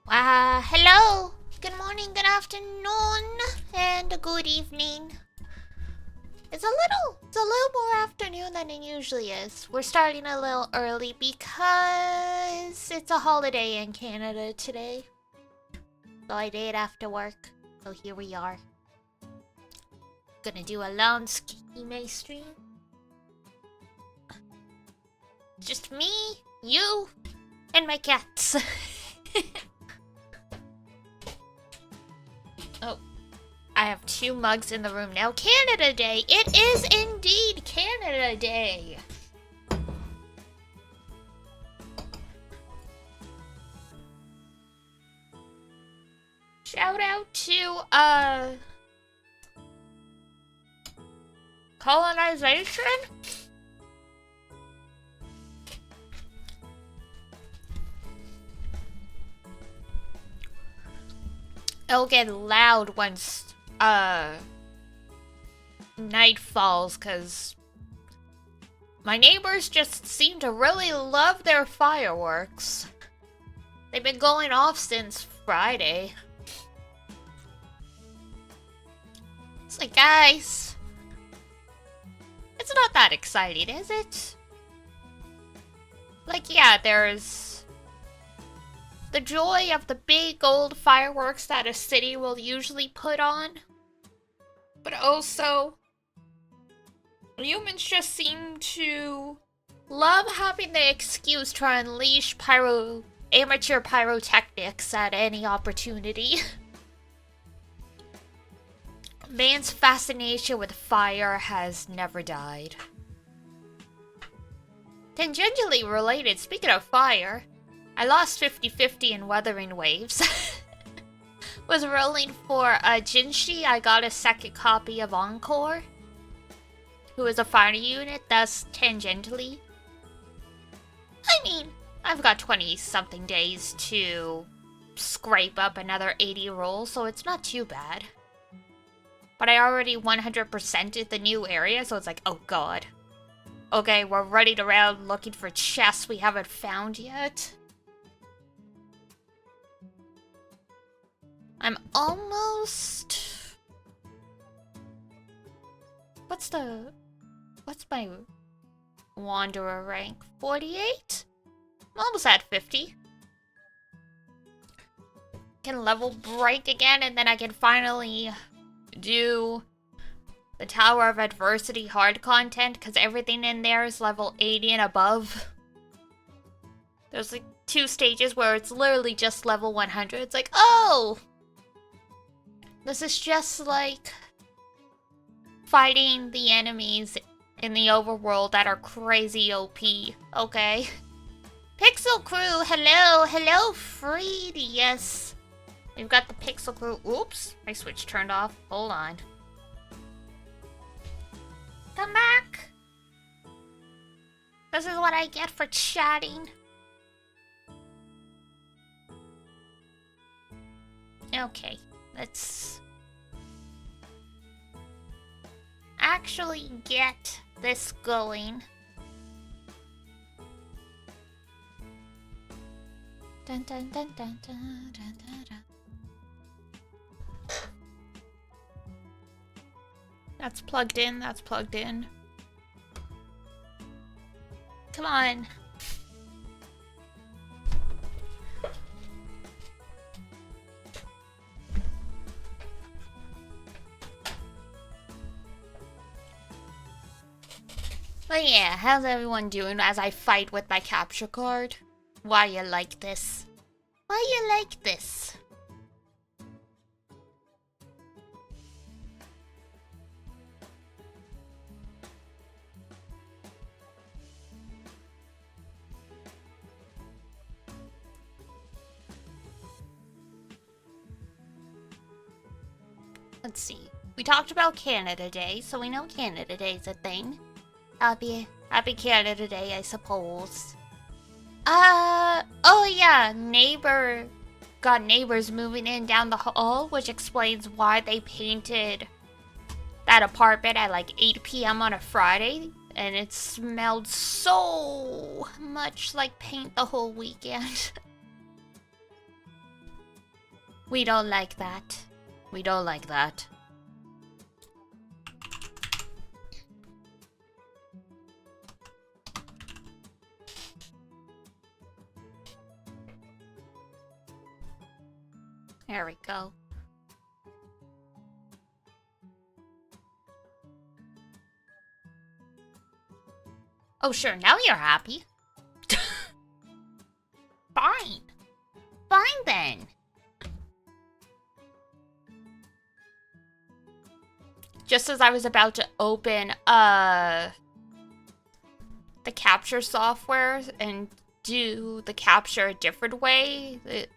Hello. Good morning, good afternoon, and good evening. It's a little more afternoon than it usually is. We're starting a little early because it's a holiday in Canada today. So I did after work. So here we are. Gonna do a long Tsukihime stream. Just me, you, and my cats. Oh, I have 2 mugs in the room now. Canada Day! It is indeed Canada Day! Shout out to, colonization? It'll get loud once, night falls, cause my neighbors just seem to really love their fireworks. They've been going off since Friday. It's like, guys, it's not that exciting, is it? Like, yeah, there's the joy of the big old fireworks that a city will usually put on. But also, humans just seem to love having the excuse to unleash amateur pyrotechnics at any opportunity. Man's fascination with fire has never died. Tangentially related, speaking of fire, I lost 50-50 in Wuthering Waves. Was rolling for Jinshi. I got a second copy of Encore, who is a fire unit, thus tangentially. I mean, I've got 20-something days to scrape up another 80 rolls, so it's not too bad. But I already 100%ed the new area, so it's like, oh god. Okay, we're running around looking for chests we haven't found yet. I'm almost... What's my Wanderer rank? 48? I'm almost at 50. Can level break again, and then I can finally do the Tower of Adversity hard content, because everything in there is level 80 and above. There's like 2 stages where it's literally just level 100. It's like, oh! This is just like fighting the enemies in the overworld that are crazy OP, okay? Pixel Crew, hello, hello, Freed, yes. We've got the Pixel Crew. Oops, my switch turned off. Hold on. Come back. This is what I get for chatting. Okay, let's actually get this going. Dun dun dun dun dun dun dun dun. That's plugged in, that's plugged in. Come on. But yeah, how's everyone doing as I fight with my capture card? Why you like this? Why you like this? Let's see. We talked about Canada Day, so we know Canada Day is a thing. Happy Canada Day, I suppose. Oh yeah, got neighbors moving in down the hall, which explains why they painted that apartment at like 8 p.m. on a Friday, and it smelled so much like paint the whole weekend. We don't like that. We don't like that. There we go. Oh, sure, now you're happy. Fine. Fine then. Just as I was about to open the capture software and do the capture a different way, it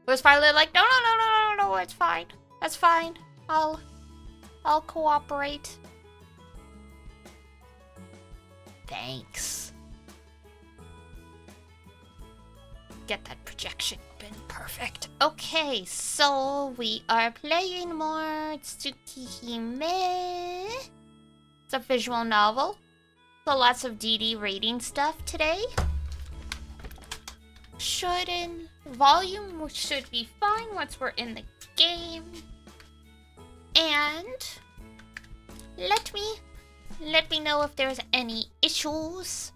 was finally like, no, it's fine. That's fine. I'll cooperate. Thanks. Get that projection open. Perfect. Okay, so we are playing more Tsukihime. It's a visual novel. So lots of DD rating stuff today. Volume should be fine once we're in the game. And let me know if there's any issues.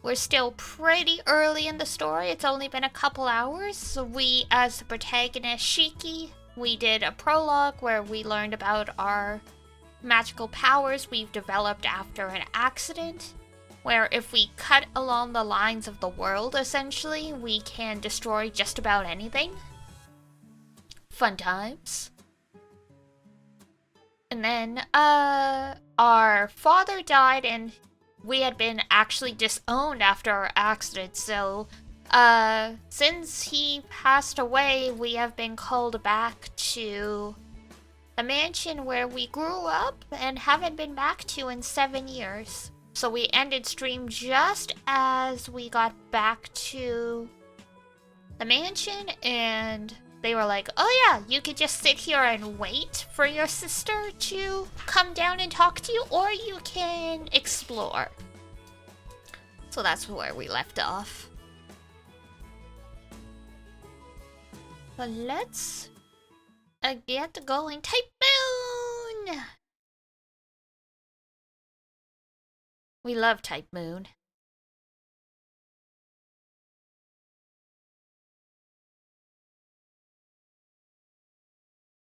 We're still pretty early in the story. It's only been a couple hours. So we, as the protagonist Shiki, we did a prologue where we learned about our magical powers we've developed after an accident, where if we cut along the lines of the world, essentially, we can destroy just about anything. Fun times. And then, our father died and we had been actually disowned after our accident, so, since he passed away, we have been called back to the mansion where we grew up and haven't been back to in 7 years. So we ended stream just as we got back to the mansion, and they were like, oh yeah, you could just sit here and wait for your sister to come down and talk to you, or you can explore. So that's where we left off. But let's get going. Type Moon! We love Type Moon.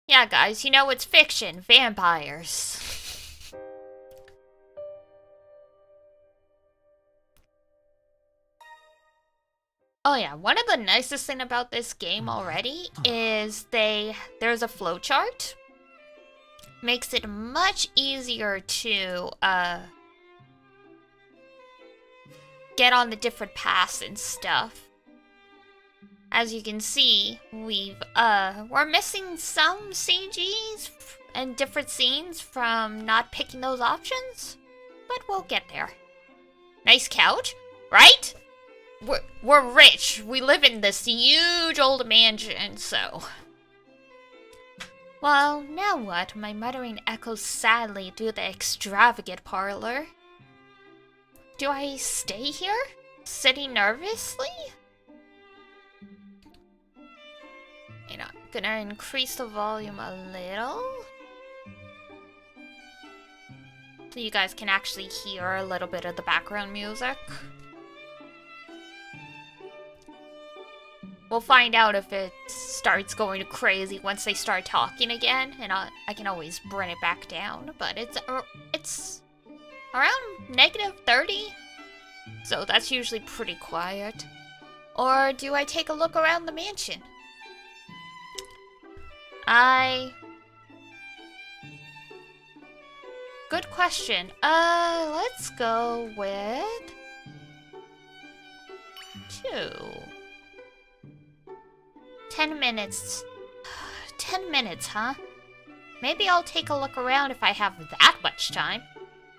Yeah, guys, you know it's fiction. Vampires. Oh yeah, one of the nicest thing about this game already is there's a flowchart. Makes it much easier to get on the different paths and stuff. As you can see, we're missing some CGs and different scenes from not picking those options, but we'll get there. Nice couch, right? We're rich. We live in this huge old mansion, so. Well, now what? My muttering echoes sadly through the extravagant parlor. Do I stay here? Sitting nervously? You know, gonna increase the volume a little. So you guys can actually hear a little bit of the background music. We'll find out if it starts going crazy once they start talking again, and I can always bring it back down. But it's around -30, so that's usually pretty quiet. Or do I take a look around the mansion? Good question. Let's go with 2. 10 minutes. 10 minutes, huh? Maybe I'll take a look around if I have that much time.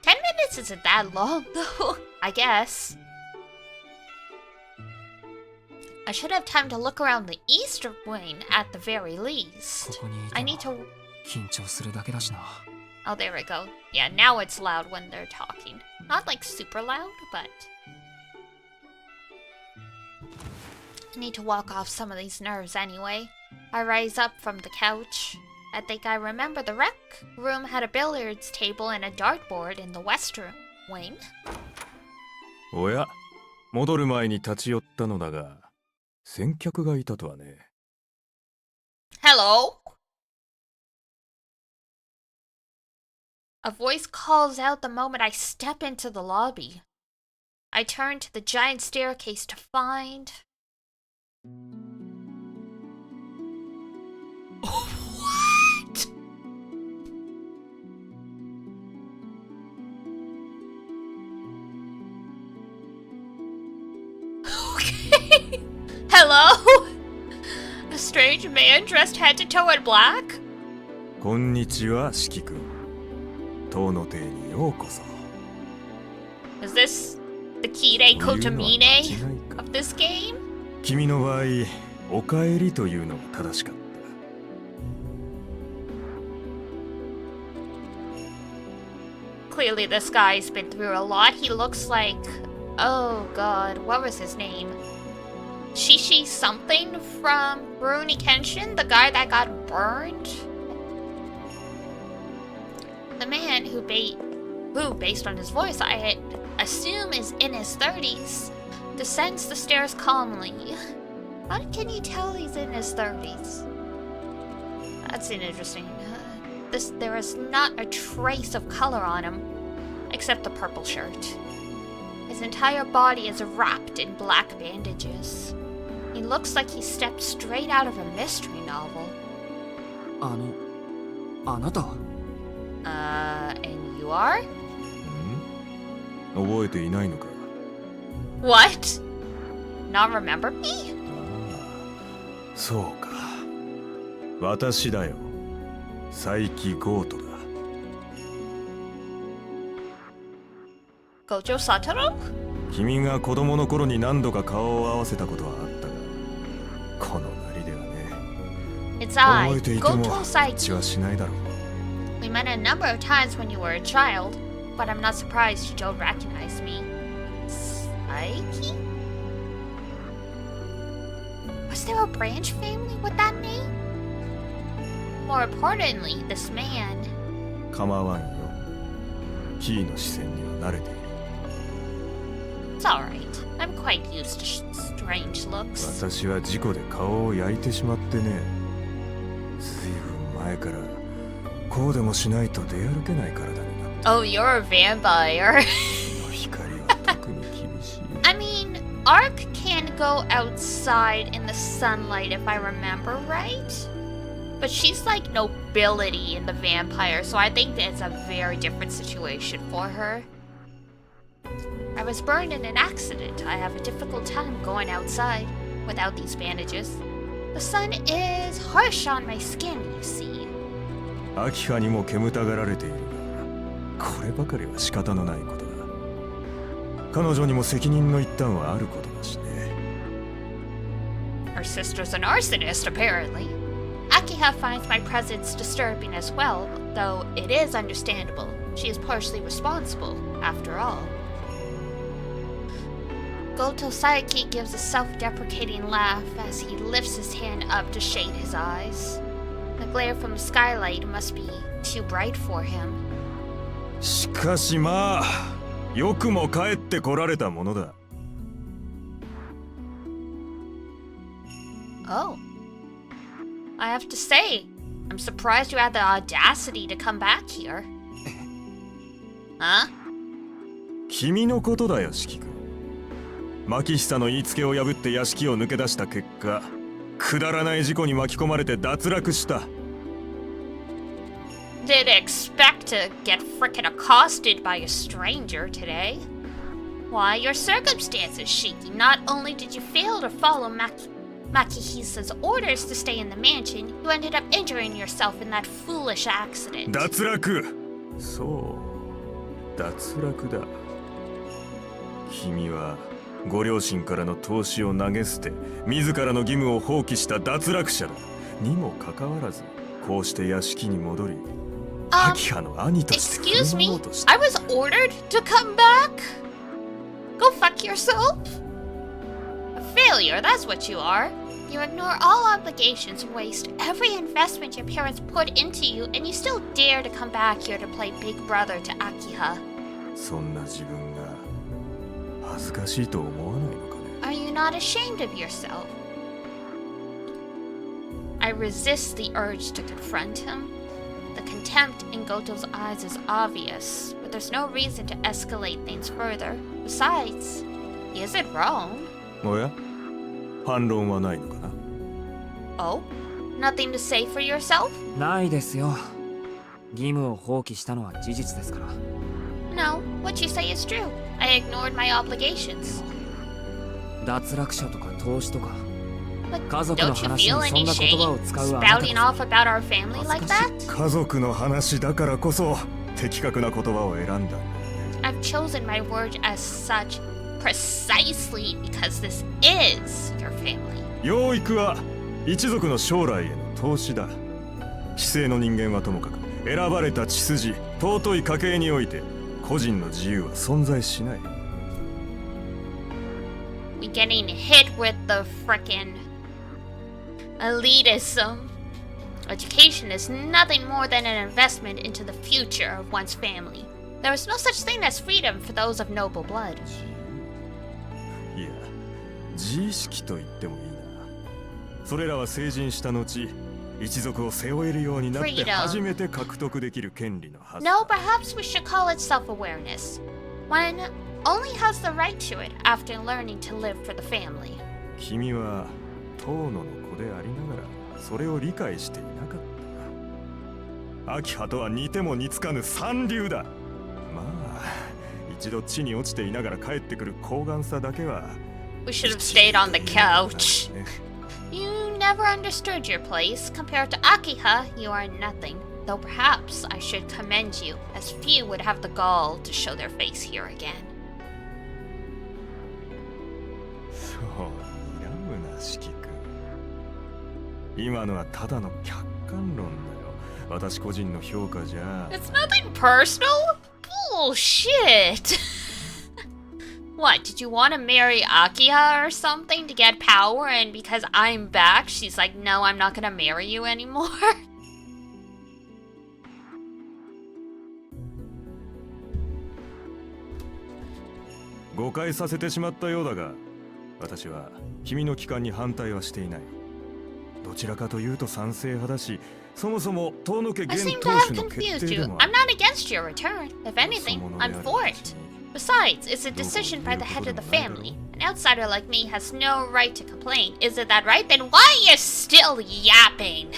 10 minutes isn't that long, though, I guess. I should have time to look around the east wing at the very least. I need to... Oh, there we go. Yeah, now it's loud when they're talking. Not like super loud, but... I need to walk off some of these nerves anyway. I rise up from the couch. I think I remember the rec room had a billiards table and a dartboard in the west wing. おや、戻る前に立ち寄ったのだが、先客がいたとはね。Hello? A voice calls out the moment I step into the lobby. I turn to the giant staircase to find... What? Okay. Hello? A strange man dressed head to toe in black? こんにちは、四季君。塔の邸にようこそ。Is this the Kirei Kotomine of this game? 君の場合、おかえりというのが正しかった。Clearly this guy's been through a lot. He looks like... Oh god, what was his name? Shishi something from Rurouni Kenshin? The guy that got burned? The man who, based on his voice, I assume is in his 30s, descends the stairs calmly. How can you tell he's in his 30s? That's interesting. There is not a trace of color on him, except the purple shirt. His entire body is wrapped in black bandages. He looks like he stepped straight out of a mystery novel. あなたは And you are? 覚えていないのか。What? Not remember me? そうか。私だよ。佐伯ゴートだ。Gojo Satoru? 君が子供の頃に何度か顔を合わせたことはあったが、このなりではね。It's I, 覚えていても Goto 一致はしないだろう。We met a number of times when you were a child, but I'm not surprised you don't recognize me. Saiki? Was there a branch family with that name? More importantly, this man... 構わんよ。キーの視線には慣れている。It's alright. I'm quite used to strange looks. 私は事故で顔を焼いてしまってね。ずいぶん前からこうでもしないと出歩けない体になった。Oh, you're a vampire. の光は特に厳しい。I mean, Ark can go outside in the sunlight if I remember right. But she's like nobility in the vampire, so I think it's a very different situation for her. I was burned in an accident. I have a difficult time going outside without these bandages. The sun is harsh on my skin, you see. アキハにも煙たがられているが、こればかりは仕方のないことだ。彼女にも責任の一端はあることだしね。Her sister's an arsonist, apparently. Akiha finds my presence disturbing as well, though it is understandable. She is partially responsible, after all. Goto Saiki gives a self-deprecating laugh as he lifts his hand up to shade his eyes. The glare from the skylight must be too bright for him. しかしまあ、よくも帰ってこられたものだ。Oh. I have to say, I'm surprised you had the audacity to come back here. Huh? 君のことだよ、四季君。牧久の言いつけを破って屋敷を抜け出した結果、くだらない事故に巻き込まれて脱落した。Did expect to get frickin' accosted by a stranger today. Why, your circumstances, Shiki. Not only did you fail to follow Makihisa's orders to stay in the mansion, you ended up injuring yourself in that foolish accident. 脱落。そう、脱落だ。君はご両親からの投資を投げ捨て、自らの義務を放棄した脱落者だ。にもかかわらず、こうして屋敷に戻り、秋葉の兄として振る舞おうとした。I was ordered to come back? Go fuck yourself? A failure, that's what you are. You ignore all obligations, waste every investment your parents put into you, and you still dare to come back here to play big brother to Akiha. そんな自分が恥ずかしいと思わないのかね。 Are you not ashamed of yourself? I resist the urge to confront him. The contempt in Goto's eyes is obvious, but there's no reason to escalate things further. Besides, he isn't wrong. おや反論はないのかな Oh? Nothing to say for yourself? ないですよ。義務を放棄したのは事実ですから。No, what you say is true. I ignored my obligations. 脱落者とか投資とか But 家族の don't you 話に feel そん any な言葉を shame 使うあなた spouting こ off about our family like that? 家族の話だからこそ的確な言葉を選んだ I've chosen my word as such precisely because this is your family. 養育は一族の将来への投資だ知性の人間はともかく選ばれた血筋尊い家系において個人の自由は存在しない We getting hit with the frickin' elitism. Education is nothing more than an investment into the future of one's family. There is no such thing as freedom for those of noble blood. いや自意識と言ってもいいなそれらは成人した後一族を背負えるようになって初めて獲得できる権利のはず No, perhaps we should call it self-awareness. One only has the right to it after learning to live for the family. 君は遠野の子でありながらそれを理解していなかった秋葉とは似ても似つかぬ三流だまあ一度地に落ちていながら帰ってくる高顔さだけは We should have stayed on the couch. You never understood your place. Compared to Akiha, you are nothing. Though perhaps I should commend you, as few would have the gall to show their face here again. そう睨むな四季君今のはただの客観論だよ私個人の評価じゃ It's nothing personal? Bullshit! What, did you want to marry Akiha or something to get power, and because I'm back, she's like, no, I'm not gonna marry you anymore? 誤解させてしまったようだが私は君の帰還に反対はしていないどちらかというと賛成派だしそもそも遠野家 I 現 seem to 当 have 主の決 confused 定 you. でもあ I'm る not against your return. If anything, I'm for it. Besides, it's a decision by the head of the family. An outsider like me has no right to complain. Isn't that right? Then why are you still yapping?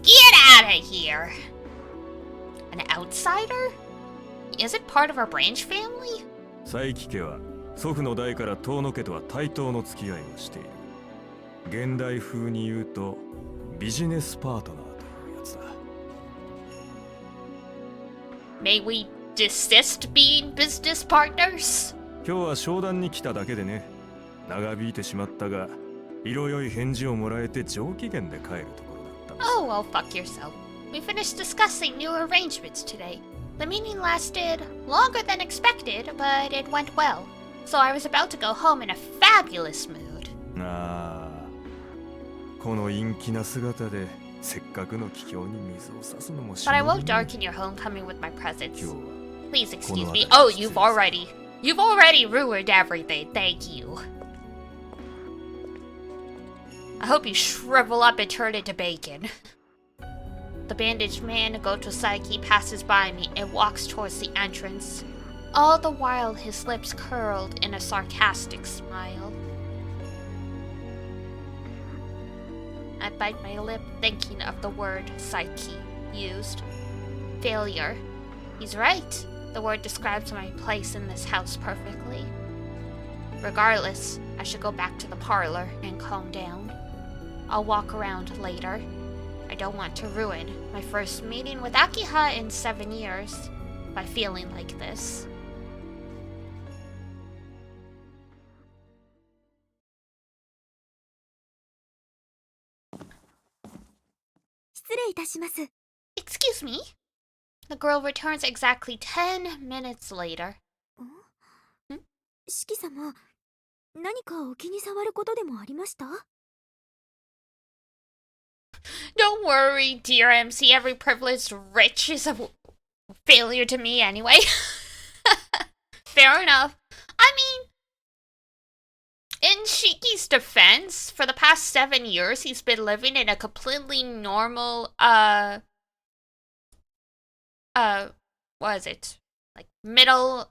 Get out of here! An outsider? Is it part of our branch family? 佐伯家は祖父の代から遠野家とは対等の付き合いをしている現代風に言うとビジネスパートナーというやつだ May we desist being business partners? 今日は商談に来ただけでね長引いてしまったが色良い返事をもらえて上機嫌で帰るところだった Oh, well, fuck yourself. We finished discussing new arrangements today. The meeting lasted longer than expected, but it went well. So I was about to go home in a fabulous mood. ああこの陰気な姿でせっかくの帰郷に水を差すのもし But I ょうが won't ない darken your homecoming with my presence. 今日は Please excuse me. この Oh, 辺り you've already ruined everything. Thank you. I hope you shrivel up and turn into bacon. The bandaged man, Goto Saiki, passes by me and walks towards the entrance. All the while, his lips curled in a sarcastic smile. I bite my lip, thinking of the word Saiki used. Failure. He's right. The word describes my place in this house perfectly. Regardless, I should go back to the parlor and calm down. I'll walk around later. I don't want to ruin my first meeting with Akiha in 7 years by feeling like this. 失礼いたします。 Excuse me? The girl returns exactly 10 minutes later. 四季様、何かお気に障ることでもありました？ Don't worry, dear MC. Every privileged rich is a failure to me anyway. Fair enough. I mean, in Shiki's defense, for the past 7 years, he's been living in a completely normal, what is it? Like, middle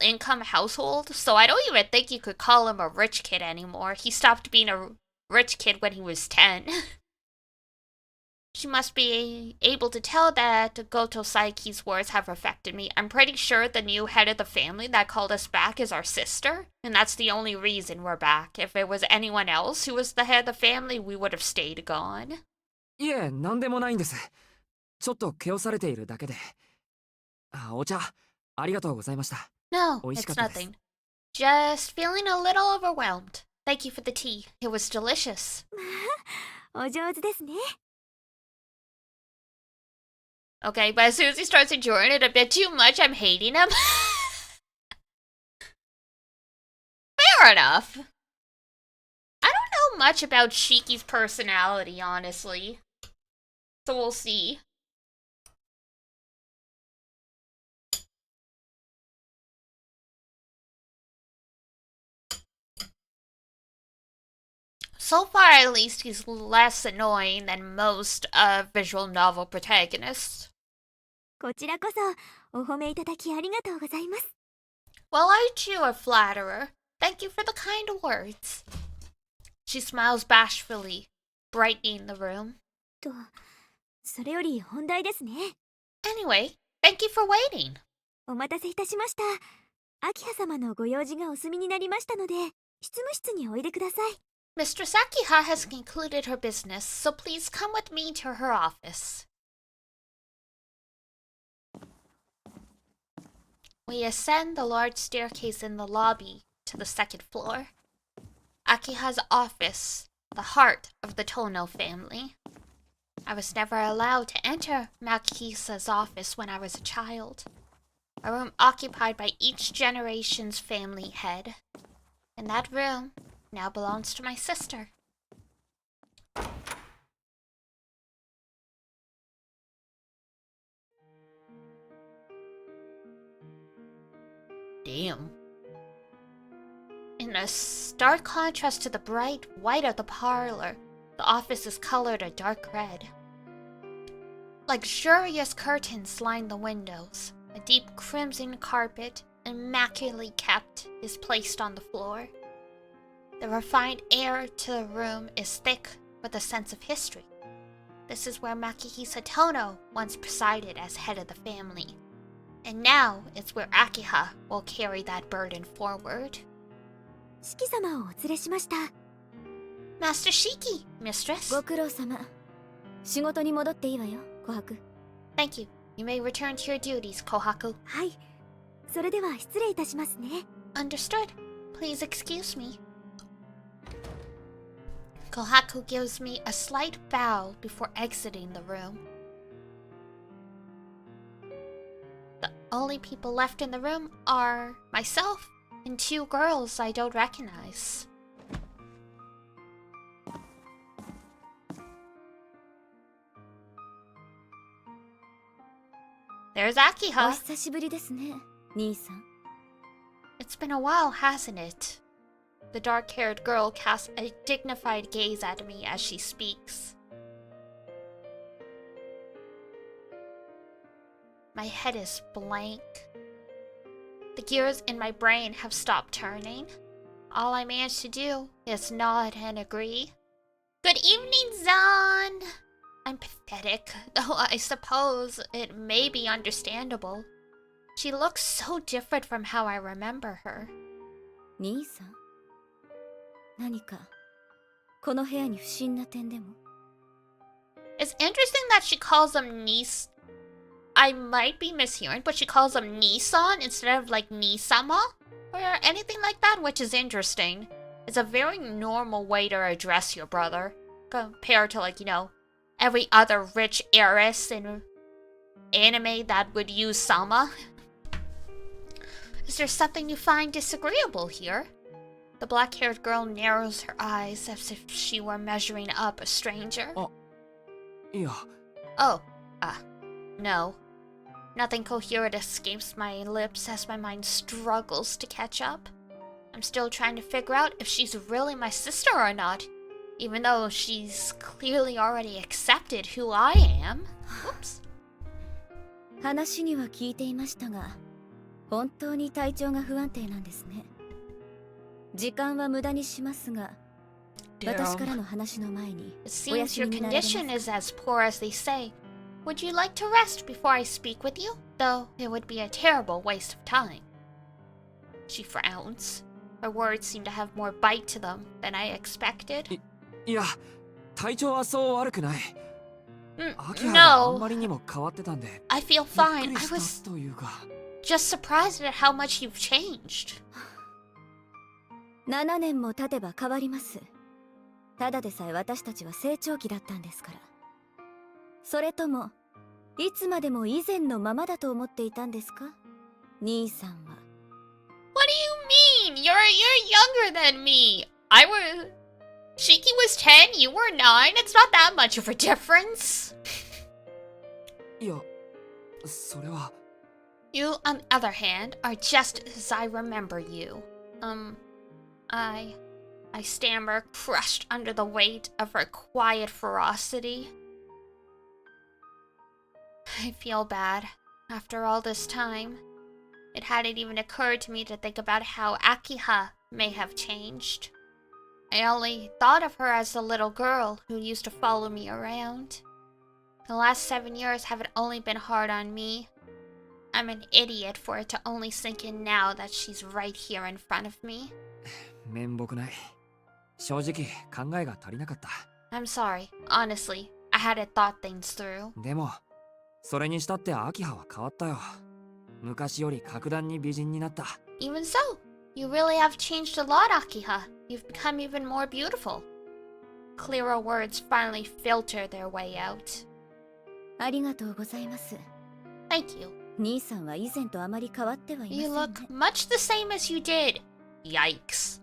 income household. So I don't even think you could call him a rich kid anymore. He stopped being a rich kid when he was 10. She must be able to tell that Goto Saiki's words have affected me. I'm pretty sure the new head of the family that called us back is our sister, and that's the only reason we're back. If it was anyone else who was the head of the family, we would have stayed gone. いえ、なんでもないんです。ちょっと気をされているだけで。お茶、ありがとうございました。No, it's nothing. Just feeling a little overwhelmed. Thank you for the tea. It was delicious. お上手ですね。Okay, but as soon as he starts enjoying it a bit too much, I'm hating him. Fair enough. I don't know much about Shiki's personality, honestly. So we'll see. So far, at least, he's less annoying than most visual novel protagonists. こちらこそお褒めいただきありがとうございます。 Well, I too are flatterer. Thank you for the kind words. She smiles bashfully, brightening the room. と、それより本題ですね。 Anyway, thank you for waiting. お待たせいたしました。秋葉様のご用事がお済みになりましたので、執務室においでください。 Mistress Akiha has concluded her business, so please come with me to her office. We ascend the large staircase in the lobby to the second floor. Akiha's office, the heart of the Tono family. I was never allowed to enter Makihisa's office when I was a child. A room occupied by each generation's family head. And that room now belongs to my sister. Damn. In a stark contrast to the bright white of the parlor, the office is colored a dark red. Luxurious curtains line the windows. A deep crimson carpet, immaculately kept, is placed on the floor. The refined air to the room is thick with a sense of history. This is where Makihisa Tono once presided as head of the family. And now it's where Akiha will carry that burden forward. 四季様をお連れしました。 Master Shiki, mistress. ご苦労様。仕事に戻っていいわよ、琥珀。 Thank you. You may return to your duties, Kohaku. はい。それでは失礼いたしますね。 Understood. Please excuse me. Kohaku gives me a slight bow before exiting the room. The only people left in the room are myself and two girls I don't recognize. There's お Akiha. 久しぶりですね、兄さん。 It's been a while, hasn't it? The dark-haired girl casts a dignified gaze at me as she speaks. My head is blank. The gears in my brain have stopped turning. All I manage to do is nod and agree. Good evening, Zan! I'm pathetic, though I suppose it may be understandable. She looks so different from how I remember her. 兄さん。何かこの部屋に不審な点でも？ It's interesting that she calls them niece. I might be mishearing, but she calls them Nissan instead of like Nisama or anything like that, which is interesting. It's a very normal way to address your brother compared to, like, you know, every other rich heiress in anime that would use Sama. Is there something you find disagreeable here? The black-haired girl narrows her eyes as if she were measuring up a stranger. いや、 Oh, no. Nothing coherent escapes my lips as my mind struggles to catch up. I'm still trying to figure out if she's really my sister or not, even though she's clearly already accepted who I am. Whoops. 話には聞いていましたが、本当に体調が不安定なんですね。時間は無駄にしますが、私からの話の前に It お seems 休 your みになられます condition is as poor as they say. Would you like to rest before I speak with you? Though it would be a terrible waste of time. She frowns. Her words seem to have more bite to them than I expected. いや、体調はそう悪くない。秋葉があん No, まりにも変わってたんで、 I feel びっ fine. くり I した was というか。 just surprised at how much you've changed. 7年も経てば変わります。ただでさえ私たちは成長期だったんですから。それともいつまでも以前のままだと思っていたんですか、兄さんは。 What do you mean? You're younger than me. Shiki was 10, you were 9. It's not that much of a difference. いや、それは。 You, on the other hand, are just as I remember you. I stammer, crushed under the weight of her quiet ferocity. I feel bad. After all this time, it hadn't even occurred to me to think about how Akiha may have changed. I only thought of her as the little girl who used to follow me around. The last 7 years haven't only been hard on me. I'm an idiot for it to only sink in now that she's right here in front of me. 面目ない。正直考えが足りなかった。 I'm sorry. Honestly, I hadn't thought things through. でも、それにしたって秋葉は変わったよ。昔より格段に美人になった。 Even so, you really have changed a lot, Akiha. You've become even more beautiful. Clearer words finally filter their way out. ありがとうございます。 Thank you. 兄さんは以前とあまり変わってはいませ You ん look ね。 much the same as you did. Yikes.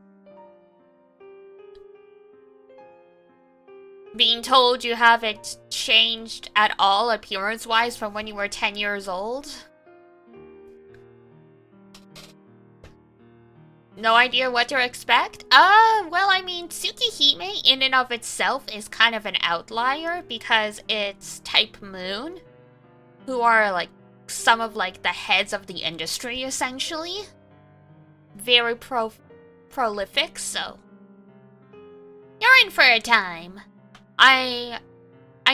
Being told you haven't changed at all appearance-wise from when you were 10 years old? No idea what to expect? Well, I mean, Tsukihime in and of itself is kind of an outlier because it's type moon, who are like some of like the heads of the industry essentially. Very prolific, so you're in for a time. I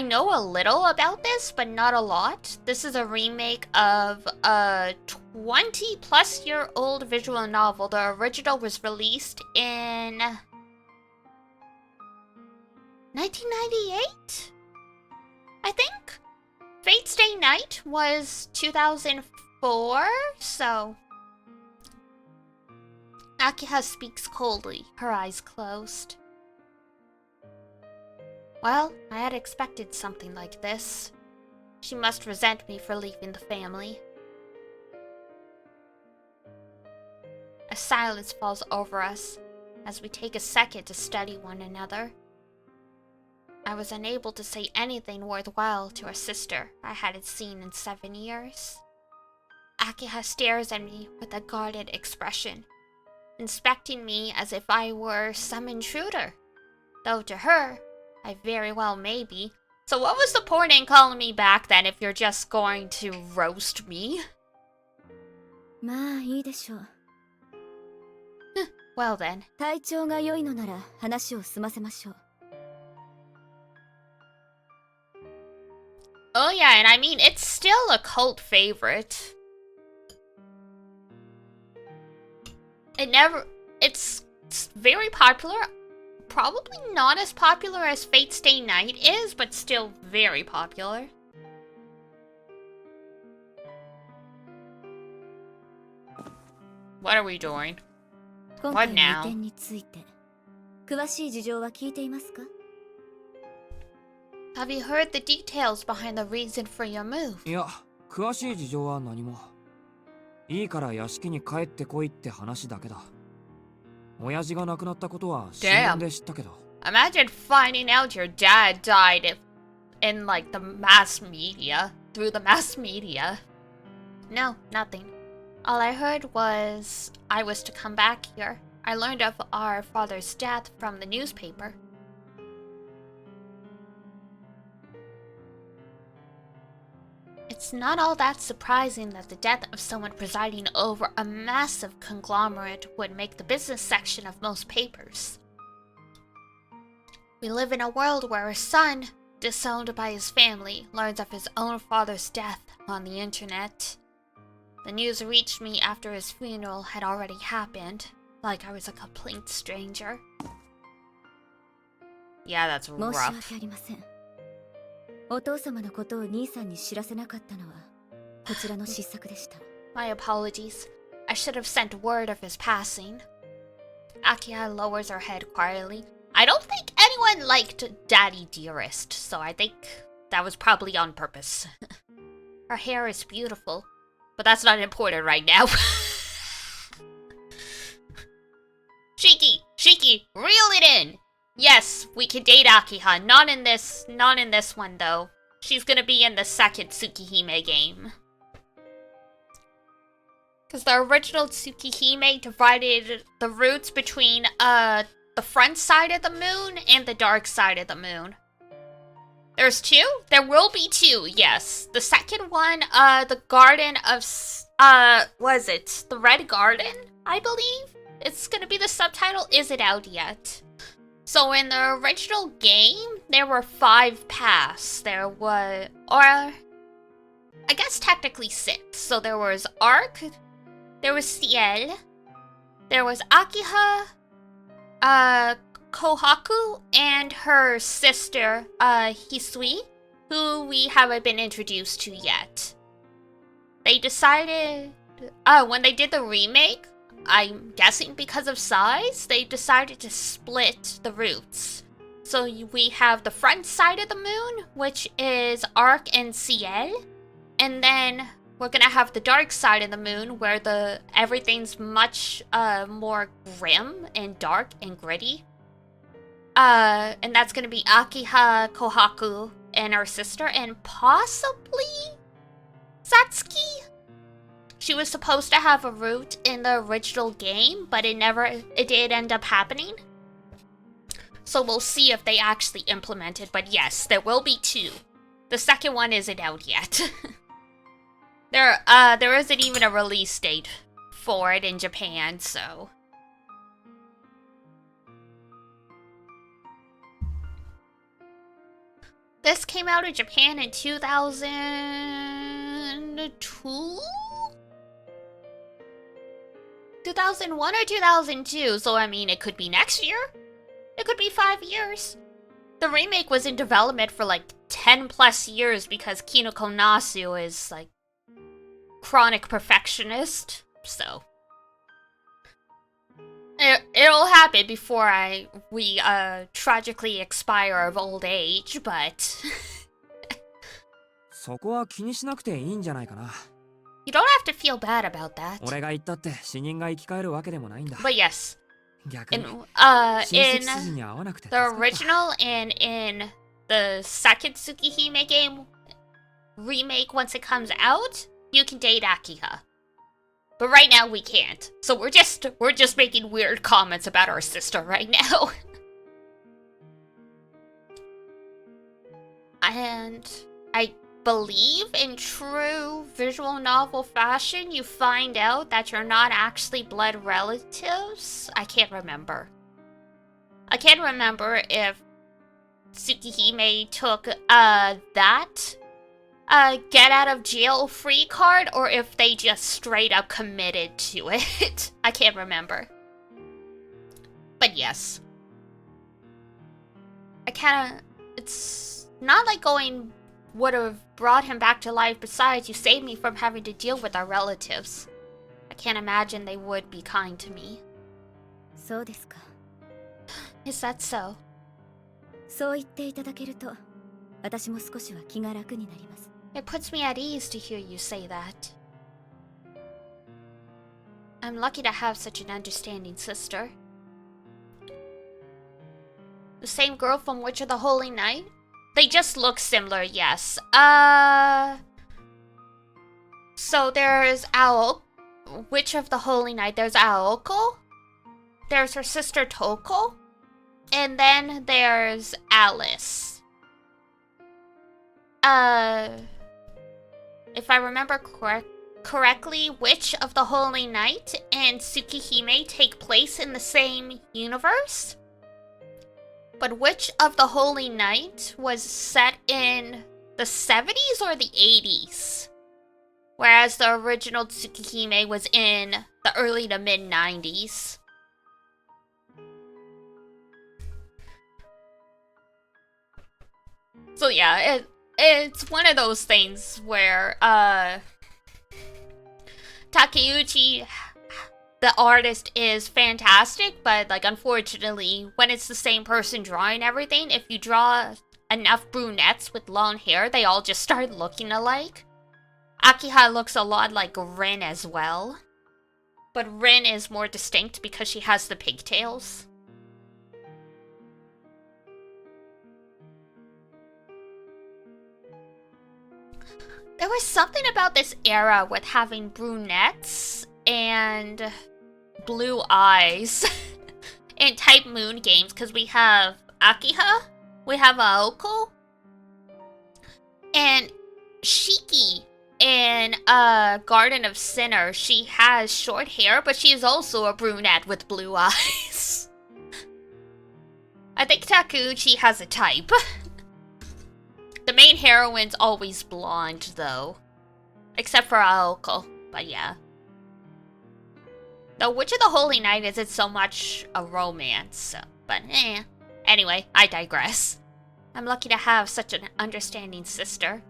know a little about this, but not a lot. This is a remake of a 20-plus-year-old visual novel. The original was released in 1998, I think. Fate's Day Night was 2004, so... Akiha speaks coldly, her eyes closed. Well, I had expected something like this. She must resent me for leaving the family. A silence falls over us as we take a second to study one another. I was unable to say anything worthwhile to a sister I hadn't seen in 7 years. Akiha stares at me with a guarded expression, inspecting me as if I were some intruder, though to her, I very well may be. So what was the point in calling me back then if you're just going to roast me? まあいいでしょう。 Well then. 体調が良いのなら話を済ませましょう。 Oh yeah, and I mean, it's still a cult favorite. It's very popular. Probably not as popular as Fate's Day Night is, but still very popular. What are we doing? 今 What 回の now? 移転について詳しい事情は聞いていますか？ Have you heard the details behind the reason for your move? いや、詳しい事情は何も。いいから屋敷に帰ってこいって話だけだ。親父が亡くなったことは新聞で知ったけど。 Imagine finding out your dad died in like the mass media, through the mass media. No, nothing. All I heard was I was to come back here. I learned of our father's death from the newspaper. It's not all that surprising that the death of someone presiding over a massive conglomerate would make the business section of most papers. We live in a world where a son, disowned by his family, learns of his own father's death on the internet. The news reached me after his funeral had already happened, like I was a complete stranger. Yeah, that's rough. 申し訳ありません。お父様のことを兄さんに知らせなかったのはこちらの失策でした。My apologies. I should have sent word of his passing. Akiha lowers her head quietly. I don't think anyone liked Daddy Dearest, so I think that was probably on purpose. Her hair is beautiful, but that's not important right now. Shiki, reel it in! Yes, we can date Akiha. Not in this one though. She's gonna be in the second Tsukihime game. Because the original Tsukihime divided the routes between the front side of the moon and the dark side of the moon. There's two? There will be two, yes. The second one, the Garden of, was it? The Red Garden, I believe? It's gonna be the subtitle. Is it out yet? So in the original game, there were 5 paths. There was, or I guess technically 6. So there was Arc, there was Ciel, there was Akiha, Kohaku, and her sister, Hisui, who we haven't been introduced to yet. They decided, when they did the remake, I'm guessing because of size, they decided to split the routes. So we have the front side of the moon, which is Arc and Ciel, and then we're gonna have the dark side of the moon, where everything's much more grim and dark and gritty. And that's gonna be Akiha, Kohaku, and her sister, and possibly Satsuki. She was supposed to have a route in the original game, but it did end up happening. So we'll see if they actually implement it, but yes, there will be 2. The second one isn't out yet. There isn't even a release date for it in Japan, so. This came out in Japan in 2002? 2001 or 2002, so I mean, it could be next year. It could be 5 years. The remake was in development for like 10 plus years because Kinoko Nasu is like chronic perfectionist, so it'll happen before we tragically expire of old age, but そこは気にしなくていいんじゃないかな。you don't have to feel bad about that. 俺が言ったって死人が生き返るわけでもないんだ。 But yes, 逆に in 親戚筋に合わなくて the 助かった。 original and in the second Tsukihime game remake, once it comes out, you can date Akiha. But right now we can't. So we're just making weird comments about our sister right now. And I believe in true visual novel fashion, you find out that you're not actually blood relatives. I can't remember. I can't remember if Tsukihime took that get out of jail free card, or if they just straight up committed to it. I can't remember. But yes. It's not like going would have brought him back to life. Besides, you saved me from having to deal with our relatives. I can't imagine they would be kind to me. そうですか。 Is that so? そう言っていただけると、私も少しは気が楽になります。 It puts me at ease to hear you say that. I'm lucky to have such an understanding sister. The same girl from Witch of the Holy Night? They just look similar, yes. So there's Witch of the Holy Night. There's Aoko. There's her sister Toko. And then there's Alice. If I remember correctly, Witch of the Holy Night and Tsukihime take place in the same universe. But Witch of the Holy Night was set in the 70s or the 80s. Whereas the original Tsukihime was in the early to mid 90s. So yeah, it's one of those things where Takeuchi, the artist, is fantastic, but like unfortunately, when it's the same person drawing everything, if you draw enough brunettes with long hair, they all just start looking alike. Akiha looks a lot like Rin as well, but Rin is more distinct because she has the pigtails. There was something about this era with having brunettes and blue eyes in Type Moon games, because we have Akiha, we have Aoko, and Shiki in Garden of Sinner. She has short hair, but she is also a brunette with blue eyes. I think Takeuchi has a type. The main heroine's always blonde, though. Except for Aoko, but yeah. The Witch of the Holy Night isn't so much a romance, but eh. Anyway, I digress. I'm lucky to have such an understanding sister.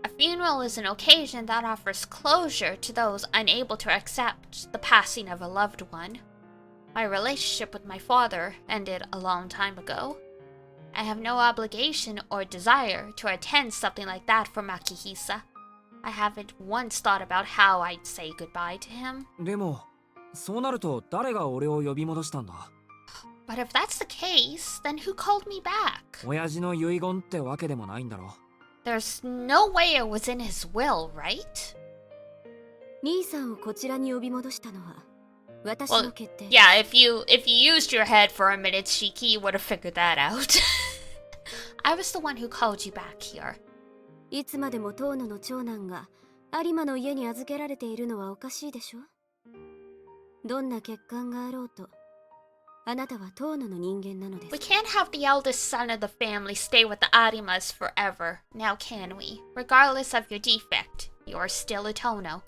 A funeral is an occasion that offers closure to those unable to accept the passing of a loved one. My relationship with my father ended a long time ago. I have no obligation or desire to attend something like that for Makihisa. I haven't once thought about how I'd say goodbye to him. でも、そうなると誰が俺を呼び戻したんだ? But if that's the case, then who called me back? 親父の遺言ってわけでもないんだろ. There's no way it was in his will, right? 兄さんをこちらに呼び戻したのは私の決定。Yeah, if you used your head for a minute, Shiki, you would have figured that out. I was the one who called you back here. いつまでも遠野の長男が有馬の家に預けられているのはおかしいでしょ。どんな欠陥があろうと、あなたは遠野の人間なのです。We can't have the eldest son of the family stay with the Arimas forever, now can we? Regardless of your defect, you're still a Tono.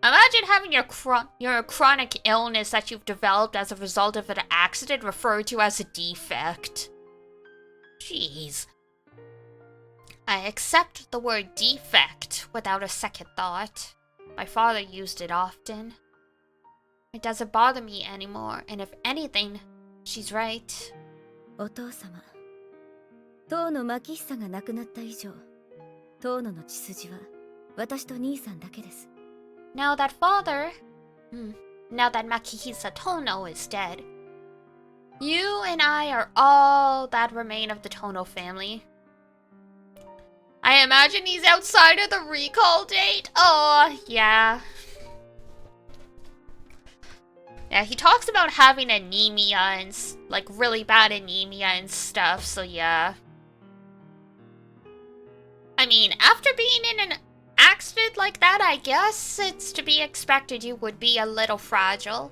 Imagine having your chronic illness that you've developed as a result of an accident referred to as a defect. Jeez. I accept the word defect without a second thought. My father used it often. It doesn't bother me anymore, and if anything, she's right. お父様、遠野牧久が亡くなった以上、遠野の血筋は私と兄さんだけです。Now that Makihisa Tono is dead, you and I are all that remain of the Tono family. I imagine he's outside of the recall date. Oh, yeah. Yeah, he talks about having anemia and, like, really bad anemia and stuff, so yeah. I mean, after being in an accident like that, I guess it's to be expected you would be a little fragile.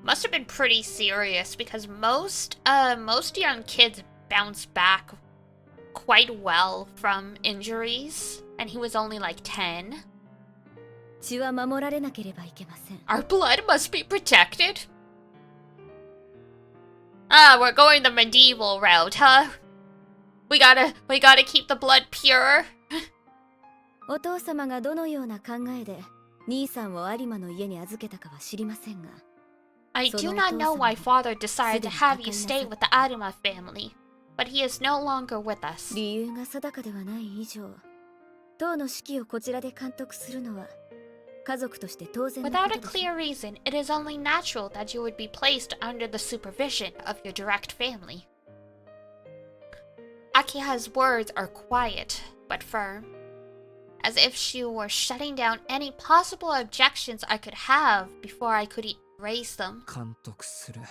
Must have been pretty serious because most young kids bounce back quite well from injuries, and he was only like 10. 血は守られなければいけません。 Our blood must be protected. Ah, we're going the medieval route, huh? We gotta keep the blood pure. お父様がどのような考えで兄さんを有馬の家に預けたかは知りませんが、 I do not know why father decided to have you stay with the Arima family, but he is no longer with us. 理由が定かではない以上、当の指揮をこちらで監督するのは家族として当然のこ Without と a です。 clear reason, it is only natural that you would be placed under the supervision of your direct family. Akiha's words are quiet but firm, as if she were shutting down any possible objections I could have before I could raise them. 監督する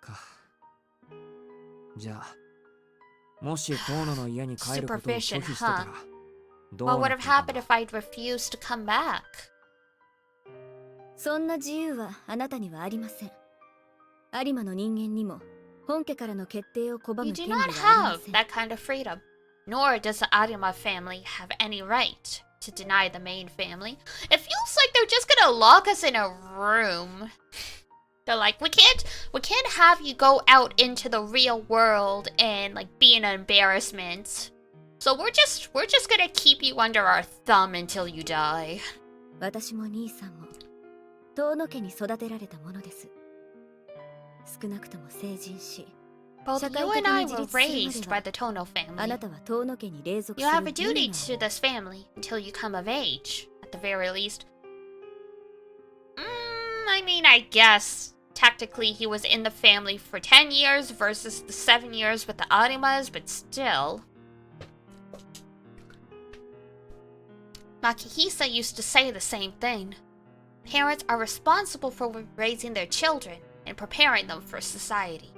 か。じゃあ、もし遠野の家に帰ることを拒否してたら、どう What な would っ have てたん happened だ if I'd refused to come back? そんな自由はあなたにはありません。有馬の人間にも本家からの決定を拒む You 権 do 利は not あり have ません。 that kind of freedom. Nor does the Arima family have any right to deny the main family. It feels like they're just gonna lock us in a room. They're like, we can't have you go out into the real world and like be an embarrassment. So we're just gonna keep you under our thumb until you die. 私も兄さんも遠野家に育てられたものです。少なくとも成人し、 Both you and I were raised by the Tono あな family. たは遠野家に隷属す You る have a 義務 duty が to this family until you come of age, at the very least. I mean, I guess technically he was in the family for 10 years versus the 7 years with the Arimas, but still. Makihisa used to say the same thing. Parents are responsible for raising their children and preparing them for society.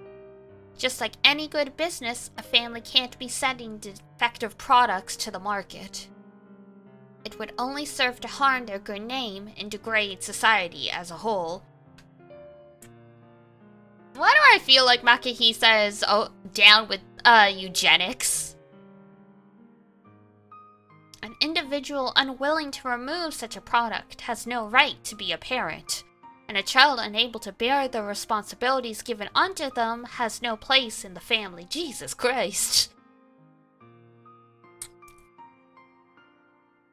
Just like any good business, a family can't be sending defective products to the market. It would only serve to harm their good name and degrade society as a whole. Why do I feel like Makihisa is down with eugenics? An individual unwilling to remove such a product has no right to be a parent, and a child unable to bear the responsibilities given unto them has no place in the family. Jesus Christ.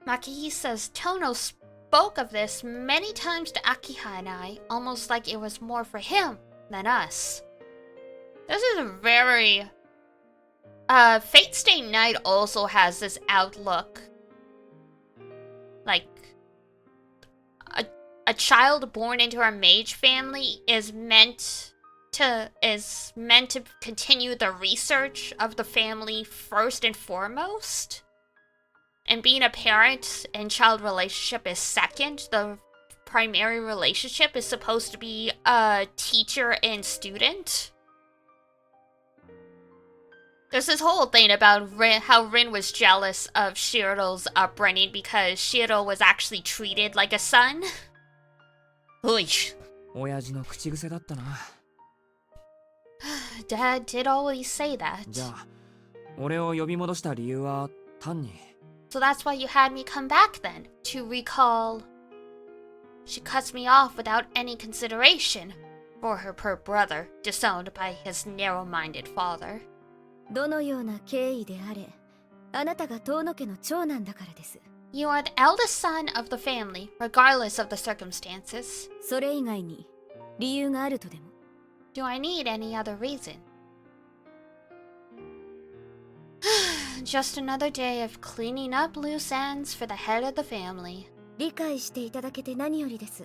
Makihisa's Tono spoke of this many times to Akiha and I, almost like it was more for him than us. This is a very... Fate Stay Night also has this outlook. Like, a child born into a mage family is meant to continue the research of the family first and foremost. And being a parent and child relationship is second. The primary relationship is supposed to be a teacher and student. There's this whole thing about how Rin was jealous of Shiro's upbringing because Shiro was actually treated like a son. Oish. 親父の口癖だったな。Dad did always say that. じゃあ、俺を呼び戻した理由は単に。So that's why you had me come back then, to recall. She cuts me off without any consideration for her poor brother, disowned by his narrow-minded father. どのような経緯であれ、あなたが遠野家の長男だからです。You are the eldest son of the family, regardless of the circumstances. それ以外に理由があるとでも。Do I need any other reason? Just another day of cleaning up loose ends for the head of the family. 理解していただけて何よりです。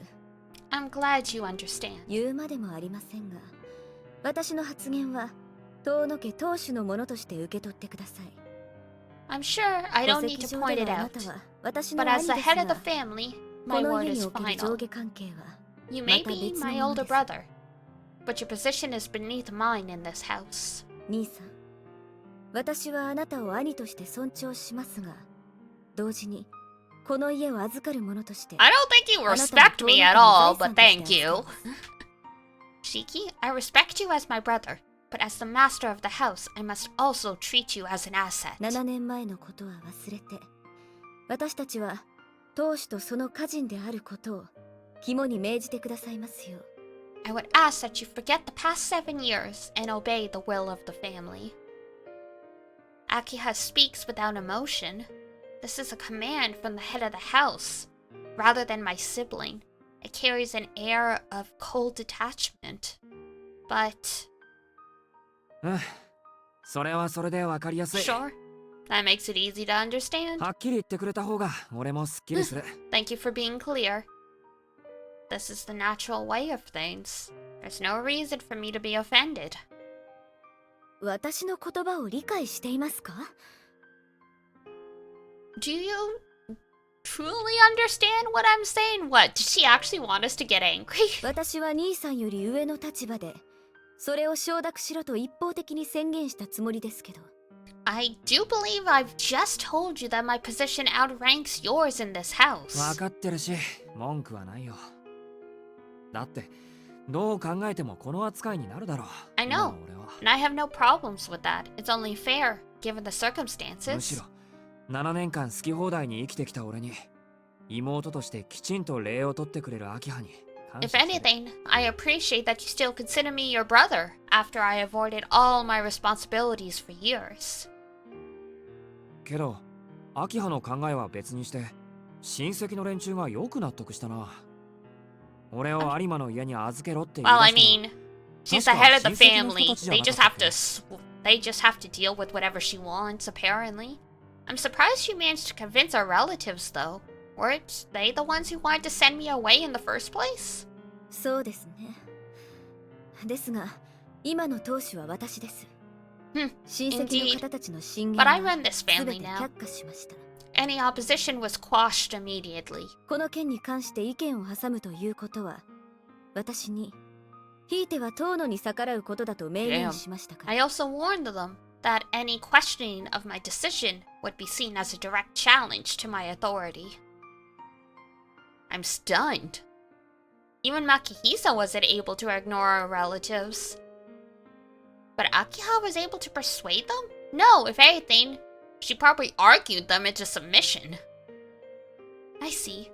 I'm glad you understand. 言うまでもありませんが、私の発言は遠野家当主のものとして受け取ってください。I'm sure I don't need to point it out, but as the head of the family, my word is final. You may be my older brother, but your position is beneath mine in this house. 兄さん、私はあなたを兄として尊重しますが、同時にこの家を預かる者として。I don't think you respect me at all, but thank you. Shiki, I respect you as my brother. But as the master of the house, I must also treat you as an asset. 7年前のことは忘れて、私たちは当主とその家人であることを肝に銘じてくださいますよ。I would ask that you forget the past 7 years and obey the will of the family. Akiha speaks without emotion. This is a command from the head of the house, rather than my sibling. It carries an air of cold detachment. But... それはそれでわかりやすい。Sure. That makes it easy to understand. はっきり言ってくれた方が俺もすっきりする。Thank you for being clear. This is the natural way of things. There's no reason for me to be offended. 私の言葉を理解していますか？ Do you truly understand what I'm saying? What? Did she actually want us to get angry? 私は兄さんより上の立場でそれを承諾しろと一方的に宣言したつもりですけど。 I do believe I've just told you that my position outranks yours in this house. 分かってるし、文句はないよ。だって、どう考えてもこの扱いになるだろう。I know, 今の俺は。and I have no problems with that. It's only fair, given the むし circumstances. ろ、7年間好き放題に生きてきた俺に、妹としてきちんと礼を取ってくれる明葉に感 If 謝してる。 anything, I appreciate that you still consider me your brother after I avoided all my responsibilities for years. けど、明葉の考えは別にして、親戚の連中がよく納得したな。俺を有馬の家に預けろって言い Well, 出 I したの。 mean, she's the head of the family. They just have to deal with whatever she wants, apparently. I'm surprised she managed to convince our relatives, though. Weren't they the ones who wanted to send me away in the first place? そうですね。ですが、今の当主は私です。親戚の方たちの進言 But I は run this 全 family て now. 却下しました。 Any opposition was quashed immediately. この件に関して意見を挟むということは、私に、ひいては遠野に逆らうことだと明言しましたから。 I also warned them that any questioning of my decision would be seen as a direct challenge to my authority. I'm stunned. Even Makihisa wasn't able to ignore our relatives. But Akiha was able to persuade them? No, if anything, she probably argued them into submission. I see.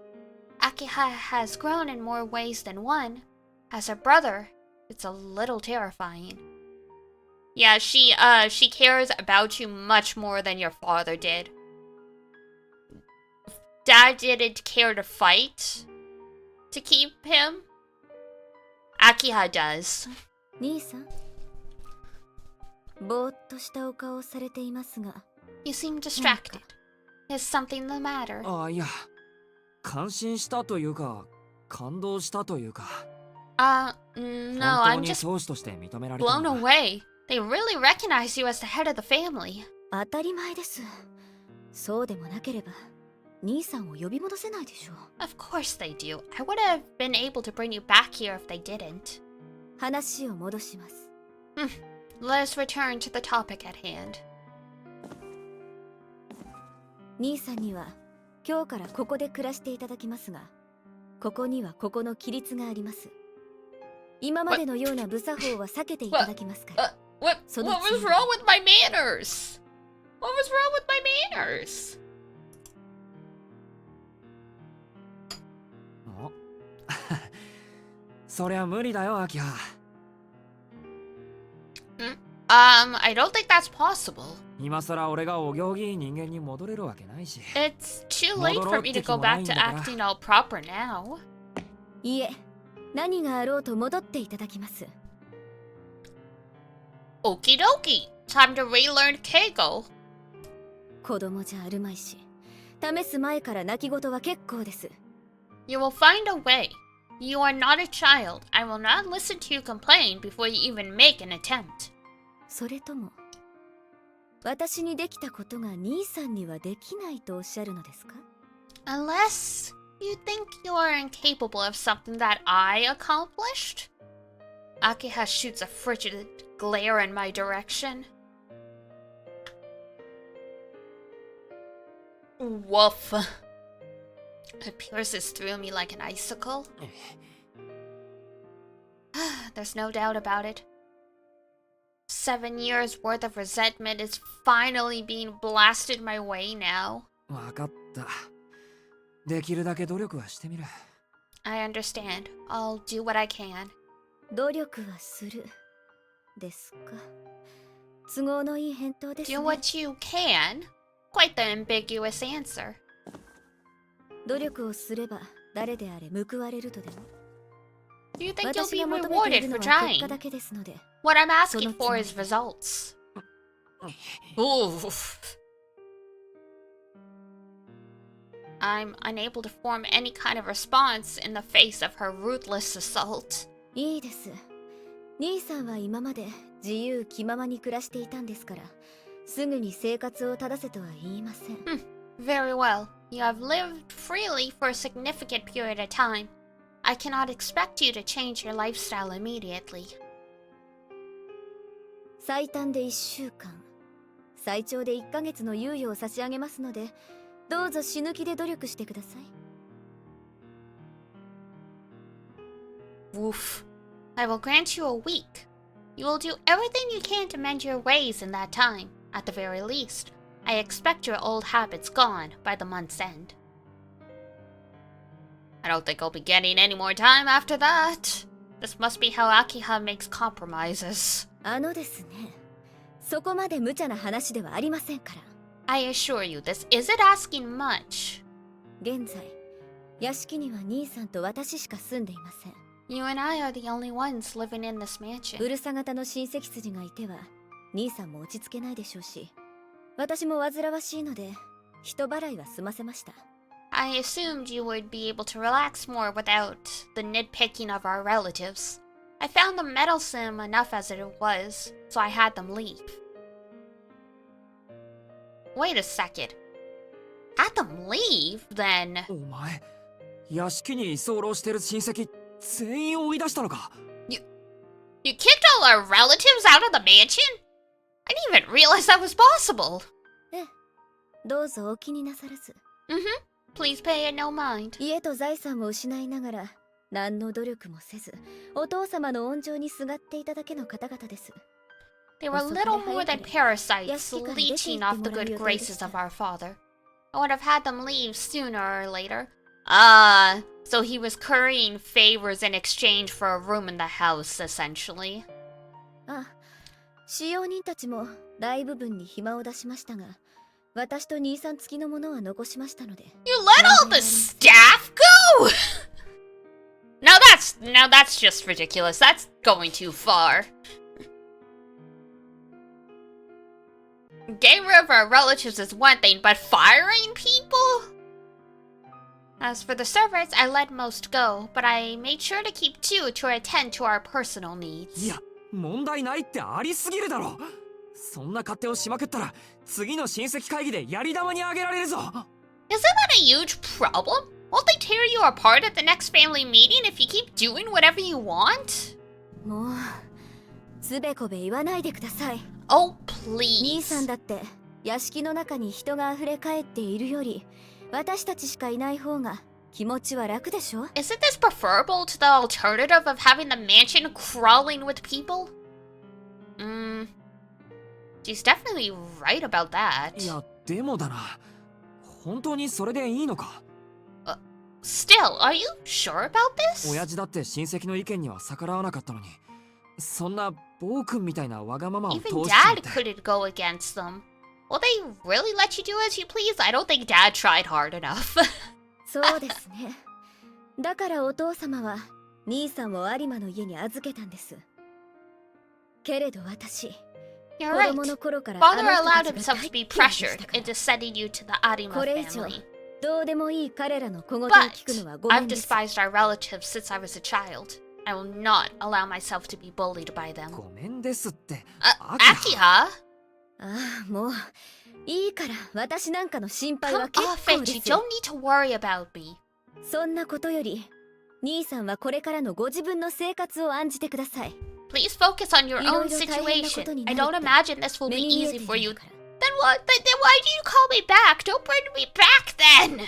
Akiha has grown in more ways than one. As a brother, it's a little terrifying. Yeah, she cares about you much more than your father did. Dad didn't care to fight to keep him. Akiha does. 兄さん、ぼーっとしたお顔をされていますが。 You seem distracted. Is something the matter? ああ、いや、感心したというか、感動したというか。No, 本当 I'm に just 宗師として認められた blown んだ。 away. They really recognize you as the head of the family. 当たり前です。そうでもなければ、兄さんを呼び戻せないでしょう。 Of course they do. I would have been able to bring you back here if they didn't. 話を戻します。Let us return to the topic at hand. 兄さんには今日からここで暮らしていただきますが、ここにはここの規律があります。今までのような無作法は避けていただきますから。What was wrong with my manners? What was wrong with my manners? おそりゃ無理だよ、アキハ。I don't think that's possible. 今さら俺がお行儀いい人間に戻れるわけないし。 It's too late for me to go back to acting all proper now. いえ、何があろうと戻っていただきます。 Okie dokie. Time to relearn Keigo. 子供じゃあるまいし、試す前から泣き言は結構です。 You will find a way. You are not a child. I will not listen to you complain before you even make an attempt. それとも、私にできたことが兄さんにはできないとおっしゃるのですか？ Unless you think you are incapable of something that I accomplished? Akiha shoots a frigid glare in my direction. Woof. It pierces through me like an icicle. There's no doubt about it. 7 years worth of resentment is finally being blasted my way now. わかった。できるだけ努力はしてみる。I understand. I'll do what I can. 努力はするですか。都合のいい返答ですね。 Do what you can? Quite the ambiguous answer. 努力をすれば誰であれ報われるとでも。 Do you think you'll 私 be が求めてい rewarded るの for は結果 trying? だけですので。 What I'm asking そのつも for り is results. I'm unable to form any kind of response in the face of her ruthless assault. いいです。兄さんは今まで自由気ままに暮らしていたんですから、すぐに生活を正せとは言いません。Very well. You have lived freely for a significant period of time. I cannot expect you to change your lifestyle immediately. 最短で1週間、最長で1ヶ月の猶予を差し上げますので、どうぞ死ぬ気で努力してください。Woof. I will grant you a week. You will do everything you can to mend your ways in that time. At the very least, I expect your old habits gone by the month's end. I don't think I'll be getting any more time after that. This must be how Akiha makes compromises. ですね、そこまで無茶な話ではありませんから。I assure you, this isn't asking much. 現在、屋敷には兄さんと私しか住んでいません。You and I are the only ones living in this mansion. うるさ型の親戚筋がいては、兄さんも落ち着けないでしょうし、私も煩わしいので、人払いは済ませました。I assumed you would be able to relax more without the nitpicking of our relatives. I found them meddlesome enough as it was, so I had them leave. Wait a second. Had them leave, then? お前、屋敷に居候してる親戚全員追い出したのか？ You kicked all our relatives out of the mansion? I didn't even realize that was possible. ええ、どうぞお気になさらず。Please pay it no mind. 家と財産を失いながら、何の努力もせず、お父様の温情にすがっていただけの方々です。They were little more than parasites leeching off the good graces of our father. I would have had them leave sooner or later. Ah, so he was currying favors in exchange for a room in the house, essentially. ああ、使用人たちも大部分に暇を出しましたが、私と兄さん付きのものは残しましたので。You let all the staff go? Now that's just ridiculous. That's going too far. Getting rid of our relatives is one thing, but firing people? As for the servants, I let most go, but I made sure to keep 2 to attend to our personal needs. いや、問題ないってありすぎるだろ。そんな勝手をしまくったら、次の親戚会議でやり玉にあげられるぞ。Isn't that a huge problem? Won't they tear you apart at the next family meeting if you keep doing whatever you want? もう、つべこべ言わないでください。Oh, 兄さん please. だって屋敷の中に人があふれ返っているより、私たちしかいない方が気持ちは楽でしょ？ Isn't this preferable to the alternative of having the mansion crawling with people? She's definitely right about that. いや、でもだな。本当にそれでいいのか？ Still, are you sure about this? 親父だって親戚の意見には逆らわなかったのに、そんな暴君みたいなわがままを通し Even ちゃっ Dad て。 couldn't go against them. Will they really let you do as you please? I don't think Dad tried hard enough. そうですね。だからお父様は兄さんを有馬の家に預けたんです。けれど私、 You're 子 right. 供の頃から Father あの allowed 人たちが himself to be 大嫌いでし pressured たから。 into sending you to the Arima これ以上 family. どうでもいい彼らの小言を But 聞くのはごめ I've んです。 despised our relatives since I was a child. I will not allow myself to be bullied by them. ごめんですって。 Akiha? ああ、もういいから私なんかの心配 Come は結 off 構 it. で You すよ。 don't need to worry about me. そんなことより、兄さんはこれからのご自分の生活を案じてください。 Please focus on your いろ own いろ大変なこと situation. に I な don't るって imagine this will 目 be に見えて easy い for る you. んだから。 Then what? Then why do you call me back? Don't bring me back then.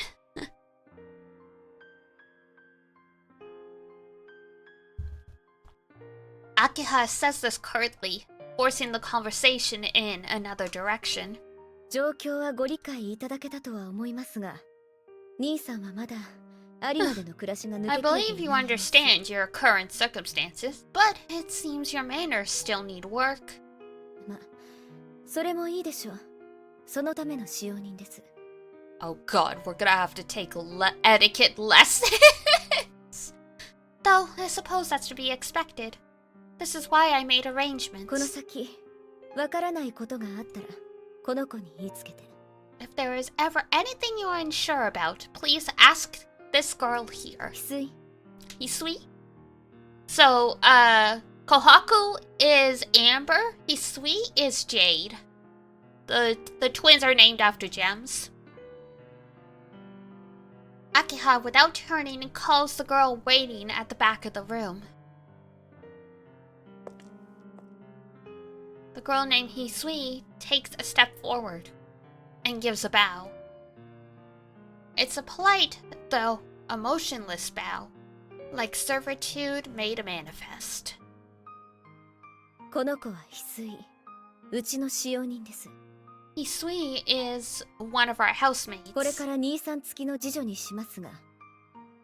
Akiha says this curtly, forcing the conversation in another direction. 状況はご理解いただけたとは思いますが、兄さんはまだ有馬での暮らしが抜け I きれて believe い you ないんです。 understand your current circumstances, but it seems your manners still need work. ま、それもいいでしょう。そのための使用人です。 Oh god, we're gonna have to take etiquette lessons. Though, I suppose that's to be expected. This is why I made この arrangements. 先、わからないことがあったら、この子に言いつけて。 If there is ever anything you're unsure about, please ask this girl here. 翡翠、 You sweet? So, Kohaku is Amber. Hisui is Jade. The twins are named after gems. Akiha, without turning, calls the girl waiting at the back of the room. The girl named Hisui takes a step forward and gives a bow. It's a polite, though emotionless bow, like servitude made a manifest. この子は翡翠。うちの使用人です。Hisui is one of our housemates. これから兄さん付きの次女にしますが、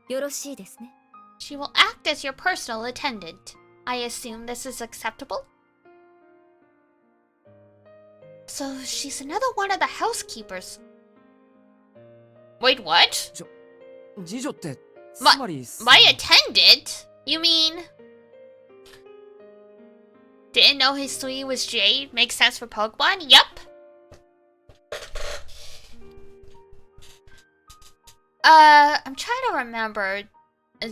よろしいですね。She will act as your personal attendant. I assume this is acceptable? So she's another one of the housekeepers. Wait, what? 次女ってつまり My attendant? You mean... Didn't know Hisui was Jade? Makes sense for Pokemon? Yup. I'm trying to remember.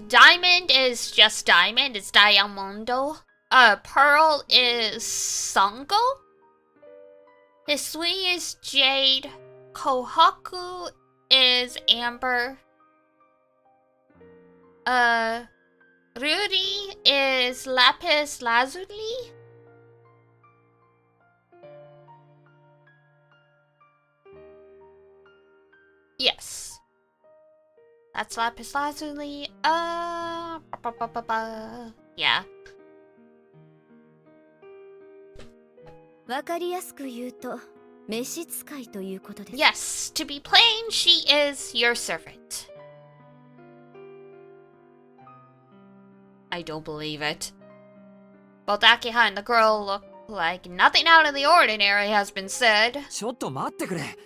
Diamond is just diamond. It's Diamondo. Pearl is Sango. Hisui is Jade. Kohaku is Amber. Ruri is Lapis Lazuli. Yes. That's Lapis Lazuli. Yeah. わかりやすく言うと、召使いということです。Yes, to be plain, she is your servant. I don't believe it. Both Akiha and the girl look like nothing out of the ordinary has been said. ちょっと待ってくれ。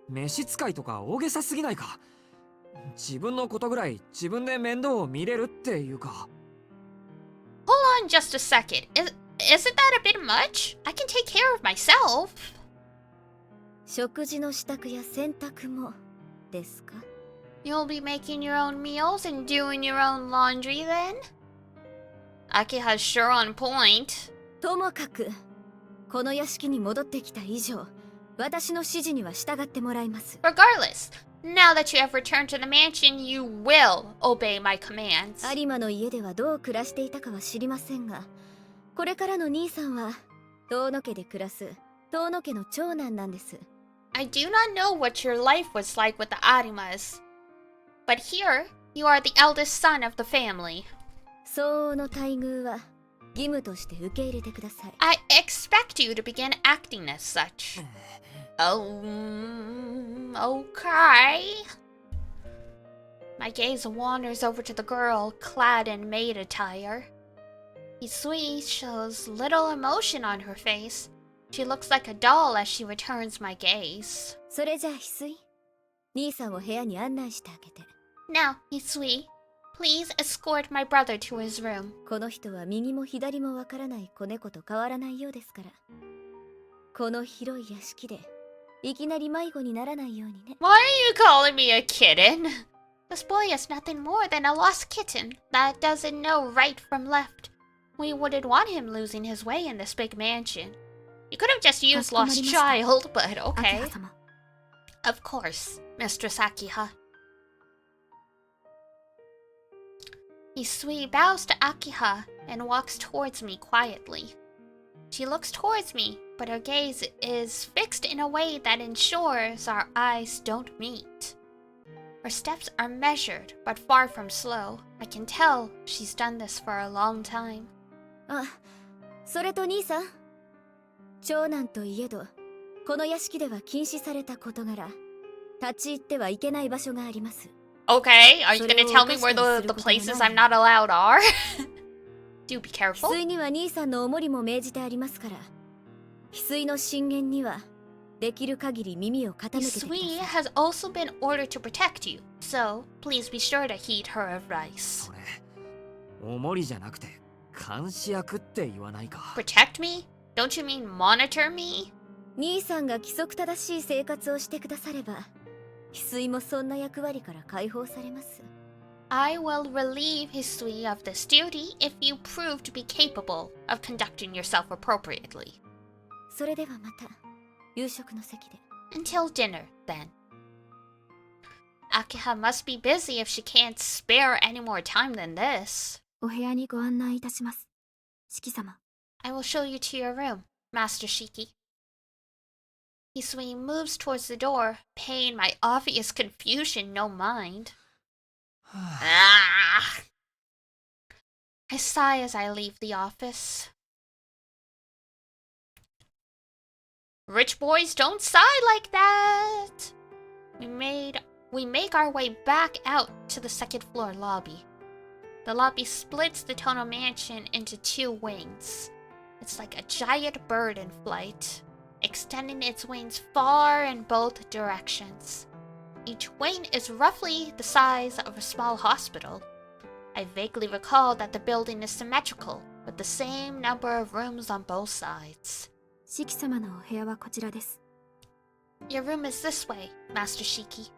召使いとか大げさすぎないか。自分のことぐらい自分で面倒を見れるっていうか。Hold on just a second. Isn't that a bit much? I can take care of myself. 食事の支度や洗濯もですか？ You'll be making your own meals and doing your own laundry then? Akiha's sure on point. ともかく、この屋敷に戻ってきた以上、私の指示には従ってもらいます。Regardless, now that you have returned to the mansion, you will obey my commands. 有馬の家ではどう暮らしていたかは知りませんが、これからの兄さんは遠野家で暮らす遠野家の長男なんです。I do not know what your life was like with the Arimas, but here you are the eldest son of the family. 相応の待遇は義務として受け入れてください。I expect you to begin acting as such. Oh, okay. My gaze wanders over to the girl clad in maid attire. Hisui shows little emotion on her face. She looks like a doll as she returns my gaze. それじゃあ翡翠、兄さんを部屋に案内してあげて。Now, Hisui, please escort my brother to his room. この人は右も左もわからない子猫と変わらないようですから。この広い屋敷でいきなり迷子にならないようにね。Why are you calling me a kitten? This boy is nothing more than a lost kitten that doesn't know right from left. We wouldn't want him losing his way in this big mansion. You could have just used lost child, but okay. 明葉様。Of course, Mistress Akiha. Hisui bows to Akiha and walks towards me quietly. She looks towards me, but her gaze is fixed in a way that ensures our eyes don't meet. Her steps are measured, but far from slow. I can tell she's done this for a long time. あ、それと兄さん、長男といえど、この屋敷では禁止された事柄、立ち入ってはいけない場所があります。Okay, are you gonna tell me where the places I'm not allowed are? Do be 翡 careful. 翠には兄さんのお守りも命じてありますから、翡翠の進言にはできる限り耳を傾けてください。Hisui has also been ordered to protect you, so please be sure to heed her advice. それ、お守りじゃなくて監視役って言わないか。Protect me? Don't you mean monitor me? 兄さんが規則正しい生活をしてくだされば、翡翠もそんな役割から解放されます。I will relieve Hisui of this duty if you prove to be capable of conducting yourself appropriately. それではまた夕食の席で。 Until dinner, then. Akiha must be busy if she can't spare any more time than this. お部屋にご案内いたします。四季様。 I will show you to your room, Master Shiki. Hisui moves towards the door, paying my obvious confusion no mind. Ah! I sigh as I leave the office. Rich boys don't sigh like that! We make our way back out to the second floor lobby. The lobby splits the Tono mansion into two wings. It's like a giant bird in flight, extending its wings far in both directions. Each wing is roughly the size of a small hospital. I vaguely recall that the building is symmetrical, with the same number of rooms on both sides. 四季様のお部屋はこちらです。 Your room is this way, Master Shiki.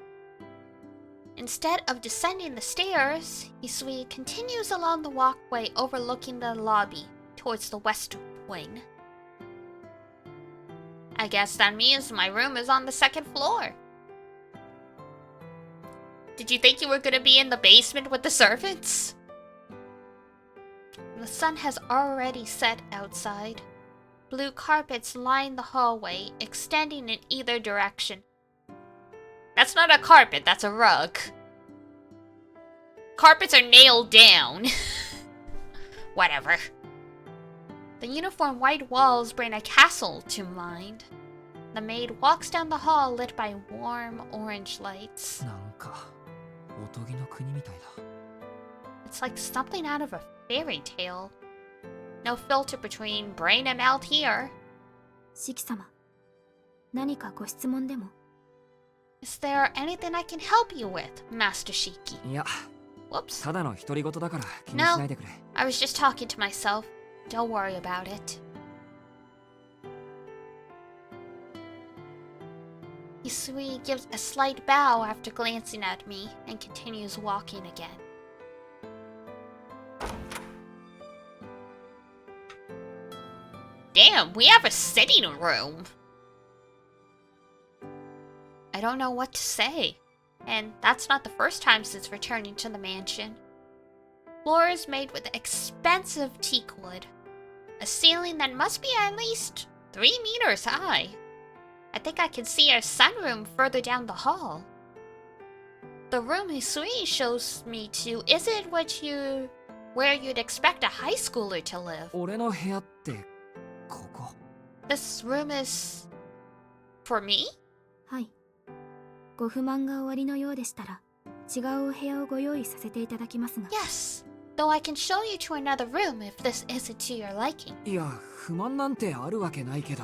Instead of descending the stairs, Hisui continues along the walkway overlooking the lobby towards the west wing. I guess that means my room is on the second floor. Did you think you were gonna be in the basement with the servants? The sun has already set outside. Blue carpets line the hallway, extending in either direction. That's not a carpet, that's a rug. Carpets are nailed down. Whatever. The uniform white walls bring a castle to mind. The maid walks down the hall lit by warm orange lights. なんかおとぎの国みたいだ。 It's like something out of a fairy tale. No filter between brain and mouth here. 四季様。何かご質問でも。 Is there anything I can help you with, Master Shiki? いや、 Whoops. ただの独り言だから気にしないでくれ。 I was just talking to myself. Don't worry about it. Hisui gives a slight bow after glancing at me and continues walking again. Damn, we have a sitting room! I don't know what to say. And that's not the first time since returning to the mansion. Floor is made with expensive teak wood. A ceiling that must be at least 3 meters high. I think I can see our sunroom further down the hall. The room Hisui shows me to isn't where you'd expect a high schooler to live. 俺の部屋ってここ。 This room is for me? はい。ご不満が終わりのようでしたら、違うお部屋をご用意させていただきますが。 Yes. Though I can show you to another room if this isn't to your liking. いや、不満なんてあるわけないけど。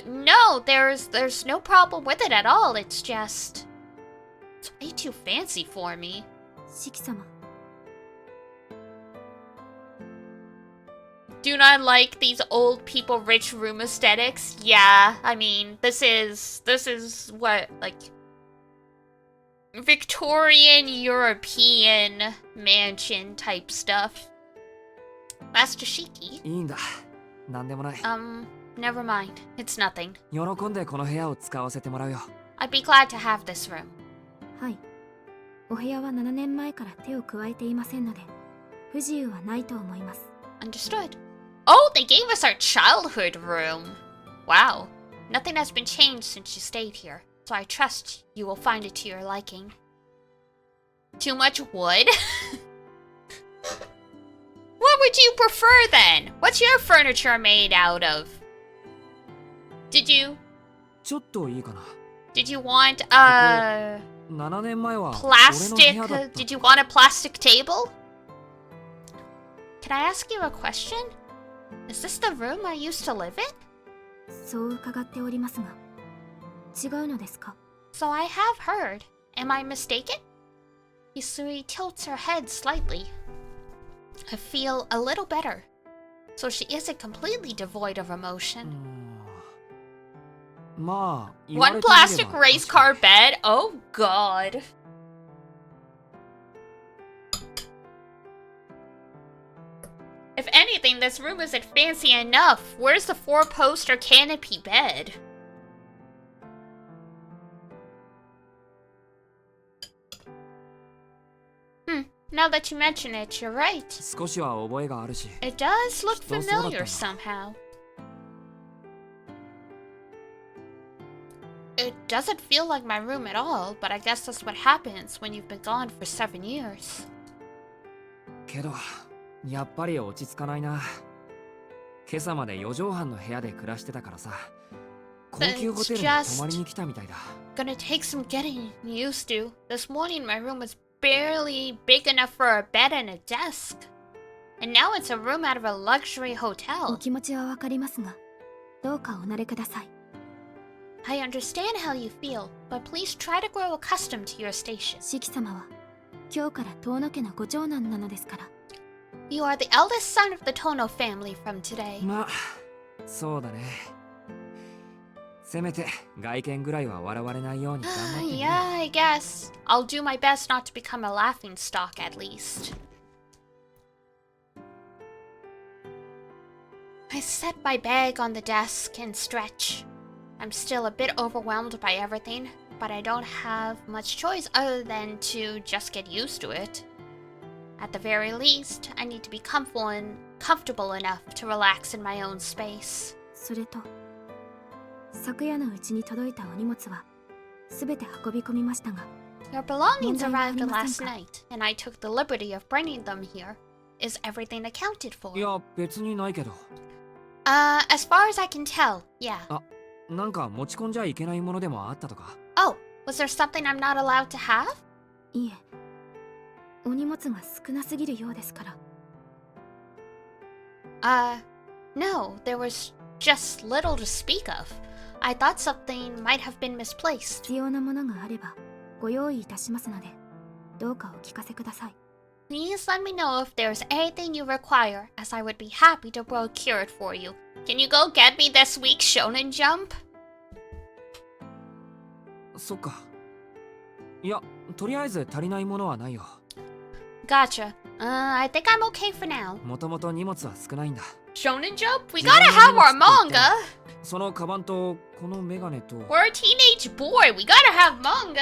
No, there's no problem with it at all. It's just it's way too fancy for me. 四季様。 Do not like these old people rich room aesthetics? Yeah, I mean, this is what, like, Victorian European mansion type stuff. Master Shiki? いいんだ。なんでもない。 Never mind. It's nothing. 喜んでこの部屋を使わせてもらうよ。 I'd be glad to have this room. はい。お部屋は7年前から手を加えていませんので、不自由はないと思います。 Understood. Oh, they gave us our childhood room. Wow. Nothing has been changed since you stayed here, so I trust you will find it to your liking. Too much wood? What would you prefer then? What's your furniture made out of? Did you ちょっといいかな。 want 7年前は plastic? 俺の部屋だった。 Did you want a plastic table? Can I ask you a question? Is this the room I used to live in? そう伺っておりますが、違うのですか？ So I have heard. Am I mistaken? Hisui tilts her head slightly. I feel a little better. So she isn't completely devoid of emotion. まあ、言わ One れてみれば plastic race car bed? Oh god. If anything, this room isn't fancy enough. Where's the 4-poster canopy bed? Now that you mention it, you're right. 少しは覚えがあるし。 It does look きっとそうだった familiar な。 somehow. It doesn't feel like my room at all, but I guess that's what happens when you've been gone for 7 years. けど、やっぱり落ち着かないな。今朝まで4畳半の部屋で暮らしてたからさ。高級ホテルに泊まりに来たみたいだ。Gonna take some getting used to. This morning my room was barely big enough for a bed and a desk. And now it's a room out of a luxury お hotel. 気持ちはわかりますが、どうかお慣れください。 I understand how you feel, but please try to grow accustomed to your station. 四季様は今日から遠野家のご長男なのですから。 You are the eldest son of the Tono family from today. まあ、そうだね。せめて外見ぐらいは笑われないように頑張ってみる。 Yeah, I guess. I'll do my best not to become a laughing stock at least. I set my bag on the desk and stretch. I'm still a bit overwhelmed by everything, but I don't have much choice other than to just get used to it. At the very least, I need to be comfortable enough to relax in my own space. それと、昨夜のうちに届いたお荷物はすべて運び込みましたが、 Your belongings 問題はあ arrived りま last せんか？ night, and I took the liberty of bringing them here. Is everything accounted for? いや、別にないけど。 As far as I can tell, yeah. なんか持ち込んじゃいけないものでもあったとか。 Oh, was there something I'm not allowed to have? いえ、お荷物が少なすぎるようですから。 No, there was just little to speak of. I thought something might have been misplaced. 必要なものがあればご用意いたしますので、どうかお聞かせください。 Please let me know if there's anything you require, as I would be happy to procure it for you. Can you go get me this week's Shonen Jump? そっか。いや、とりあえず足りないものはないよ。 Gotcha. I think I'm okay for now. もともと荷物は少ないんだ。 Shonen Jump? We gotta have our manga! そのカバンとこのメガネと。 We're a teenage boy, we gotta have manga!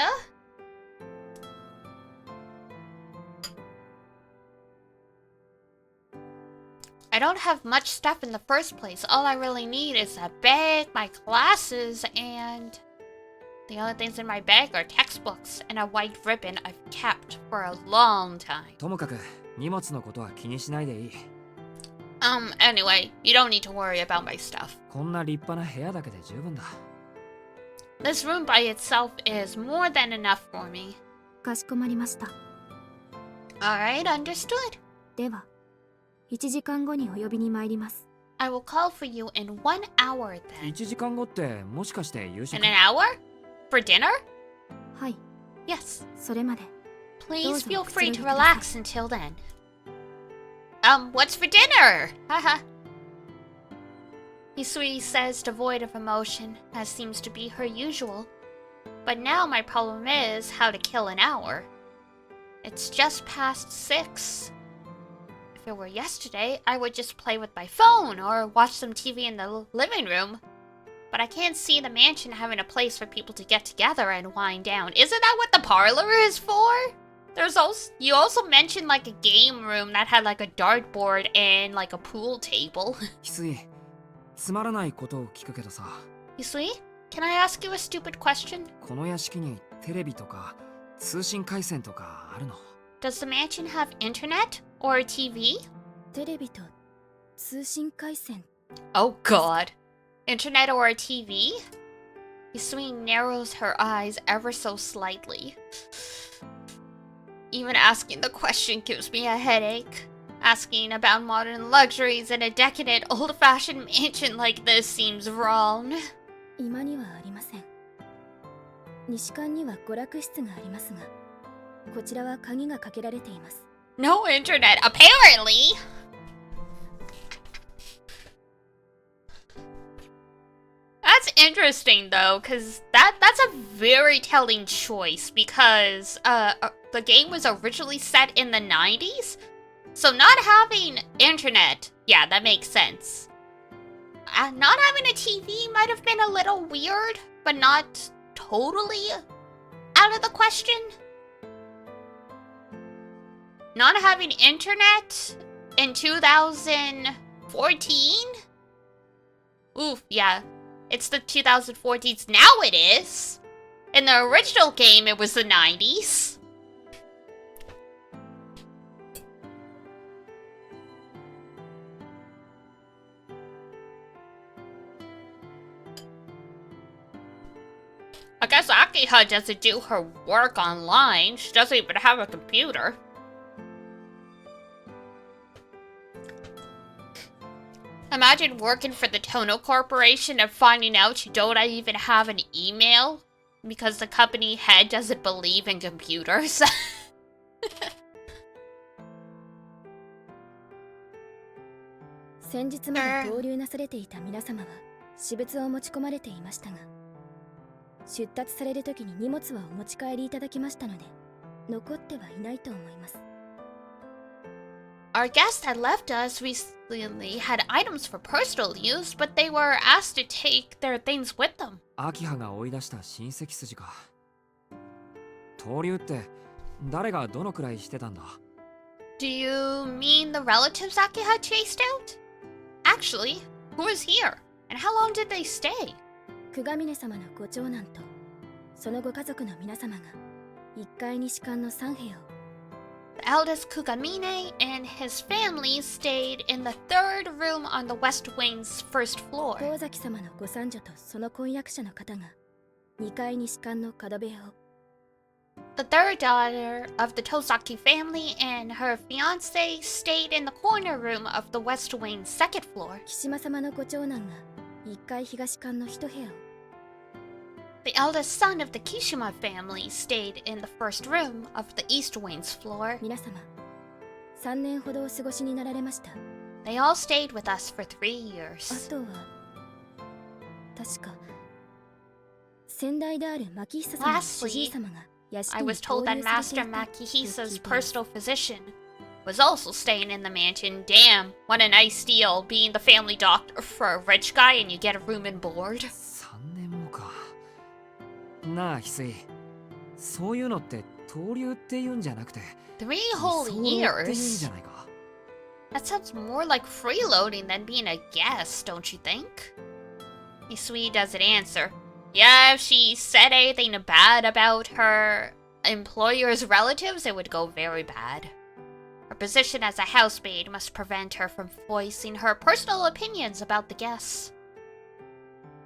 I don't have much stuff in the first place. All I really need is a bag, my glasses, and... The only things in my bag are textbooks and a white ribbon I've kept for a long time. ともかく荷物のことは気にしないでいい。 Anyway, you don't need to worry about my stuff. こんな立派な部屋だけで十分だ。 This room by itself is more than enough for me. かしこまりました。 Alright, understood. では、1時間後にお呼びに参ります。 I will call for you in 1 hour then. 1時間後ってもしかして夕食 In an hour? For dinner? はい、 Yes. それまで。 Please feel Those are free to absolutely relax until then. What's for dinner? Haha. Hisui says, devoid of emotion, as seems to be her usual. But now my problem is how to kill an hour. It's just past 6. If it were yesterday, I would just play with my phone or watch some TV in the living room. But I can't see the mansion having a place for people to get together and wind down. Isn't that what the parlor is for? You also mentioned like a game room that had like a dartboard and like a pool table. 翡翠、つまらないことを聞くけどさ。 Yusui, can I ask you a stupid question? この屋敷にテレビとか通信回線とかあるの？ Does the mansion have internet or a TV? テレビと通信回線。 Oh god. Internet or a TV? Yusui narrows her eyes ever so slightly. Even asking the question gives me a headache. Asking about modern luxuries in a decadent, old-fashioned mansion like this seems wrong. 今にはありません。西館には娯楽室がありますが、こちらは鍵がかけられています。 No internet, apparently! That's interesting though, because that's a very telling choice because the game was originally set in the 90s, So not having internet, yeah, that makes sense. Not having a TV might have been a little weird, but not totally out of the question. Not having internet in 2014? Oof, yeah. It's the 2014s. Now it is. In the original game, it was the 90s. I guess Akiha doesn't do her work online. She doesn't even have a computer. Imagine working for the Tono Corporation and finding out you don't even have an email because the company head doesn't believe in computers. 先日まで合流なされていた皆様は私物を持ち込まれていましたが、出立される時に荷物はお持ち帰りいただきましたので、残ってはいないと思います。 Our guest that left us recently had items for personal use, but they were asked to take their things with them. アキハが追い出した親戚筋か。闘竜って誰がどのくらいしてたんだ？ Do you mean the relatives Akiha chased out? Actually, who is here? And how long did they stay? 久我峰様のご長男とそのご家族の皆様が1階に士官の3部屋を。 The eldest Kugamine and his family stayed in the third room on the west wing's first floor. 遠崎様のご三女とその婚約者の方が2階に士官の角部屋を。 The third daughter of the Tozaki family and her fiancé stayed in the corner room of the west wing's second floor. 木島様のご長男が1階東館の1部屋を。 The eldest son of the Kishima family stayed in the first room of the east wing's floor. 皆様3年ほどお過ごしになられました。 They all stayed with us for 3 あ years. とは確か先代である牧久様の主治医様が屋敷 I に was told 合 that 流されてい Master たと聞い Makihisa's ています。 personal physician was also staying in the mansion. Damn, what a nice deal being the family doctor for a rich guy and you get a room and board. 3年もか。なあ翡翠、そういうのって闘竜って言うんじゃなくて 3 whole 居候って言うん years? じゃないか。 That sounds more like freeloading than being a guest, don't you think? Isui doesn't answer. Yeah, if she said anything bad about her employer's relatives, it would go very bad. Her position as a housemaid must prevent her from voicing her personal opinions about the guests.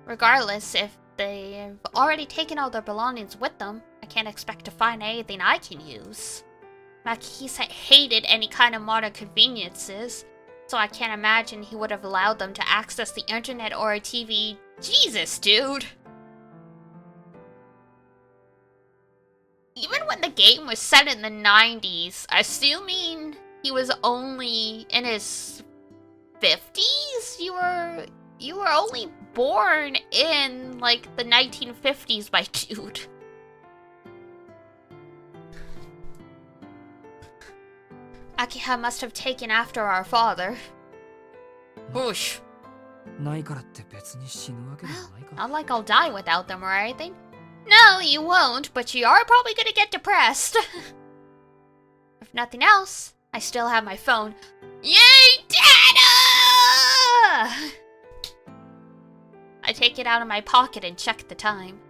Regardless, if they've already taken all their belongings with them, I can't expect to find anything I can use. Makihisa hated any kind of modern conveniences, so I can't imagine he would have allowed them to access the internet or a TV. Jesus, dude! Even when the game was set in the 90s, assuming he was only in his 50s, you were only born in like the 1950s, my dude. Akiha must have taken after our father. Whoosh. ないからって別に死ぬわけでもないか。 Not like I'll die without them or anything. No, you won't, but you are probably gonna get depressed. If nothing else, I still have my phone. Yay, data! I take it out of my pocket and check the time.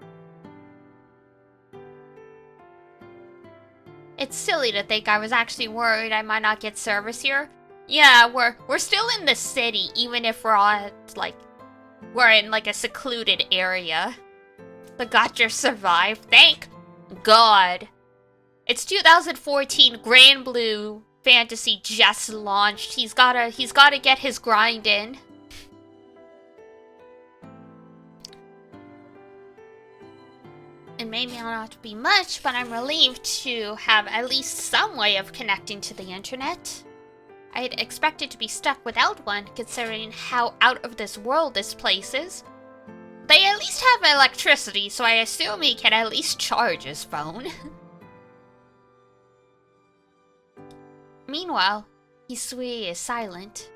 It's silly to think I was actually worried I might not get service here. Yeah, we're still in the city, even if we're in like a secluded area. The Gotcha survived, thank God. It's 2014, Grand Blue Fantasy just launched. He's gotta get his grind in. It may not be much, but I'm relieved to have at least some way of connecting to the internet. I'd expected to be stuck without one, considering how out of this world this place is. They at least have electricity, so I assume he can at least charge his phone. Meanwhile, Hisui is silent.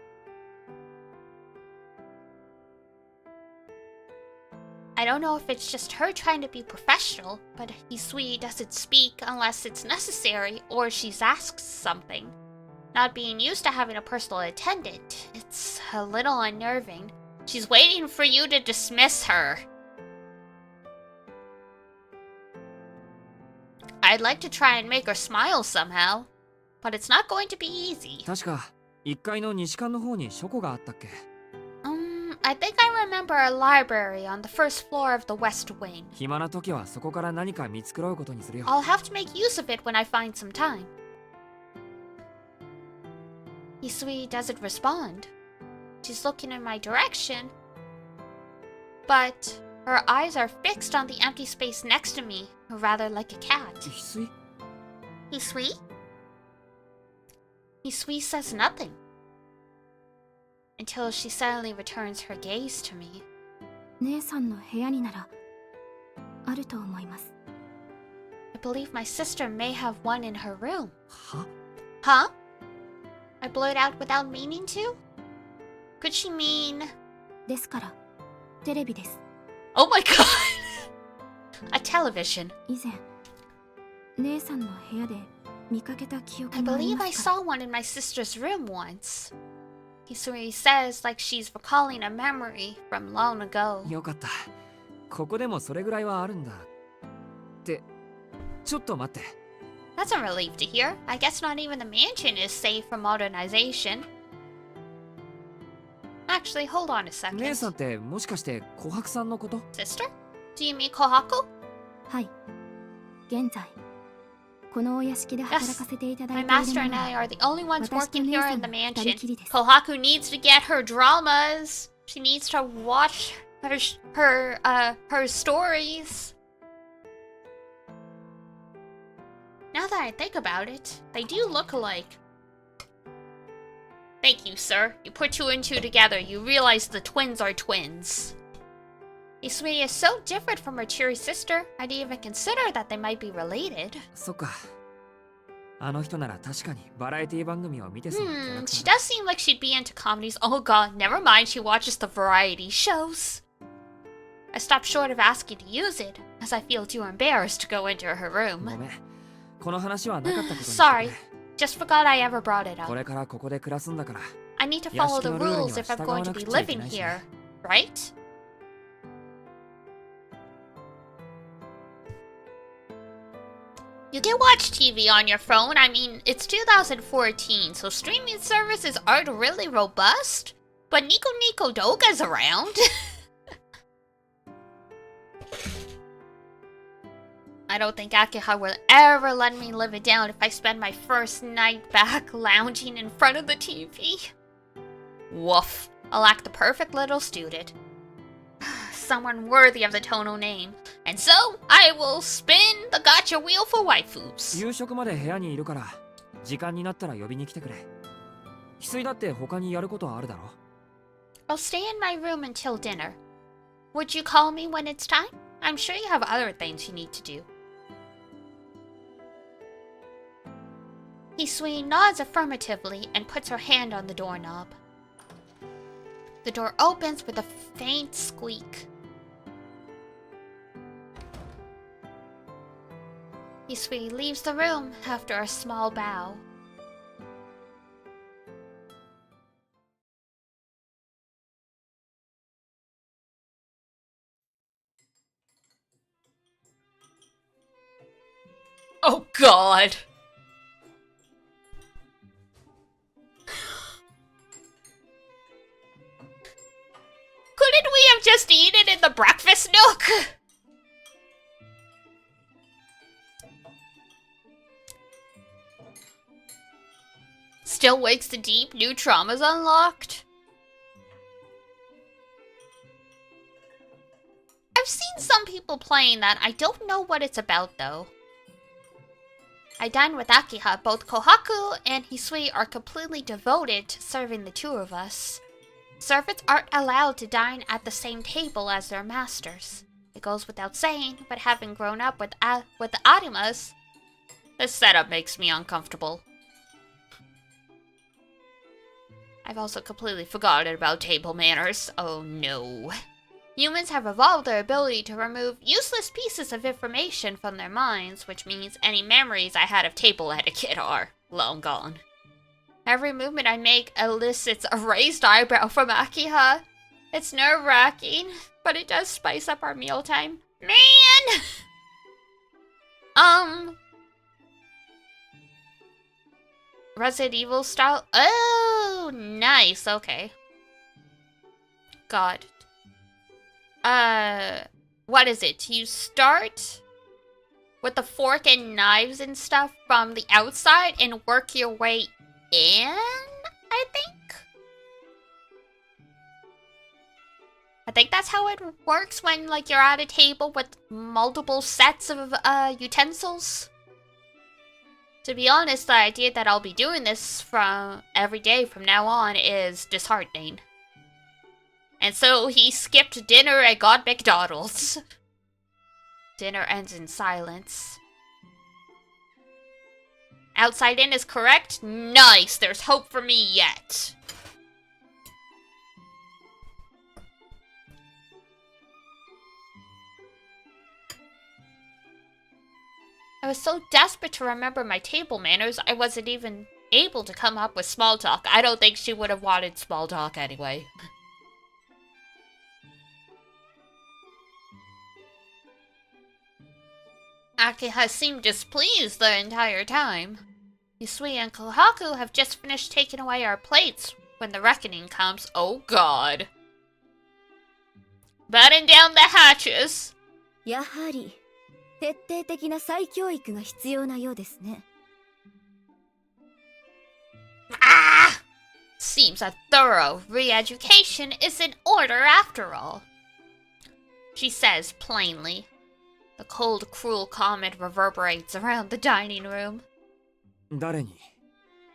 I don't know if it's just her trying to be professional, but Hisui doesn't speak unless it's necessary or she's asked something. Not being used to having a personal attendant, it's a little unnerving. She's waiting for you to dismiss her. I'd like to try and make her smile somehow, but it's not going to be easy. 確か1階の西館の方に書庫があったっけ？ I think I remember a library on the first floor of the West Wing. 暇な時はそこから何か見繕うことにするよ。 I'll have to make use of it when I find some time. Hisui doesn't respond. She's looking in my direction, but her eyes are fixed on the empty space next to me, rather like a cat. 翡翠？ Hisui? Hisui says nothing. Until she suddenly returns her gaze to me. 姉さんの部屋にならあると思います。 I believe my sister may have one in her room. は？ Huh? I blurted out without meaning to? Could she mean... ですからテレビです。 Oh my god! A television. 以前姉さんの部屋で見かけた記 I 憶があり believe ま I すから。 saw one in my sister's room once. Hisui says like she's recalling a memory from long ago. よかった。ここでもそれぐらいはあるんだ。ってちょっと待って。 That's a relief to hear. I guess not even the mansion is safe from modernization. Actually, hold on a second. 姉さんってもしかして琥珀さんのこと？ Sister? Do you mean Kohaku? はい。現在このお屋敷で働かせていただ My いてい master る and の I は are the only ones 私と working 姉 here さ in ん the の二 mansion. 人きりです。 Kohaku needs to get her dramas. She needs to watch her stories. Now that I think about it, they do look alike. Thank you, sir. You put two and two together, you realize the twins are twins. Isui is so different from her cheery sister, I didn't even consider that they might be related. そっか。あの人なら確かにバラエティ番組を見てそうなキャラクタ She ーだ。 does seem like she'd be into comedies. Oh god, never mind, she watches the variety shows. I stopped short of asking to use it, as I feel too embarrassed to go into her ご room. めん。この話はなかったことにして Sorry, くれ。 just forgot I ever brought it こ up. れからここで暮らすんだから I need to follow the 屋敷のルールには rules if I'm going to be 従わなくちゃいけ living ないし here, ね。 right? You can watch TV on your phone. I mean, it's 2014, so streaming services aren't really robust. But Nico Nico Doga's around. I don't think Akiha will ever let me live it down if I spend my first night back lounging in front of the TV. Woof. I'll act the perfect little student. Someone worthy of the Tono name. And so, I will spin the gacha wheel for waifus. 夕食まで部屋にいるから時間になったら呼びに来てくれ。翡翠だって他にやることはあるだろ。 I'll stay in my room until dinner. Would you call me when it's time? I'm sure you have other things you need to do. Hisui nods affirmatively and puts her hand on the doorknob. The door opens with a faint squeak. Hisui leaves the room after a small bow. Oh god! Couldn't we have just eaten in the breakfast nook? Still wakes the deep, new traumas unlocked. I've seen some people playing that. I don't know what it's about though. I dine with Akiha. Both Kohaku and Hisui are completely devoted to serving the two of us. Servants aren't allowed to dine at the same table as their masters. It goes without saying, but having grown up with the Arimas, this setup makes me uncomfortable. I've also completely forgotten about table manners. Oh no. Humans have evolved their ability to remove useless pieces of information from their minds, which means any memories I had of table etiquette are long gone. Every movement I make elicits a raised eyebrow from Akiha. It's nerve-wracking, but it does spice up our mealtime. Man! Resident Evil style? Oh, nice, okay. God. What is it? You start with the fork and knives and stuff from the outside and work your way in, I think? I think that's how it works when, like, you're at a table with multiple sets of, utensils. To be honest, the idea that I'll be doing this from every day from now on is disheartening. And so he skipped dinner and got McDonald's. Dinner ends in silence. Outside in is correct? Nice! There's hope for me yet. I was so desperate to remember my table manners, I wasn't even able to come up with small talk. I don't think she would have wanted small talk anyway. Akiha seemed displeased the entire time. Yusui and Kohaku have just finished taking away our plates when the reckoning comes. Oh god. Batten down the hatches. やはり徹底的な再教育が必要なようですね。Ah! Seems a thorough re-education is in order after all. She says plainly. The cold, cruel comment reverberates around the dining room. 誰に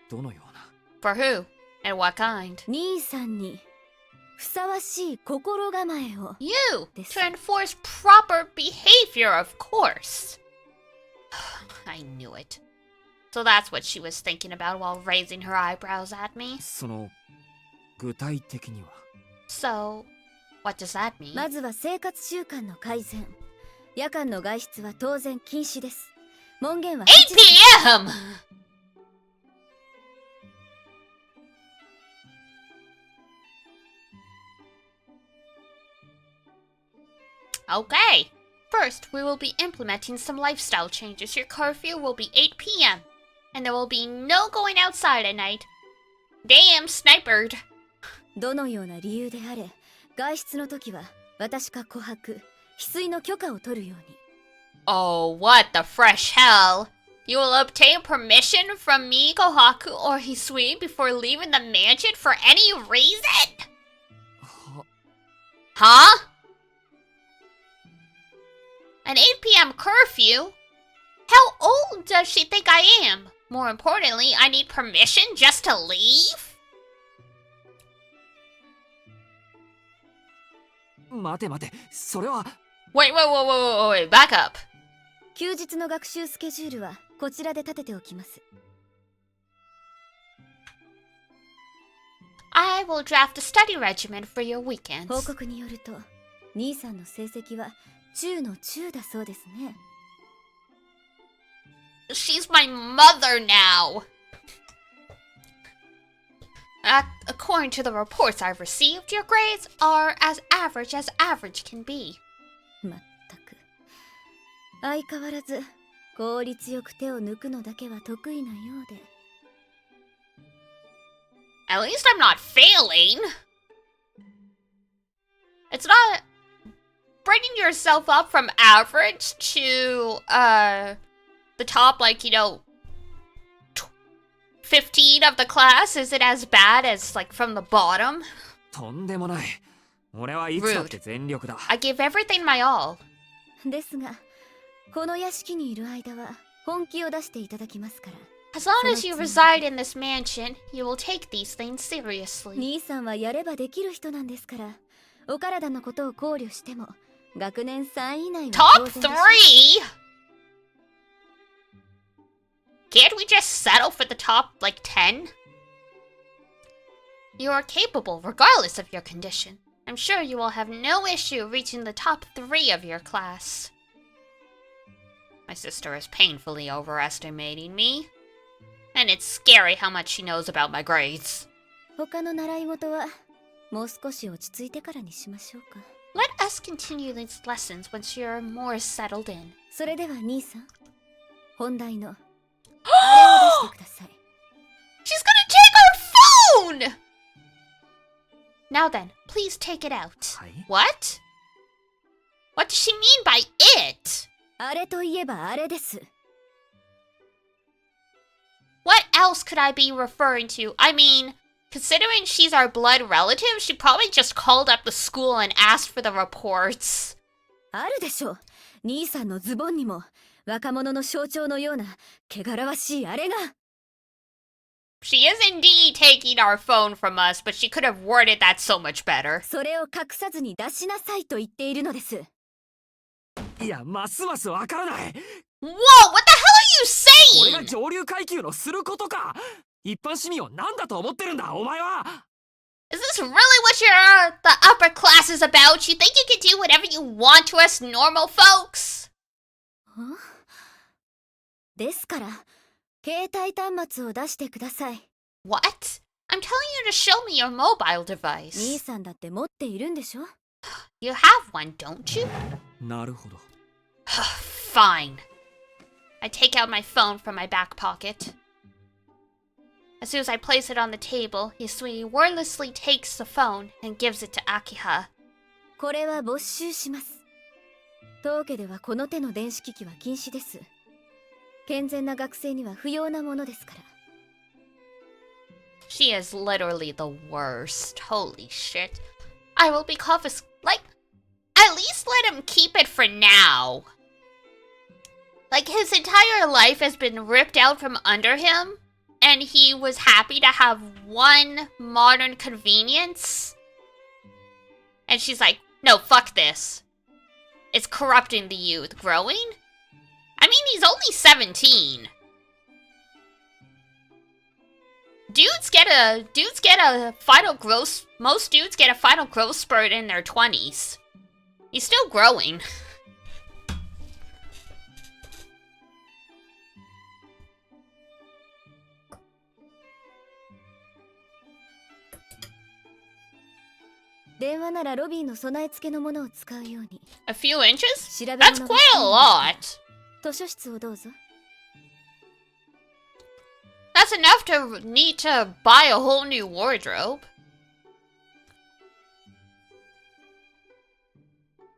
どのような For who? And what kind? 兄さんにふさわしい心構えを。You! To enforce proper behavior, of course. I knew it. So that's what she was thinking about while raising her eyebrows at me. その具体的には So, what does that mean? まずは生活習慣の改善。夜間の外出は当然禁止です。門限は 8 p.m.! Okay. First, we will be implementing some lifestyle changes. Your curfew will be 8 p.m. And there will be no going outside at night. Damn, snipered. どのような理由であれ、外出の時は私か琥珀、翡翠の許可を取るように。Oh, what the fresh hell? You will obtain permission from me, Kohaku, or Hisui before leaving the mansion for any reason? Huh? An 8 p.m. curfew? How old does she think I am? More importantly, I need permission just to leave? 待て待て、それは Wait, back up. 休日の学習スケジュールはこちらで立てておきます。I will draft a study regimen for your weekends. 報告によると、兄さんの成績は中の中だそうですね。She's my mother now. According to the reports I've received, your grades are as average can be. まったく。相変わらず効率よく手を抜くのだけは得意なようで。At least I'm not failing. It's not bringing yourself up from average to the top, like, you know, 15 of the class isn't as bad as, like, from the bottom. とんでもない。俺はいつだって全力だ。I give everything my all. ですが、この屋敷にいる間は本気を出していただきますから。As long as you reside in this mansion, you will take these things seriously. 兄さんはやればできる人なんですから、お体のことを考慮しても、学年3位以内は当 Top 然でしょう。 3? Can't we just settle for the top, like, 10? You are capable regardless of your condition. I'm sure you will have no issue reaching the top 3 of your class. My sister is painfully overestimating me. And it's scary how much she knows about my grades. 他の習い事はもう少し落ち着いてからにしましょうか。Let us continue these lessons once you're more settled in. それでは兄さん、本題のあれを出してください。She's gonna take our phone! Now then, please take it out. What? What does she mean by it? あれといえばあれです。What else could I be referring to? I mean, considering she's our blood relative, she probably just called up the school and asked for the reports. あるでしょう。兄さんのズボンにも若者の象徴のような汚らわしいあれが。She is indeed taking our phone from us, but she could have worded that so much better. それを隠さずに出しなさいと言っているのです。いや、ますますわからない。Whoa, what the hell are you これが saying? 上流階級のすることか。一般市民を何だと思ってるんだ、お前は。Is this really what the upper class is about? You think you can do whatever you want to us normal folks? ですから、携帯端末を出してください。What? I'm telling you to show me your mobile 兄 device. さんだって持っているんでしょ？ You have one, don't you? なるほど。Fine. I take out my phone from my back pocket. As soon as I place it on the table, Yasui wordlessly takes the phone and gives it to Akiha. これは没収します。当家ではこの手の電子機器は禁止です。健全な学生には不要なものですから。She is literally the worst. Holy shit. I will be like, at least let him keep it for now. Like, his entire life has been ripped out from under him, and he was happy to have one modern convenience. And she's like, no, fuck this. It's corrupting the youth. Growing? I mean, he's only 17. Dudes get a final growth. Most dudes get a final growth spurt in their 20s. He's still growing. A few inches? That's quite a lot. 図書室をどうぞ。That's enough to need to buy a whole new wardrobe.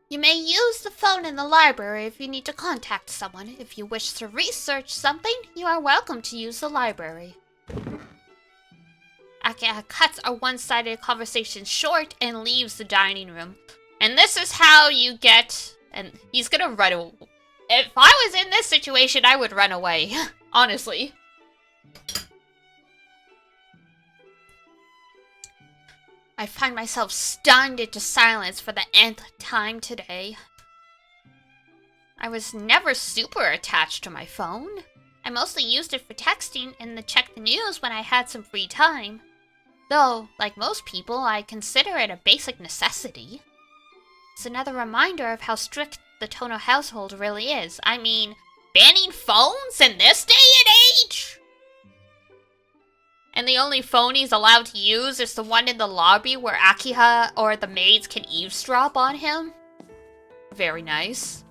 You may use the phone in the library if you need to contact someone. If you wish to research something, you are welcome to use the library. Akiha cuts a one-sided conversation short and leaves the dining room. And this is how you get... And he's gonna run away. If I was in this situation, I would run away. Honestly. I find myself stunned into silence for the nth time today. I was never super attached to my phone. I mostly used it for texting and to check the news when I had some free time. Though, like most people, I consider it a basic necessity. It's another reminder of how strict the Tono household really is. I mean, banning phones in this day and age? And the only phone he's allowed to use is the one in the lobby where Akiha or the maids can eavesdrop on him. Very nice.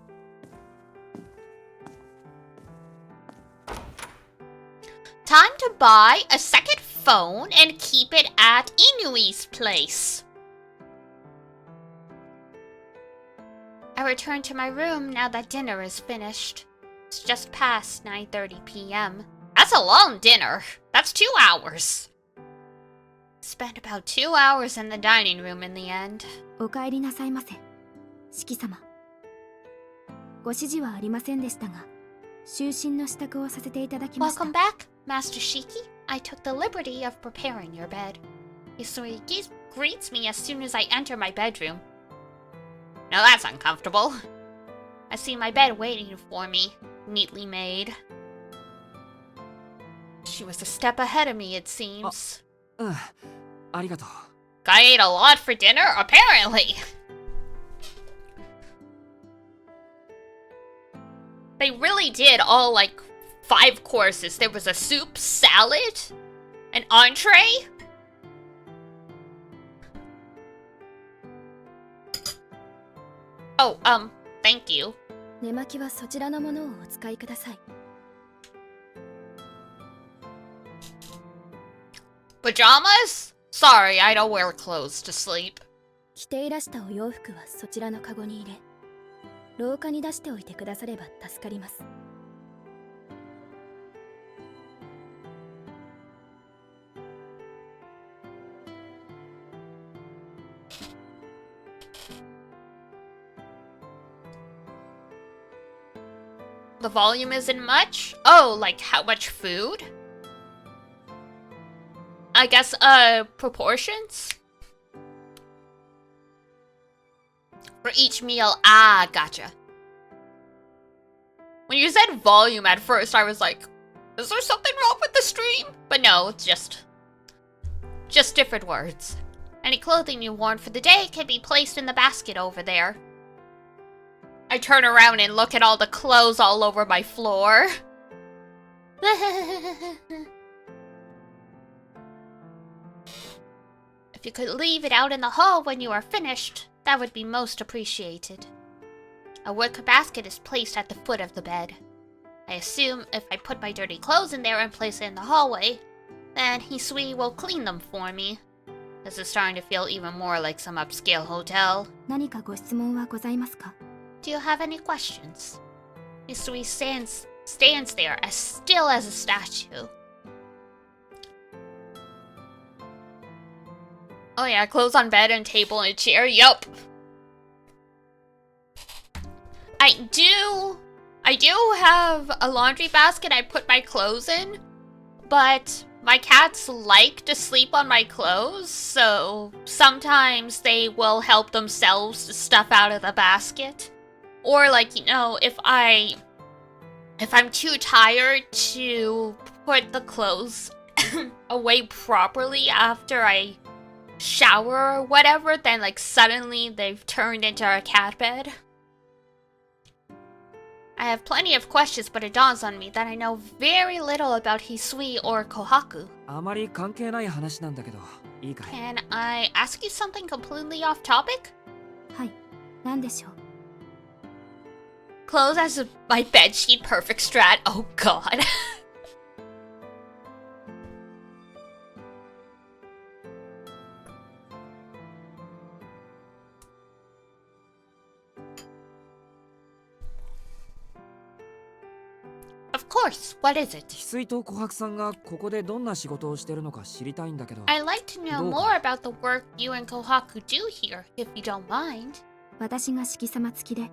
Time to buy a second phone and keep it at Inui's place. I return to my room now that dinner is finished. It's just past 9:30 p.m. That's a long dinner. That's 2 hours. Spent about 2 hours in the dining room in the end. お帰りなさいませ、四季様。ご指示はありませんでしたが、就寝の支度をさせていただきました。Welcome back, Master Shiki. I took the liberty of preparing your bed. Yasui greets me as soon as I enter my bedroom. Now that's uncomfortable. I see my bed waiting for me, neatly made. She was a step ahead of me, it seems. ありがとう。 Guy ate a lot for dinner, apparently. They really did all like 5 courses. There was a soup, salad, an entree. Oh, thank you. 寝巻きはそちらのものをお使いください。 Pajamas? Sorry, I don't wear clothes to sleep. 着ていらしたお洋服はそちらのカゴに入れ、廊下に出しておいてくだされば助かります。 The volume isn't much? Oh, like how much food? I guess, proportions? For each meal. Ah, gotcha. When you said volume at first, I was like, is there something wrong with the stream? But no, it's just different words. Any clothing you worn for the day can be placed in the basket over there. I turn around and look at all the clothes all over my floor. If you could leave it out in the hall when you are finished, that would be most appreciated. A wicker basket is placed at the foot of the bed. I assume if I put my dirty clothes in there and place it in the hallway, then Hisui will clean them for me. This is starting to feel even more like some upscale hotel. 何かご質問はございますか? Do you have any questions? Hisui stands there as still as a statue. Oh yeah, clothes on bed and table and chair, yup. I do have a laundry basket I put my clothes in, but my cats like to sleep on my clothes, so sometimes they will help themselves to stuff out of the basket. Or like, you know, if I'm too tired to put the clothes away properly after I shower or whatever, then like suddenly they've turned into a cat bed. I have plenty of questions, but it dawns on me that I know very little about Hisui or Kohaku. あまり関係ない話なんだけど、いいかい? Can I ask you something completely off topic? はい、何でしょう? Clothes as my bedsheet perfect strat. Oh god. Of course, what is it? 翡翠と琥珀さんがここでどんな仕事をしてるのか知りたいんだけど。 I'd like to know more about the work you and Kohaku do here, if you don't mind. 私が式様付きで、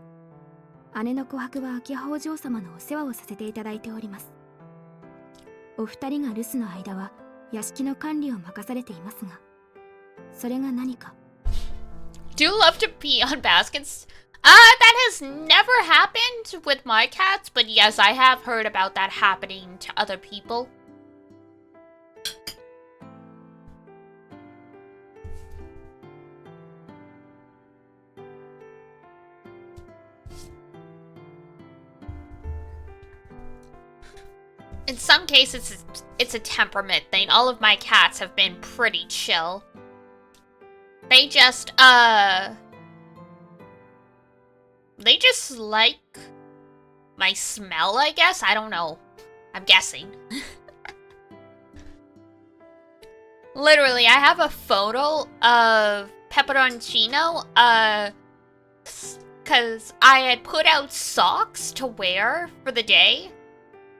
姉の琥珀は秋葉お嬢様のお世話をさせていただいております。お二人が留守の間は屋敷の管理を任されていますが、それが何か。Do you love to pee on baskets? That has never happened with my cats, but yes, I have heard about that happening to other people. In some cases, it's a temperament thing. All of my cats have been pretty chill. They just like my smell, I guess? I don't know. I'm guessing. Literally, I have a photo of Pepperoncino, because I had put out socks to wear for the day,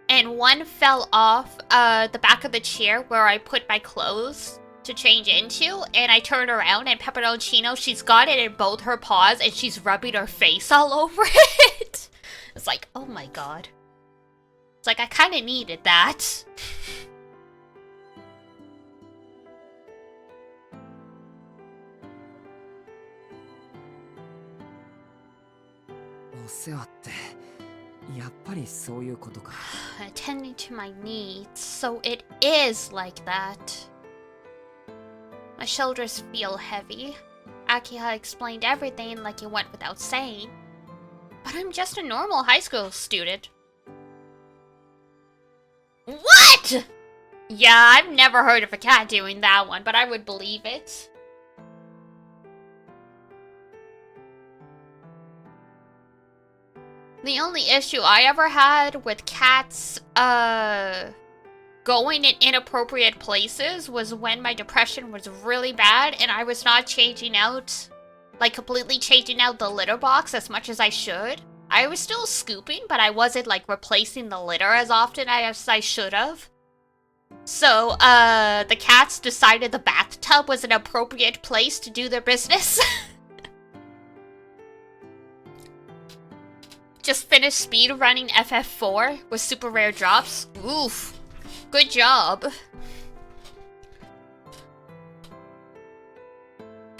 and one fell off the back of the chair where I put my clothes to change into, and I turned around and Pepperoncino, she's got it in both her paws and she's rubbing her face all over it. It's like, oh my god. It's like, I kind of needed that. Attending to my needs, so it is like that. My shoulders feel heavy. Akiha explained everything like it went without saying. But I'm just a normal high school student. What?! Yeah, I've never heard of a cat doing that one, but I would believe it. The only issue I ever had with cats, going in inappropriate places was when my depression was really bad and I was not changing out, like completely changing out the litter box as much as I should. I was still scooping, but I wasn't like replacing the litter as often as I should have. So, the cats decided the bathtub was an appropriate place to do their business. Just finished speed running FF4 with super rare drops. Oof. Good job.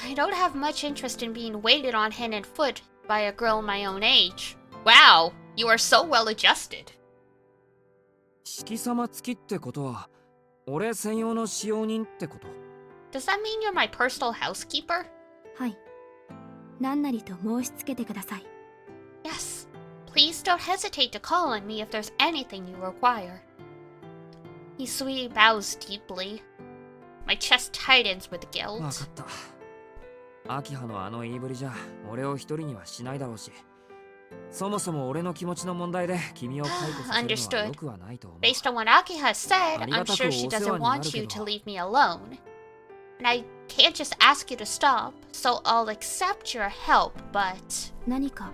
I don't have much interest in being waited on hand and foot by a girl my own age. Wow, you are so well adjusted. 式様付きってことは俺専用の使用人ってこと？ Does that mean you're my personal housekeeper? はい。何なりと申し付けてください。Yes. Please don't hesitate to call on me if there's anything you require. Hisui bows deeply. My chest tightens with guilt. わかった。秋葉のあの言いぶりじゃ俺を一人にはしないだろうし。そもそも俺の気持ちの問題で君を解雇させるのはよくはないと思う。Based on what Akiha said, I'm sure she doesn't want you to leave me alone. And I can't just ask you to stop, so I'll accept your help, but... 何か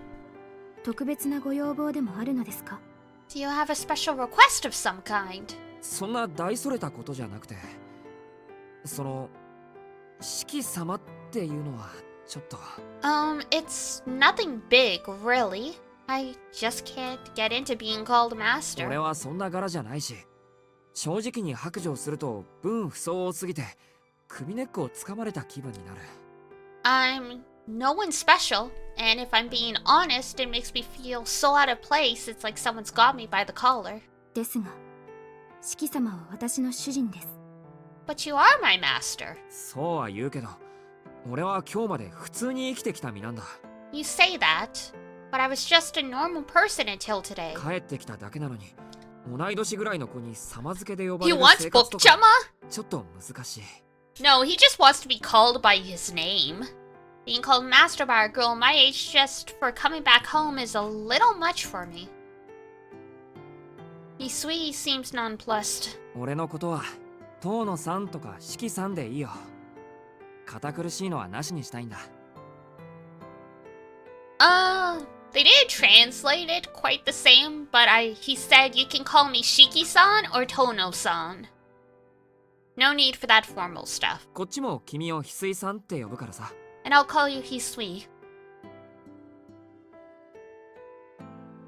特別なご要望でもあるのですか？ Do you have a special request of some kind? そんな大それたことじゃなくて、その四季様っていうのはちょっと。It's nothing big, really. I just can't get into being called master. 俺はそんな柄じゃないし、正直に白状すると分不相応すぎて首根っこを掴まれた気分になる。I'm no one special, and if I'm being honest, it makes me feel so out of place. It's like someone's got me by the collar. ですが、四季様は私の主人です。But you are my master. そうは言うけど。俺は今日まで普通に生きてきた身なんだ。You say that, but I was just a normal person until today. 帰ってきただけなのに、同い年ぐらいの子に様付けで呼ばれ He る wants 生活とか Bokchama? ちょっと難しい。No, he just wants to be called by his name. Being called master by a girl my age just for coming back home is a little much for me. Hisui seems nonplussed. 俺のことは、遠野さんとか四季さんでいいよ。堅苦しいのはなしにしたいんだ。They didn't translate it quite the same, but he said you can call me Shiki-san or Tono-san. No need for that formal stuff. こっちも君を翡翠さんって呼ぶからさ。And I'll call you Hisui.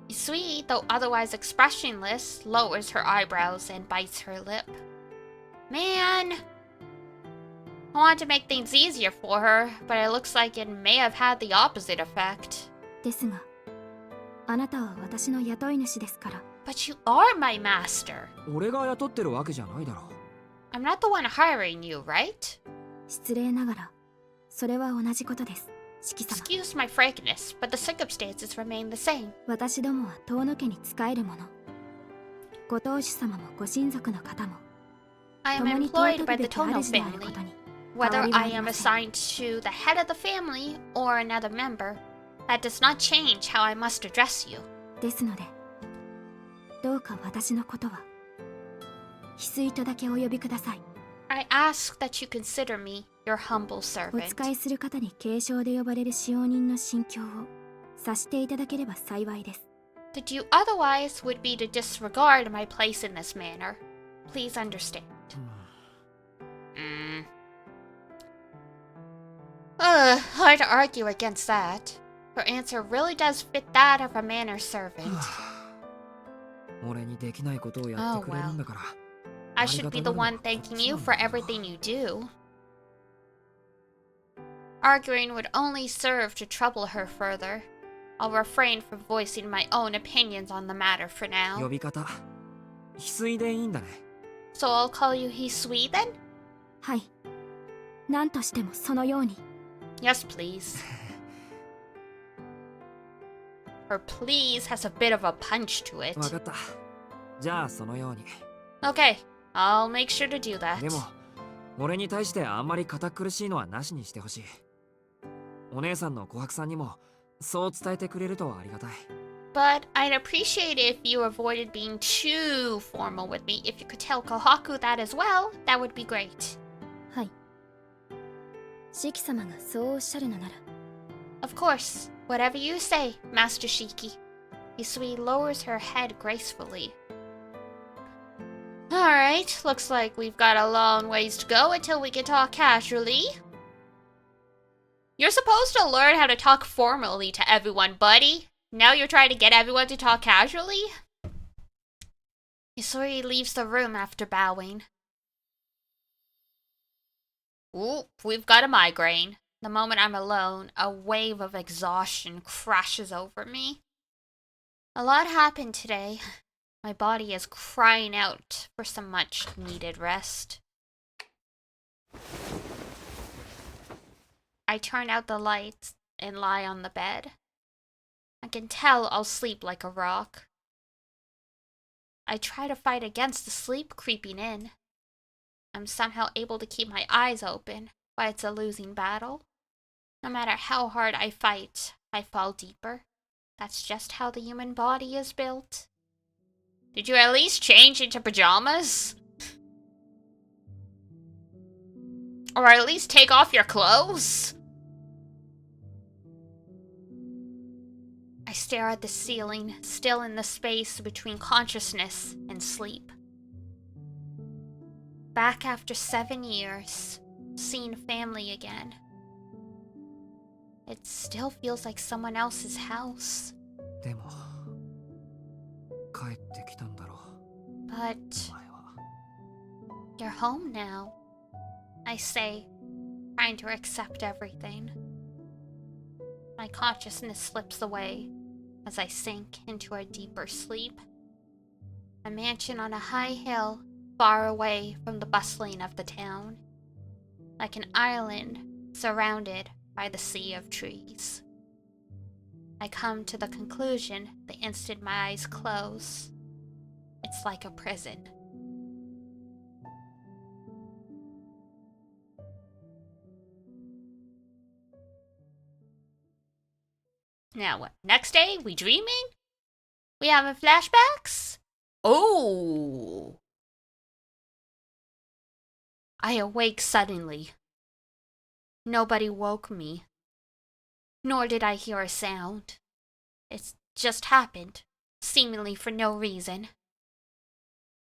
Hisui, though otherwise expressionless, lowers her eyebrows and bites her lip. Man! I wanted to make things easier for her, but it looks like it may have had the opposite effect. ですが、あなたは私の雇い主ですから。But you are my master. 俺が雇ってるわけじゃないだろ。I'm not the one hiring you, right? 失礼ながら、それは同じことです。四季様。Excuse my frankness, but the circumstances remain the same. 私どもは遠野家に仕える者。ご当主様もご親族の方も。I am employed by the Tono family. Whether I am assigned to the head of the family or another member, that does not change how I must address you. ですので、どうか私のことは翡翠とだけお呼びください。I ask that you consider me your humble お servant. 使いする方に継承で呼ばれる使用人の心境を察していただければ幸いです。To do otherwise would be to disregard my place in this manner. Please understand. Hard to argue against that. Her answer really does fit that of a manor servant. 俺にできないことをやってくれるんだから。I should be the one thanking you for everything you do. Arguing would only serve to trouble her further. I'll refrain from voicing my own opinions on the matter for 呼 now. び方、翡翠でいいんだね。So I'll call you Hisui then? はい。何としてもそのように。 Yes, please. Her please has a bit of a punch to it. わかった。じゃあそのように。 Okay, I'll make sure to do that. でも、俺に対してあんまり堅苦しいのはなしにしてほしい。お姉さんの琥珀さんにもそう伝えてくれるとありがたい。 But I'd appreciate it if you avoided being too formal with me. If you could tell Kohaku that as well, that would be great. はい。シキ様がそうおっしゃるのなら。 Of course, whatever you say, Master Shiki. Hisui lowers her head gracefully. Alright, looks like we've got a long ways to go until we can talk casually. You're supposed to learn how to talk formally to everyone, buddy. Now you're trying to get everyone to talk casually? Hisui leaves the room after bowing. Ooh, we've got a migraine. The moment I'm alone, a wave of exhaustion crashes over me. A lot happened today. My body is crying out for some much needed rest. I turn out the lights and lie on the bed. I can tell I'll sleep like a rock. I try to fight against the sleep creeping in. I'm somehow able to keep my eyes open, but it's a losing battle. No matter how hard I fight, I fall deeper. That's just how the human body is built. Did you at least change into pajamas? Or at least take off your clothes? I stare at the ceiling, still in the space between consciousness and sleep. Back after 7 years, seeing family again. It still feels like someone else's house. でも、帰ってきたんだろう。 But お前は。 you're home now, I say, trying to accept everything. My consciousness slips away as I sink into a deeper sleep. A mansion on a high hill, far away from the bustling of the town. Like an island surrounded by the sea of trees. I come to the conclusion the instant my eyes close. It's like a prison. Now what? Next day? We dreaming? We having flashbacks? Oh! I awake suddenly. Nobody woke me. Nor did I hear a sound. It just happened, seemingly for no reason.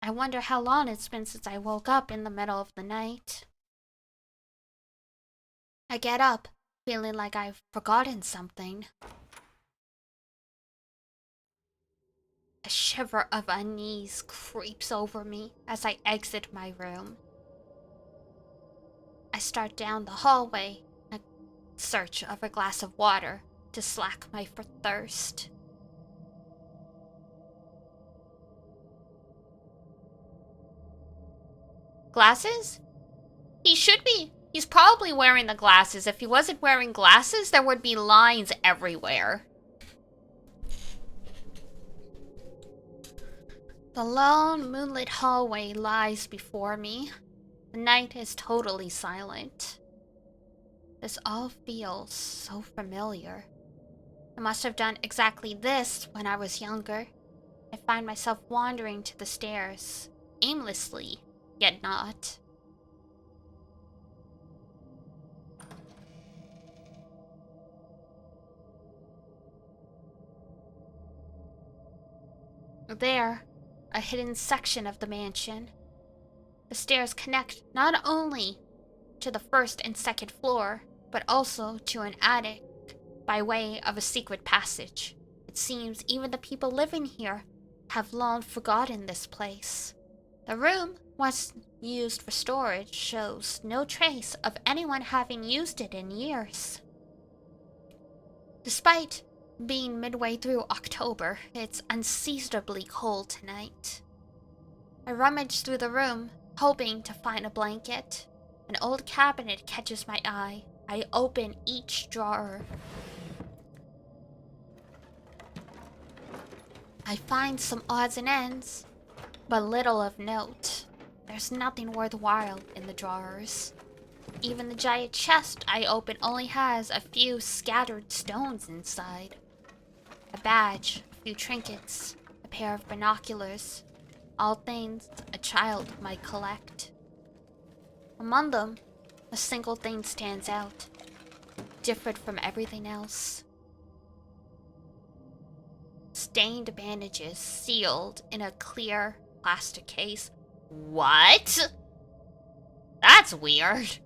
I wonder how long it's been since I woke up in the middle of the night. I get up, feeling like I've forgotten something. A shiver of unease creeps over me as I exit my room. I start down the hallway in search of a glass of water to slack my thirst. Glasses? He's probably wearing the glasses. If he wasn't wearing glasses, there would be lines everywhere. The lone moonlit hallway lies before me. The night is totally silent. This all feels so familiar. I must have done exactly this when I was younger. I find myself wandering to the stairs, aimlessly, yet not. There, a hidden section of the mansion. The stairs connect not only to the first and second floor, but also to an attic by way of a secret passage. It seems even the people living here have long forgotten this place. The room, once used for storage, shows no trace of anyone having used it in years. Despite being midway through October, it's unseasonably cold tonight. I rummage through the room, hoping to find a blanket. An old cabinet catches my eye. I open each drawer. I find some odds and ends, but little of note. There's nothing worthwhile in the drawers. Even the giant chest I open only has a few scattered stones inside. A badge, a few trinkets, a pair of binoculars. All things a child might collect. Among them, a single thing stands out, different from everything else. Stained bandages sealed in a clear plastic case. What? That's weird.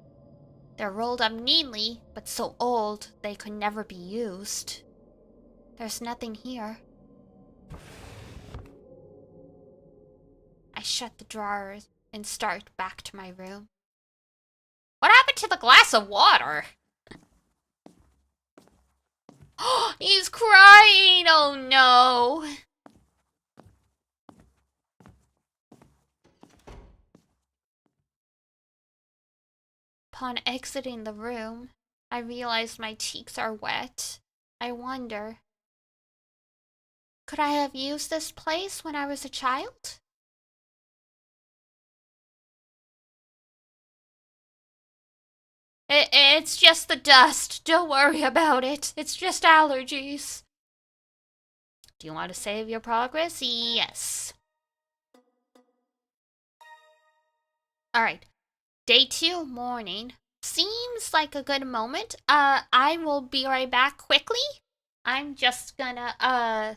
They're rolled up neatly, but so old they could never be used. There's nothing here. I shut the drawers and start back to my room. What happened to the glass of water? He's crying! Oh no! Upon exiting the room, I realize my cheeks are wet. I wonder, could I have used this place when I was a child? It's just the dust. Don't worry about it. It's just allergies. Do you want to save your progress? Yes. Alright. Day 2 morning. Seems like a good moment. I will be right back quickly. I'm just gonna,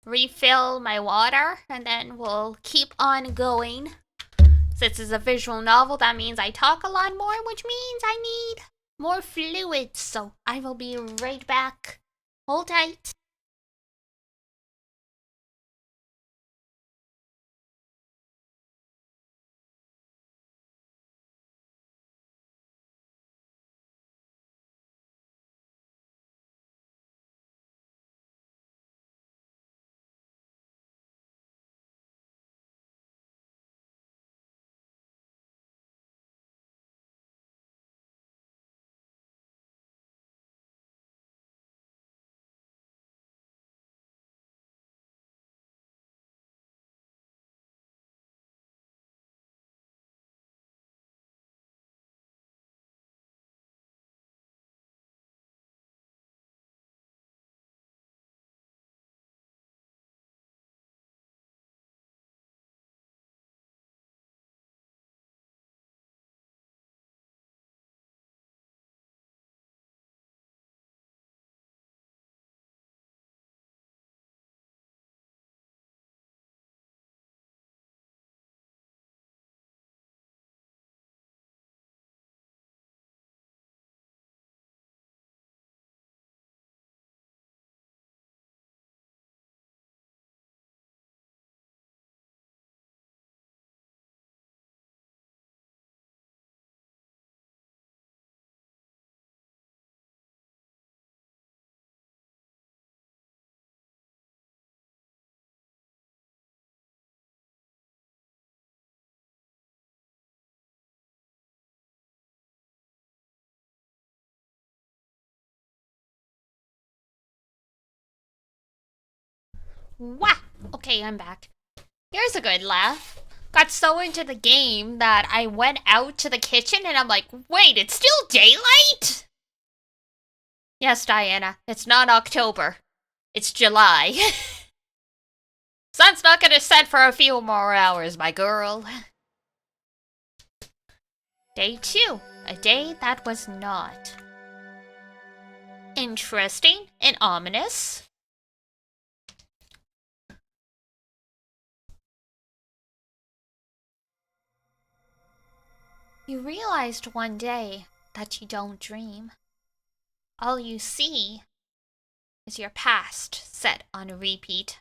refill my water, and then we'll keep on going. Since it's a visual novel, that means I talk a lot more, which means I need more fluids. So I will be right back. Hold tight. Wah! Okay, I'm back. Here's a good laugh. Got so into the game that I went out to the kitchen and I'm like, wait, it's still daylight? Yes, Diana, it's not October. It's July. Sun's not gonna set for a few more hours, my girl. Day 2. A day that was not. Interesting and ominous. You realized one day that you don't dream. All you see is your past set on a repeat.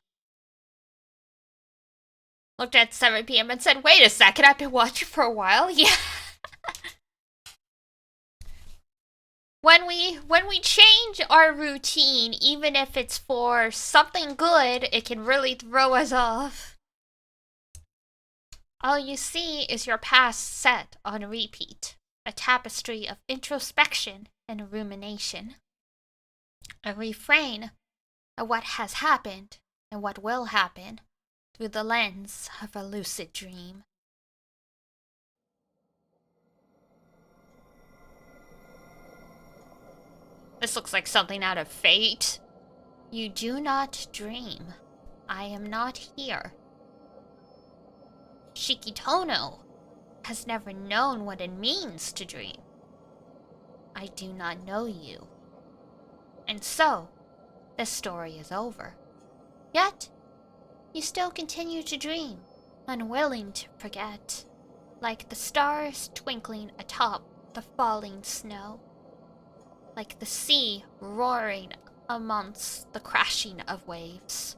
Looked at 7 p.m. and said, wait a second, I've been watching for a while. Yeah. When we change our routine, even if it's for something good, it can really throw us off. All you see is your past set on repeat. a tapestry of introspection and rumination, a refrain of what has happened and what will happen through the lens of a lucid dream. This looks like something out of Fate. You do not dream. I am not here. Shikitono has never known what it means to dream. I do not know you. And so, the story is over. Yet, you still continue to dream, unwilling to forget, like the stars twinkling atop the falling snow, like the sea roaring amongst the crashing of waves,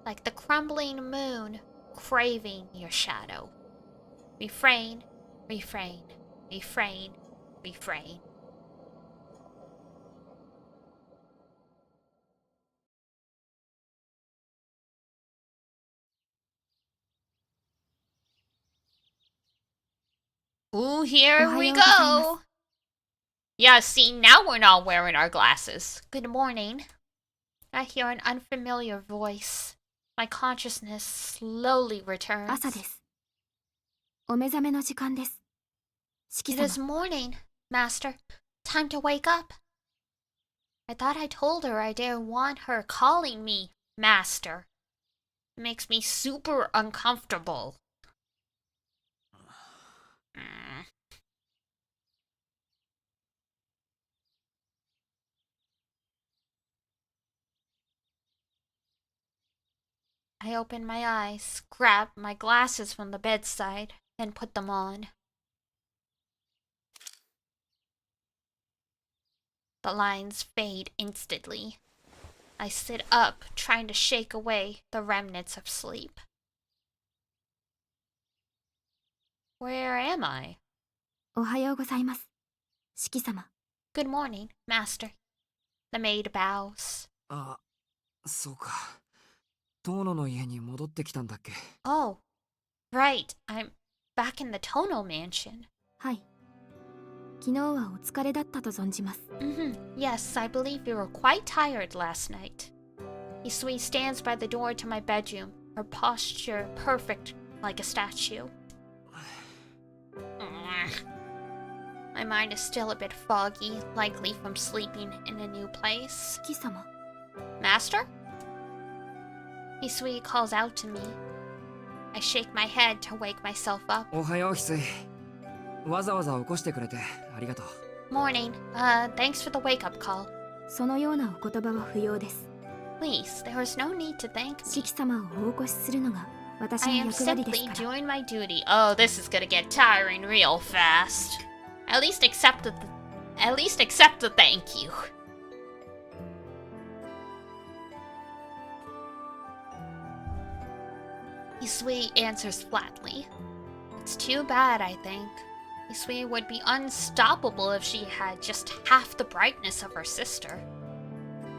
like the crumbling moon craving your shadow. Refrain, refrain, refrain, refrain. Ooh, here we go! Yeah, see, now we're not wearing our glasses. Good morning. I hear an unfamiliar voice. My consciousness slowly returns. 朝です。お目覚めの時間です。It is morning, Master. Time to wake up. I thought I told her I didn't want her calling me Master. It makes me super uncomfortable. I open my eyes, grab my glasses from the bedside, and put them on. The lines fade instantly. I sit up, trying to shake away the remnants of sleep. Where am I? おはようございます。四季様。Good morning, Master. The maid bows. あ、そうか。トーノの家に戻ってきたんだっけ。Oh, right. I'm back in the Tono mansion. はい。昨日はお疲れだったと存じます。Yes, I believe you were quite tired last night. Isui stands by the door to my bedroom, her posture perfect like a statue. My mind is still a bit foggy, likely from sleeping in a new place. 四季様。Master? Isui calls out to me. I shake my head to wake myself up. おはよう、翡翠。わざわざ起こしてくれてありがとう。Morning. Thanks for the wake-up call. そのようなお言葉は不要です。Please, there is no need to thank 四 me. 季様をお起こしするのが私 I の am 役割です simply から。 doing my duty. Oh, this is gonna get tiring real fast. At least accept the thank you. Isui answers flatly. It's too bad, I think. Isui would be unstoppable if she had just half the brightness of her sister.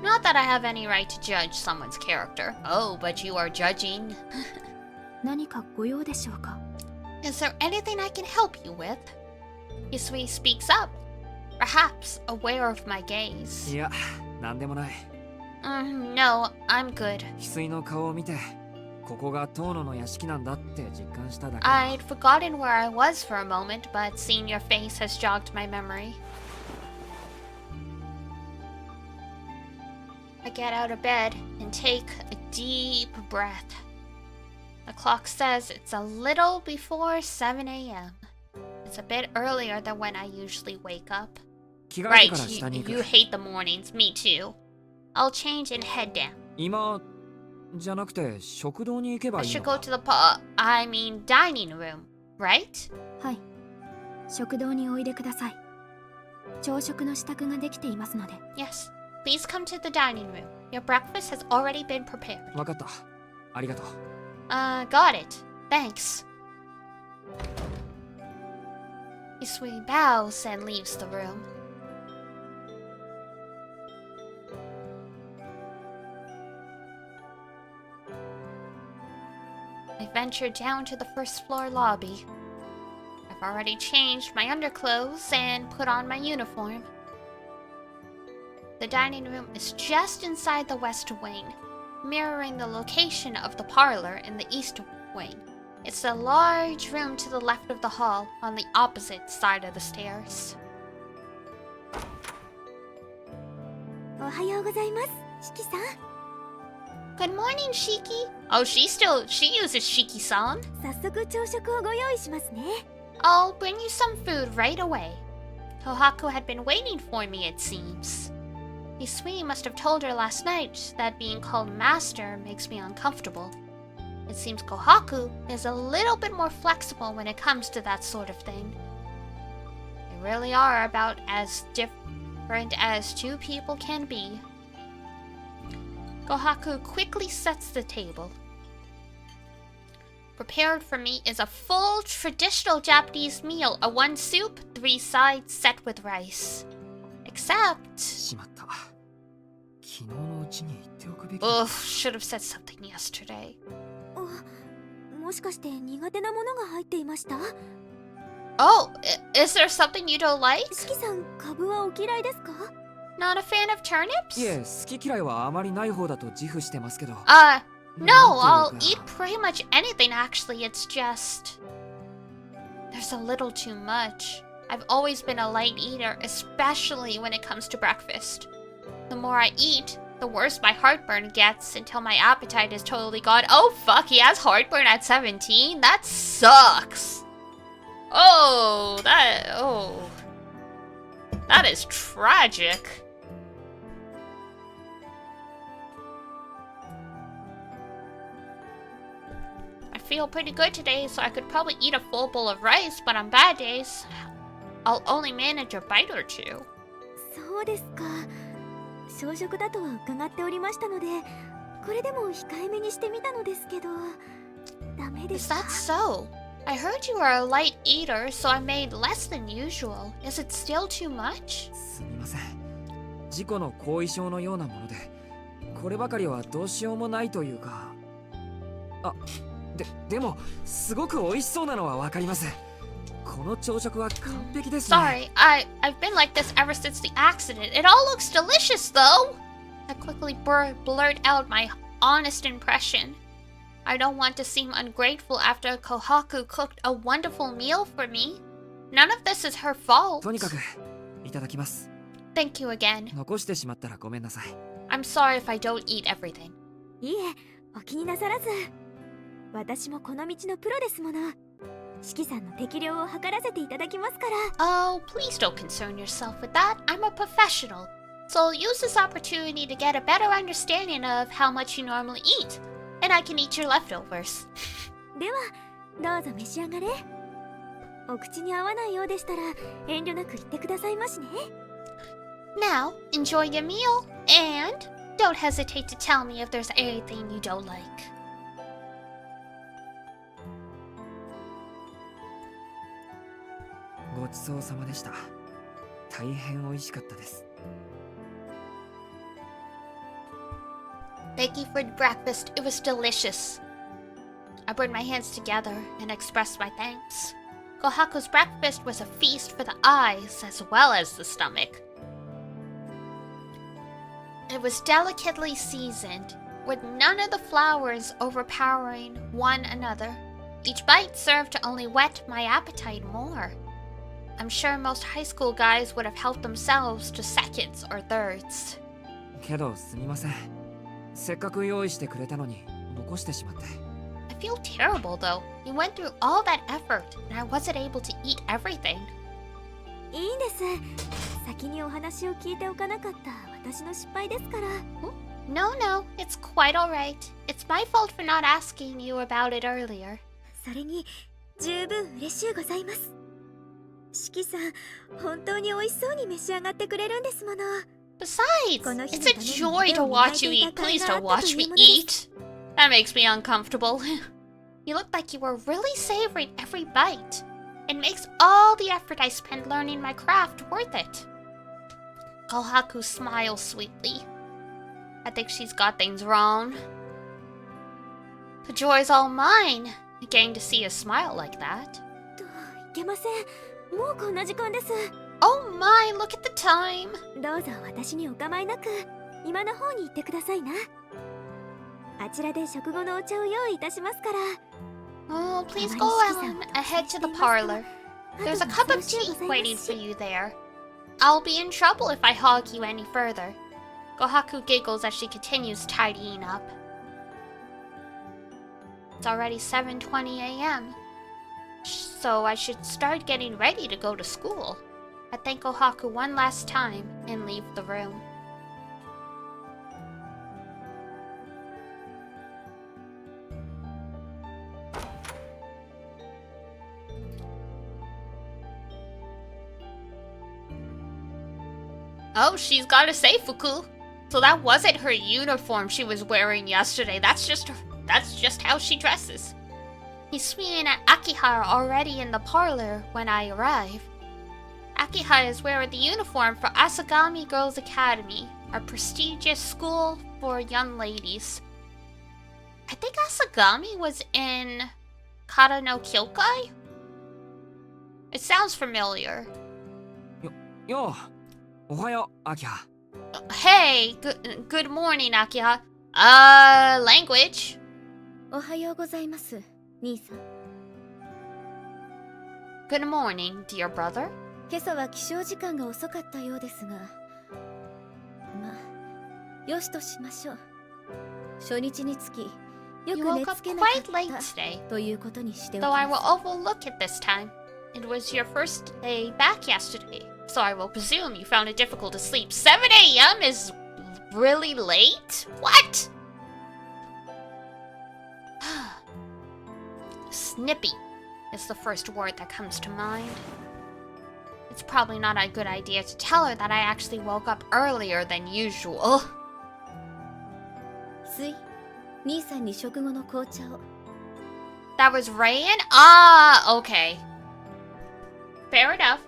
Not that I have any right to judge someone's character. Oh, but you are judging. 何かご用でしょうか。 Is there anything I can help you with? Isui speaks up, perhaps aware of my gaze. いや、なんでもない。No, I'm good. 翡翠の顔を見て、ここがトーノの屋敷なんだって実感しただけ。I'd forgotten where I was for a moment, but seeing your face has jogged my memory. I get out of bed and take a deep breath. The clock says it's a little before 7 a.m. It's a bit earlier than when I usually wake up. 着替えて Right, から下に you 行く。 hate the mornings. Me too. I'll change and head down. 今じゃなくて食堂に行けば I いい should の go か。 to the I mean dining room, right? はい。食堂においでください。朝食の支度ができていますので。 Yes. Please come to the dining room. Your breakfast has already been prepared. わかった。ありがとう。Got it. Thanks. Isui bows and leaves the room. I venture down to the first floor lobby. I I've already changed my underclothes and put on my uniform. The dining room is just inside the west wing, mirroring the location of the parlor in the east wing. It's a large room to the left of the hall, on the opposite side of the stairs. おはようございます、シキさん。 Good morning, Shiki. Oh, she uses Shiki-san. 早速朝食をご用意しますね。 I'll bring you some food right away. Kohaku had been waiting for me, it seems. Isui must have told her last night that being called master makes me uncomfortable. It seems Kohaku is a little bit more flexible when it comes to that sort of thing. They really are about as different as two people can be. Kohaku quickly sets the table. Prepared for me is a full traditional Japanese meal, a one soup, 3 sides set with rice. Except... しまった。昨日のうちに言っておくべき。 Ugh, should have said something yesterday. もしかして苦手なものが入っていました？ Oh, is there something you don't like? シキさん、カブはお嫌いですか？ Not a fan of turnips? いえ、好き嫌いはあまりない方だと自負してますけど。No, I'll eat pretty much anything actually, it's just... There's a little too much. I've always been a light eater, especially when it comes to breakfast. The more I eat, the worse my heartburn gets until my appetite is totally gone. Oh fuck, he has heartburn at 17? That sucks! Oh, that is tragic. I feel pretty good today, so I could probably eat a full bowl of rice, but on bad days, I'll only manage a bite or two. そうですか。小食だとは伺っておりましたので、これでも控えめにしてみたのですけど、ダメで Is した。 that so? I heard you are a light eater, so I made less than usual. Is it still too much? すみません。事故の後遺症のようなもので、こればかりはどうしようもないというか。でもすごく美味しそうなのはわかります。この朝食は完璧ですね。 Sorry, I've been like this ever since the accident. It all looks delicious, though. I quickly blurt out my honest impression. I don't want to seem ungrateful after Kohaku cooked a wonderful meal for me. None of this is her fault. とにかくいただきます。 Thank you again. 残してしまったらごめんなさい。 I'm sorry if I don't eat everything. いえ、お気になさらず。私もこの道のプロですもの。シキさんの適量を測らせていただきますから。 Oh, please don't concern yourself with that. I'm a professional. So I'll use this opportunity to get a better understanding of how much you normally eat. And I can eat your leftovers. では、どうぞ召し上がれ。お口に合わないようでしたら、遠慮なく言ってくださいましね。Now, enjoy your meal. And don't hesitate to tell me if there's anything you don't like. ごちそうさまでした。大変美味しかったです。 Thank you for the breakfast. It was delicious. I put my hands together and expressed my thanks. Kohaku's breakfast was a feast for the eyes as well as the stomach. It was delicately seasoned, with none of the flowers overpowering one another. Each bite served to only whet my appetite more. I'm sure most high school guys would have helped themselves to seconds or thirds. けどすみません。せっかく用意してくれたのに残してしまって。 I feel terrible though. You went through all that effort and I wasn't able to eat everything. いいんです。先にお話を聞いておかなかった私の失敗ですから。No, it's quite alright. It's my fault for not asking you about it earlier. それに十分嬉しゅうございます。シキさん、本当に美味しそうに召し上がってくれるんですもの。 Besides, it's a joy to watch you eat. Please don't watch me eat. That makes me uncomfortable. You look like you were really savoring every bite. It makes all the effort I spent learning my craft worth it. Kohaku smiles sweetly. I think she's got things wrong. The joy's all mine, getting to see a smile like that. けません。もうこんな時間です。 Oh my, look at the time. どうぞ私にお構いなく今の方に行ってくださいな。あちらで食後のお茶を用意いたしますから。 Oh, please go on ahead to the parlor. There's a cup of tea waiting for you there. I'll be in trouble if I hog you any further. Gohaku giggles as she continues tidying up. It's already 7:20 a.m. So I should start getting ready to go to school. I thank Gohaku one last time and leave the room. Oh, she's got a seifuku. So that wasn't her uniform she was wearing yesterday. That's just how she dresses. Hisui and Akihara are already in the parlor when I arrive. Akihara is wearing the uniform for Asagami Girls Academy, a prestigious school for young ladies. I think Asagami was in Kara no Kyokai? It sounds familiar. Yo, ohayo, Akiha. Hey, good morning, Akiha. Language. おはようございます、兄さん。 Good morning, dear brother. 今朝は起床時間が遅かったようですが、まあ、よしとしましょう。初日につき、よ You く woke 寝 up つけなか quite っ late た today, ということにしておき though I ま will す。 overlook it this time. It was your first day back yesterday, so I will presume you found it difficult to sleep. 7 a.m. is really late? What? Snippy is the first word that comes to mind. It's probably not a good idea to tell her that I actually woke up earlier than usual. すい、兄さんに食後の紅茶を。 That was Rayan? Ah, okay. Fair enough.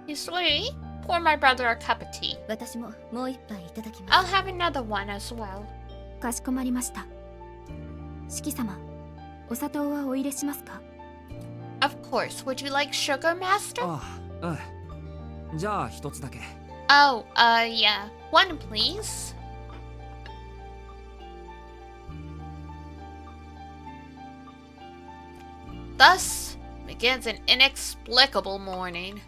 Yusui, pour my brother a cup of tea. 私ももう一杯いただきま I'll す。 have another one as well. かしこまりました。四季様、お砂糖はお入れしますか？ Of course. Would you like sugar, Master? ああ、うん。じゃあ一つだけ。 Oh, yeah. One, please. Thus begins an inexplicable morning.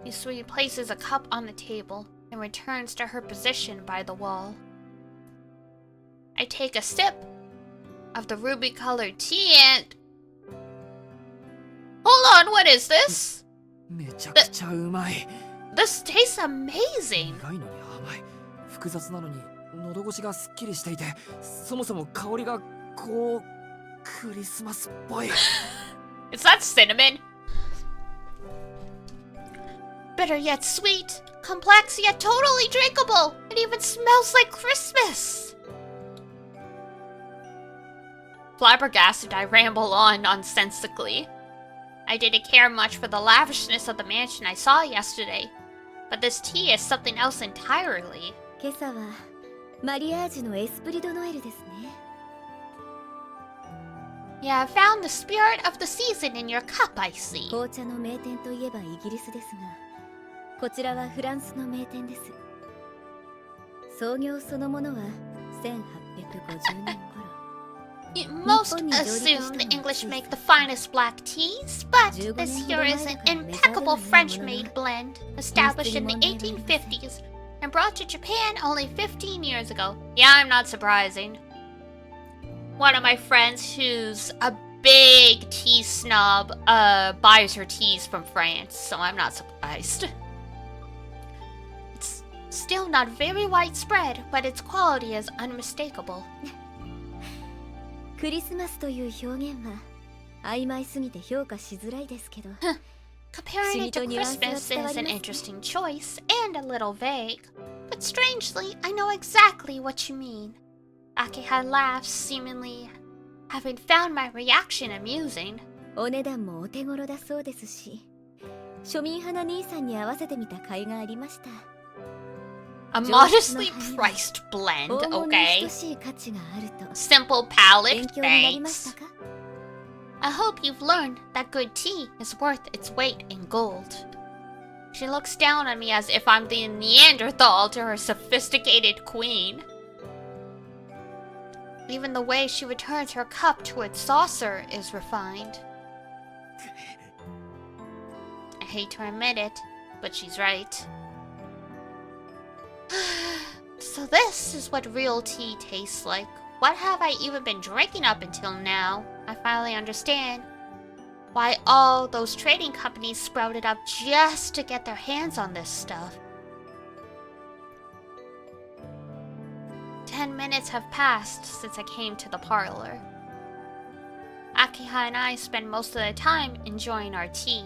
Yusui places a cup on the table and returns to her position by the wall. I take a sip of the ruby-colored tea and... Hold on, what is this? めちゃくちゃうまい。 This tastes amazing. 苦いのに甘い。複雑なのに喉越しがすっきりしていて、そもそも香りがこうクリスマスっぽい。Is that cinnamon? Bitter yet sweet, complex yet totally drinkable. It even smells like Christmas. Flabbergasted, I ramble on nonsensically. I didn't care much for the lavishness of the mansion I saw yesterday, but this tea is something else entirely. 今朝はマリアージュのエスプリドノエルですね。 Yeah, I found the spirit of the season in your cup, I see. 紅茶の名店といえばイギリスですが、こちらはフランスの名店です。創業そのものは1850年頃。 Most assume the English make the finest black teas, but this here is an impeccable French-made blend, established in the 1850s and brought to Japan only 15 years ago. Yeah, I'm not surprising. One of my friends who's a big tea snob buys her teas from France, so I'm not surprised. It's still not very widespread, but its quality is unmistakable. クリスマスという表現は曖昧すぎて評価しづらいですけど。 Comparing it to Christmas is an interesting choice and a little vague, but strangely, I know exactly what you mean. Akiha laughs, seemingly having found my reaction amusing. お値段もお手頃だそうですし、庶民派な兄さんに合わせてみた甲斐がありました。A modestly priced blend, okay? Simple palette, thanks. I hope you've learned that good tea is worth its weight in gold. She looks down on me as if I'm the Neanderthal to her sophisticated queen. Even the way she returns her cup to its saucer is refined. I hate to admit it, but she's right. So this is what real tea tastes like. What have I even been drinking up until now? I finally understand why all those trading companies sprouted up just to get their hands on this stuff. 10 minutes have passed since I came to the parlor. Akiha and I spent most of the time enjoying our tea.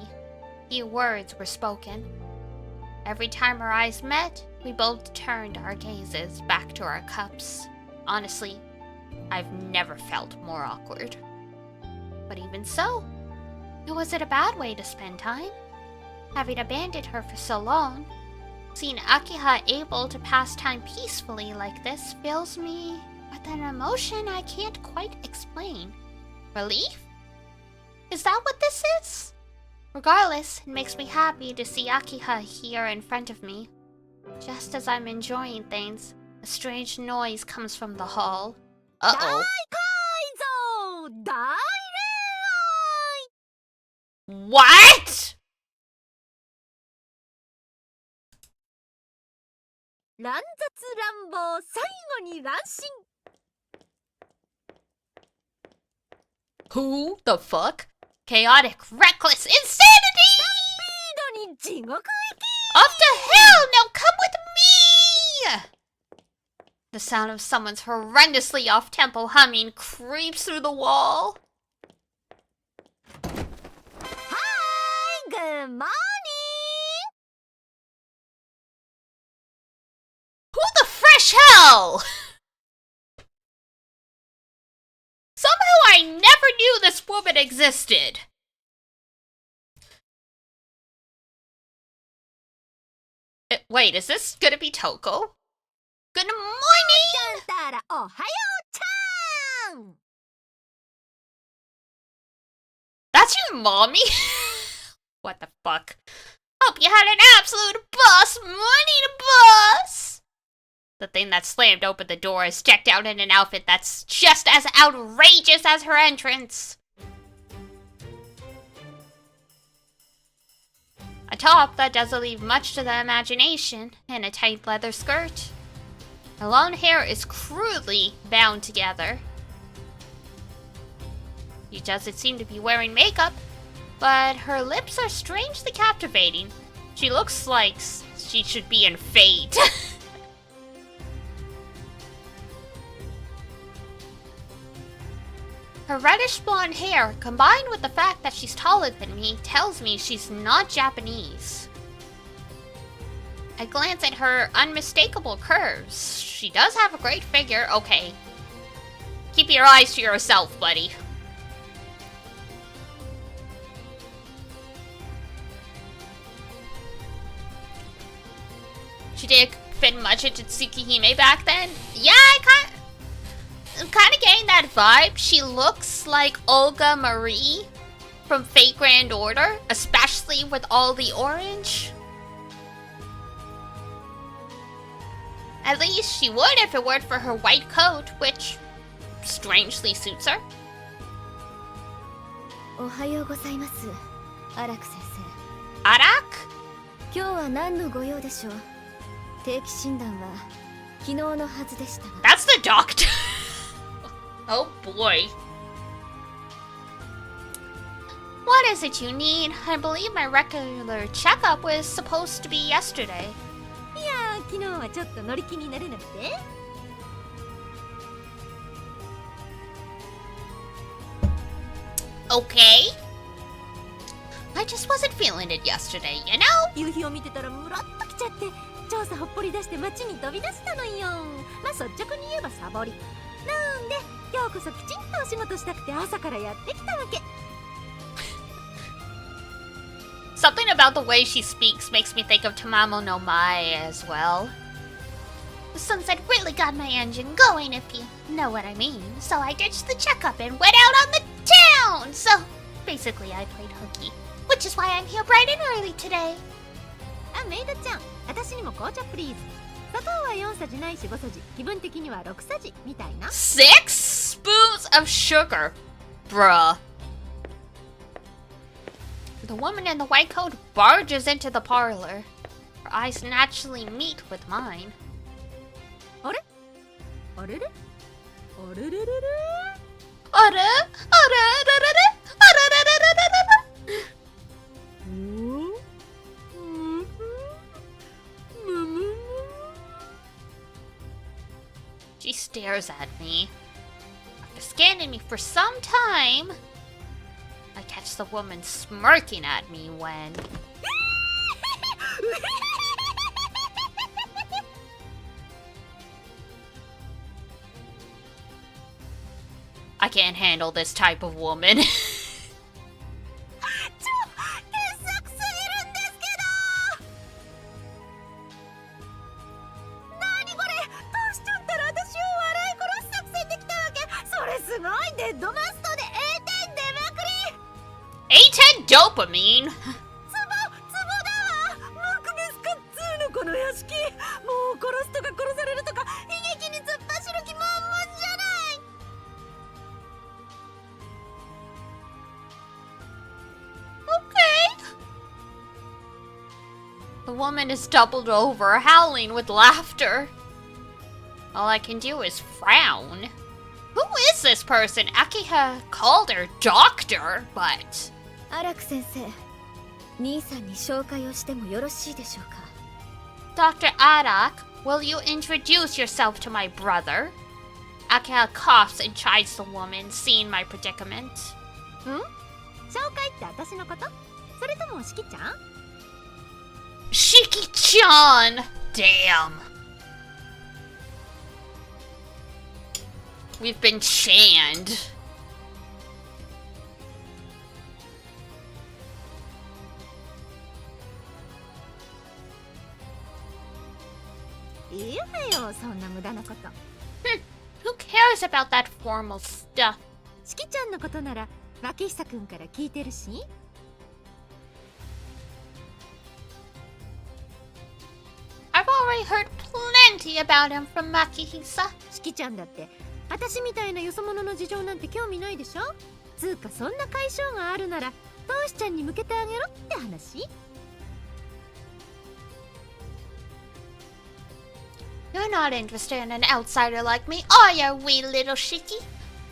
Few words were spoken. Every time our eyes met, we both turned our gazes back to our cups. Honestly, I've never felt more awkward. But even so, it wasn't a bad way to spend time. Having abandoned her for so long, seeing Akiha able to pass time peacefully like this fills me with an emotion I can't quite explain. Relief? Is that what this is? Regardless, it makes me happy to see Akiha here in front of me. Just as I'm enjoying things, a strange noise comes from the hall. Uh-oh. What?! Who the fuck? Chaotic, reckless insanity! Off to hell! Now come with me! The sound of someone's horrendously off-tempo humming creeps through the wall. Hi, good morning! Who the fresh hell? Somehow I never knew this woman existed. Wait, is this gonna be Toko? Good morning! That's your mommy? What the fuck? Hope you had an absolute boss morning, boss! The thing that slammed open the door is decked out in an outfit that's just as outrageous as her entrance. A top that doesn't leave much to the imagination, and a tight leather skirt. Her long hair is crudely bound together. She doesn't seem to be wearing makeup, but her lips are strangely captivating. She looks like she should be in Fate. Her reddish blonde hair, combined with the fact that she's taller than me, tells me she's not Japanese. I glance at her unmistakable curves. She does have a great figure. Okay. Keep your eyes to yourself, buddy. She didn't fit much into Tsukihime back then. Yeah, I'm kind of getting that vibe. She looks like Olga Marie from Fate Grand Order, especially with all the orange. At least she would if it weren't for her white coat, which strangely suits her. Ohayou gozaimasu, Arak sensei. Arak? 今日は何のご用でしょう。定期診断は昨日のはずでしたが。That's the doctor. Oh boy. What is it you need? I believe my regular checkup was supposed to be yesterday. いや、昨日はちょっと乗り気になれなくて。Okay. I just wasn't feeling it yesterday, you know? 夕日を見てたらムラっときちゃって、調査ほっぽり出して街に飛び出したのよ。まあ率直に言えばサボり。なんで今日こそきちんとお仕事したくて朝からやってきたわけ。Something about the way she speaks makes me think of Tamamo no Mae as well. sunset really got my engine going, if you know what I mean. So I ditched the checkup and went out on the town. So basically, I played hooky, which is why I'm here bright and early today. あ、メイドちゃん、私にも紅茶プリーズ。砂糖は4さじないし5さじ、気分的には6さじみたいな。6 spoons of sugar, bruh. The woman in the white coat barges into the parlor. Her eyes naturally meet with mine. あれ？あれれ？あれれれれ？あれ？あれれれれ？あれれれれれれ？ She stares at me. After scanning me for some time, I catch the woman smirking at me when... I can't handle this type of woman. A10 dopamine? ？Okay. The woman is doubled over, howling with laughter. All I can do is frown. Who is this person? Akiha called her doctor, but... 荒木先生、兄さんに紹介をしてもよろしいでしょうか。 Dr. Arak, will you introduce yourself to my brother? Akiha coughs and chides the woman, seeing my predicament. 紹介って私のこと？それともしきちゃん？ Shiki-chan! Damn. We've been channed. Who cares about that formal stuff? しきちゃんのことなら牧久くんから聞いてるし。I've already heard plenty about him from Makihisa. しきちゃんだって私みたいなよそ者の事情なんて興味ないでしょ。つうかそんな解消があるならトウシちゃんに向けてあげろって話。You're not interested in an outsider like me, are you, wee little Shiki?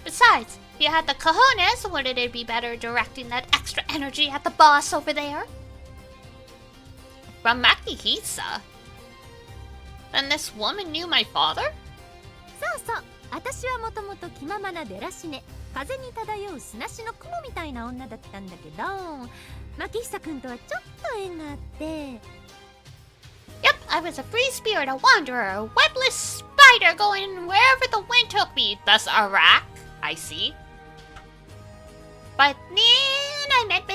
Besides, if you had the cojones, wouldn't it be better directing that extra energy at the boss over there? From Makihisa? Then this woman knew my father? そうそう、私はもともと気ままなデラシネ、風に漂う砂しの雲みたいな女だったんだけど、牧久くんとはちょっと縁があって。Yep, I was a free spirit, a wanderer, a webless spider going wherever the wind took me. Thus Iraq, I see. But then I met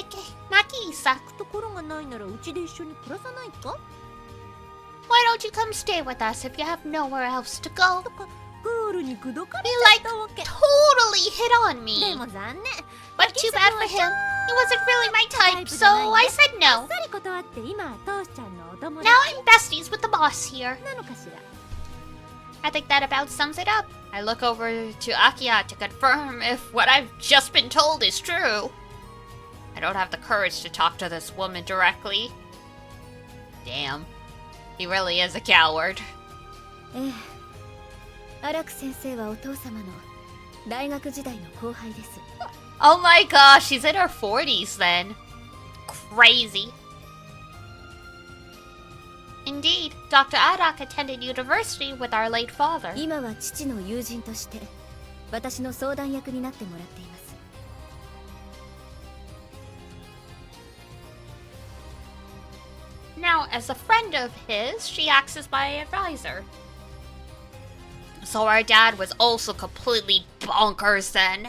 Makihisa. ところがないならうちで一緒に暮らさないか？ Why don't you come stay with us if you have nowhere else to go? とかクールに口説かれ He ちゃったわけ。 totally hit on me. でも残念。 But too bad for him. He wasn't really my type, so I said あっ no. さり断って今はトウシちゃんのお友 Now 達 I'm besties with the boss here. なのかしら。 I think that about sums it up. I look over to Akiya to confirm if what I've just been told is true. I don't have the courage to talk to this woman directly. Damn. He really is a coward. ええ、荒木先生はお父様の大学時代の後輩です。 Oh my gosh, she's in her 40s then. Crazy. Indeed, Dr. Adak attended university with our late father. 今は父の友人として私の相談役になってもらっています。 Now, as a friend of his, she acts as my advisor. So our dad was also completely bonkers then.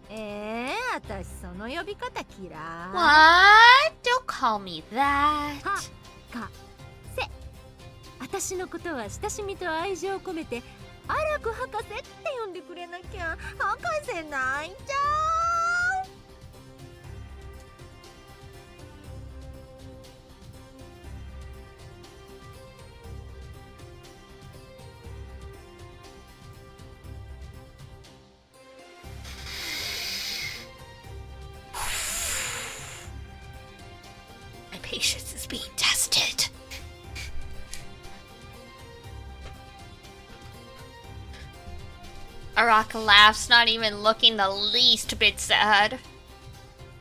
私その呼び方嫌い。 What? Don't call me that. かせ。私のことは親しみと愛情を込めてアラク博士って呼んでくれなきゃ。博士泣いちゃう。My patience is being tested. Araka laughs, not even looking the least bit sad.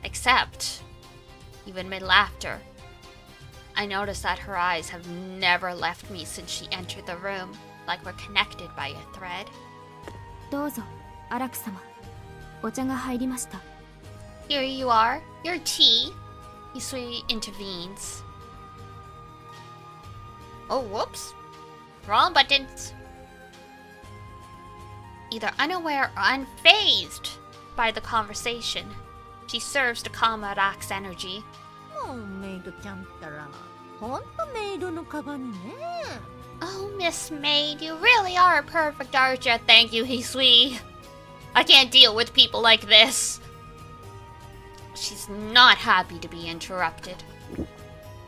Except, even mid-laughter, I notice that her eyes have never left me since she entered the room, like we're connected by a thread. どうぞ、アラク様。お茶が入りました。 Here you are, your tea. Hisui intervenes. Oh, whoops. Wrong buttons. Either unaware or unfazed by the conversation, she serves to calm Arak's energy. もうメイドちゃんったらほんとメイドの鏡ね。 Oh, Miss Maid, you really are a perfect archer. Thank you, Hisui. I can't deal with people like this. She's not happy to be interrupted.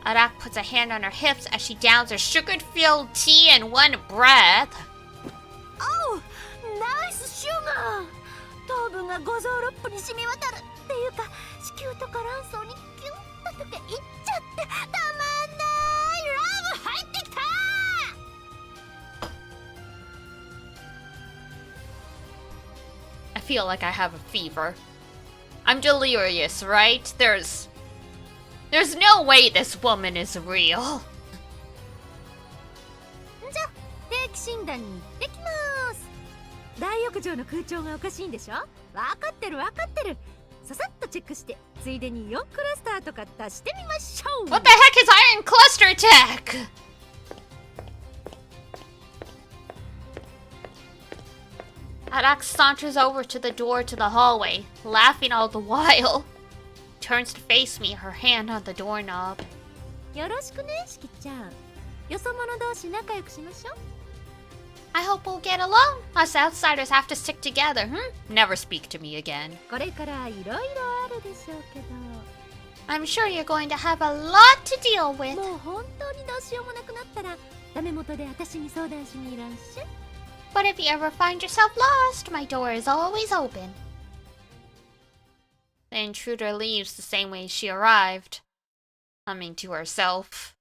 Arak puts a hand on her hips as she downs her sugar-filled tea in one breath. Oh, nice sugar! 糖分が五臓六腑に染み渡るっていうか、子宮とか卵巣にキュンと溶けいっちゃってたまんない。ラブ入ってきた。 I feel like I have a fever. I'm delirious, right? There's no way this woman is real. じゃあ定期診断に行ってきます。大浴場の空調がおかしいんでしょ。わかってるわかってる。ささっとチェックしてついでにイオンクラスターとか出してみましょう。 What the heck is iron cluster tech? Arak saunters over to the door to the hallway, laughing all the while. Turns to face me, her hand on the doorknob. よろしくね、しきちゃん。よそ者同士仲良くしましょう。 I hope we'll get along. Us outsiders have to stick together, Never speak to me again. これからいろいろあるでしょうけど。 I'm sure you're going to have a lot to deal with. もう本当にどうしようもなくなったら、ダメ元で私に相談しにいらっしゃい。 But if you ever find yourself lost, my door is always open. The intruder leaves the same way she arrived, humming to herself.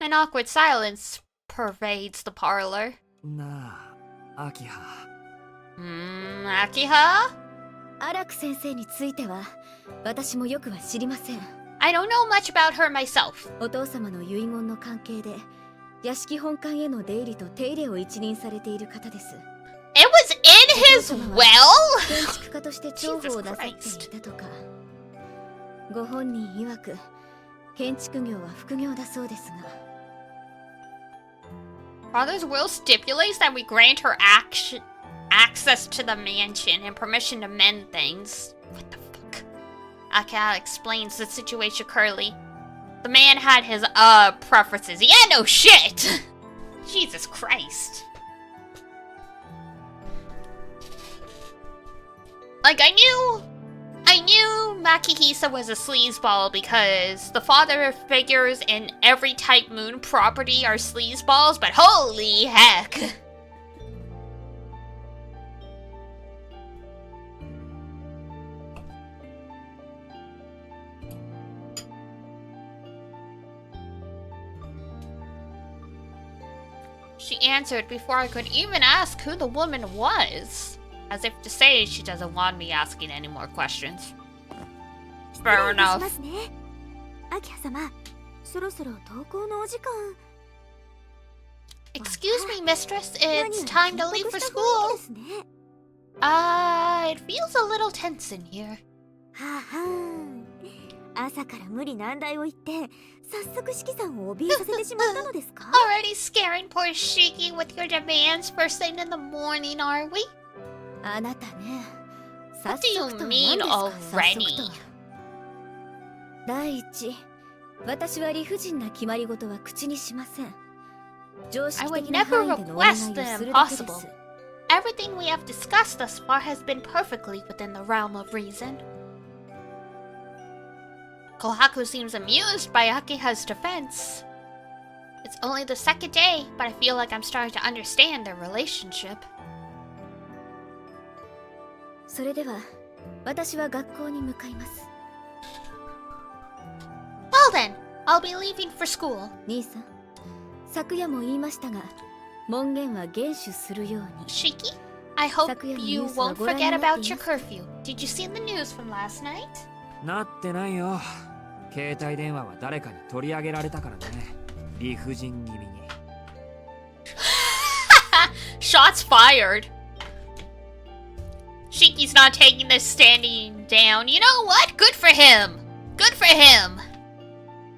An awkward silence pervades the parlor. なあ、アキハ。Akiha? アラク先生については私もよくは知りません。 I don't know much about her myself. お父様の遺言の関係で屋敷本館への出入りと手入れを一任されている方です。 It was in his well? 建築家として重宝をなさっていたとか。ご本人曰く建築業は副業だそうですが。 Father's will stipulates that we grant her access to the mansion and permission to mend things. What the fuck? Aka explains the situation curtly. The man had his preferences. Yeah, no shit. Jesus Christ. Like I knew Makihisa was a sleazeball because the father figures in every Type Moon property are sleazeballs, but holy heck. She answered before I could even ask who the woman was, as if to say she doesn't want me asking any more questions. Fair enough. アキハ様、そろそろ登校のお時間。 Excuse me, mistress, it's time to leave for school. ね。 It feels a little tense in here. はあはあ。朝から無理難題を言って、早速シキさんを怯えさせてしまったのですか？ Already scaring poor Shiki with your demands first thing in the morning, are we? あなたね。 What do you mean already? 第一、私は理不尽な決まり事は口にしません。常 I 識 would 的な never 範囲でのお願いを request す the るだけで impossible. す。 Everything we have discussed thus far has been perfectly within the realm of reason. Kohaku seems amused by Akiha's defense. It's only the second day, but I feel like I'm starting to understand their relationship. それでは、私は学校に向かいます。Well then, I'll be leaving for school. 兄さん、昨夜も言いましたが、門限は厳守するように。Shiki, I hope you won't forget about your curfew. Did you see the news from last night? なってないよ。携帯電話は誰かに取り上げられたからね。理不尽気味に。Shots fired. Shiki's not taking this standing down. You know what? Good for him. Good for him.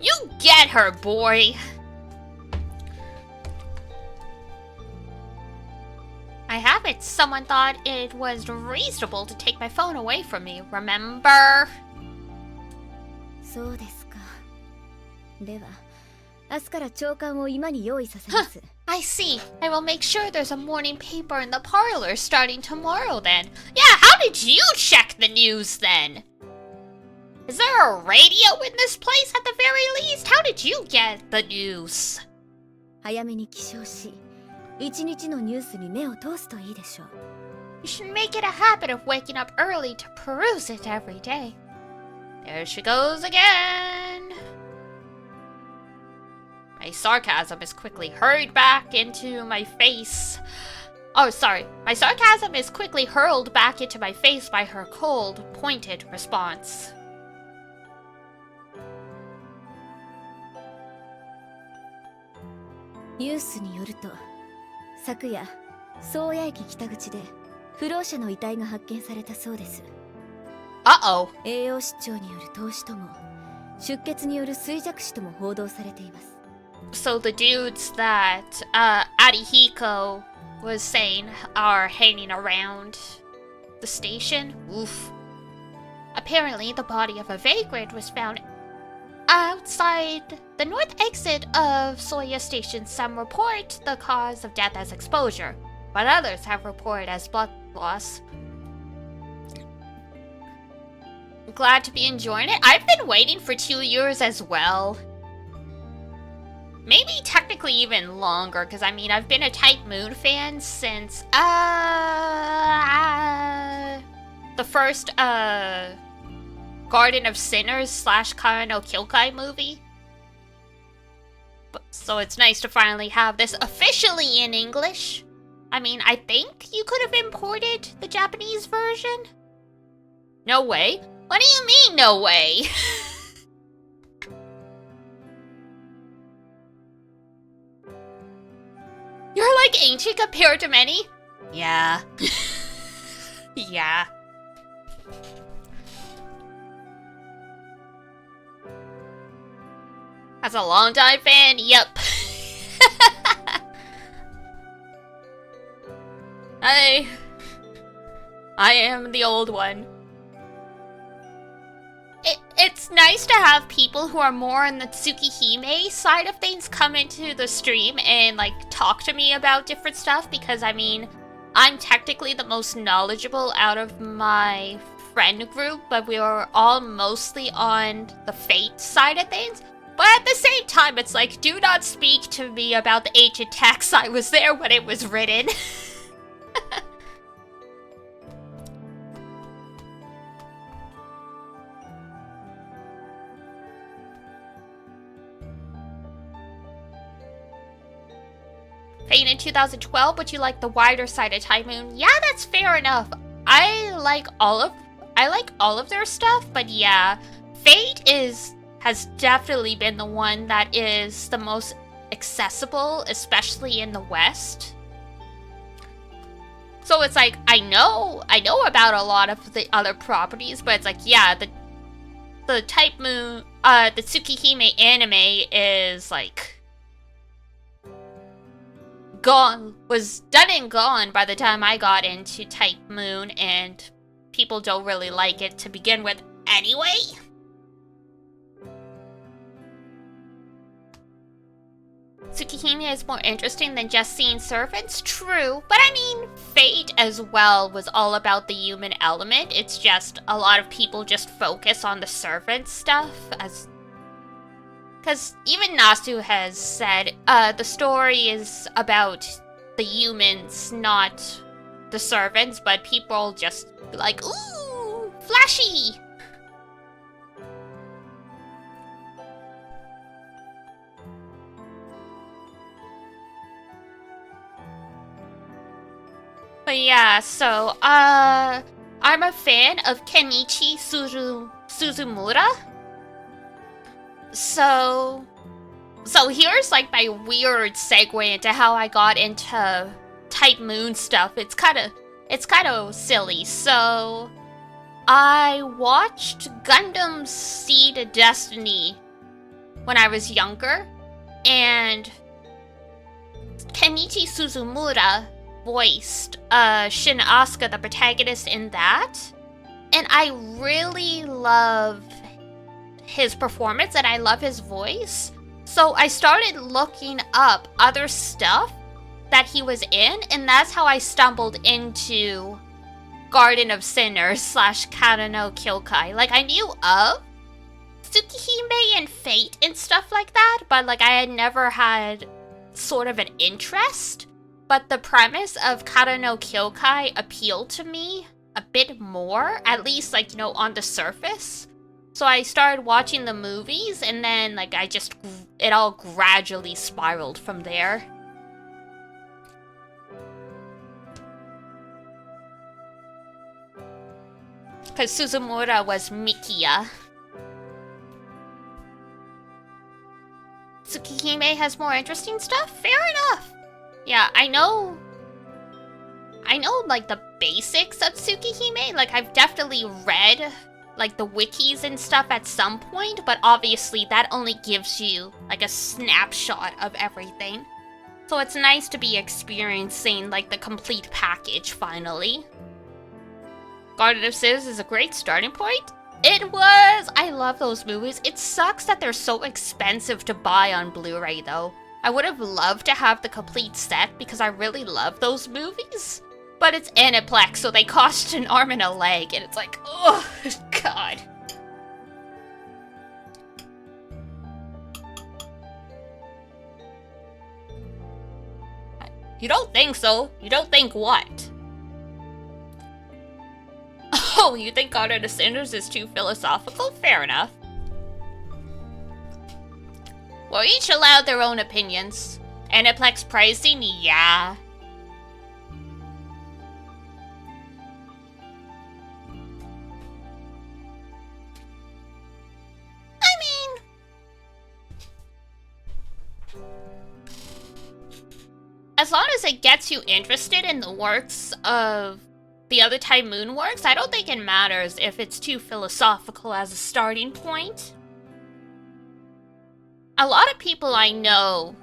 You get her, boy. I have it. Someone thought it was reasonable to take my phone away from me, remember? そうですか。では、明日から朝刊を今に用意させます。I see. I will make sure there's a morning paper in the parlor starting tomorrow then. Yeah, how did you check the news then? Is there a radio in this place at the very least? How did you get the news? 早めに起床し、一日のニュースに目を通すといいでしょう。You should make it a habit of waking up early to peruse it every day. There she goes again. My sarcasm is quickly hurled back into my face. Oh, sorry. My sarcasm is quickly hurled back into my face by her cold, pointed response. ニュースによると、昨夜、宗谷駅北口で不老者の遺体が発見されたそうです。Uh-oh. 栄養失調による凍死とも、出血による衰弱死とも報道されています。So the dudes that Arihiko was saying are hanging around the station? Oof. Apparently, the body of a vagrant was found outside the north exit of Soya Station. Some report the cause of death as exposure, but others have reported as blood loss. Glad to be enjoying it. I've been waiting for 2 years as well. Maybe technically even longer, because I mean, I've been a Type Moon fan since, the first, Garden of Sinners / Kara no Kyokai movie. So it's nice to finally have this officially in English. I mean, I think you could have imported the Japanese version? No way. What do you mean, no way? You're like ancient compared to many? Yeah. Yeah. As a longtime fan, yep. I am the old one. It's nice to have people who are more on the Tsukihime side of things come into the stream and like talk to me about different stuff, because I mean, I'm technically the most knowledgeable out of my friend group, but we were all mostly on the Fate side of things. But at the same time, it's like, do not speak to me about the ancient texts. I was there when it was written. Fate in 2012, but you like the wider side of Type Moon. Yeah, that's fair enough. I like all of their stuff, but yeah, Fate has definitely been the one that is the most accessible, especially in the West. So it's like, I know about a lot of the other properties, but it's like, yeah, the Type Moon, the Tsukihime anime is like was done and gone by the time I got into Type Moon, and people don't really like it to begin with anyway. Tsukihime is more interesting than just seeing servants, true, but I mean, Fate as well was all about the human element. It's just a lot of people just focus on the servant stuff, because even Nasu has said the story is about the humans, not the servants, but people just like, ooh, flashy! But yeah, so, I'm a fan of Kenichi Suzumura. So here's like my weird segue into how I got into Type Moon stuff. It's kind of silly. So I watched Gundam Seed of Destiny when I was younger, and Kenichi Suzumura voiced Shin Asuka, the protagonist in that, and I really love his performance and I love his voice. So I started looking up other stuff that he was in, and that's how I stumbled into Garden of Sinners / Kata no Kyokai. Like, I knew of Tsukihime and Fate and stuff like that, but like I had never had sort of an interest. But the premise of Kata no Kyokai appealed to me a bit more, at least, like, you know, on the surface. So I started watching the movies, and then, like, it all gradually spiraled from there. Because Suzumura was Mikia. Tsukihime has more interesting stuff? Fair enough! Yeah, I know, like, the basics of Tsukihime. Like, I've definitely read, like, the wikis and stuff at some point, but obviously that only gives you, like, a snapshot of everything. So it's nice to be experiencing, like, the complete package, finally. Garden of Sinners is a great starting point. It was! I love those movies. It sucks that they're so expensive to buy on Blu-ray, though. I would have loved to have the complete set because I really love those movies. But it's Aniplex, so they cost an arm and a leg, and it's like, oh, God. You don't think so? You don't think what? Oh, you think Garden of Sinners is too philosophical? Fair enough. We're each allowed their own opinions. Aniplex pricing? Yeah. I mean... as long as it gets you interested in the works of the other Type Moon works, I don't think it matters if it's too philosophical as a starting point. A lot of people I know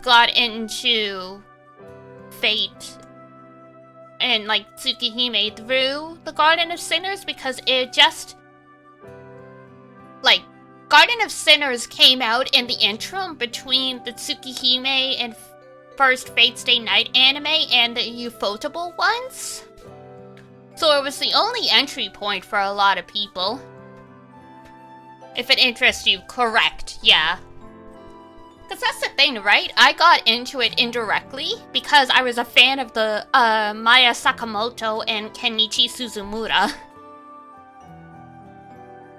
got into Fate and, like, Tsukihime through the Garden of Sinners because it just... like, Garden of Sinners came out in the interim between the Tsukihime and first Fate Stay Night anime and the Ufotable ones. So it was the only entry point for a lot of people. If it interests you, correct, yeah. Because that's the thing, right? I got into it indirectly because I was a fan of the Maya Sakamoto and Kenichi Suzumura.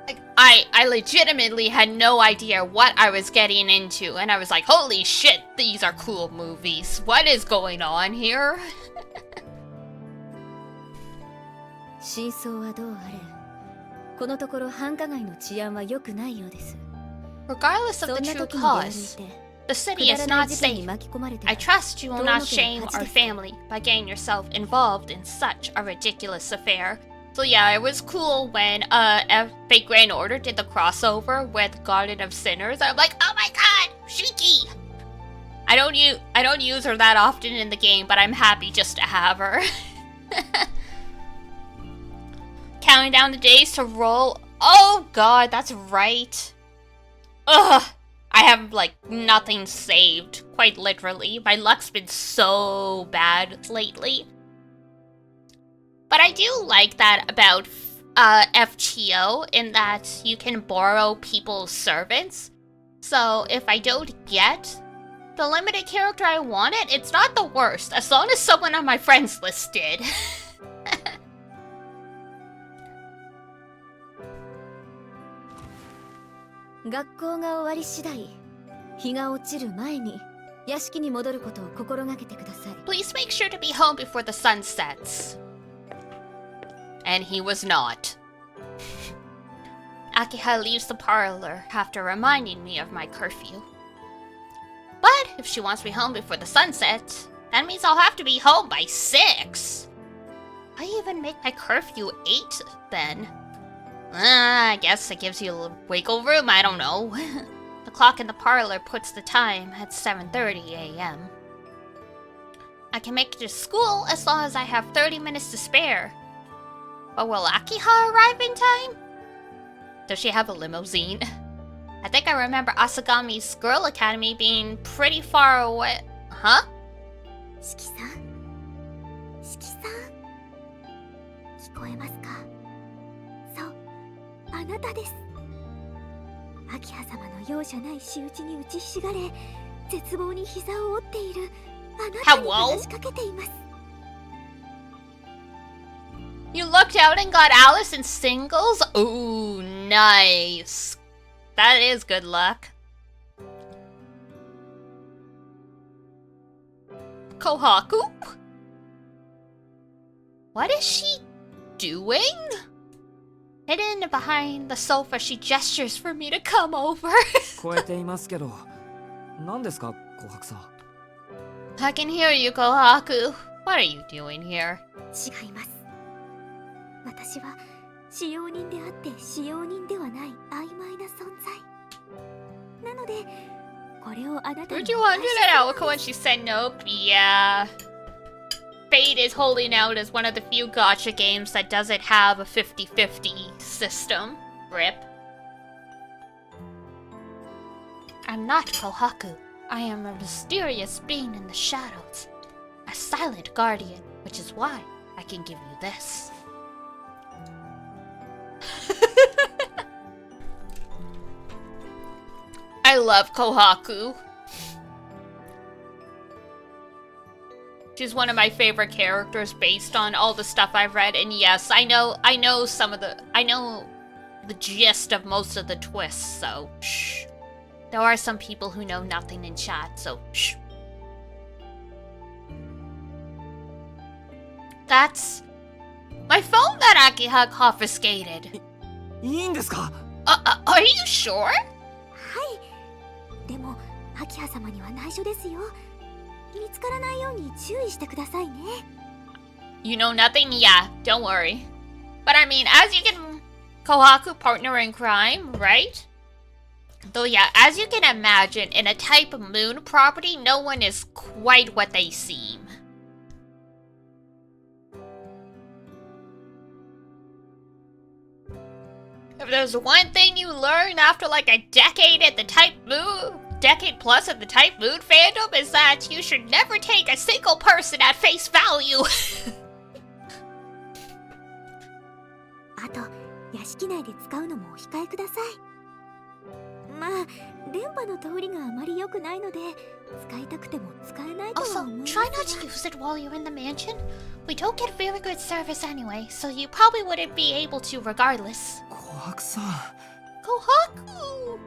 Like, I legitimately had no idea what I was getting into, and I was like, holy shit, these are cool movies. What is going on here? 真相はどうあれ、このところ繁華街の治安は良くないようです。 Regardless of the true cause, the city is not safe. I trust you will not shame our family by getting yourself involved in such a ridiculous affair. So yeah, it was cool when Fate Grand Order did the crossover with Garden of Sinners. I'm like, oh my god, Shiki! I don't use her that often in the game, but I'm happy just to have her. Counting down the days to roll. Oh god, that's right. Ugh. I have, like, nothing saved, quite literally. My luck's been so bad lately. But I do like that about FTO, in that you can borrow people's servants. So if I don't get the limited character I wanted, it's not the worst, as long as someone on my friends list did. 学校が終わり次第、日が落ちる前に屋敷に戻ることを心がけてください。 Please make sure to be home before the sun sets. And he was not. Akiha leaves the parlor after reminding me of my curfew. But if she wants me home before the sunset, that means I'll have to be home by 6. I even make my curfew 8 then. I guess it gives you a little wiggle room, I don't know. The clock in the parlor puts the time at 7:30 a.m. I can make it to school as long as I have 30 minutes to spare. But will Akiha arrive in time? Does she have a limousine? I think I remember Asagami's Girl Academy being pretty far away. Huh? 四季さん、四季さん、聞こえますか？そう、あなたです。秋葉様の容赦ない仕打ちに打ちひしがれ、絶望に膝を折っているあなたに話しかけています。You lucked out and got Alice in singles? Ooh, nice. That is good luck. Kohaku? What is she doing? Hidden behind the sofa, she gestures for me to come over. 聞こえていますけど、何ですか、琥珀さん。I can hear you, Kohaku. What are you doing here? 違います。私は使用人であって使用人ではない曖昧な存在。なので、これをあなたに。Would you wonder that Aoko when she said nope? Yeah. Fate is holding out as one of the few gacha games that doesn't have a 50-50 system. Rip. I'm not Kohaku. I am a mysterious being in the shadows. A silent guardian, which is why I can give you this. I love Kohaku. She's one of my favorite characters based on all the stuff I've read, and yes, I know the gist of most of the twists, so shh. There are some people who know nothing in chat, so shh. That's my phone that Akiha confiscated. いいんですか? Are you sure? はい。でも、秋葉様には内緒ですよ。見つからないように注意してくださいね。You know nothing? Yeah, don't worry. But I mean, as you can... Kohaku, partner in crime, right? Though yeah, as you can imagine, in a type of moon property, no one is quite what they seem. If there's one thing you learn after like a decade at the type moon... decade plus of the type moon fandom is that you should never take a single person at face value. あと、屋敷内で使うのもお控えください。まあ、電波の通りがあまり良くないので、使いたくても使えないとは思いますが。 Also, try not to use it while you're in the mansion. We don't get very good service anyway, so you probably wouldn't be able to regardless. 琥珀さん。Kohaku!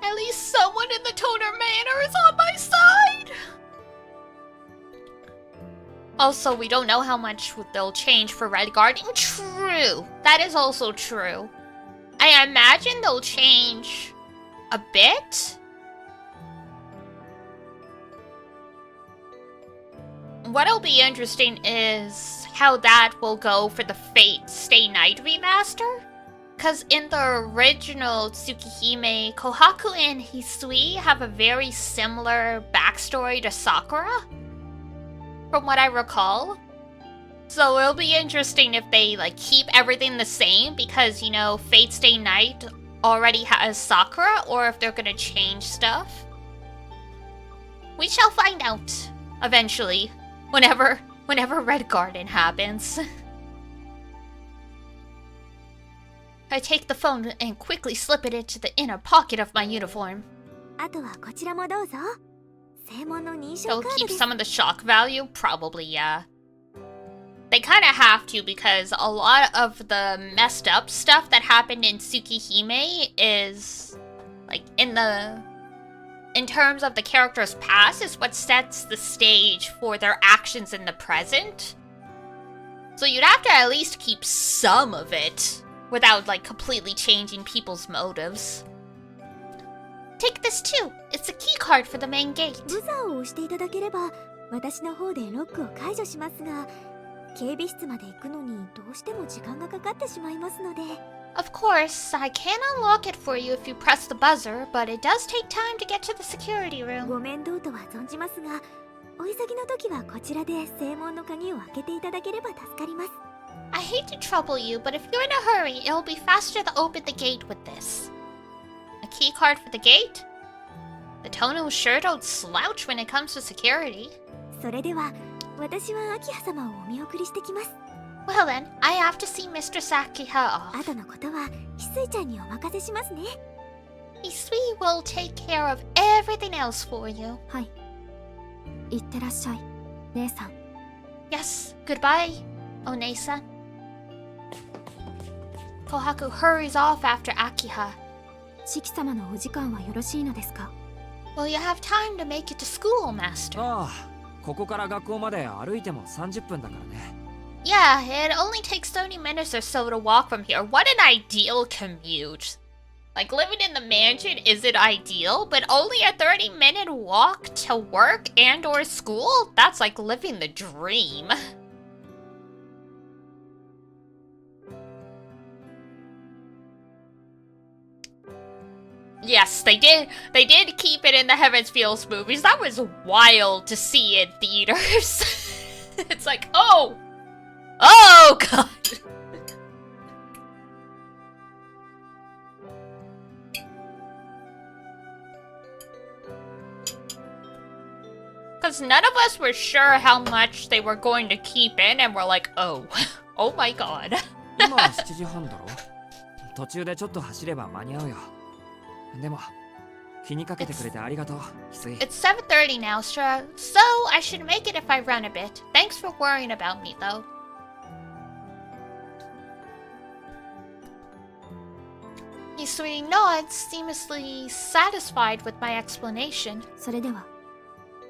At least someone in the Toner Manor is on my side! Also, we don't know how much they'll change for Red Guardian. True! That is also true. I imagine they'll change a bit? What'll be interesting is how that will go for the Fate Stay Night remaster. Because in the original Tsukihime, Kohaku and Hisui have a very similar backstory to Sakura, from what I recall. So it'll be interesting if they like keep everything the same, because, you know, Fate Stay Night already has Sakura or if they're gonna change stuff. We shall find out eventually, whenever Red Garden happens. I take the phone and quickly slip it into the inner pocket of my uniform. あとはこちらもどうぞ。正門の認証 They'll カード keep です。 some of the shock value? Probably, yeah. They kind of have to because a lot of the messed up stuff that happened in Tsukihime is, like, in terms of the character's past, is what sets the stage for their actions in the present. So you'd have to at least keep some of it without, like, completely changing people's motives. Take this too. It's a key card for the main gate. ブザーを押していただければ、私の方でロックを解除しますが、警備室まで行くのにどうしても時間がかかってしまいますので。Of course, I can unlock it for you if you press the buzzer, but it does take time to get to the security room. ご面倒とは存じますが、お急ぎの時はこちらで正門の鍵を開けていただければ助かります。I hate to trouble you, but if you're in a hurry, it'll be faster to open the gate with this. A key card for the gate? The Tono sure don't slouch when it comes to security. それでは、私は秋葉様をお見送りしてきます。Well then, I have to see Mr. Sakiha off. 後のことは翡翠ちゃんにお任せしますね。Isui will take care of everything else for you. はい。いってらっしゃい、姉さん。Yes, goodbye, Onei-san. Kohaku hurries off after Akiha. 四季様のお時間はよろしいのですか？ Will you have time to make it to school, Master? ああ、ここから学校まで歩いても30分だからね。Yeah, it only takes 30 minutes or so to walk from here. What an ideal commute. Like, living in the mansion isn't ideal, but only a 30-minute walk to work and or school? That's like living the dream. Yes, they did keep it in the Heaven's Fields movies. That was wild to see in theaters. It's like, oh god. Because none of us were sure how much they were going to keep in, and we're like, oh my god. 今は7時半だろ。途中でちょっと走れば間に合うよ。でも気にかけてくれてありがとう、翡翠。It's 7:30 now, sir, so I should make it if I run a bit. Thanks for worrying about me, though. Hisui nods, seemingly satisfied with my explanation. それでは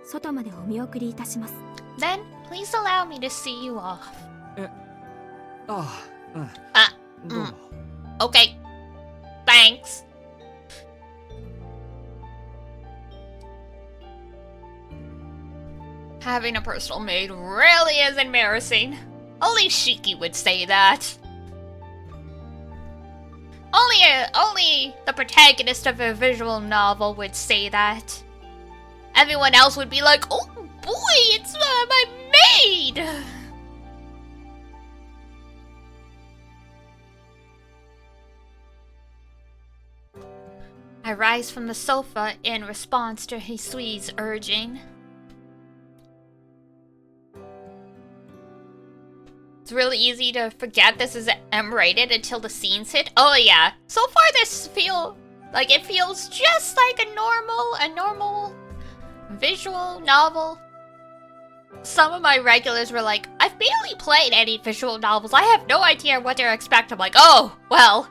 外までお見送りいたします。 Then, please allow me to see you off. ああ、うん。あ、どうも。Okay. Thanks. Having a personal maid really is embarrassing. Only Shiki would say that. Only the protagonist of a visual novel would say that. Everyone else would be like, oh boy, it's my maid! I rise from the sofa in response to Hisui's urging. It's really easy to forget this is M-rated until the scenes hit. Oh yeah, so far this feels just like a normal visual novel. Some of my regulars were like, I've barely played any visual novels. I have no idea what to expect. I'm like, oh, well.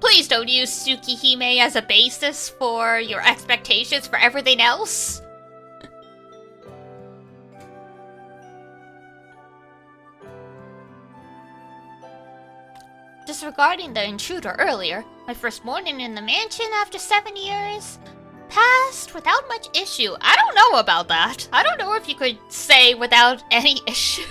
Please don't use Tsukihime as a basis for your expectations for everything else. Disregarding the intruder earlier, my first morning in the mansion after 7 years passed without much issue. I don't know about that. I don't know if you could say without any issue.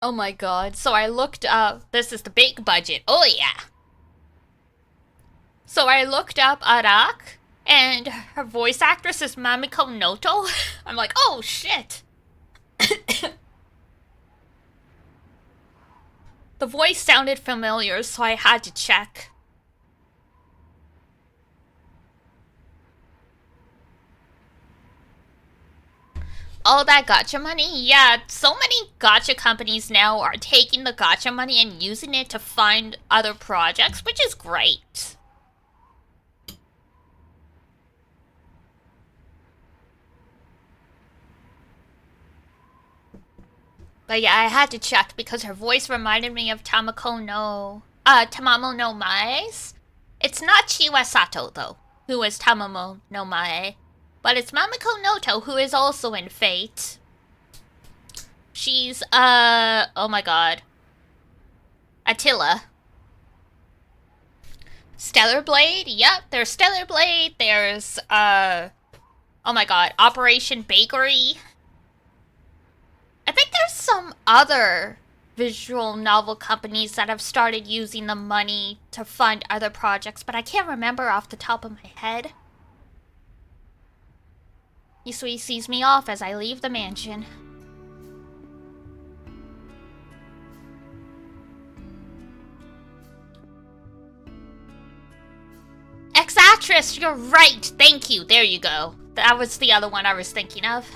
Oh my god. So I looked up, this is the big budget. Oh yeah. So I looked up Arak, And her voice actress is Mamiko Noto. I'm like, oh shit. The voice sounded familiar, so I had to check. All that gacha money? Yeah, so many gacha companies now are taking the gacha money and using it to fund other projects, which is great. But yeah, I had to check because her voice reminded me of Tamamo no Mae's. It's not Chiwa Sato, though, who is Tamamo no Mae. But it's Mamiko Noto, who is also in Fate. She's, oh my god. Attila. Stellar Blade? Yep, there's Stellar Blade, there's, oh my god, Operation Bakery. I think there's some other visual novel companies that have started using the money to fund other projects, but I can't remember off the top of my head. Yusui sees me off as I leave the mansion. Ex-actress, you're right! Thank you, there you go. That was the other one I was thinking of.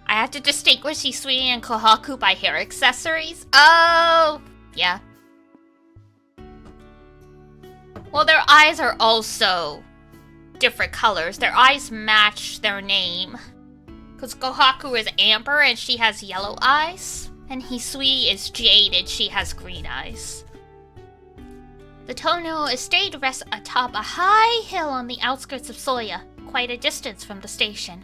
I have to distinguish Yusui and Kohaku by hair accessories? Oh, yeah. Well, their eyes are also different colors. Their eyes match their name. Because Kohaku is amber and she has yellow eyes. And Hisui is jade and she has green eyes. The Tono estate rests atop a high hill on the outskirts of Soya, quite a distance from the station.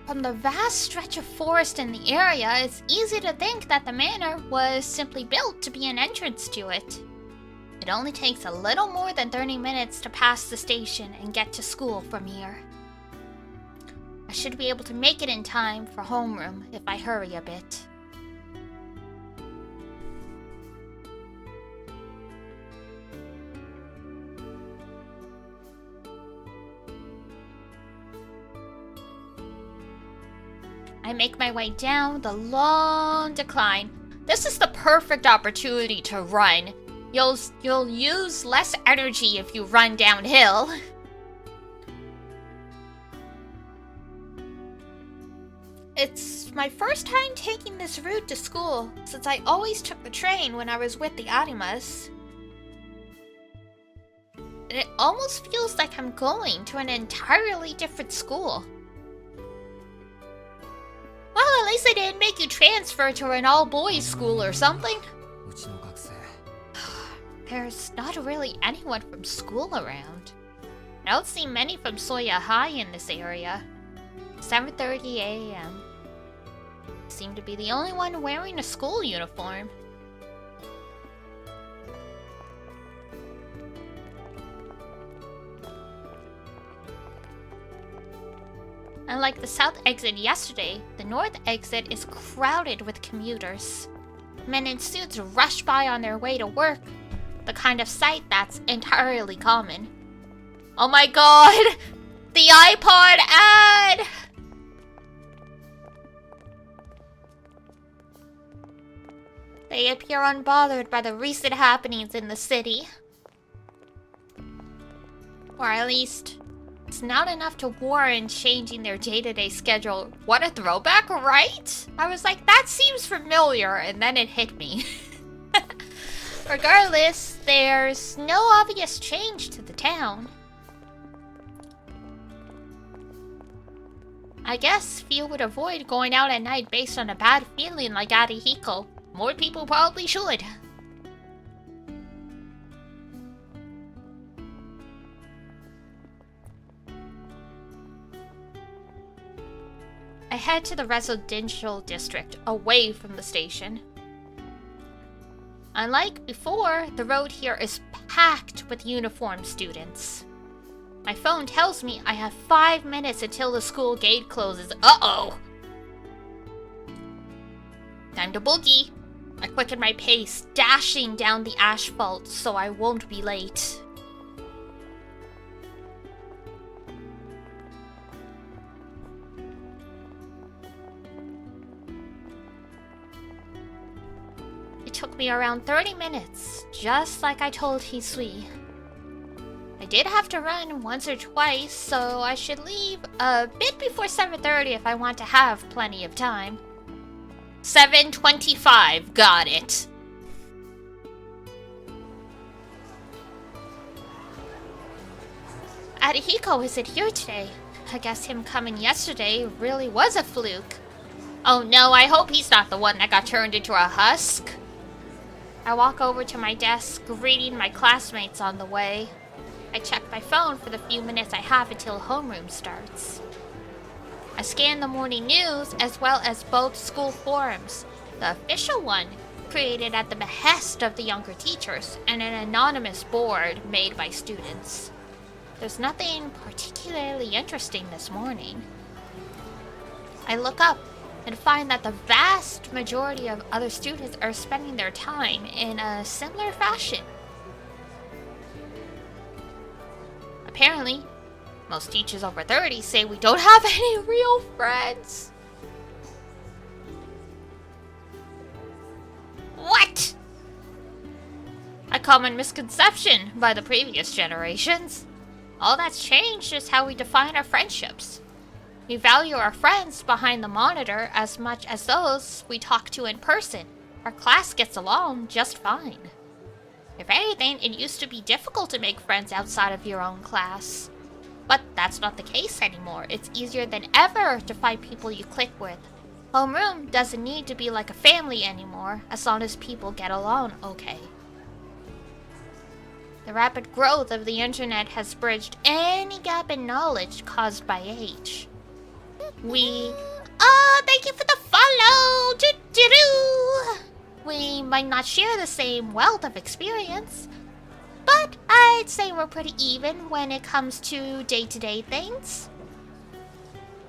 From the vast stretch of forest in the area, it's easy to think that the manor was simply built to be an entrance to it. It only takes a little more than 30 minutes to pass the station and get to school from here. I should be able to make it in time for homeroom if I hurry a bit. I make my way down the long decline. This is the perfect opportunity to run. You'll use less energy if you run downhill. It's my first time taking this route to school, since I always took the train when I was with the Arimas. And it almost feels like I'm going to an entirely different school. Well, at least they didn't make you transfer to an all-boys school or something. There's not really anyone from school around. I don't see many from Soya High in this area. 7:30 a.m. Seem to be the only one wearing a school uniform. Unlike the south exit yesterday, the north exit is crowded with commuters. Men in suits rush by on their way to work, the kind of sight that's entirely common. Oh my god! The iPod ad! They appear unbothered by the recent happenings in the city. Or at least, it's not enough to warrant changing their day-to-day schedule. What a throwback, right? I was like, that seems familiar, and then it hit me. Regardless, there's no obvious change to the town. I guess few would avoid going out at night based on a bad feeling like Arihiko. More people probably should. I head to the residential district, away from the station. Unlike before, the road here is packed with uniformed students. My phone tells me I have 5 minutes until the school gate closes. Uh-oh! Time to boogie. I quicken my pace, dashing down the asphalt so I won't be late. It took me around 30 minutes, just like I told Hisui. I did have to run once or twice, so I should leave a bit before 7:30 if I want to have plenty of time. 7:25, got it. Adahiko isn't here today. I guess him coming yesterday really was a fluke. Oh no, I hope he's not the one that got turned into a husk. I walk over to my desk, greeting my classmates on the way. I check my phone for the few minutes I have until homeroom starts. I scan the morning news as well as both school forums. The official one, created at the behest of the younger teachers, and an anonymous board made by students. There's nothing particularly interesting this morning. I look up and find that the vast majority of other students are spending their time in a similar fashion. Apparently, most teachers over 30 say we don't have any real friends. What? A common misconception by the previous generations. All that's changed is how we define our friendships. We value our friends behind the monitor as much as those we talk to in person. Our class gets along just fine. If anything, it used to be difficult to make friends outside of your own class. But that's not the case anymore. It's easier than ever to find people you click with. Homeroom doesn't need to be like a family anymore, as long as people get along okay. The rapid growth of the internet has bridged any gap in knowledge caused by age. Thank you for the follow! Doo-doo-doo! We might not share the same wealth of experience, but I'd say we're pretty even when it comes to day-to-day things.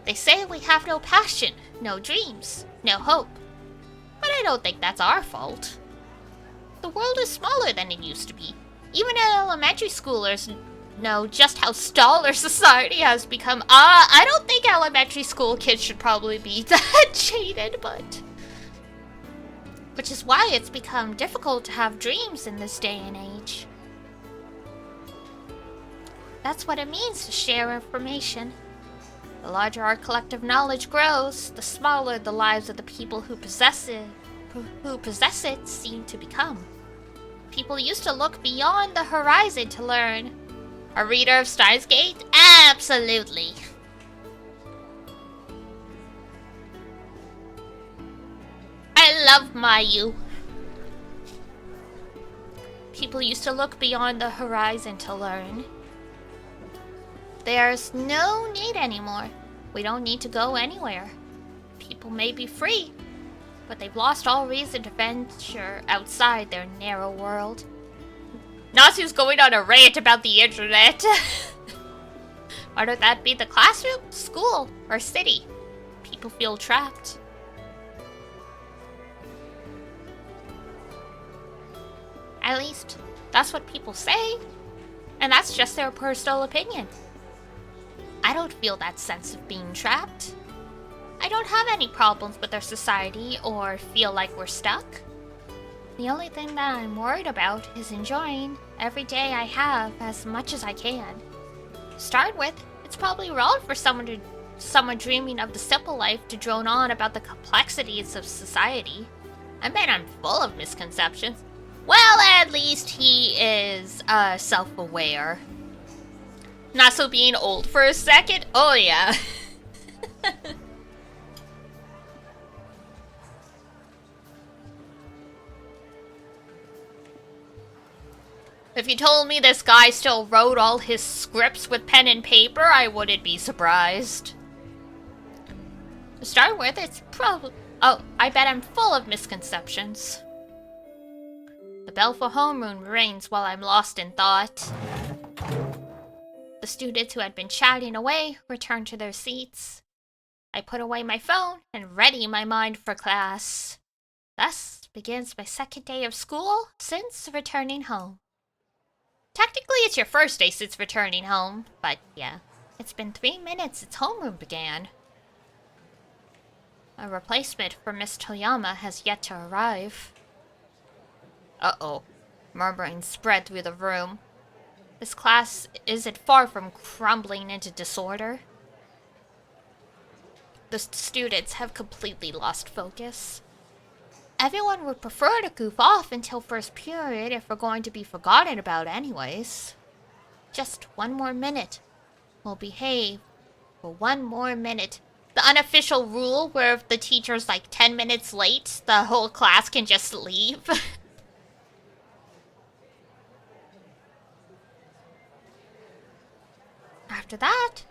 They say we have no passion, no dreams, no hope, but I don't think that's our fault. The world is smaller than it used to be. Even elementary schoolers know just how stalled our society has become. I don't think elementary school kids should probably be that jaded, but... which is why it's become difficult to have dreams in this day and age. That's what it means to share information. The larger our collective knowledge grows, the smaller the lives of the people who possess it seem to become. People used to look beyond the horizon to learn. A reader of Steins Gate? Absolutely. I love Mayu. People used to look beyond the horizon to learn. There's no need anymore. We don't need to go anywhere. People may be free, but they've lost all reason to venture outside their narrow world. Nasu's going on a rant about the internet. Whether that be the classroom, school, or city, people feel trapped. At least, that's what people say, and that's just their personal opinion. I don't feel that sense of being trapped. I don't have any problems with our society or feel like we're stuck. The only thing that I'm worried about is enjoying every day I have as much as I can. To start with, it's probably wrong for someone dreaming of the simple life to drone on about the complexities of society. I bet I'm full of misconceptions. Well, at least he is, self-aware. Not so being old for a second? Oh, yeah. If you told me this guy still wrote all his scripts with pen and paper, I wouldn't be surprised. To start with, it's probably... oh, I bet I'm full of misconceptions. The bell for homeroom rings while I'm lost in thought. The students who had been chatting away return to their seats. I put away my phone and ready my mind for class. Thus begins my second day of school since returning home. Technically, it's your first day since returning home, but yeah, it's been 3 minutes since homeroom began. A replacement for Miss Toyama has yet to arrive. Uh-oh. Murmurings spread through the room. This class isn't far from crumbling into disorder. The students have completely lost focus. Everyone would prefer to goof off until first period if we're going to be forgotten about anyways. Just 1 more minute. We'll behave for 1 more minute. The unofficial rule where if the teacher's like 10 minutes late, the whole class can just leave. After that,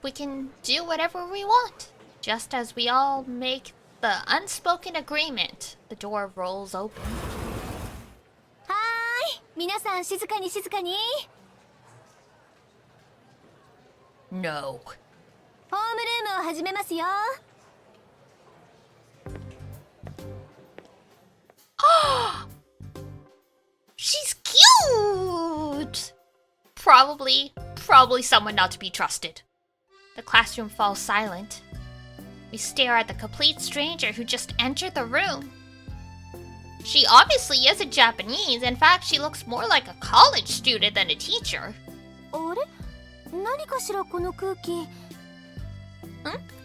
we can do whatever we want. Just as we all make the unspoken agreement, the door rolls open. はーい、皆さん静かに静かに。No. ホームルームを始めますよ。She's cute! Probably someone not to be trusted. The classroom falls silent. We stare at the complete stranger who just entered the room. She obviously isn't Japanese. In fact, she looks more like a college student than a teacher. あれ？何かしらこの空気。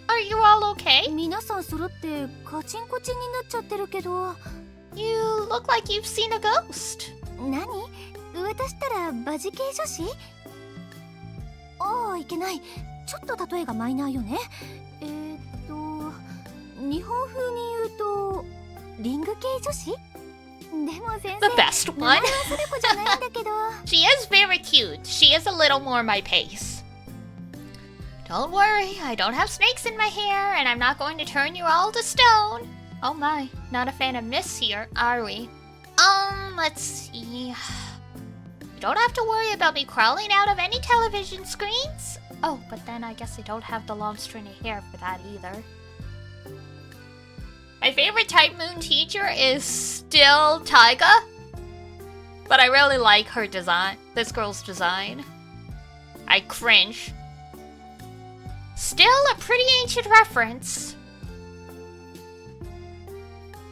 Are you all okay? 皆さん揃ってカチンコチンになっちゃってるけど。You look like you've seen a ghost. 何？私ったらバジ系女子？ああ、いけない。ちょっと例えがマイナーよね。日本風に言うとリング系女子？でも先生、 The best one. それ子じゃないんだけど。She is very cute. She is a little more my pace. Don't worry, I don't have snakes in my hair, and I'm not going to turn you all to stone. Oh my, not a fan of Miss here, are we? Let's see. You don't have to worry about me crawling out of any television screens. Oh, but then I guess I don't have the long string of hair for that either. My favorite Type Moon teacher is still Taiga, but I really like her design, this girl's design. I cringe. Still a pretty ancient reference.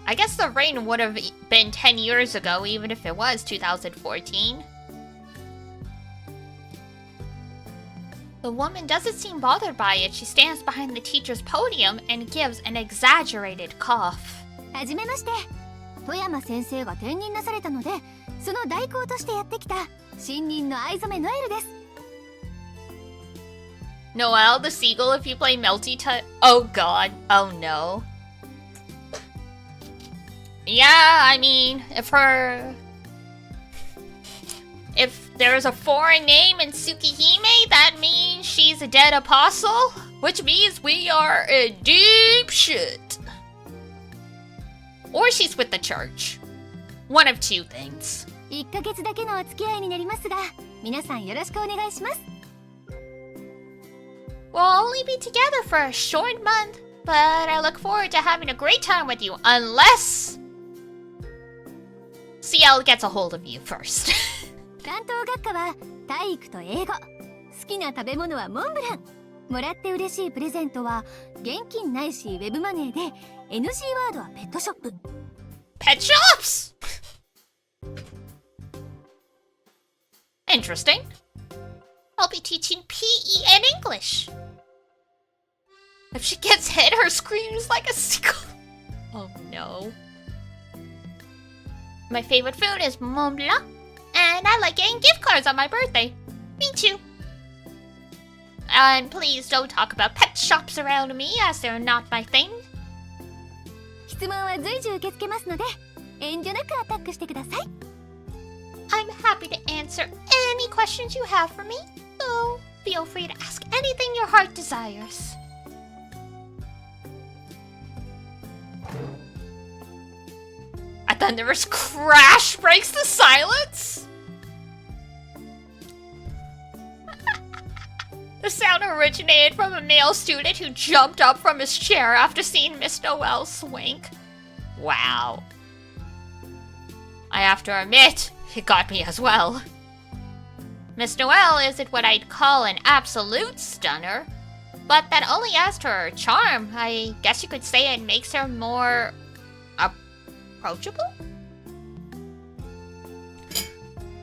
I guess the reign would have been 10 years ago, even if it was 2014. The woman doesn't seem bothered by it. She stands behind the teacher's podium and gives an exaggerated cough. はじめまして。富山先生が転任なされたので、その代行としてやってきた新任の藍染ノエルです。Noelle the seagull if you play Melty Tut. Oh god. Oh no. Yeah, I mean, if there's a foreign name in Tsukihime, that means she's a dead apostle, which means we are in deep shit. Or she's with the church. One of two things. 1ヶ月だけのお付き合いになりますが、皆さんよろしくお願いします。We'll only be together for a short month, but I look forward to having a great time with you, unless CL gets a hold of you first. 担当学科は体育と英語。好きな食べ物はモンブラン。もらって嬉しいプレゼントは現金ないしウェブマネーで、 NG ワードはペットショップ。Pet shops! Interesting. I'll be teaching PE and English. If she gets hit, her scream is like a seagull. Oh no. My favorite food is Mont Blanc, and I like getting gift cards on my birthday. Me too. And please don't talk about pet shops around me, as they're not my thing. 質問は随時受け付けますので、遠慮なくアタックしてください。I'm happy to answer any questions you have for me, so feel free to ask anything your heart desires. A thunderous crash breaks the silence. The sound originated from a male student who jumped up from his chair after seeing Miss Noelle swink. Wow. I have to admit, it got me as well. Miss Noelle isn't what I'd call an absolute stunner, but that only adds to her charm. I guess you could say it makes her more approachable?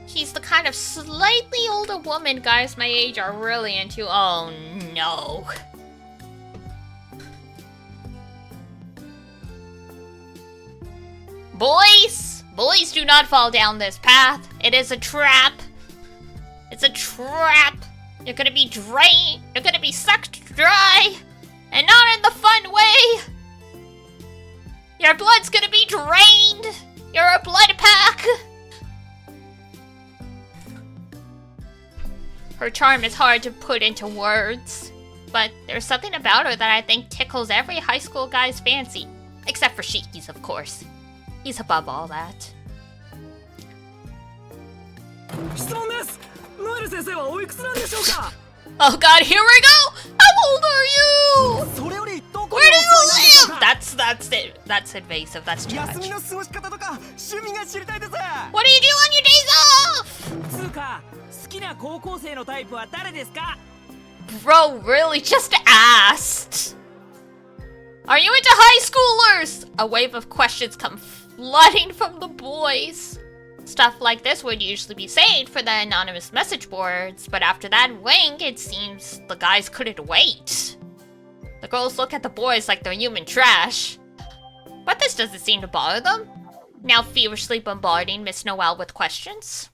She's the kind of slightly older woman guys my age are really into. Oh no. Boys! Boys, do not fall down this path. It is a trap. It's a trap. You're gonna be drained. You're gonna be sucked dry. And not in the fun way. Your blood's gonna be drained. You're a blood pack. Her charm is hard to put into words, but there's something about her that I think tickles every high school guy's fancy. Except for Shiki's, of course. He's above all that. Oh god, here we go! How old are you? Where do you live? That's it. That's invasive. That's judge. What do you do on your days off? Bro, really just asked. Are you into high schoolers? A wave of questions come flooding from the boys. Stuff like this would usually be saved for the anonymous message boards, but after that wink, it seems the guys couldn't wait. The girls look at the boys like they're human trash. But this doesn't seem to bother them. Now feverishly bombarding Miss Noelle with questions.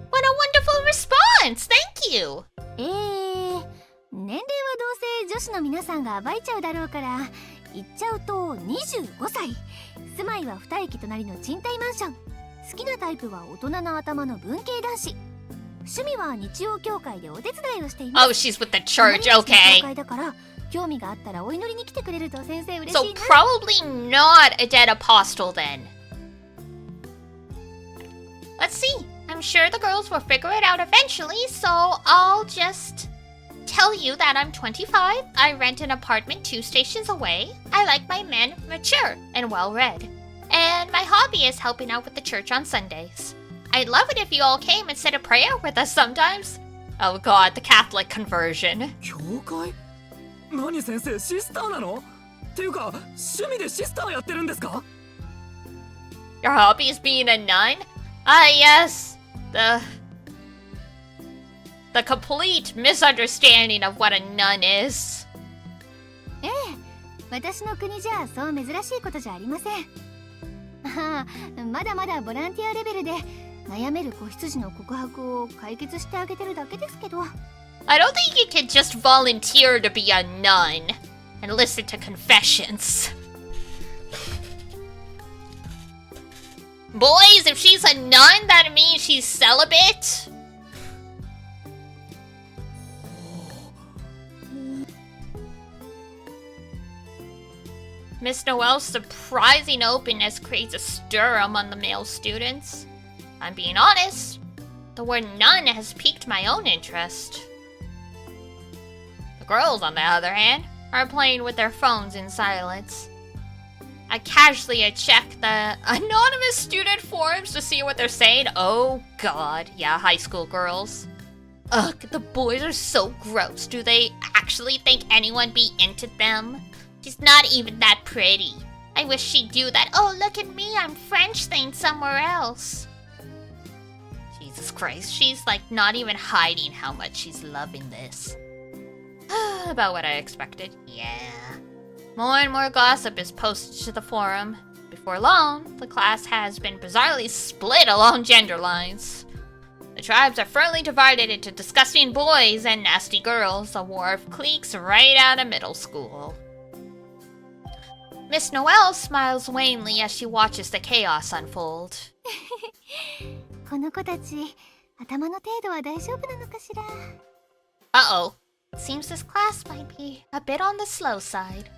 What a wonderful response! Thank you! 年齢はどうせ女子の皆さんが暴いちゃうだろうから言っちゃうと25歳住まいは2駅隣の賃貸マンション好きなタイプは大人の頭の文系男子趣味は日曜教会でお手伝いをしています Oh, she's with the church, okay. 教会だから興味があったらお祈りに来てくれると先生嬉しい So probably not a dead apostle then. Let's see. I'm sure the girls will figure it out eventually, so I'll just tell you that I'm 25. I rent an apartment 2 stations away. I like my men mature and well-read. And my hobby is helping out with the church on Sundays. I'd love it if you all came and said a prayer with us sometimes. Oh god, the Catholic conversion. 教会？何先生シスターなの？っていうか趣味でシスターやってるんですか？ Your hobby is being a nun? Ah, yes. The complete misunderstanding of what a nun is. ええ、私の国じゃそう珍しいことじゃありません。ああ、まだまだボランティアレベルで悩める子羊の告白を解決してあげてるだけですけど。I don't think you can just volunteer to be a nun and listen to confessions. Boys, if she's a nun, that means she's celibate. Miss Noelle's surprising openness creates a stir among the male students. I'm being honest, the word nun has piqued my own interest. The girls, on the other hand, are playing with their phones in silence. I casually check the anonymous student forums to see what they're saying. Oh god, yeah, high school girls. Ugh, the boys are so gross. Do they actually think anyone be into them? She's not even that pretty. I wish she'd do that. Oh, look at me, I'm French thing somewhere else. Jesus Christ, she's like not even hiding how much she's loving this. About what I expected, yeah. More and more gossip is posted to the forum. Before long, the class has been bizarrely split along gender lines. The tribes are firmly divided into disgusting boys and nasty girls, a war of cliques right out of middle school. Miss Noelle smiles wanly as she watches the chaos unfold. この子たち、頭の程度は大丈夫なのかしら? Uh-oh. It seems this class might be a bit on the slow side.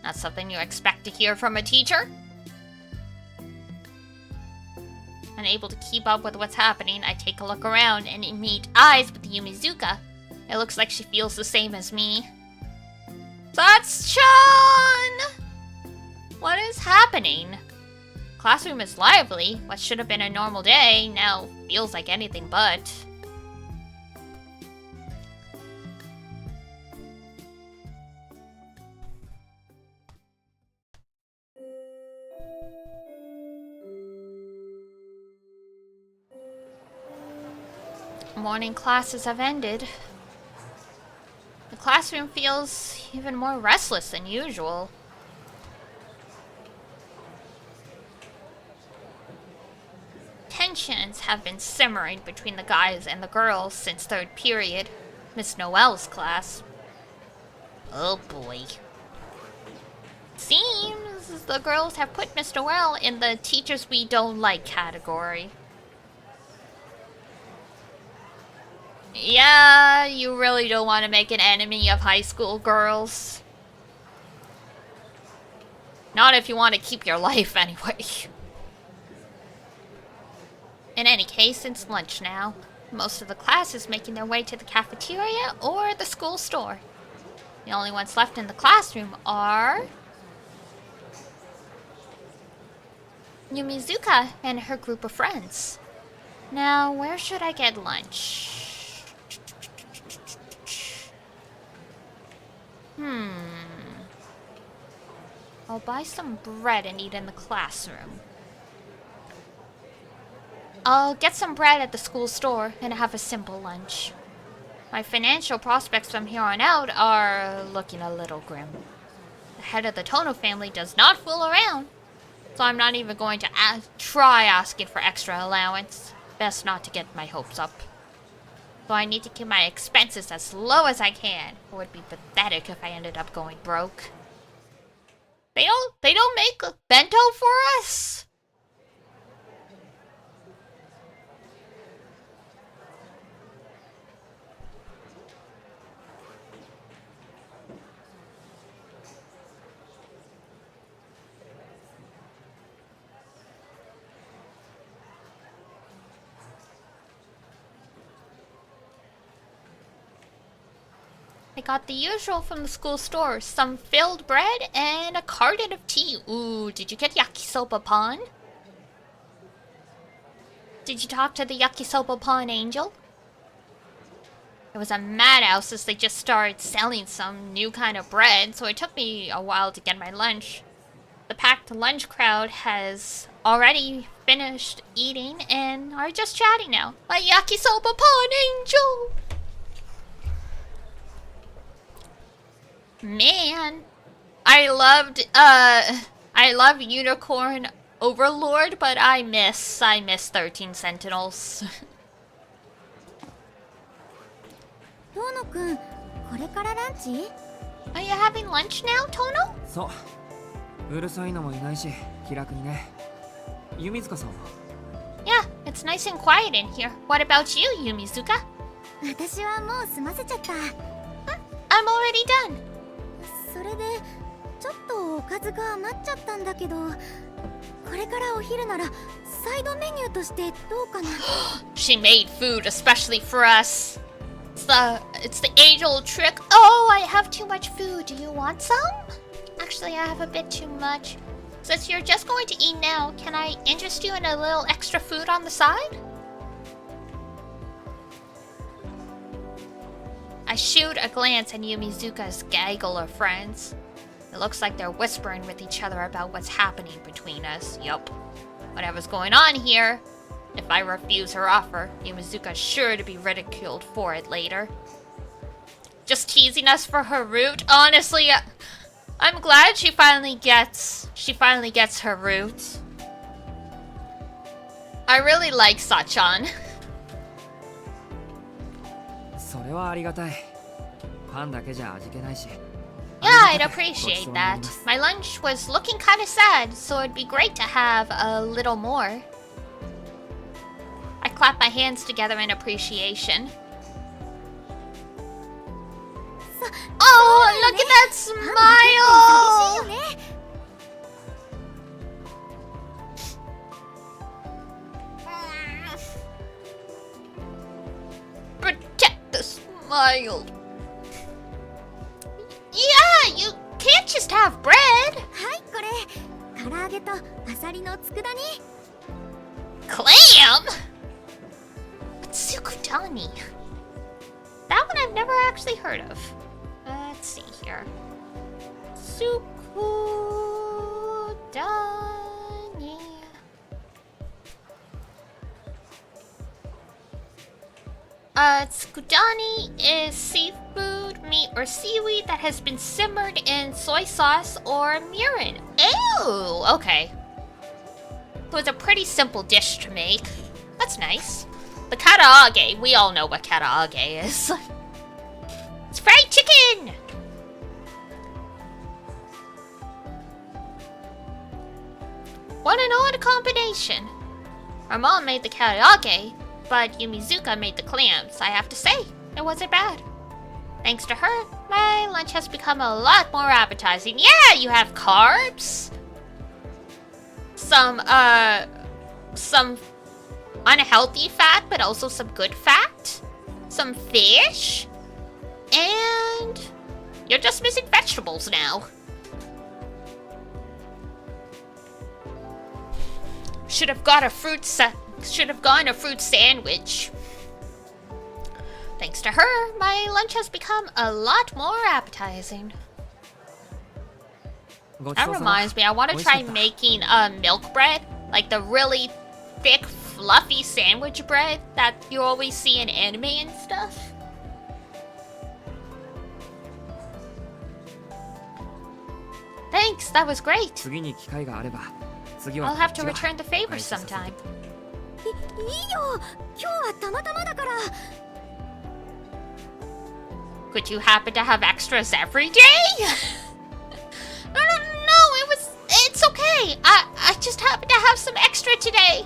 Not something you expect to hear from a teacher? Unable to keep up with what's happening, I take a look around and meet eyes with Yumizuka. It looks like she feels the same as me. That's Chan! What is happening? Classroom is lively. What should have been a normal day now feels like anything but. Morning classes have ended. The classroom feels even more restless than usual. Tensions have been simmering between the guys and the girls since third period, Miss Noel's class. Oh boy. Seems the girls have put Miss Noel in the teachers we don't like category. Yeah, you really don't want to make an enemy of high school girls. Not if you want to keep your life anyway. In any case, it's lunch now. Most of the class is making their way to the cafeteria or the school store. The only ones left in the classroom are Yumizuka and her group of friends. Now, where should I get lunch? I'll buy some bread and eat in the classroom. I'll get some bread at the school store and have a simple lunch. My financial prospects from here on out are looking a little grim. The head of the Tono family does not fool around, so I'm not even going to try asking for extra allowance. Best not to get my hopes up. So I need to keep my expenses as low as I can. It would be pathetic if I ended up going broke. They don't make a bento for us? I got the usual from the school store. Some filled bread and a carton of tea. Ooh, did you get yakisoba pan? Did you talk to the yakisoba pan angel? It was a madhouse as they just started selling some new kind of bread, so it took me a while to get my lunch. The packed lunch crowd has already finished eating and are just chatting now. A yakisoba pan angel! Man, I love Unicorn Overlord, but I miss 13 Sentinels. トーノくん、これからランチ？ Are you having lunch now, Tono? そう。うるさいのもいないし、気楽にね。弓塚さんは？ Yeah, it's nice and quiet in here. What about you, Yumizuka? 私はもう済ませちゃった。I'm already done. それでちょっとおかずが余っちゃったんだけど、これからお昼ならサイドメニューとしてどうかな。She made food especially for us. It's the age-old trick. Oh, I have too much food. Do you want some? Actually, I have a bit too much. Since you're just going to eat now, can I interest you in a little extra food on the side? I shoot a glance at Yumizuka's gaggle of friends. It looks like they're whispering with each other about what's happening between us. Yup. Whatever's going on here. If I refuse her offer, Yumizuka's sure to be ridiculed for it later. Just teasing us for her root? Honestly, I'm glad she finally gets her root. I really like Sachan. それはありがたい。パンだけじゃ味気ないし。Yeah, I'd appreciate that. My lunch was looking kind of sad, so it'd be great to have a little more. I clap my hands together in appreciation. Oh, look at that smile! Protect the smile. Yeah, have bread. はい、これ唐揚げとアサリの佃煮。 Clam? Tsukihime. That one I've never actually heard of. Let's see here. Tsukihime. Tsukudani is seafood, meat, or seaweed that has been simmered in soy sauce or mirin. Ew! Okay. So it's a pretty simple dish to make. That's nice. The karaage, we all know what karaage is. It's fried chicken! What an odd combination. Our mom made the karaage, but Yumizuka made the clams. I have to say, it wasn't bad. Thanks to her, my lunch has become a lot more appetizing. Yeah, you have carbs, some unhealthy fat, but also some good fat, some fish, and you're just missing vegetables now. Should have gone a fruit sandwich. Thanks to her, my lunch has become a lot more appetizing. That reminds me, I want to try making milk bread, like the really thick, fluffy sandwich bread that you always see in anime and stuff. Thanks, that was great. I'll have to return the favor sometime. いいよ、今日はたまたまだから。 Could you happen to have extras every day? No, it's okay. I just happen to have some extra today.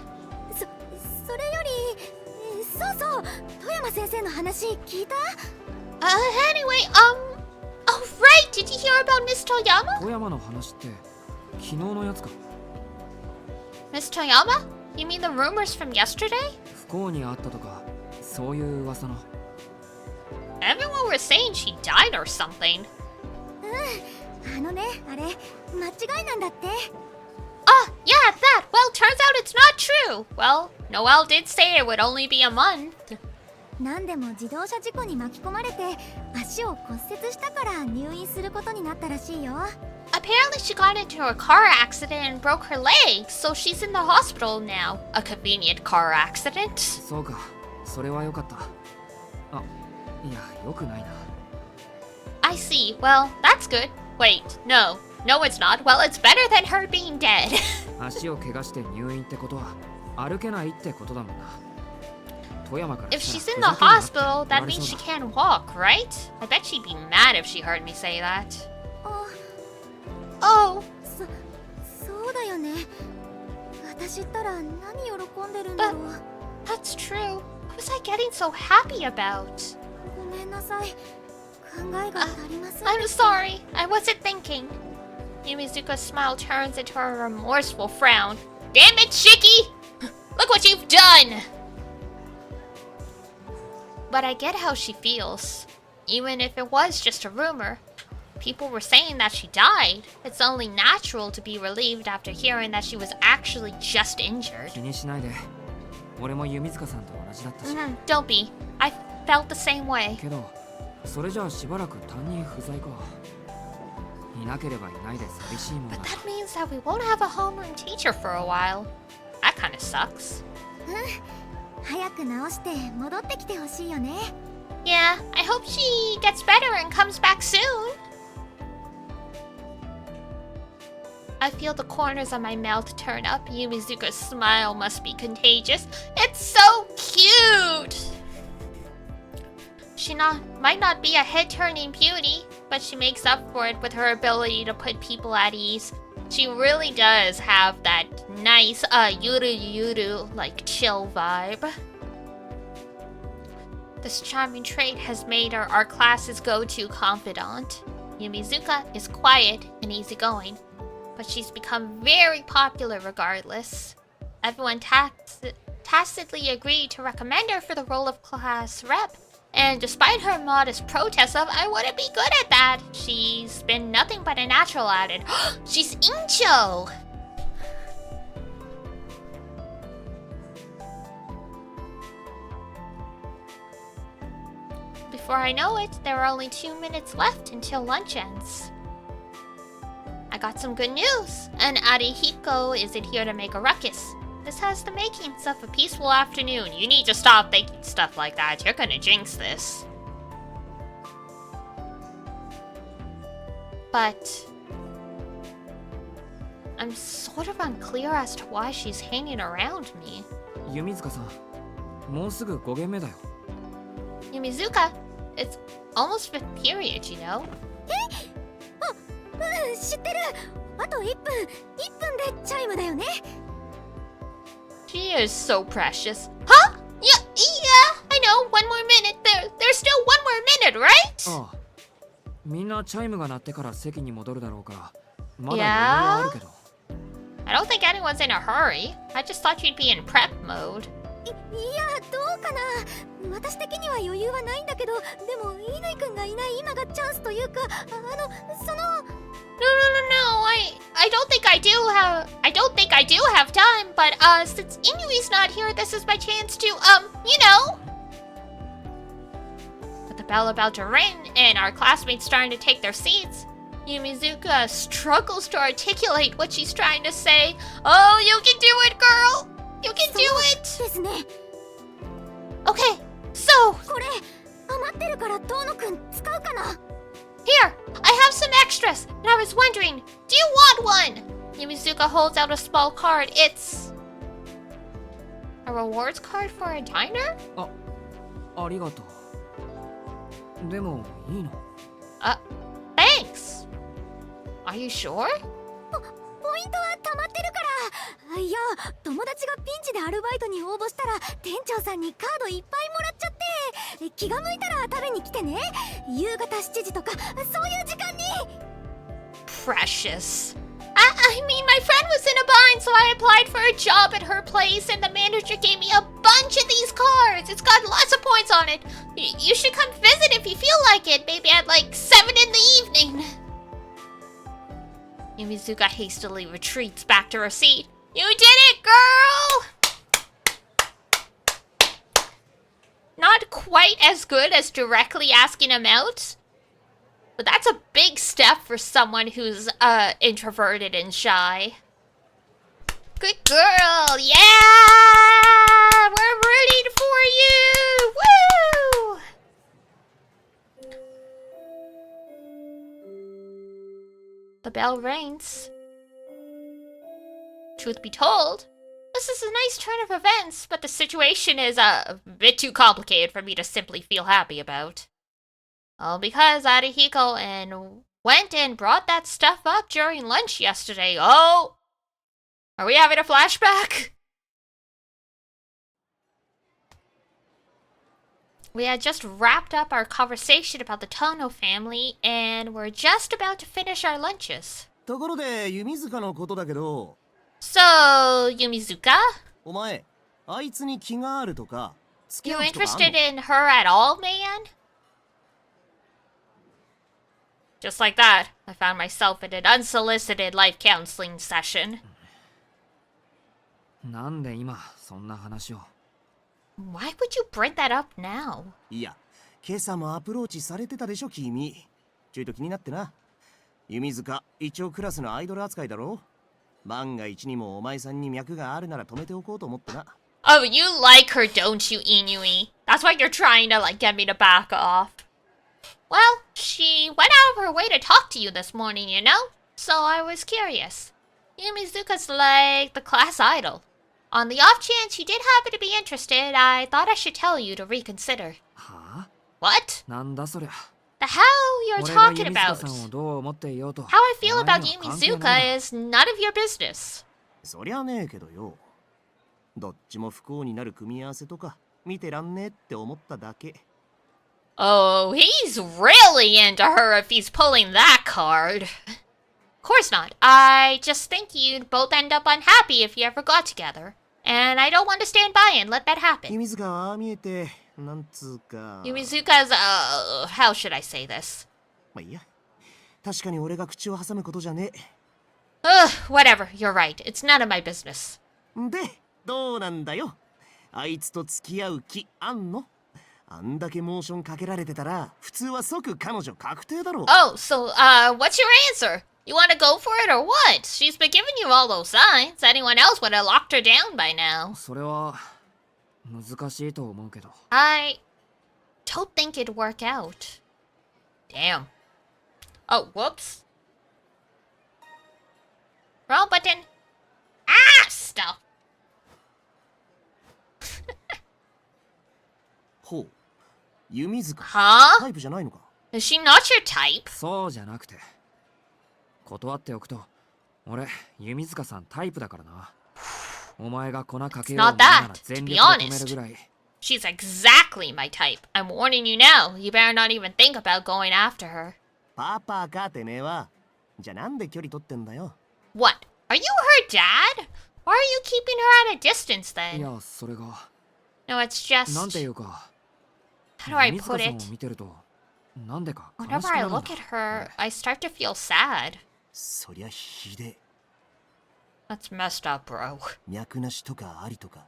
それより、そうそう、富山先生の話聞いた？ Anyway, oh right, did you hear about Miss Toyama? 富山の話って昨日のやつか。 Miss Toyama? You mean the rumors from yesterday? 不幸にあったとか、そういう噂の。 Everyone was saying she died or something. あのね、あれ、間違いなんだって。 Ah, yeah, that. Well, turns out it's not true. Well, Noelle did say it would only be a month. なんでも自動車事故に巻き込まれて足を骨折したから入院することになったらしいよ。 Apparently she got into a car accident and broke her leg, so she's in the hospital now. A convenient car accident. そうか、それは良かった。あ、いや、良くないな。 I see. Well, that's good. Wait, no, it's not. Well, it's better than her being dead. 足を怪我して入院ってことは歩けないってことだもんな。 If she's in the hospital, that means she can't walk, right? I bet she'd be mad if she heard me say that. Oh. そうだよね。私ったら何喜んでるんだろう。 That's true. What was I getting so happy about? ごめんなさい。考えが足りません。 I'm sorry. I wasn't thinking. Yumizuka's smile turns into a remorseful frown. Damn it, Shiki! Look what you've done! But I get how she feels. Even if it was just a rumor, people were saying that she died. It's only natural to be relieved after hearing that she was actually just injured. 気にしないで。俺も弓塚さんと同じだったし。Don't be. I felt the same way. けど、それじゃあしばらく担任不在か。いなければいないで寂しいもんだ。 But that means that we won't have a homeroom teacher for a while. That kind of sucks. 早く治して戻ってきてほしいよね。 Yeah, I hope she gets better and comes back soon. I feel the corners of my mouth turn up. Yumizuka's smile must be contagious. It's so cute! She might not be a head-turning beauty, but she makes up for it with her ability to put people at ease. She really does have that nice, yuru, like, chill vibe. This charming trait has made her our class's go-to confidant. Yumizuka is quiet and easygoing, but she's become very popular regardless. Everyone tacitly agreed to recommend her for the role of class rep, And despite her modest protest of, I wouldn't be good at that, she's been nothing but a natural at it. She's Incho! Before I know it, there are only 2 minutes left until lunch ends. I got some good news. And Arihiko isn't here to make a ruckus. This has the makings of a peaceful afternoon. You need to stop thinking stuff like that. You're gonna jinx this. But I'm sort of unclear as to why she's hanging around me. 弓塚さん、もうすぐ5限目だよ。 Yumizuka, it's almost fifth period, you know? 知ってる。あと1分でチャイムだよね。 She is so precious. Huh? Yeah, I know. One more minute. There's still one more minute, right? ああ、みんなチャイムが鳴ってから席に戻るだろうから、まだ余裕はあるけど。I don't think anyone's in a hurry. I just thought you'd be in prep mode. いや、どうかな。私的には余裕はないんだけど、でも乾くんがいない今がチャンスというか、その。No. I don't think I do have time, but since Inui's not here, this is my chance to you know. With the bell about to ring and our classmates starting to take their seats, Yumizuka struggles to articulate what she's trying to say. Oh, you can do it, girl! You can do it! ですね。 Okay, so これ余ってるから遠野くん使うかな。 Here, I have some extras, and I was wondering, do you want one? Yumizuka holds out a small card. It's a rewards card for a diner? ありがとう。でもいいの？ Thanks. Are you sure? ポイントは溜まってるから。いや、友達がピンチでアルバイトに応募したら店長さんにカードいっぱいもらっちゃって、気が向いたら食べに来てね。夕方7時とかそういう時間に。 Precious. I mean, my friend was in a bind, so I applied for a job at her place, and the manager gave me a bunch of these cards. It's got lots of points on it. You should come visit if you feel like it, maybe at like 7 in the evening. Yumizuka hastily retreats back to her seat. You did it, girl! Not quite as good as directly asking him out, but that's a big step for someone who's introverted and shy. Good girl, yeah! We're rooting for you! Woo! The bell rings. Truth be told, this is a nice turn of events, but the situation is a bit too complicated for me to simply feel happy about. All because Arihiko went and brought that stuff up during lunch yesterday. Oh! Are we having a flashback? We had just wrapped up our conversation about the Tono family, and we're just about to finish our lunches. ところで弓塚のことだけど。 So, Yumizuka? お前、あいつに気があるとか、付き You 合う人があんの？ interested in her at all, man? Just like that, I found myself in an unsolicited life counseling session. なんで今そんな話を？ Why would you bring that up now? いや、今朝もアプローチされてたでしょ君。ちょいと気になってな。弓塚、一応クラスのアイドル扱いだろ。万が一にもお前さんに脈があるなら止めておこうと思ってな。Oh, you like her, don't you, Inui? That's why you're trying to, like, get me to back off. Well, she went out of her way to talk to you this morning, you know? So I was curious. Yumizuka's like the class idol. On the off chance you did happen to be interested, I thought I should tell you to reconsider. はあ？ What? なんだそりゃ。 The how you're 俺が talking 弓塚 about. さんをどう思っていようと。 How I feel お前 about には関係ないだ Yumizuka ろ。 is none of your business. そりゃねえけどよ。どっちも不幸になる組み合わせとか見てらんねえって思っただけ。 Oh, he's really into her if he's pulling that card. Of course not. I just think you'd both end up unhappy if you ever got together. And I don't want to stand by and let that happen. 弓塚はああ見えてなんつうか。Yumizuka's, how should I say this? まあいいや。確かに俺が口を挟むことじゃねWhatever, you're right. It's none of my business. え。で、どうなんだよ。あいつと付き合う気あんの？あんだけモーションかけられてたら、普通は即彼女確定だろ。Oh, so, what's your answer? You want to go for it or what? She's been giving you all those signs. Anyone else would have locked her down by now. それは難しいと思うけど。I don't think it'd work out. Damn. Oh, whoops. Wrong button. Ah, stop. ほう。弓塚。Huh? タイプじゃないのか。Is she not your type? そうじゃなくて。断っておくと、俺、弓塚さんタイプだからな。お前が粉かけようもんなら全力で止めるぐらい。She's exactly my type. I'm warning you now. You better not even think about going after her. パパかてめえは。じゃあなんで距離取ってんだよ。What? Are you her dad? Why are you keeping her at a distance い then? や、それが。 No, it's just... なんていうか。 How do I 弓 put 塚さんを it? 見てると、なんでか悲し Whenever くな I るんだ。 look at her, I start to feel sad. そりゃひでえ。 That's messed up, bro. 脈なしとかありとか。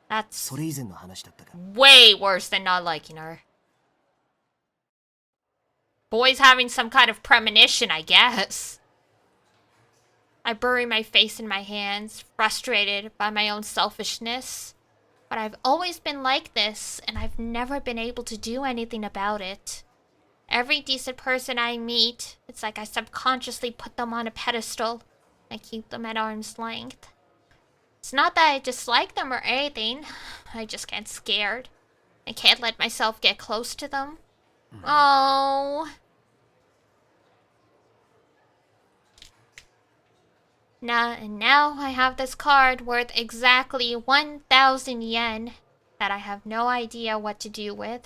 That's それ以前の話だったか。 way worse than not liking her. Boy's having some kind of premonition, I guess. I bury my face in my hands, frustrated by my own selfishness. But I've always been like this, and I've never been able to do anything about it. Every decent person I meet, it's like I subconsciously put them on a pedestal. I keep them at arm's length. It's not that I dislike them or anything. I just get scared. I can't let myself get close to them. Oh. Now I have this card worth exactly 1,000 yen that I have no idea what to do with.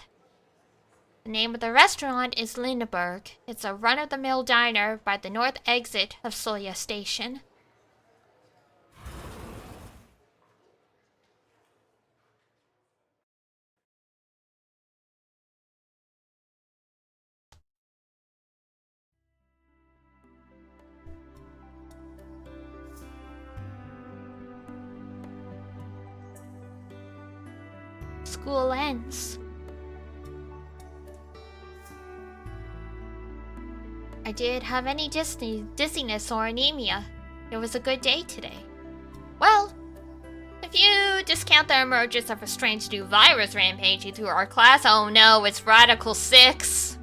The name of the restaurant is Lindeberg. It's a run-of-the-mill diner by the north exit of Soya Station. School ends. I didn't have any dizziness or anemia. It was a good day today. Well, if you discount the emergence of a strange new virus rampaging through our class, oh no, it's Radical 6.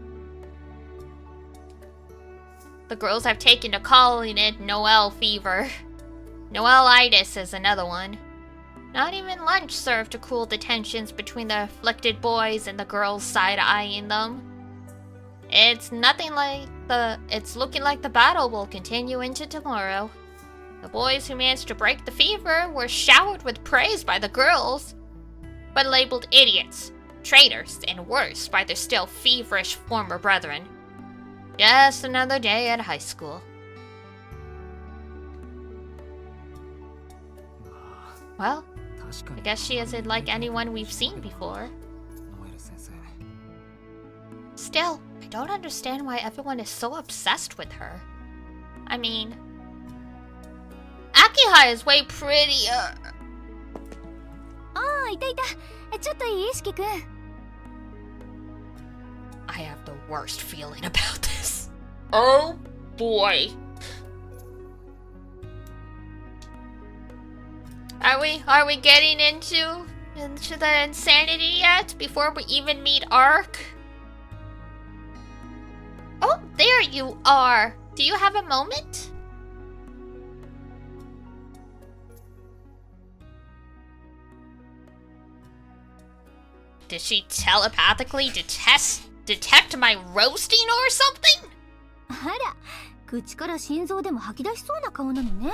The girls have taken to calling it Noel fever. Noelitis is another one. Not even lunch served to cool the tensions between the afflicted boys and the girls side-eyeing them. It's looking like the battle will continue into tomorrow. The boys who managed to break the fever were showered with praise by the girls, but labeled idiots, traitors, and worse by their still feverish former brethren. Just another day at high school. Well, I guess she isn't like anyone we've seen before. Still, I don't understand why everyone is so obsessed with her. I mean, Akihai is way prettier. ああ、いたいた。ちょっといい、しきくん。I have the worst feeling about this. Oh boy. Are we getting into the insanity yet before we even meet Ark? Oh, there you are. Do you have a moment? Did she telepathically detect my roasting or something? あら、口から心臓でも吐き出しそうな顔なのね。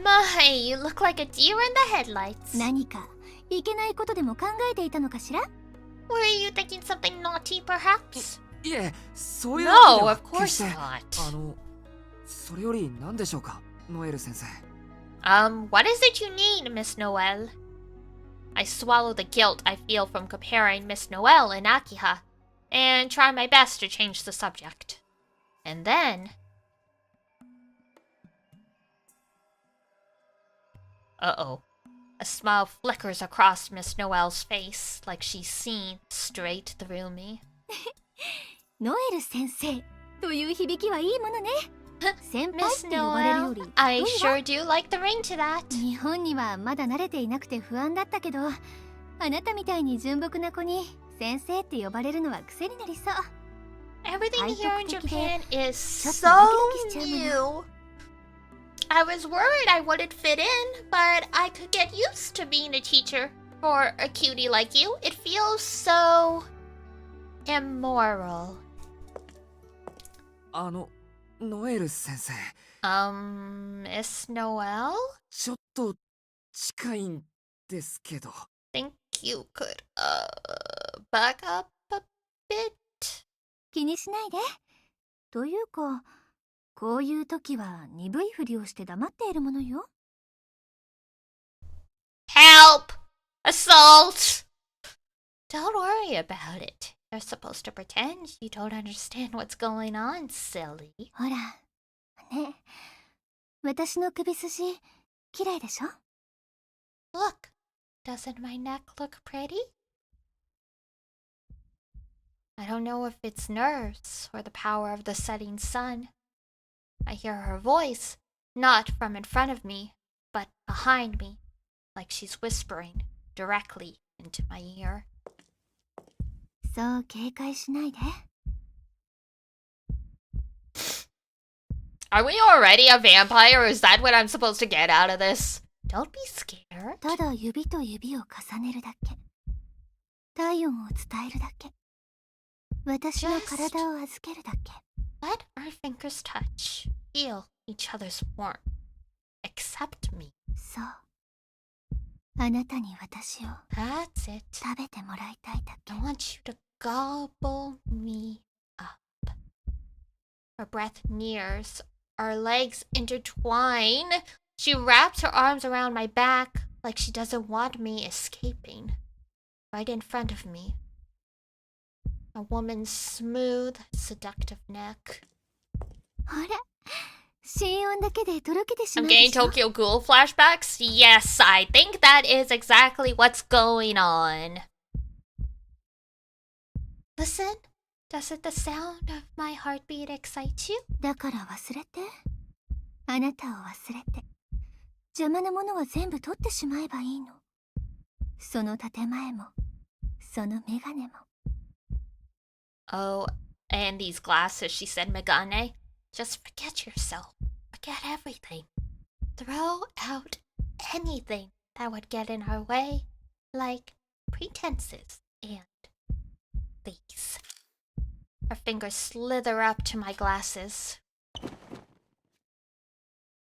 My, you look like a deer in the headlights. 何かいけないことでも考えていたのかしら？ Were you thinking something naughty, perhaps? いえ、そういうわけで No, は of 決 course して not. それより何でしょうか、ノエル先生。What is it you need, Miss Noel? I swallow the guilt I feel from comparing Miss Noelle and Akiha, and try my best to change the subject. And then... Uh-oh. A smile flickers across Miss Noelle's face, like she's seen straight through me. ノエル先生という響きはいいものね。先輩っ Miss て呼ばれるよ Noelle, り I かっこいいわ。 sure do like the ring to that. 日本にはまだ慣れていなくて不安だったけど、あなたみたいに純朴な子に先生って呼ばれるのは癖になりそう。 Everything here in Japan is so ちょっとドキドキしちゃうもの。 new. I was worried I wouldn't fit in, but I could get used to being a teacher. For a cutie like you, it feels so... immoral. ノエル先生。Miss Noelle? ちょっと近いんですけど。 Think you could, back up a bit? 気にしないで。というか、こういう時は鈍いふりをして黙っているものよ。 Help! Assault! Don't worry about it. You're supposed to pretend you don't understand what's going on, silly. ほら、ね。私の首筋、綺麗でしょ？ Look, doesn't my neck look pretty? I don't know if it's nerves or the power of the setting sun. I hear her voice, not from in front of me, but behind me, like she's whispering directly into my ear. そう警戒しないで。 Are we already a vampire, or is that what I'm supposed to get out of this? Don't be scared. ただ指と指を重ねるだけ。体温を伝えるだけ。私の体を預けるだけ。 Let our fingers touch, feel each other's warmth. Accept me. そう。あなたに私を That's it. 食べてもらいたいだけ。 I want you to gobble me up. Her breath nears. Our legs intertwine. She wraps her arms around my back like she doesn't want me escaping. Right in front of me. A woman's smooth, seductive neck. ほら、心音だけでとろけてしま I'm うで getting しょ。 Tokyo Ghoul flashbacks? Yes, I think that is exactly what's going on. Listen, doesn't the sound of my heartbeat excite you? だから忘れて。あなたを忘れて。邪魔なものは全部取ってしまえばいいの。その建前も、そのメガネも。 Oh, and these glasses, she said, Megane. Just forget yourself. Forget everything. Throw out anything that would get in our way, like pretenses and these. Her fingers slither up to my glasses.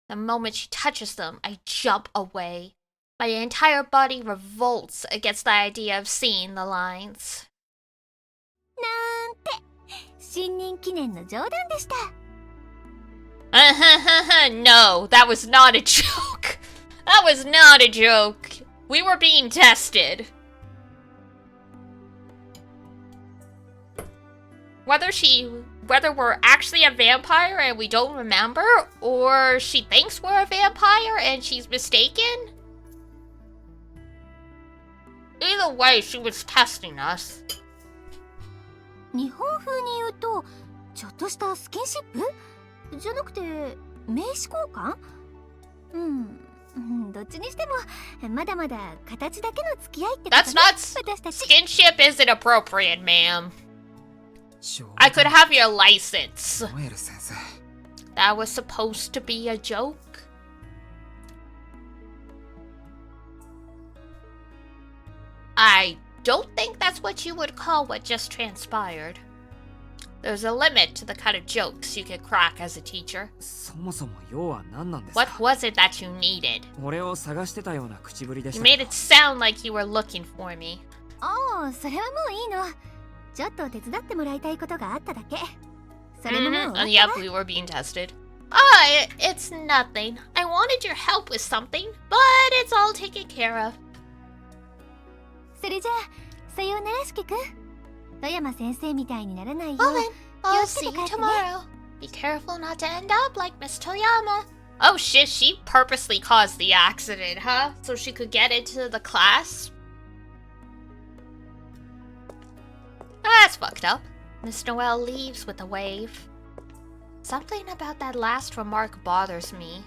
The moment she touches them, I jump away. My entire body revolts against the idea of seeing the lines. なんて、新年記念の冗談でした。 No, that was not a joke. That was not a joke. We were being tested. Whether we're actually a vampire and we don't remember, or she thinks we're a vampire and she's mistaken. Either way, she was testing us. 日本風に言うと、ちょっとしたスキンシップじゃなくて、名刺交換どっちにしても、まだまだ形だけの付き合いってことね。 That's not... 私たち。 Skinship isn't appropriate, ma'am. I could have your license. ノエル先生。 That was supposed to be a joke. I don't think that's what you would call what just transpired. There's a limit to the kind of jokes you can crack as a teacher. そもそも要は何なんです What か？ was it that you needed? 俺を探してたような口ぶりでし You たけ made ど。 it sound like you were looking for me. おお、それはもういいの。ちょっと手伝ってもらいたいことがあっただけ。それももう終わったわ。 Yep, we were being tested. It's nothing. I wanted your help with something, but it's all taken care of. それじゃあさようならしきくん。富山先生みたいにならないよ Well then, 気 I'll をつけ see て帰 you ってね tomorrow. Be careful not to end up like Miss Toyama. Oh shit, she purposely caused the accident, huh? So she could get into the class? That's fucked up. Miss Noel leaves with a wave. Something about that last remark bothers me.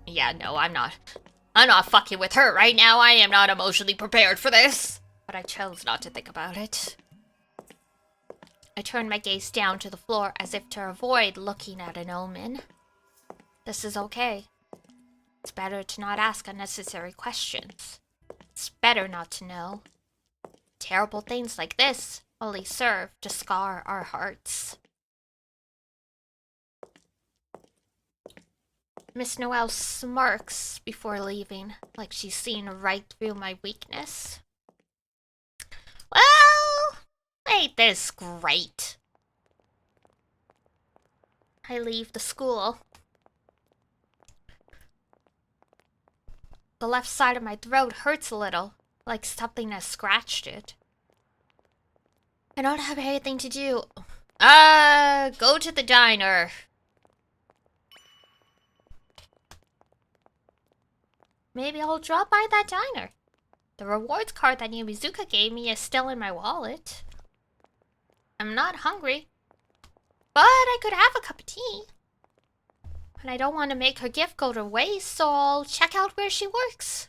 Yeah, no, I'm not fucking with her right now. I am not emotionally prepared for this. But I chose not to think about it. I turned my gaze down to the floor as if to avoid looking at an omen. This is okay. It's better to not ask unnecessary questions. It's better not to know. Terrible things like this only serve to scar our hearts. Miss Noel smirks before leaving, like she's seen right through my weakness. Well, ain't this great? I leave the school. The left side of my throat hurts a little, like something has scratched it. I don't have anything to do. Go to the diner. Maybe I'll drop by that diner. The rewards card that Yumizuka gave me is still in my wallet. I'm not hungry, but I could have a cup of tea. And I don't want to make her gift go to waste, so I'll check out where she works.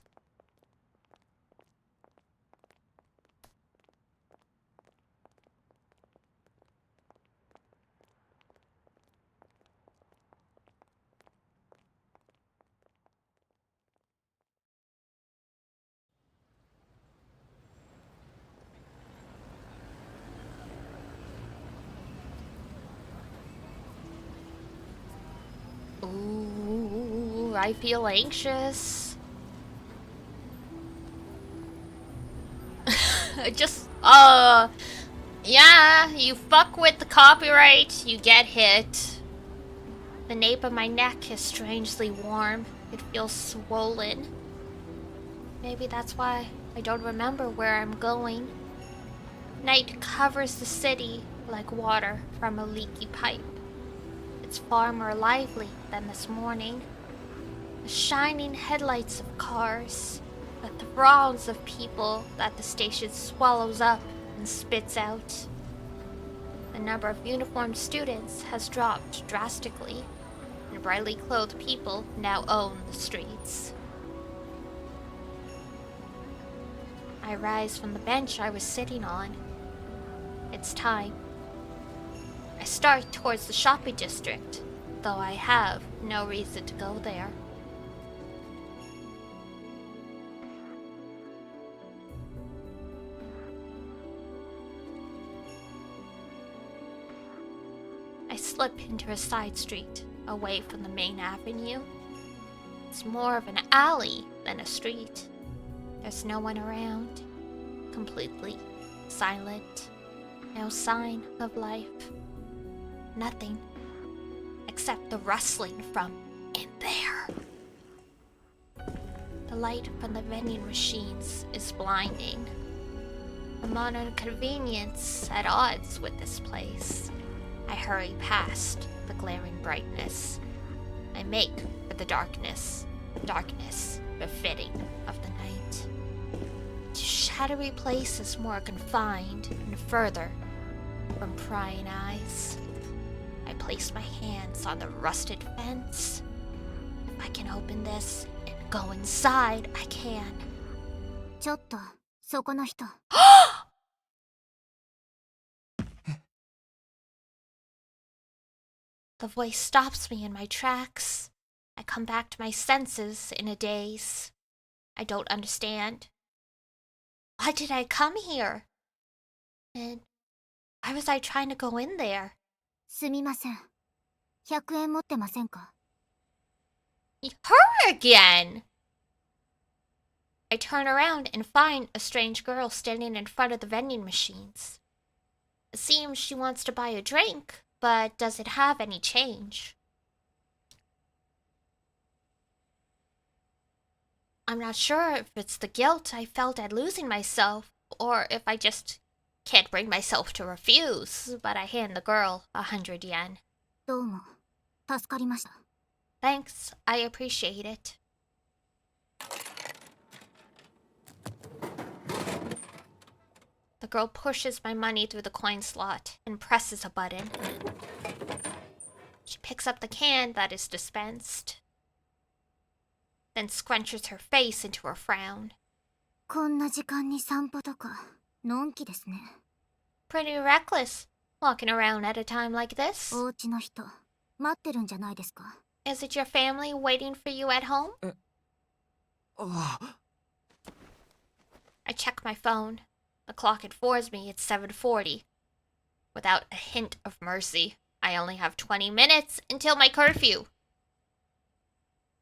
Ooh, I feel anxious. Yeah, you fuck with the copyright, you get hit. The nape of my neck is strangely warm. It feels swollen. Maybe that's why I don't remember where I'm going. Night covers the city like water from a leaky pipe. It's far more lively than this morning. The shining headlights of cars, the throngs of people that the station swallows up and spits out. The number of uniformed students has dropped drastically, and brightly clothed people now own the streets. I rise from the bench I was sitting on. It's time. I start towards the shopping district, though I have no reason to go there. I slip into a side street, away from the main avenue. It's more of an alley than a street. There's no one around. Completely silent. No sign of life. Nothing. Except the rustling from in there. The light from the vending machines is blinding. A modern convenience at odds with this place. I hurry past the glaring brightness. I make for the darkness. Darkness befitting of the night. To shadowy places more confined and further from prying eyes. I place my hands on the rusted fence. If I can open this and go inside, I can. ちょっとそこの人 The voice stops me in my tracks. I come back to my senses in a daze. I don't understand. Why did I come here? And why was I trying to go in there? すみません100円持ってませんか Her again! I turn around and find a strange girl standing in front of the vending machines. It seems she wants to buy a drink, but doesn't have any change. I'm not sure if it's the guilt I felt at losing myself, or if I just can't bring myself to refuse, but I hand the girl 100 yen. どうも助かりました。 Thanks, I appreciate it. The girl pushes my money through the coin slot and presses a button. She picks up the can that is dispensed, then scrunches her face into a frown. こんな時間に散歩とかのんきですね。 Pretty reckless, walking around at a time like this. お家の人待ってるんじゃないですか。 Is it your family waiting for you at home? I check my phone. The clock informs me it's 7:40. Without a hint of mercy, I only have 20 minutes until my curfew.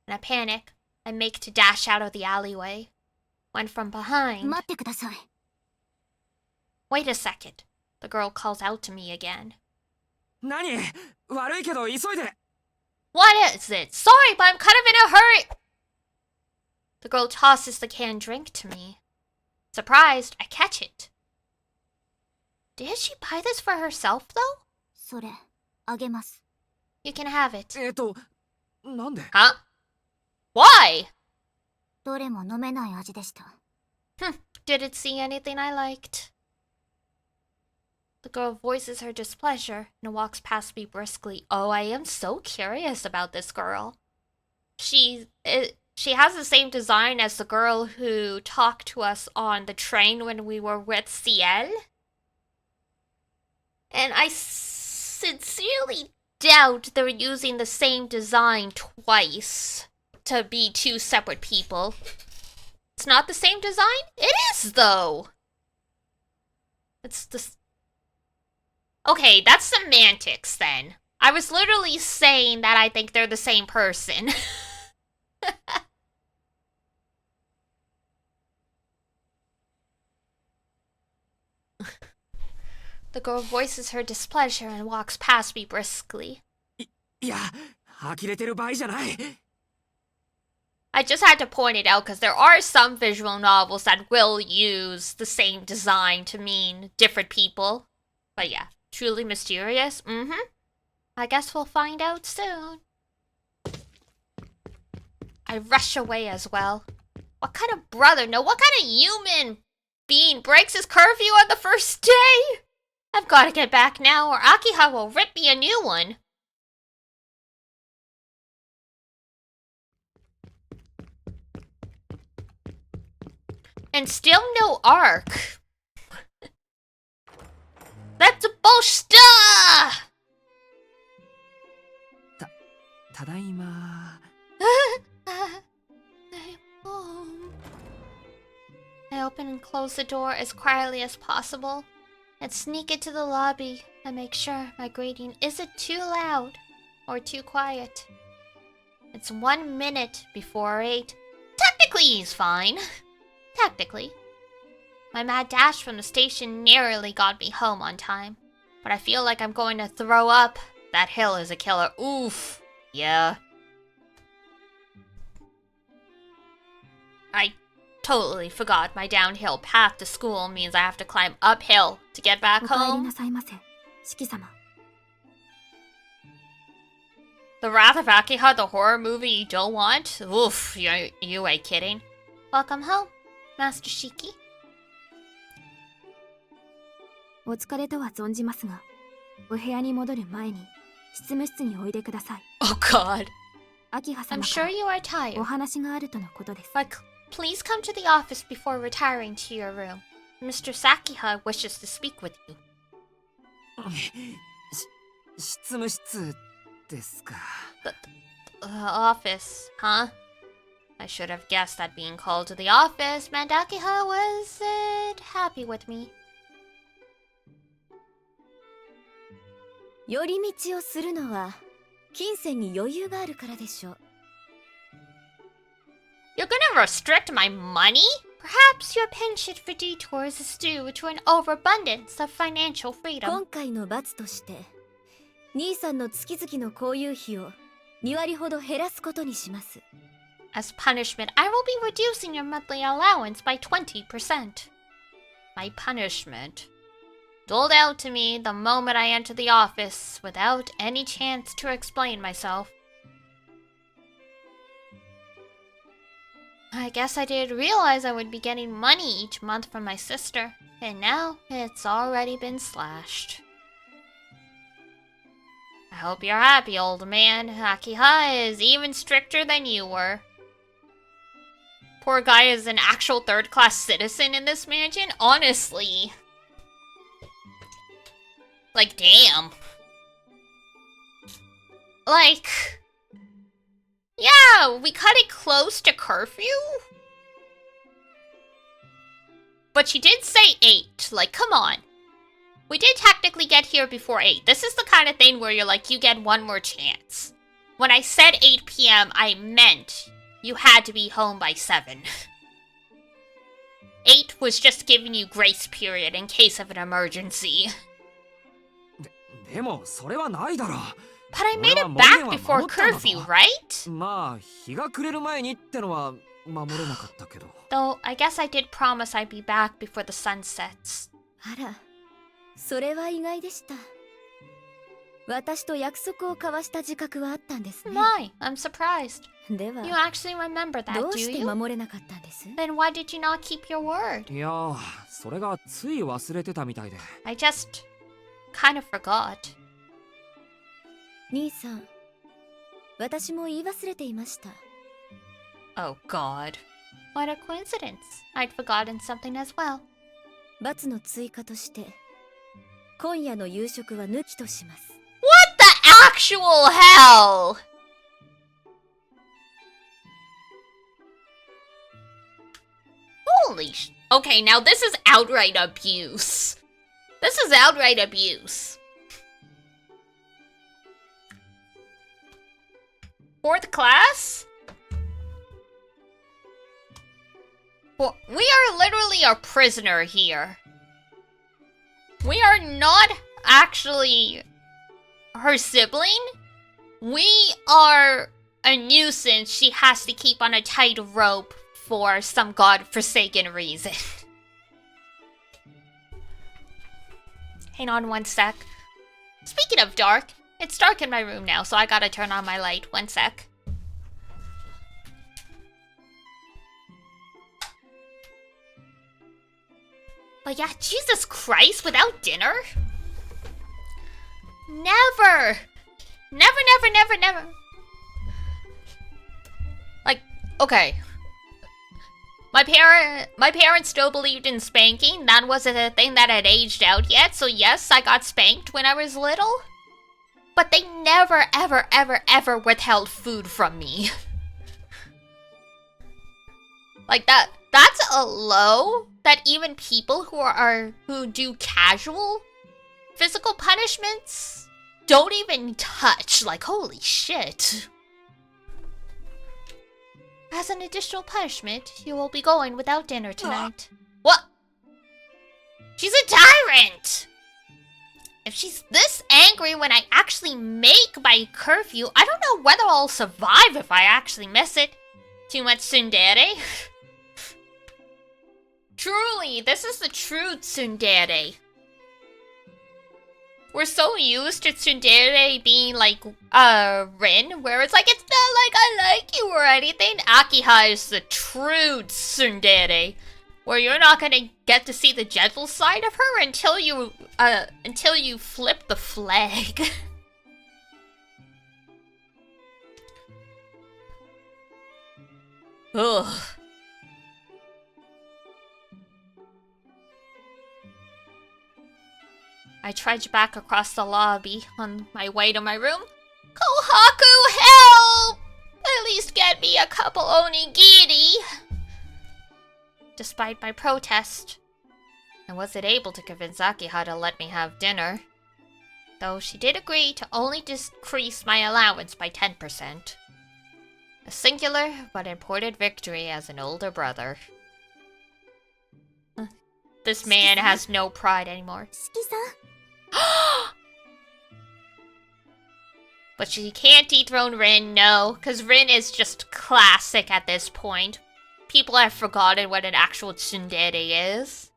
In a panic, I make to dash out of the alleyway, when from behind... 待ってください。 Wait a second. The girl calls out to me again. 何？悪いけど急いで。 What is it? Sorry, but I'm kind of in a hurry. The girl tosses the canned drink to me. Surprised, I catch it. Did she buy this for herself, though? それあげます。 You can have it. なんで？ Huh? Why? どれも飲めない味でした。 Did it see anything I liked? The girl voices her displeasure and walks past me briskly. Oh, I am so curious about this girl. She has the same design as the girl who talked to us on the train when we were with Ciel. And I sincerely doubt they're using the same design twice to be two separate people. It's not the same design? It is, though! It's the... Okay, that's semantics, then. I was literally saying that I think they're the same person. The girl voices her displeasure and walks past me briskly. いや、呆れてる場合じゃない。 I just had to point it out because there are some visual novels that will use the same design to mean different people. But yeah, truly mysterious? I guess we'll find out soon. I rush away as well. What kind of brother, no, what kind of human being breaks his curfew on the first day? I've got to get back now or Akiha will rip me a new one. And still no arc. That's bullshit! ただいま。I open and close the door as quietly as possible and sneak into the lobby and make sure my greeting isn't too loud or too quiet. It's 1 minute before 8. Technically he's fine. Technically. My mad dash from the station nearly got me home on time, but I feel like I'm going to throw up. That hill is a killer. Oof. Yeah. I totally forgot my downhill path to school means I have to climb uphill to get back お帰り home. なさいませ、四季様。 The Wrath of Akiha, the horror movie you don't want? Oof, you ain't kidding. Welcome home, Master Shiki. お疲れとは存じますが、お部屋に戻る前に執務室においでください。 Oh god. 秋葉 I'm 様 sure か you are ら tired. お話があるとのことです。 But please come to the office before retiring to your room. Mr. Sakiha wishes to speak with you. 執務室ですか。The office, huh? I should have guessed that being called to the office meant Akiha wasn't happy with me. 寄り道をするのは金銭に余裕があるからでしょう。 You're gonna restrict my money? Perhaps your penchant for detours is due to an overabundance of financial freedom. 今回の罰として兄さんの月々の交友費を2割ほど減らすことにします。As punishment, I will be reducing your monthly allowance by 20%. My punishment. Doled out to me the moment I enter the office, without any chance to explain myself. I guess I did realize I would be getting money each month from my sister, and now it's already been slashed. I hope you're happy, old man. Akiha is even stricter than you were. Poor guy is an actual third-class citizen in this mansion? Honestly. Like, damn. Like... yeah, we cut it close to curfew? But she did say 8. Like, come on. We did technically get here before 8. This is the kind of thing where you're like, you get one more chance. When I said 8 p.m., I meant you had to be home by 7. 8 was just giving you grace period in case of an emergency. But I made it back before curfew, right? Though, I guess I did promise I'd be back before the sun sets. あら、それは意外でした。私と約束を交わした自覚はあったんですね。Why? I'm surprised. では、 You actually remember that, どう do して you? 守れなかったんです？ Then why did you not keep your word? いや、それがつい忘れてたみたいで。I just kind of forgot. 兄さん、私も言い忘れていました。Oh god. What a coincidence. I'd forgotten something as well. 罰の追加として、今夜の夕食は抜きとします。What the actual hell? Holy sh... Okay, now this is outright abuse. This is outright abuse. Fourth class? Well, we are literally a prisoner here. We are not actually her sibling. We are a nuisance she has to keep on a tight rope for some godforsaken reason. Hang on one sec. Speaking of dark, it's dark in my room now, so I gotta turn on my light. One sec. But yeah, Jesus Christ, without dinner? Never! Never, never, never, never. Like, okay. My parents still believed in spanking. That wasn't a thing that had aged out yet, so yes, I got spanked when I was little. But they never, ever, ever, ever withheld food from me. Like that's a low that even people who do casual physical punishments don't even touch. Like, holy shit. As an additional punishment, you will be going without dinner tonight. What? She's a tyrant! If she's this angry when I actually make my curfew, I don't know whether I'll survive if I actually miss it. Too much tsundere? Truly, this is the true tsundere. We're so used to tsundere being like, Rin, where it's like, it's not like I like you or anything. Akiha is the true tsundere, where you're not gonna get to see the gentle side of her until you flip the flag. Ugh. I trudge back across the lobby on my way to my room. Kohaku, help! At least get me a couple onigiri. Despite my protest, I wasn't able to convince Akiha to let me have dinner. Though she did agree to only decrease my allowance by 10%. A singular but important victory as an older brother. This man has no pride anymore. But she can't dethrone Rin, no, because Rin is just classic at this point. People have forgotten what an actual tsundere is.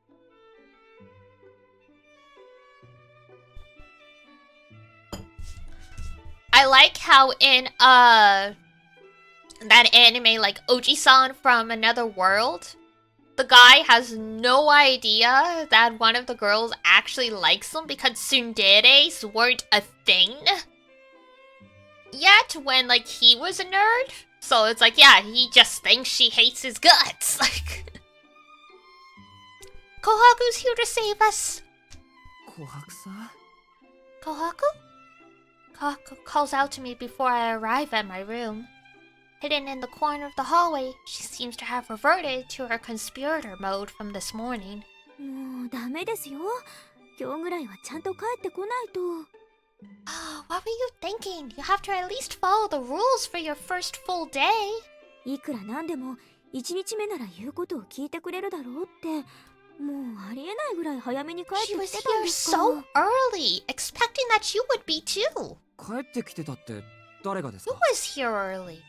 I like how in that anime, like Oji-san from Another World, the guy has no idea that one of the girls actually likes him because tsunderes weren't a thing yet when, like, he was a nerd. So it's like, yeah, he just thinks she hates his guts. Like, Kohaku's here to save us. Kohaku-san? Kohaku? Kohaku calls out to me before I arrive at my room. Hidden in the corner of the hallway, she seems to have reverted to her conspirator mode from this morning. もうダメですよ。今日ぐらいはちゃんと帰ってこないと。What were you thinking? You have to at least follow the rules for your first full day. いくらなんでも1日目なら言うことを聞いてくれるだろうって、もうありえないぐらい早めに帰って She き was てたん here ですか。 so early, expecting that you would be too. 帰ってきてたって誰がです Who か？ was here early?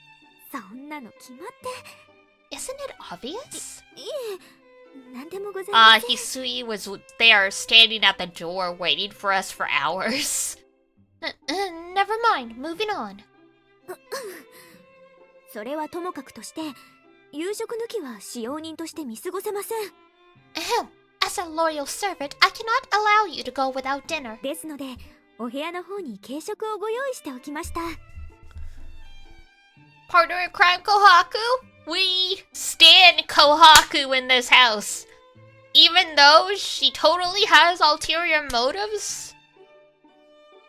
そんなの決まって。 Isn't it obvious? いえ、なんでもございません。 Hisui was there standing at the door waiting for us for hours. Never mind, moving on. それはともかくとして、夕食抜きは使用人として見過ごせません。As a loyal servant, I cannot allow you to go without dinner. ですので、お部屋の方に軽食をご用意しておきました。Partner in crime, Kohaku? We stand Kohaku in this house. Even though she totally has ulterior motives.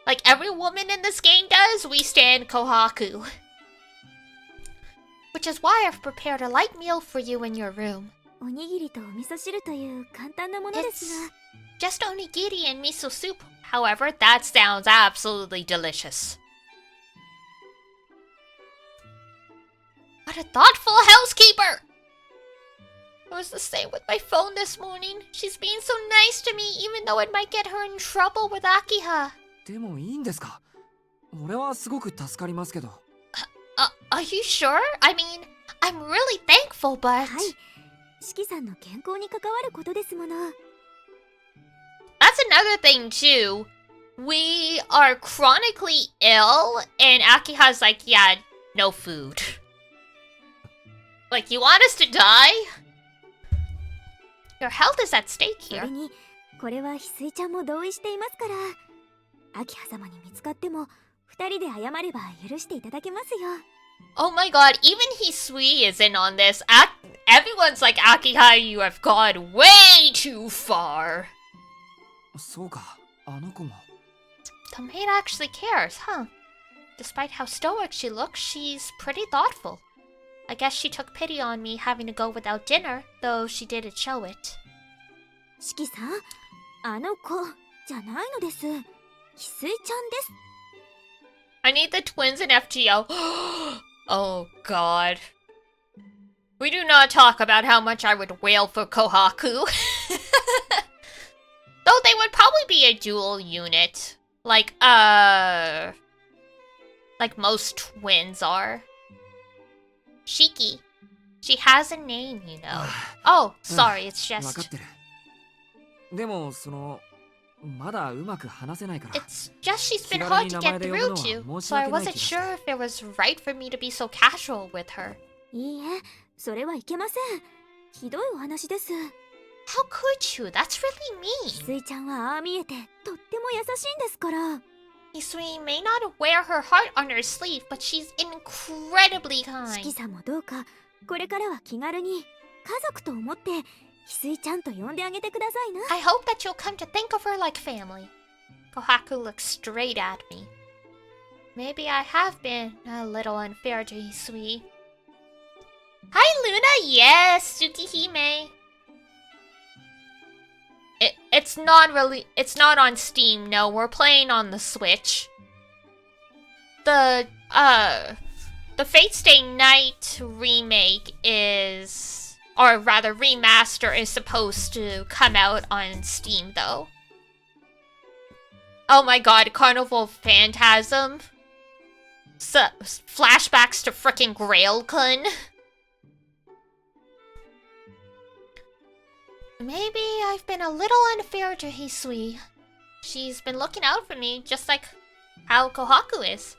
Like every woman in this game does, we stand Kohaku. Which is why I've prepared a light meal for you in your room. おにぎりとお味噌汁という簡単なものですが。 Just onigiri and miso soup. However, that sounds absolutely delicious. What a thoughtful housekeeper! It was the same with my phone this morning. She's being so nice to me even though it might get her in trouble with Akiha. でもいいんですか？俺はすごく助かりますけど。Are you sure? I mean, I'm really thankful, but... はい。四季さんの健康に関わることですもの。 That's another thing, too. We are chronically ill, and Akiha's like, yeah, no food. Like, you want us to die? Your health is at stake それ here. に、これは翡翠ちゃんも同意していますから。秋葉様に見つかっても、二人で謝れば許していただけますよ。 Oh my god, even Hisui is in on this. Everyone's like, Akiha, you have gone way too far. そうか、あの子も。 The maid actually cares, huh? Despite how stoic she looks, she's pretty thoughtful. I guess she took pity on me having to go without dinner, though she didn't show it. 四季さん、あの子じゃないのです。翡翠ちゃんです。 I need the twins in FGO. Oh god. We do not talk about how much I would wail for Kohaku. Though they would probably be a dual unit. Like most twins are. Shiki. She has a name, you know. Oh, sorry, it's わか just... ってる。でもまだうまく話せないから。 It's just she's been hard to get through to, so I wasn't sure if it was right for me to be so casual with her. いいえ、それはいけません。ひどいお話です。 How could you? That's really 翡 mean. 翠ちゃんはああ見えてとっても優しいんですから。 Hisui may not wear her heart on her sleeve, but she's incredibly 四季 kind. さんもどうかこれからは気軽に家族と思って翡翠ちゃんと呼んであげてくださいな。 I hope that you'll come to think of her like family. Kohaku looks straight at me. Maybe I have been a little unfair to Hisui. Hi, Luna! Yes, Tsukihime! It's not on Steam, no, we're playing on the Switch. The Fate Stay Night remake is, or rather remaster is supposed to come out on Steam though. Oh my god, Carnival Phantasm. flashbacks to frickin' Grail-kun. Maybe I've been a little unfair to Hisui. She's been looking out for me, just like how Kohaku is.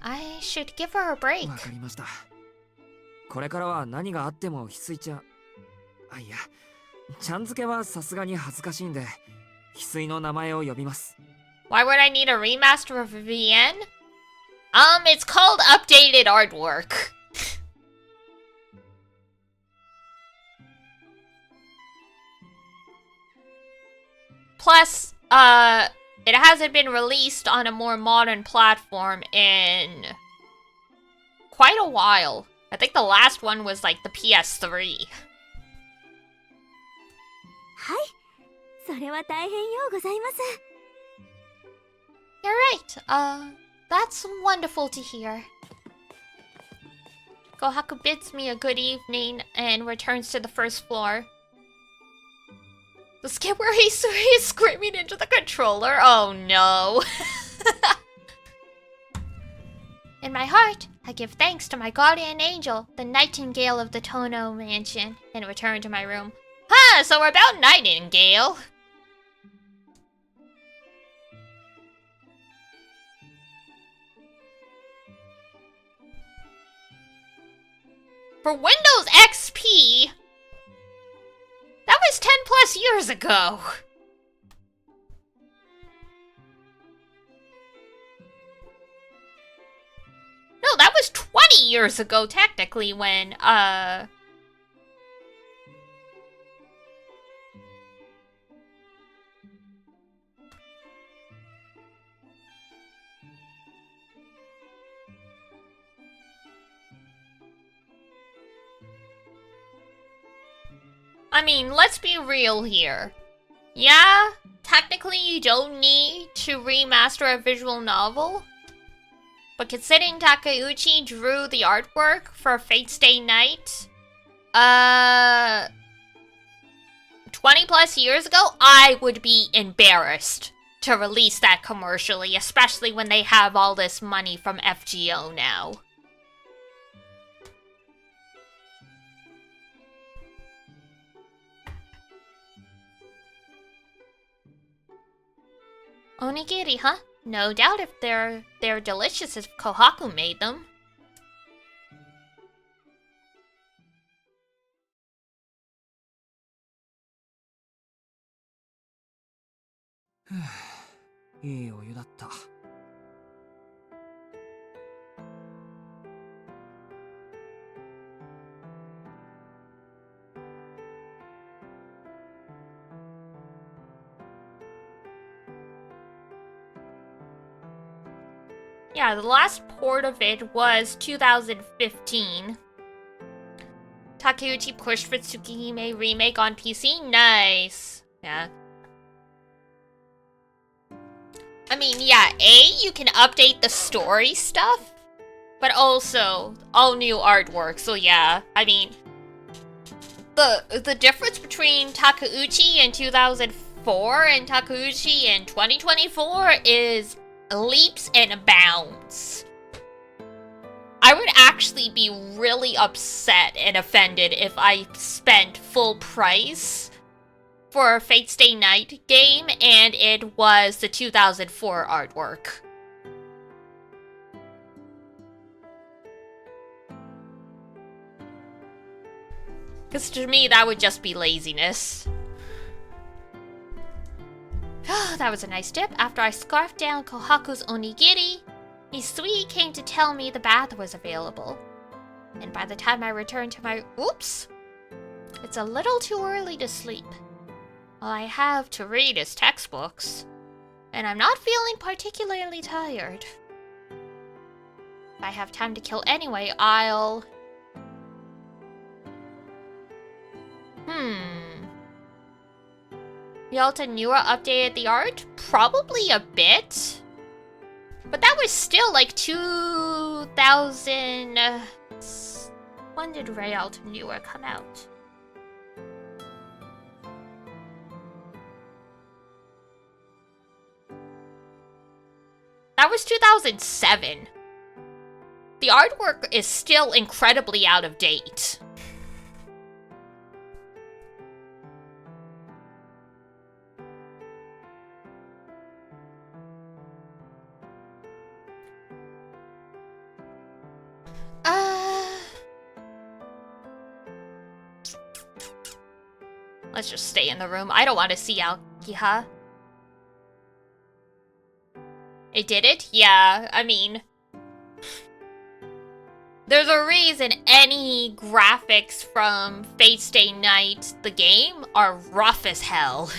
I should give her a break. わかりました。これからは何があっても翡翠ちゃん。あ、いや、ちゃん付けはさすがに恥ずかしいんで、翡翠の名前を呼びます。Why would I need a remaster of VN? It's called updated artwork. Plus, it hasn't been released on a more modern platform in quite a while. I think the last one was like the PS3. はい、それは大変ようございます。You're right. That's wonderful to hear. Kohaku bids me a good evening and returns to the first floor. The skit where he's screaming into the controller? Oh no. In my heart, I give thanks to my guardian angel, the Nightingale of the Tono Mansion, and return to my room. Huh, so we're about Nightingale. For Windows XP, that was 10 plus years ago. No, that was 20 years ago, technically, when, I mean, let's be real here. Yeah, technically you don't need to remaster a visual novel. But considering Takeuchi drew the artwork for Fate Stay Night, 20 plus years ago, I would be embarrassed to release that commercially, especially when they have all this money from FGO now. Onigiri, huh? No doubt if they're delicious if Kohaku made them. Yeah, the last port of it was 2015. Takeuchi pushed for Tsukihime remake on PC. Nice. Yeah. I mean, yeah, you can update the story stuff, but also all new artwork. So yeah, I mean, the difference between Takeuchi in 2004 and Takeuchi in 2024 is leaps and bounds. I would actually be really upset and offended if I spent full price for a Fate Stay Night game and it was the 2004 artwork. Because to me, that would just be laziness. That was a nice dip. After I scarfed down Kohaku's onigiri, Hisui came to tell me the bath was available. And by the time I returned to my... Oops! It's a little too early to sleep. All I have to read is textbooks. And I'm not feeling particularly tired. If I have time to kill anyway, I'll... Yalta Nura updated the art? Probably a bit. But that was still like 2000... when did Yalta Nura come out? That was 2007. the artwork is still incredibly out of date. Let's just stay in the room. I don't want to see Aokiha. It did it? Yeah, I mean... There's a reason any graphics from Fate Stay Night, the game, are rough as hell.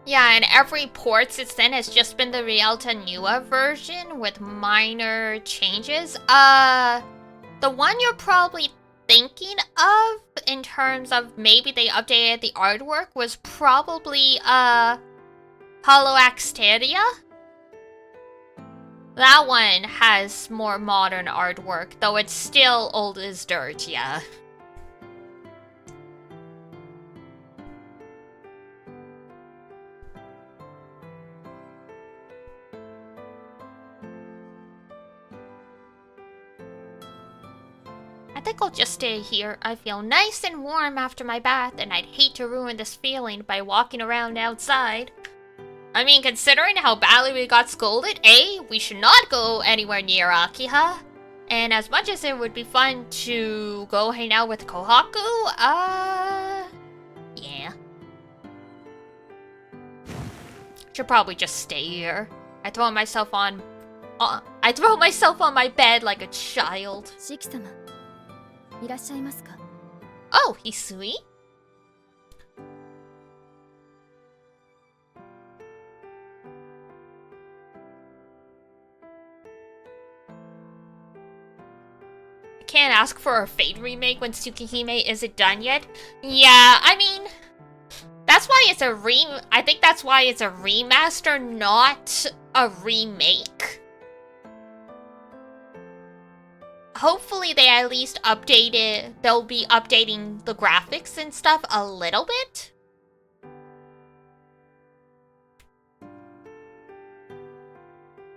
Yeah, and every port since then has just been the Rialta Nua version with minor changes. The one you're probably thinking of in terms of maybe they updated the artwork was probably, Hollow Axteria. That one has more modern artwork, though it's still old as dirt, yeah. I think I'll just stay here. I feel nice and warm after my bath, and I'd hate to ruin this feeling by walking around outside. I mean, considering how badly we got scolded, we should not go anywhere near Akiha. And as much as it would be fun to go hang out with Kohaku, yeah. Should probably just stay here. I throw myself on my bed like a child. シキ様、いらっしゃいますか? Oh, he's sweet. I can't ask for a Fate remake when Tsukihime isn't done yet. Yeah, I mean, that's why it's I think that's why it's a remaster, not a remake. Hopefully they at least they'll be updating the graphics and stuff a little bit.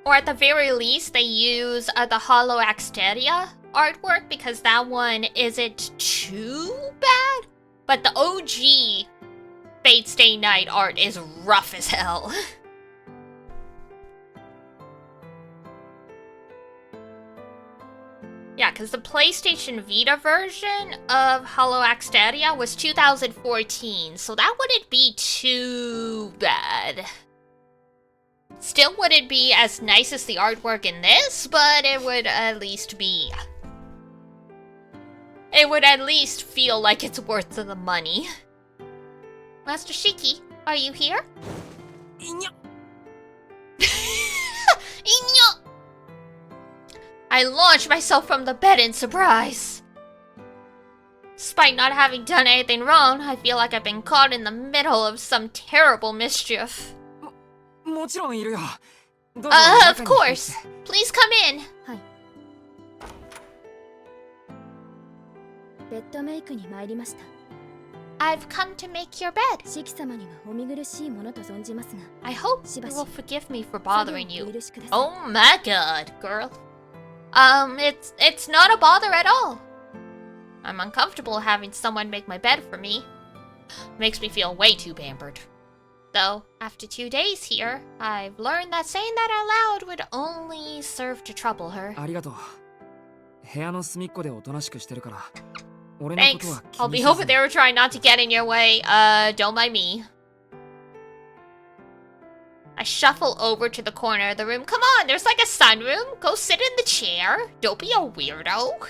Or at the very least, they use the Hollow Axteria artwork because that one isn't too bad. But the OG Fate Stay Night art is rough as hell. Yeah, because the PlayStation Vita version of Hollow Axteria was 2014, so that wouldn't be too bad. Still wouldn't be as nice as the artwork in this, but it would at least be... It would at least feel like it's worth the money. Master Shiki, are you here? Inya. Inya! I launched myself from the bed in surprise. Despite not having done anything wrong, I feel like I've been caught in the middle of some terrible mischief. Of course. Please come in. はい。ベッドメイクに参りました。 I've come to make your bed. シキ様にはお見苦しいものと存じますが。 I hope you しばし will forgive me for bothering 作業 you. をお許しください。 Oh my god, girl. It's not a bother at all. I'm uncomfortable having someone make my bed for me. Makes me feel way too pampered. Though, after 2 days here, I've learned that saying that out loud would only serve to trouble her. ありがとう。部屋の隅っこでおとなしくしてるから。俺のこと Thanks. は気 I'll に be せず over there trying not to get in your way. Don't mind me. I shuffle over to the corner of the room. Come on, there's like a sunroom. Go sit in the chair. Don't be a weirdo.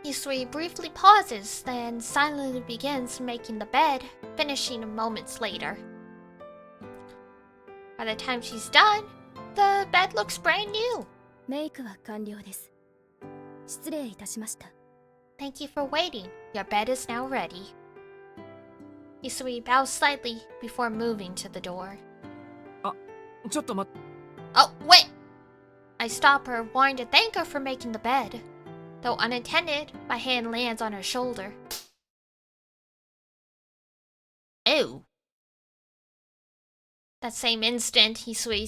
Yusui briefly pauses, then silently begins making the bed, finishing moments later. By the time she's done, The bed looks brand new. メイクは完了です。失礼いたしました。Thank you for waiting. Your bed is now ready. Hisui bows slightly before moving to the door. ちょっと待っ Oh, wait! I stop her, wanting to thank her for making the bed. Though unintended, my hand lands on her shoulder. Ew. That same instant, Hisui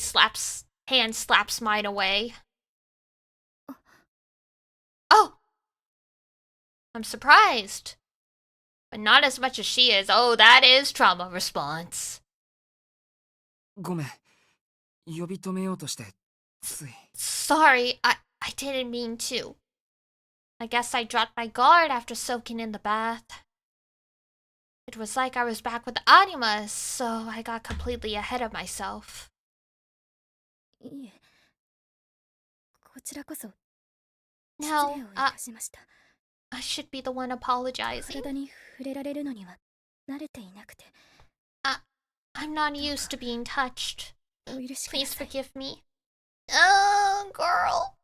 hand slaps mine away. Oh! I'm surprised. But not as much as she is. Oh, that is trauma response. ごめん。呼び止めようとしてつい。 Sorry, I didn't mean to. I guess I dropped my guard after soaking in the bath. It was like I was back with Anima, so I got completely ahead of myself. いえ、こちらこそ失 No, 礼をいたしました。 I should be the one apologizing. 体に触れられるのには慣れていなくて。I'm not used to being touched. お許しくだ Please さい。 forgive me. Oh, girl.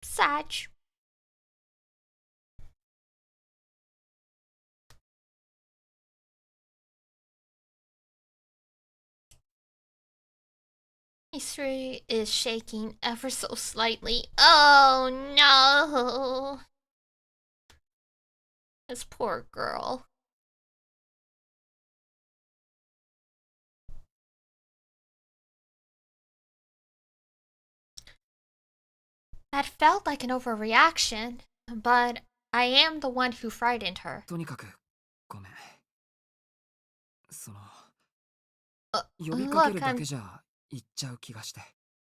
Sag. Hisui is shaking ever so slightly. Oh no! This poor girl. That felt like an overreaction, but I am the one who frightened her. とにかくごめん。その呼びかけるだけじゃ行っちゃう気がして。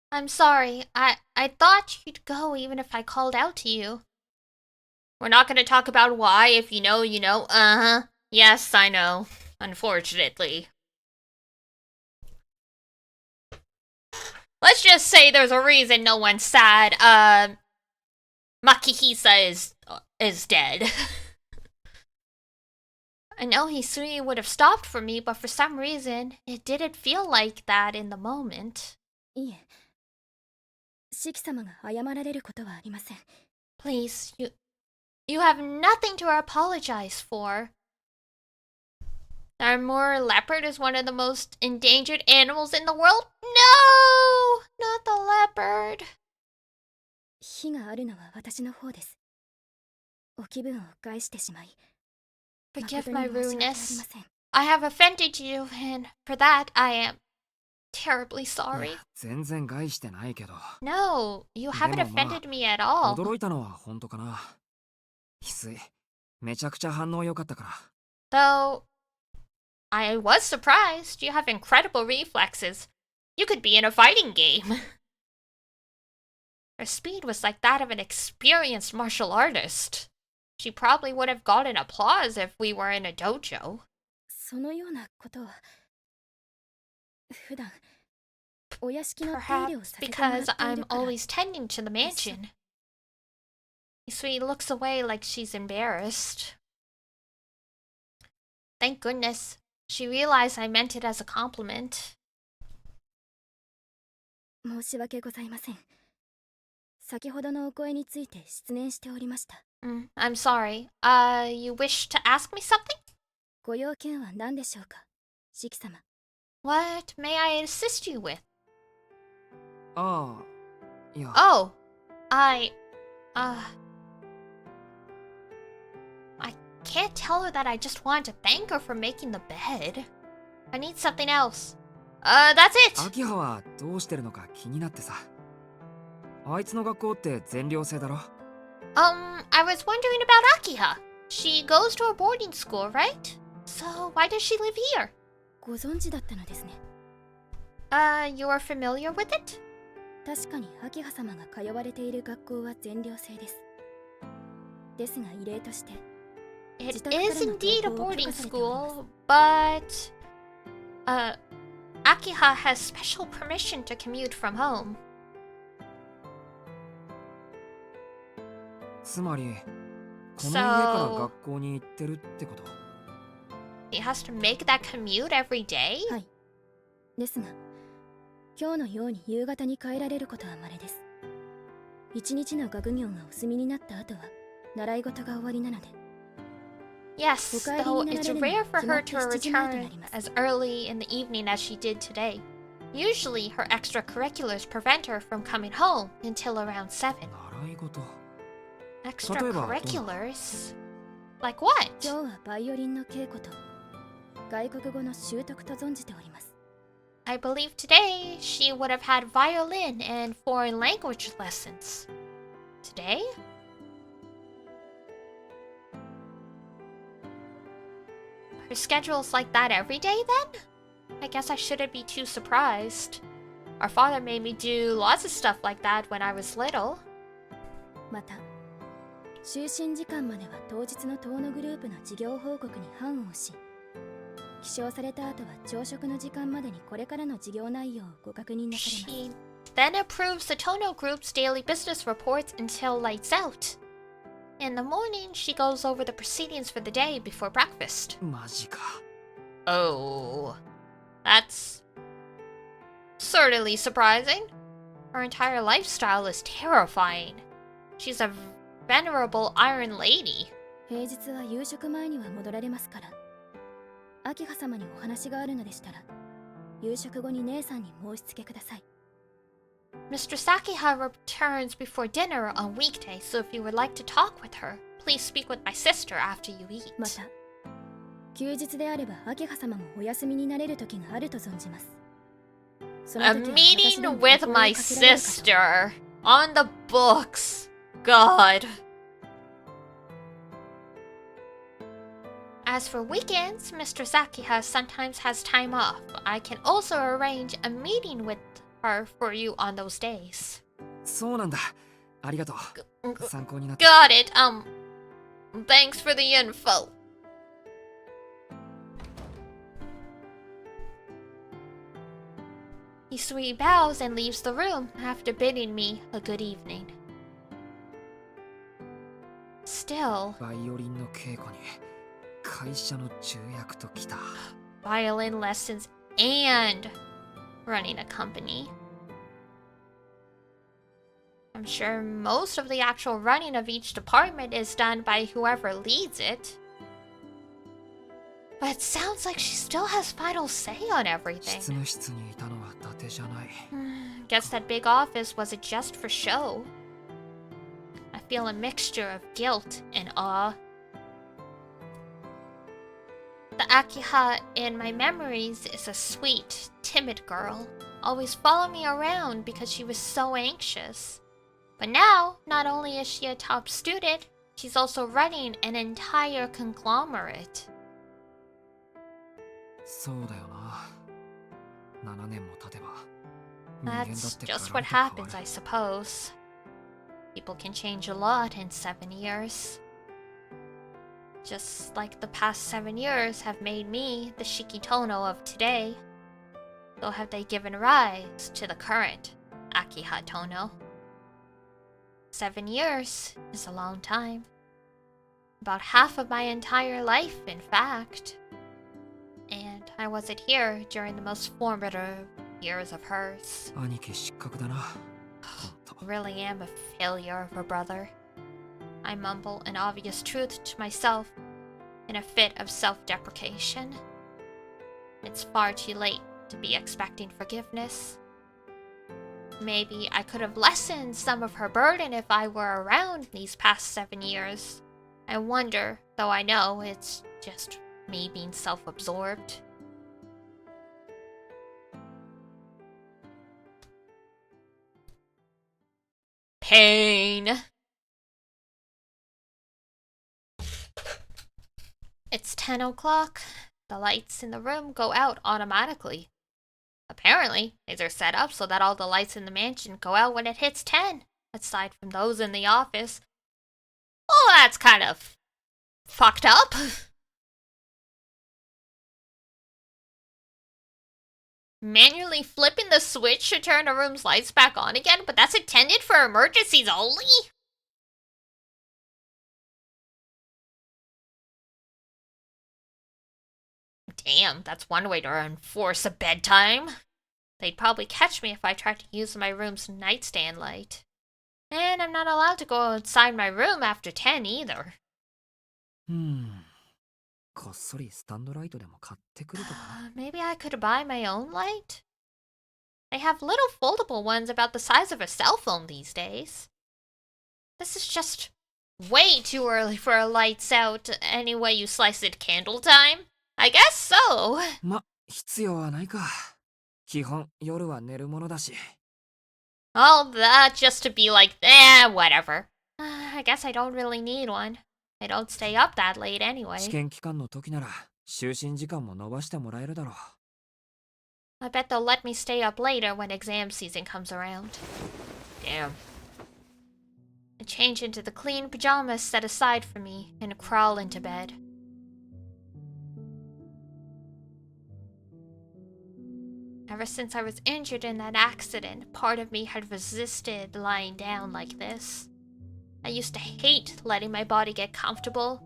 I'm sorry. I thought you'd go even if I called out to you. We're not going to talk about why. If you know, you know. Uh-huh. Yes, I know. Unfortunately. Let's just say there's a reason no one's sad. Makihisa is dead. I know Hisui would have stopped for me, but for some reason, it didn't feel like that in the moment. いえ、シキ様が謝られることはありません。 Please, you have nothing to apologize for. Our Moor leopard is one of the most endangered animals in the world? No! Not the leopard. 非があるのは私の方です。お気分を害してしまい。 Forgive my 誠に申し訳ありま rudeness. せん。 I have offended you, and for that I am terribly sorry. いや全然害してないけど。 No, you haven't でもまあ、 offended me at all. 驚いたのは本当かな。翡翠、めちゃくちゃ反応良かったから。 Though, I was surprised. You have incredible reflexes. You could be in a fighting game. Her speed was like that of an experienced martial artist. She probably would have gotten applause if we were in a dojo. そのようなことは普段お屋敷の手入れを Perhaps させてもらって because いるから。 I'm always tending to the mansion. Isui looks away like she's embarrassed. Thank goodness. She realized I meant it as a compliment. 申し訳ございません。先ほどのお声について失念しておりました。 I'm sorry. You wish to ask me something? ご用件は何でしょうか、シキ様。 What may I assist you with? ああ、いや。 Oh, I can't tell her that I just wanted to thank her for making the bed. I need something else. That's it! 秋葉はどうしてるのか気になってさ。あいつの学校って全寮制だろ？ I was wondering about Akiha. She goes to a boarding school, right? So why does she live here? ご存知だったのですね。You are familiar with it? 確かに秋葉様が通われている学校は全寮制です。ですが異例として、 It is indeed a boarding school, but Akiha has special permission to commute from home. つまり、この家から学校に行ってるってこと？ He has to make that commute every day? はい。ですが、今日のように夕方に帰られることは稀です。一日の学業がお済みになった後は習い事が終わりなので。 Yes, though it's rare for her to return as early in the evening as she did today. Usually, her extracurriculars prevent her from coming home until around 7. 習い事 Extracurriculars? Like what? 今日はバイオリンの稽古と外国語の習得と存じております。 I believe today she would have had violin and foreign language lessons. Today? Her schedule's like that every day then? I guess I shouldn't be too surprised. Our father made me do lots of stuff like that when I was little. また、就寝時間までは当日の遠野グループの事業報告に判をし、起床された後は朝食の時間までにこれからの事業内容をご確認なされます。 She then approves the Tono Group's daily business reports until lights out. In the morning, she goes over the proceedings for the day before breakfast. マジか。 Oh, that's certainly surprising. Her entire lifestyle is terrifying. She's a venerable iron lady. 平日は夕食前には戻られますから。秋葉様にお話があるのでしたら、夕食後に姉さんに申し付けください。 Mr. Sakiha returns before dinner on weekdays, so if you would like to talk with her, please speak with my sister after you eat. また、休日であれば秋葉様もお休みになれる時があると存じます。 A meeting with my sister on the books. God. As for weekends, Mr. Sakiha sometimes has time off. I can also arrange a meeting with her for you on those days. そうなんだ。ありがとう。参考になった。 Got it. Thanks for the info. He sweet bows and leaves the room after bidding me a good evening. Still, バイオリンの稽古に会社の重役ときた。 violin lessons and running a company. I'm sure most of the actual running of each department is done by whoever leads it. But it sounds like she still has final say on 執 everything. 務室にいたのは伊達じゃない。 Guess that big office was a just for show. I feel a mixture of guilt and awe. The Akiha in my memories is a sweet, timid girl, always following me around because she was so anxious. But now, not only is she a top student, she's also running an entire conglomerate. そうだよな。7年も経てば。人間だ That's って just ガ what ラリと変わ happens, る I suppose. People can change a lot in 7 years. Just like the past 7 years have made me the Shikitono of today, so have they given rise to the current Akiha Tono. 7 years is a long time. About half of my entire life, in fact. And I wasn't here during the most formative years of hers. 兄貴失格だな。ほんと。 Really am a failure of a brother. I mumble an obvious truth to myself in a fit of self-deprecation. It's far too late to be expecting forgiveness. Maybe I could have lessened some of her burden if I were around these past 7 years. I wonder, though I know it's just me being self-absorbed. Pain. It's 10 o'clock. The lights in the room go out automatically. Apparently, these are set up so that all the lights in the mansion go out when it hits 10, aside from those in the office. Oh, that's kind of fucked up. Manually flipping the switch to turn a room's lights back on again, but that's intended for emergencies only? Damn, that's one way to enforce a bedtime. They'd probably catch me if I tried to use my room's nightstand light. And I'm not allowed to go inside my room after 10 either. こっそりスタンドライトでも買ってくるとかな。Maybe I could buy my own light? They have little foldable ones about the size of a cell phone these days. This is just way too early for a lights out any way you slice it candle time. I guess so. ま、必要はないか。基本夜は寝るものだし。All that just to be like, whatever. I guess I don't really need one. I don't stay up that late anyway. 試験期間の時なら就寝時間も伸ばしてもらえるだろう。I bet they'll let me stay up later when exam season comes around. Damn. I change into the clean pajamas set aside for me and crawl into bed. Ever since I was injured in that accident, part of me had resisted lying down like this. I used to hate letting my body get comfortable,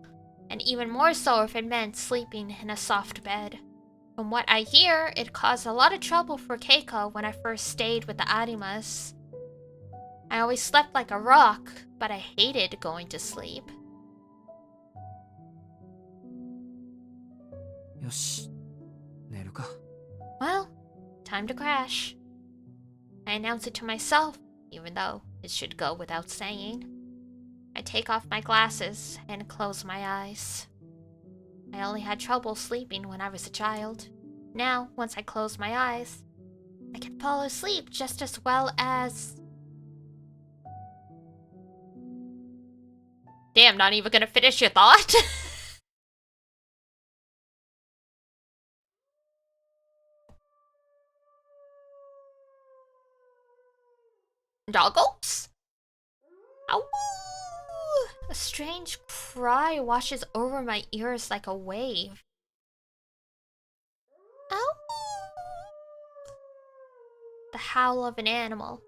and even more so if it meant sleeping in a soft bed. From what I hear, it caused a lot of trouble for Keiko when I first stayed with the Arimas. I always slept like a rock, but I hated going to sleep. よし、寝るか。Well, time to crash. I announce it to myself, even though it should go without saying. I take off my glasses and close my eyes. I only had trouble sleeping when I was a child. Now, once I close my eyes, I can fall asleep just as well as... Damn, not even gonna finish your thought? Doggles? Ow! A strange cry washes over my ears like a wave. Ow! The howl of an animal.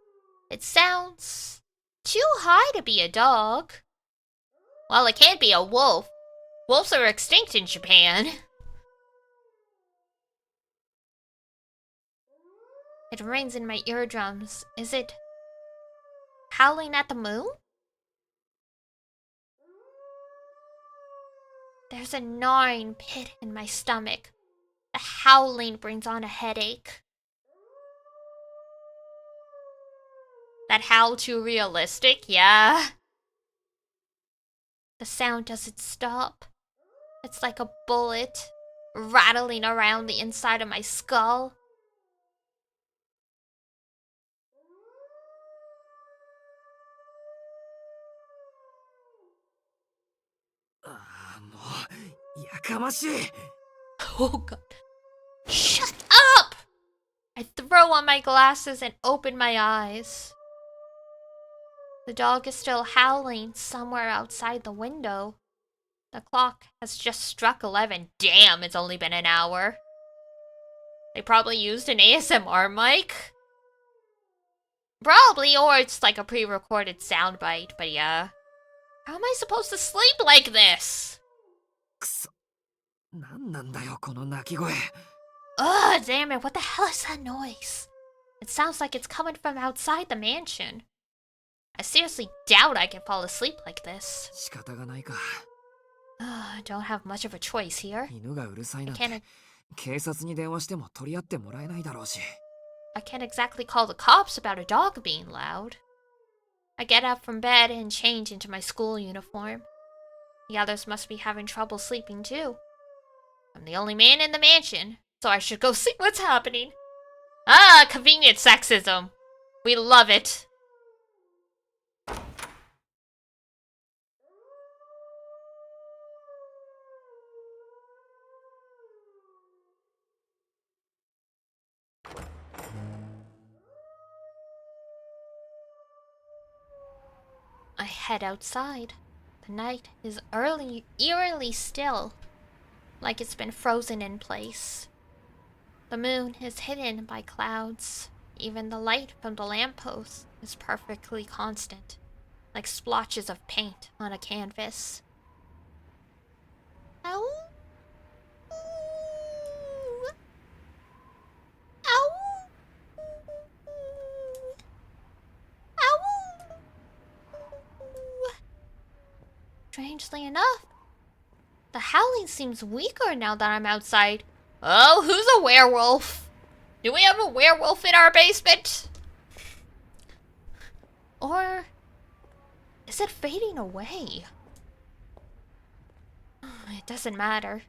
It sounds too high to be a dog. Well, it can't be a wolf. Wolves are extinct in Japan. It rings in my eardrums. Is it howling at the moon? There's a gnawing pit in my stomach. The howling brings on a headache. That howl too realistic? Yeah. The sound doesn't stop. It's like a bullet rattling around the inside of my skull. Oh god. Shut up! I throw on my glasses and open my eyes. The dog is still howling somewhere outside the window. The clock has just struck 11. Damn, it's only been an hour. They probably used an ASMR mic? Probably, or it's like a pre-recorded soundbite, but yeah. How am I supposed to sleep like this? くそ、なんなんだよこの鳴き声。Ugh, damn it, what the hell is that noise? It sounds like it's coming from outside the mansion. I seriously doubt I can fall asleep like this. 仕方がないか。I don't have much of a choice here. 犬がうるさいなん I て警察に電話しても取り合ってもらえないだろうし。I can't exactly call the cops about a dog being loud. I get up from bed and change into my school uniform. The others must be having trouble sleeping too. I'm the only man in the mansion, so I should go see what's happening. Ah, convenient sexism. We love it. I head outside. The night is eerily still, like it's been frozen in place. The moon is hidden by clouds. Even the light from the lamppost is perfectly constant, like splotches of paint on a canvas. Ow! Ow! strangely enough, the howling seems weaker now that I'm outside. Oh, who's a werewolf? Do we have a werewolf in our basement? Or is it fading away? It doesn't matter.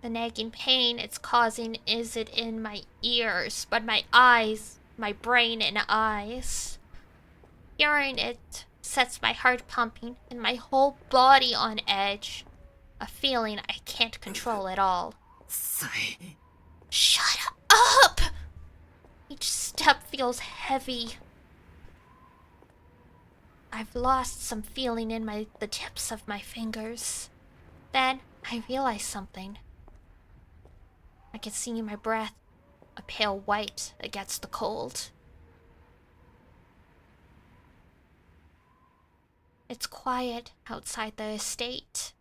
The nagging pain it's causing isn't in my ears, but my eyes, my brain and eyes. Hearing it sets my heart pumping and my whole body on edge. A feeling I can't control at all. Shut up! Each step feels heavy. I've lost some feeling in the tips of my fingers. Then I realize something. I can see my breath, a pale white against the cold. It's quiet outside the estate.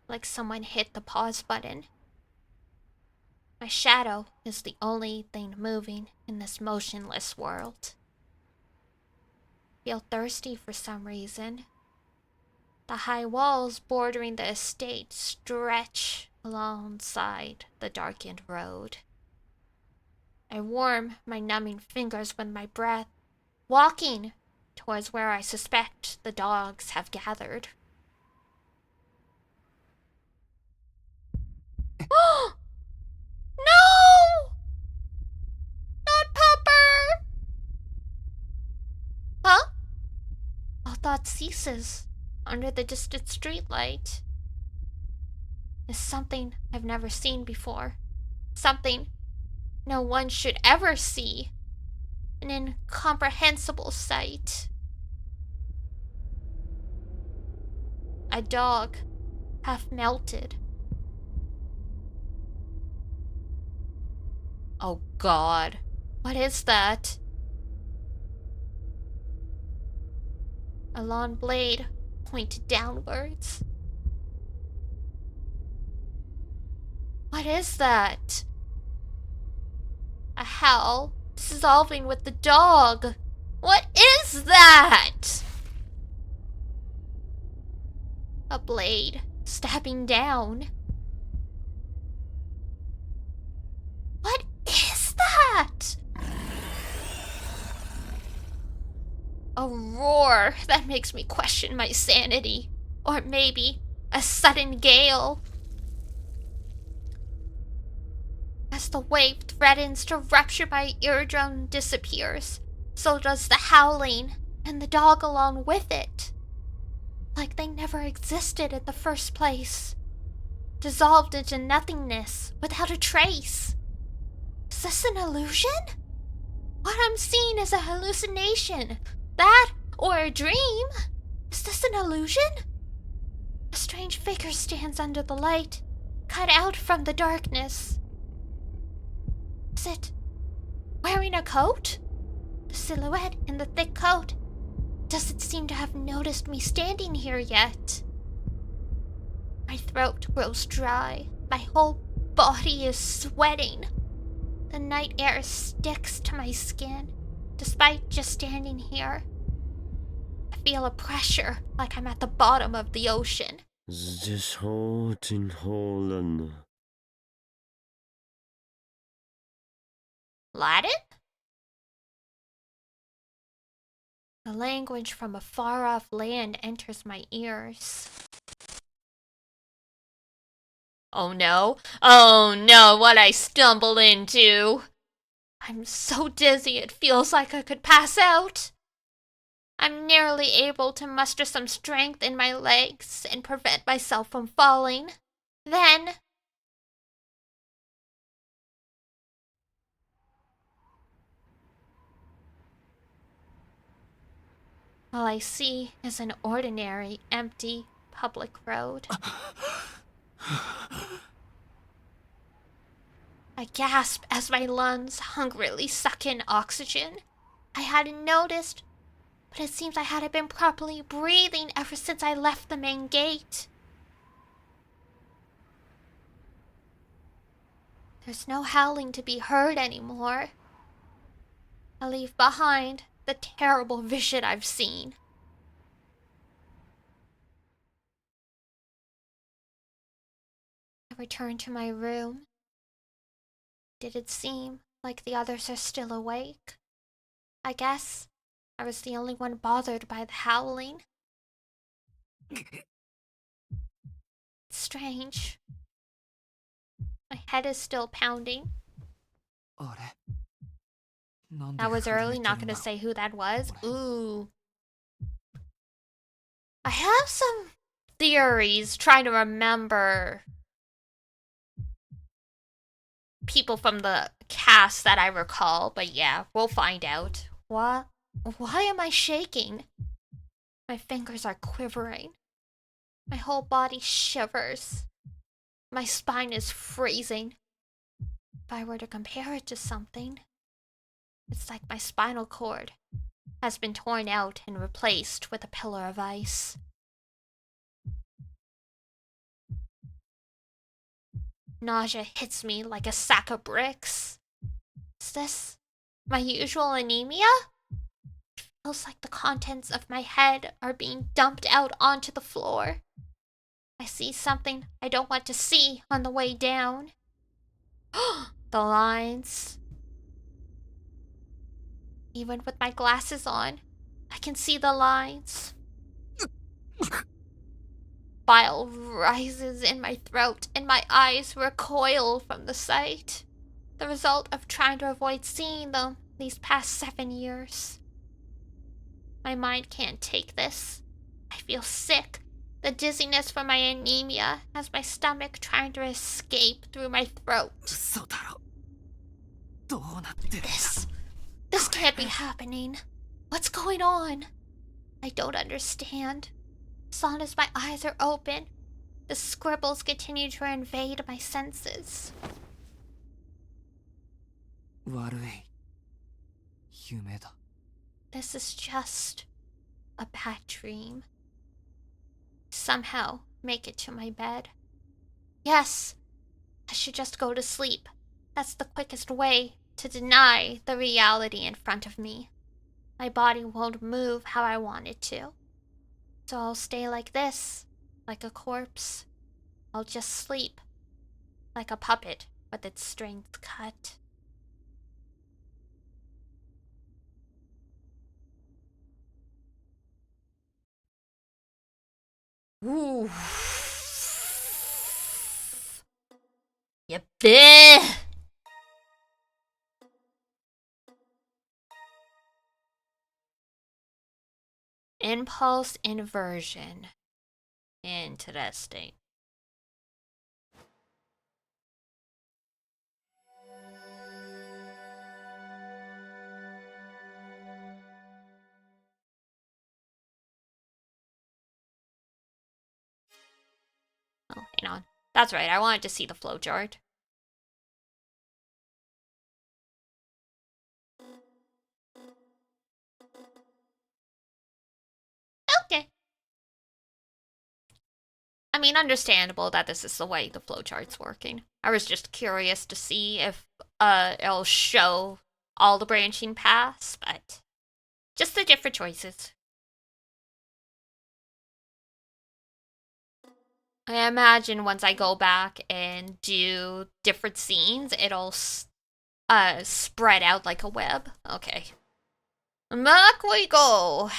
Like someone hit the pause button. My shadow is the only thing moving in this motionless world. Feel thirsty for some reason. The high walls bordering the estate stretch alongside the darkened road. I warm my numbing fingers with my breath, walking towards where I suspect the dogs have gathered. No! Not Pupper! Huh? All thought ceases under the distant streetlight. Is something I've never seen before. Something no one should ever see. An incomprehensible sight. A dog, half melted. Oh God, what is that? A long blade pointed downwards. What is that? A howl dissolving with the dog. What is that? A blade stabbing down. What is that? A roar that makes me question my sanity. Or maybe a sudden gale. As the wave threatens to rupture my eardrum disappears, so does the howling, and the dog along with it. Like they never existed in the first place. Dissolved into nothingness, without a trace. Is this an illusion? What I'm seeing is a hallucination. That, or a dream. Is this an illusion? A strange figure stands under the light, cut out from the darkness. Is it wearing a coat? The silhouette in the thick coat doesn't seem to have noticed me standing here yet. My throat grows dry. My whole body is sweating. The night air sticks to my skin, despite just standing here. I feel a pressure like I'm at the bottom of the ocean. Latin? The language from a far-off land enters my ears. Oh no, what I stumbled into! I'm so dizzy it feels like I could pass out. I'm nearly able to muster some strength in my legs and prevent myself from falling. Then all I see is an ordinary, empty, public road. I gasp as my lungs hungrily suck in oxygen. I hadn't noticed, but it seems I hadn't been properly breathing ever since I left the main gate. There's no howling to be heard anymore. I leave behind the terrible vision I've seen. I returned to my room. Did it seem like the others are still awake? I guess I was the only one bothered by the howling. It's strange. My head is still pounding. あれなんで That was 震え early, てるん not だ gonna ろう say who that was. Ooh. I have some theories trying to remember people from the cast that I recall, but yeah, we'll find out. What? Why am I shaking? My fingers are quivering. My whole body shivers. My spine is freezing. If I were to compare it to something, it's like my spinal cord has been torn out and replaced with a pillar of ice. Nausea hits me like a sack of bricks. Is this my usual anemia? It feels like the contents of my head are being dumped out onto the floor. I see something I don't want to see on the way down. The lines. Even with my glasses on, I can see the lines. Bile rises in my throat and my eyes recoil from the sight. The result of trying to avoid seeing them these past 7 years. My mind can't take this. I feel sick. The dizziness from my anemia has my stomach trying to escape through my throat. 嘘だろどうなってるんだ This can't be happening. What's going on? I don't understand. As long as my eyes are open, the scribbles continue to invade my senses. 悪い夢だ This is just a bad dream. Somehow make it to my bed. Yes, I should just go to sleep. That's the quickest way to deny the reality in front of me. My body won't move how I want it to. So I'll stay like this, like a corpse. I'll just sleep, like a puppet with its strings cut. Ooh. やっべえ Impulse inversion. Interesting. Oh, hang on. That's right, I wanted to see the flowchart. Okay. I mean, understandable that this is the way the flowchart's working. I was just curious to see if it'll show all the branching paths, but just the different choices. I imagine once I go back and do different scenes, it'll spread out like a web. Okay. Back we go.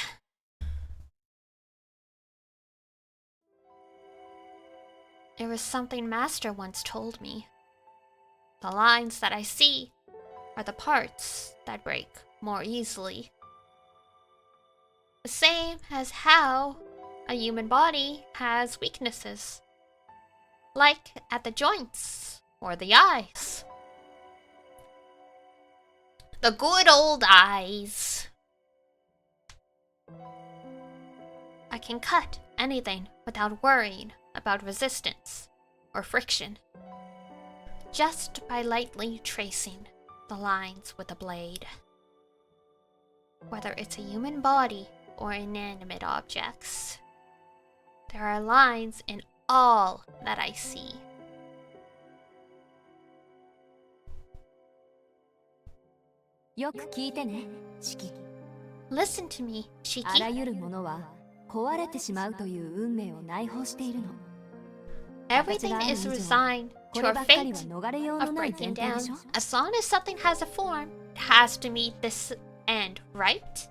There was something Master once told me. The lines that I see are the parts that break more easily. The same as how a human body has weaknesses, like at the joints or the eyes. The good old eyes. I can cut anything without worrying about resistance or friction, just by lightly tracing the lines with a blade. Whether it's a human body or inanimate objects, there are lines in all that I see. Listen to me, あら Shiki. ゆるものは壊れてしまうという運命を内包しているの。Everything is resigned to our fate of breaking down. As long as something has a form, it has to meet this end, right?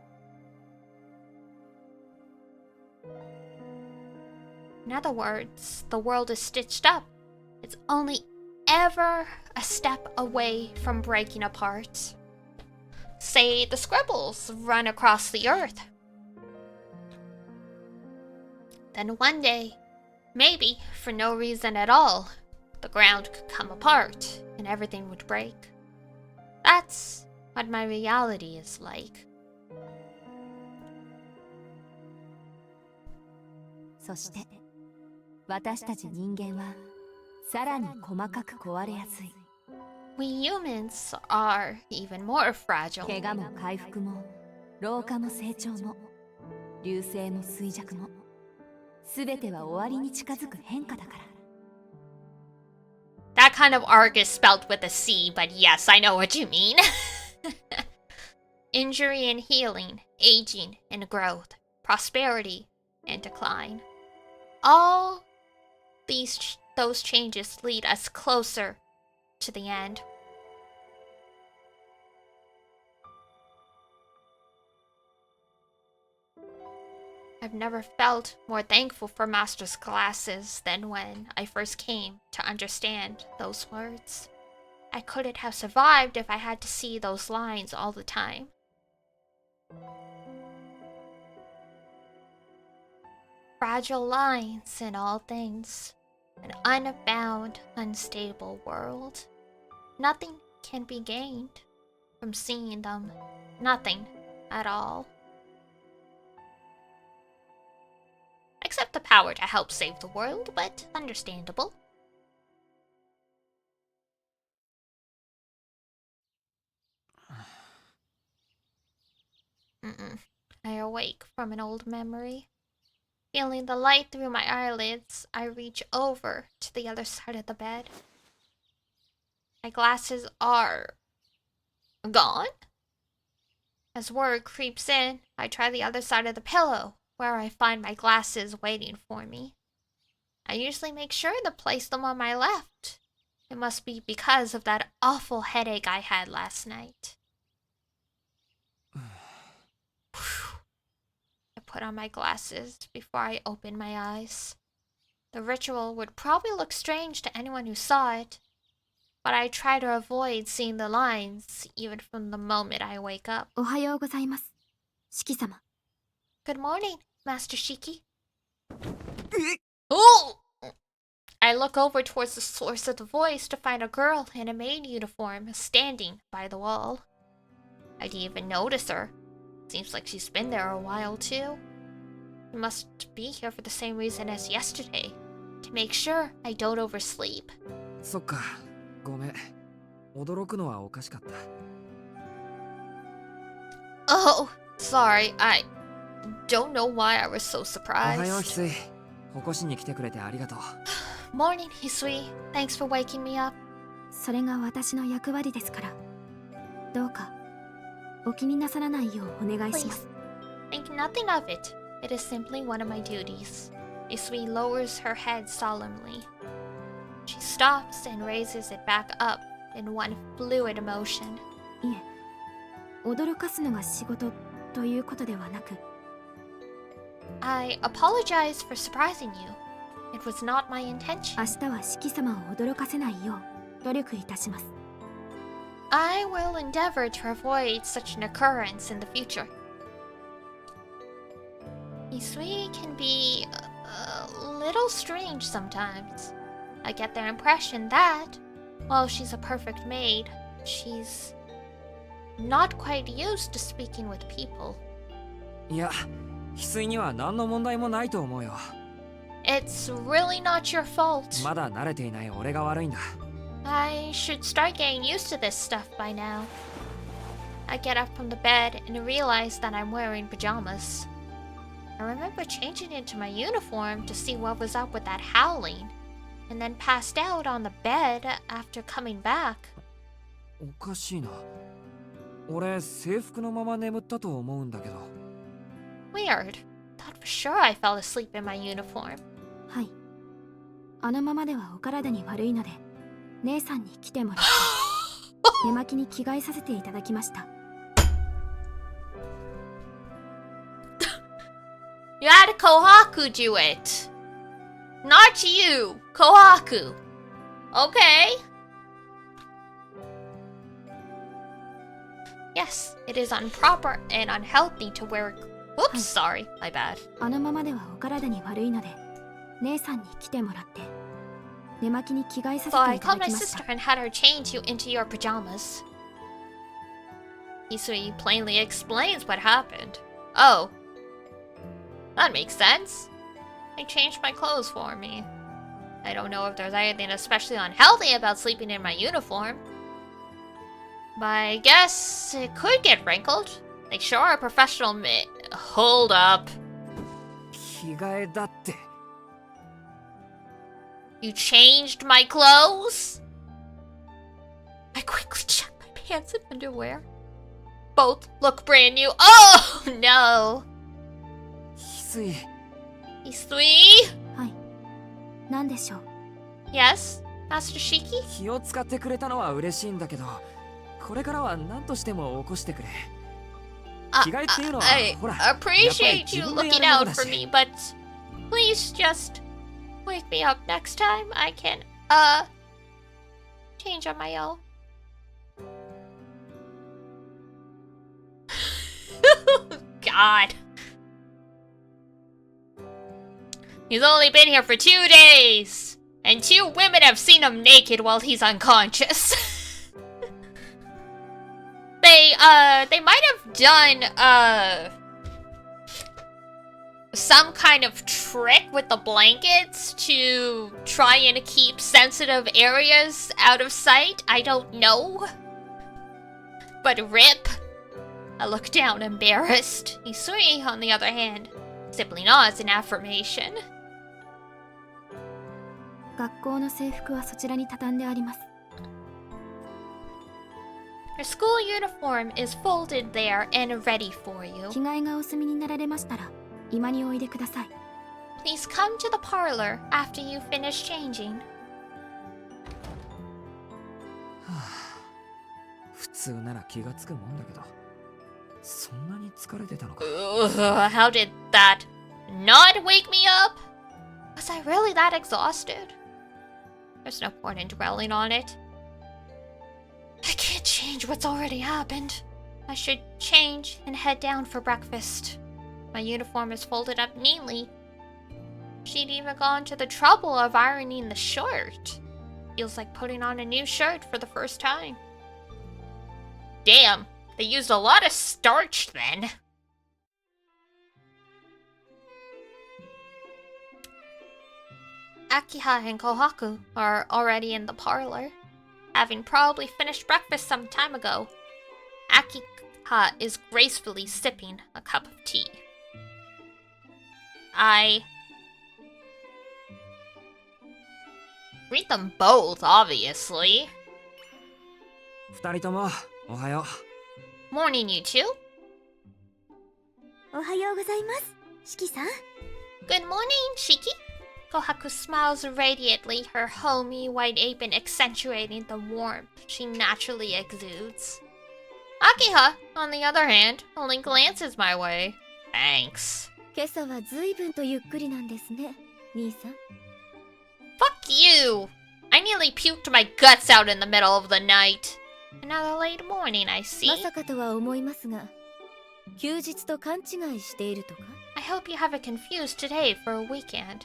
In other words, the world is stitched up. It's only ever a step away from breaking apart. Say the scribbles run across the earth. Then one day, maybe for no reason at all, the ground could come apart and everything would break. That's what my reality is like. そして私たち人間はさらに細かく壊れやすい。We humans are even more fragile. 怪我も回復も老化も成長も流星も衰弱もすべては終わりに近づく変化だから。That kind of arc is spelled with a C, but yes, I know what you mean. Injury and healing, aging and growth, prosperity and decline. All those changes lead us closer to the end. I've never felt more thankful for Master's glasses than when I first came to understand those words. I couldn't have survived if I had to see those lines all the time. Fragile lines in all things. An unbound, unstable world. Nothing can be gained from seeing them. Nothing at all. Except the power to help save the world, but understandable. I awake from an old memory. Feeling the light through my eyelids, I reach over to the other side of the bed. My glasses are gone? As word creeps in, I try the other side of the pillow, where I find my glasses waiting for me. I usually make sure to place them on my left. It must be because of that awful headache I had last night. I put on my glasses before I open my eyes. The ritual would probably look strange to anyone who saw it, but I try to avoid seeing the lines even from the moment I wake up. おはようございます、シキ様。Good morning, Master Shiki. Oh! I look over towards the source of the voice to find a girl in a maid uniform standing by the wall. I didn't even notice her. Seems like she's been there a while too. She must be here for the same reason as yesterday, to make sure I don't oversleep. そっか、ごめん。驚くのはおかしかった。Oh, sorry. I don't know why I was so おはよう、 surprised. 翡翠。起こしに来てくれてありがとう。Morning, Hisui. Thanks for waking me up. それが私の役割ですから。どうかお気になさらないようお願いします。 Think nothing of it. It is simply one of my duties. Hisui lowers her head solemnly. She stops and raises it back up in one fluid motion. いえ、驚かすのが仕事ということではなく。I apologize for surprising you. It was not my intention. 明日は四季様を驚かせないよう努力いたします。 I will endeavor to avoid such an occurrence in the future. Hisui can be a little strange sometimes. I get the impression that, while she's a perfect maid, she's not quite used to speaking with people. いや、翡翠には何の問題もないと思うよ。It's really not your fault. まだ慣れていない俺が悪いんだ。I should start getting used to this stuff by now. I get up from the bed and realize that I'm wearing pajamas. I remember changing into my uniform to see what was up with that howling, and then passed out on the bed after coming back. おかしいな。俺、制服のまま眠ったと思うんだけど。Weird. Thought for sure I fell asleep in my uniform. はい。あのままではお体に悪いので姉さんに来てもらって寝巻きに着替えさせていただきました。 You had Kohaku do it. Not you, Kohaku. Okay. Yes, it is improper and unhealthy to wear. Whoops, sorry, my bad. あのままではお体に悪いので姉さんに来てもらって寝巻きに着替えさせ So て I いただ called my きました。 sister and had her change you into your pajamas. Hisui plainly explains what happened. Oh. That makes sense. They changed my clothes for me. I don't know if there's anything especially unhealthy about sleeping in my uniform. But I guess it could get wrinkled. They sure are professional Hold up. 着替えだって。 You changed my clothes? I quickly checked my pants and underwear. Both look brand new. Oh no! 翡翠。 Hisui? はい。何でしょう。 Yes, Master Shiki? 気を使ってくれたのは嬉しいんだけど、これからは何としても起こしてくれ。着替えっていうのは、ほら、 appreciate you looking out for me, but please just wake me up next time. I can, change on my own. God. He's only been here for 2 days, and 2 women have seen him naked while he's unconscious. They might have done, some kind of trick with the blankets to try and keep sensitive areas out of sight. I don't know. But rip. I look down, embarrassed. Hisui, on the other hand, simply nods in affirmation. 学校の制服はそちらに畳んであります。 Your school uniform is folded there and ready for you. 着替えがお済みになられましたら今においでください。 Please come to the parlor after you finish changing. 普通なら気がつくもんだけど、そんなに疲れてたのか。 How did that not wake me up? Was I really that exhausted? There's no point in dwelling on it. I can't change what's already happened. I should change and head down for breakfast. My uniform is folded up neatly. She'd even gone to the trouble of ironing the shirt. Feels like putting on a new shirt for the first time. Damn, they used a lot of starch then. Akiha and Kohaku are already in the parlor, having probably finished breakfast some time ago. Akiha is gracefully sipping a cup of tea. I greet them both, obviously. 二人ともおはよう。 Morning, you two. おはようございます、シキさん。 Good morning, Shiki. Kohaku smiles radiantly, her homey white apron accentuating the warmth she naturally exudes. Akiha, on the other hand, only glances my way. Thanks. 今朝は随分とゆっくりなんですね、兄さん。 Fuck you! I nearly puked my guts out in the middle of the night. Another late morning, I see. まさかとは思いますが、休日と勘違いしているとか？ I hope you haven't confused today for a weekend.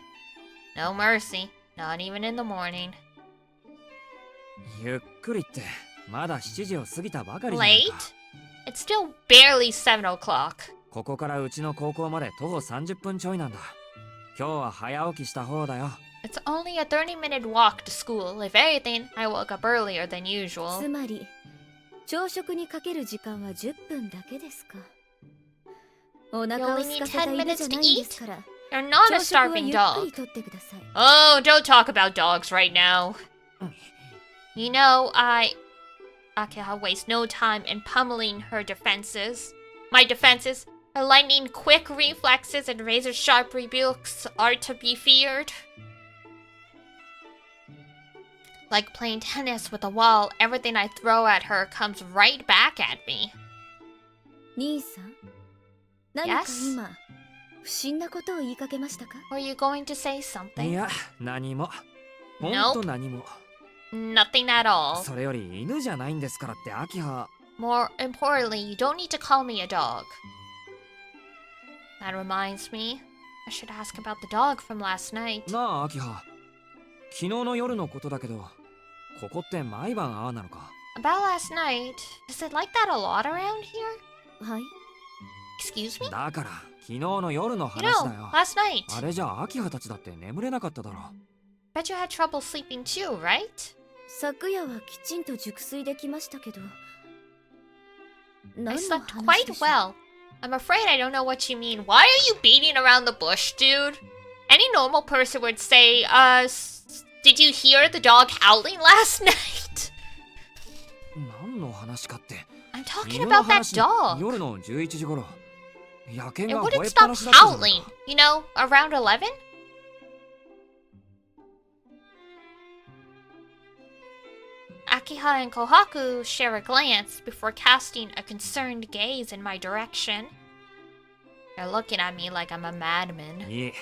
No mercy, not even in the morning. ゆっくりってまだ7時を過ぎたばかりじゃないか。 Late? It's still barely 7 o'clock. ここからうちの高校まで徒歩30分ちょいなんだ。今日は早起きした方だよ。 It's only a 30-minute walk to school. If anything, I woke up earlier than usual. つまり、朝食にかける時間は10分だけですか。お腹を空かせた犬じゃないんですから。 You're not a 朝食は starving ゆっく dog. りとってください。 Oh, don't talk about dogs right now. You know, Akiha wastes no time in pummeling her defenses. My defenses, her lightning quick reflexes and razor sharp rebukes are to be feared. Like playing tennis with a wall, everything I throw at her comes right back at me. 兄さん、何か今不審なことを言いかけましたか？ Were you going to say い something? や、何も。ほんと Nope. 何も。 Nothing at all. それより犬じゃないんですからって秋葉。More importantly, you don't need to call me a dog. That reminds me, I should ask about the dog from last night. なあ、秋葉。昨日の夜のことだけど、ここって毎晩ああなのか？ About last night, is it like that a lot around here? はい。 Excuse me? だから、昨日の夜の You 話 know, だよ。 last night. あれじゃあ秋葉たちだって眠れなかっただろ。 Bet you had trouble sleeping too, right? 昨夜はきちんと熟睡できましたけど。 I 何の slept 話 quite でしょう？ well. I'm afraid I don't know what you mean. Why are you beating around the bush, dude? Any normal person would say, did you hear the dog howling last night? 何の話かって。 I'm talking 犬の about that 話、 dog. 夜の11時頃。野犬 It が wouldn't 吠えっぱ stop なしだったじゃない howling. か。 You know, around 11? Akiha and Kohaku share a glance before casting a concerned gaze in my direction. They're looking at me like I'm a madman. いえ、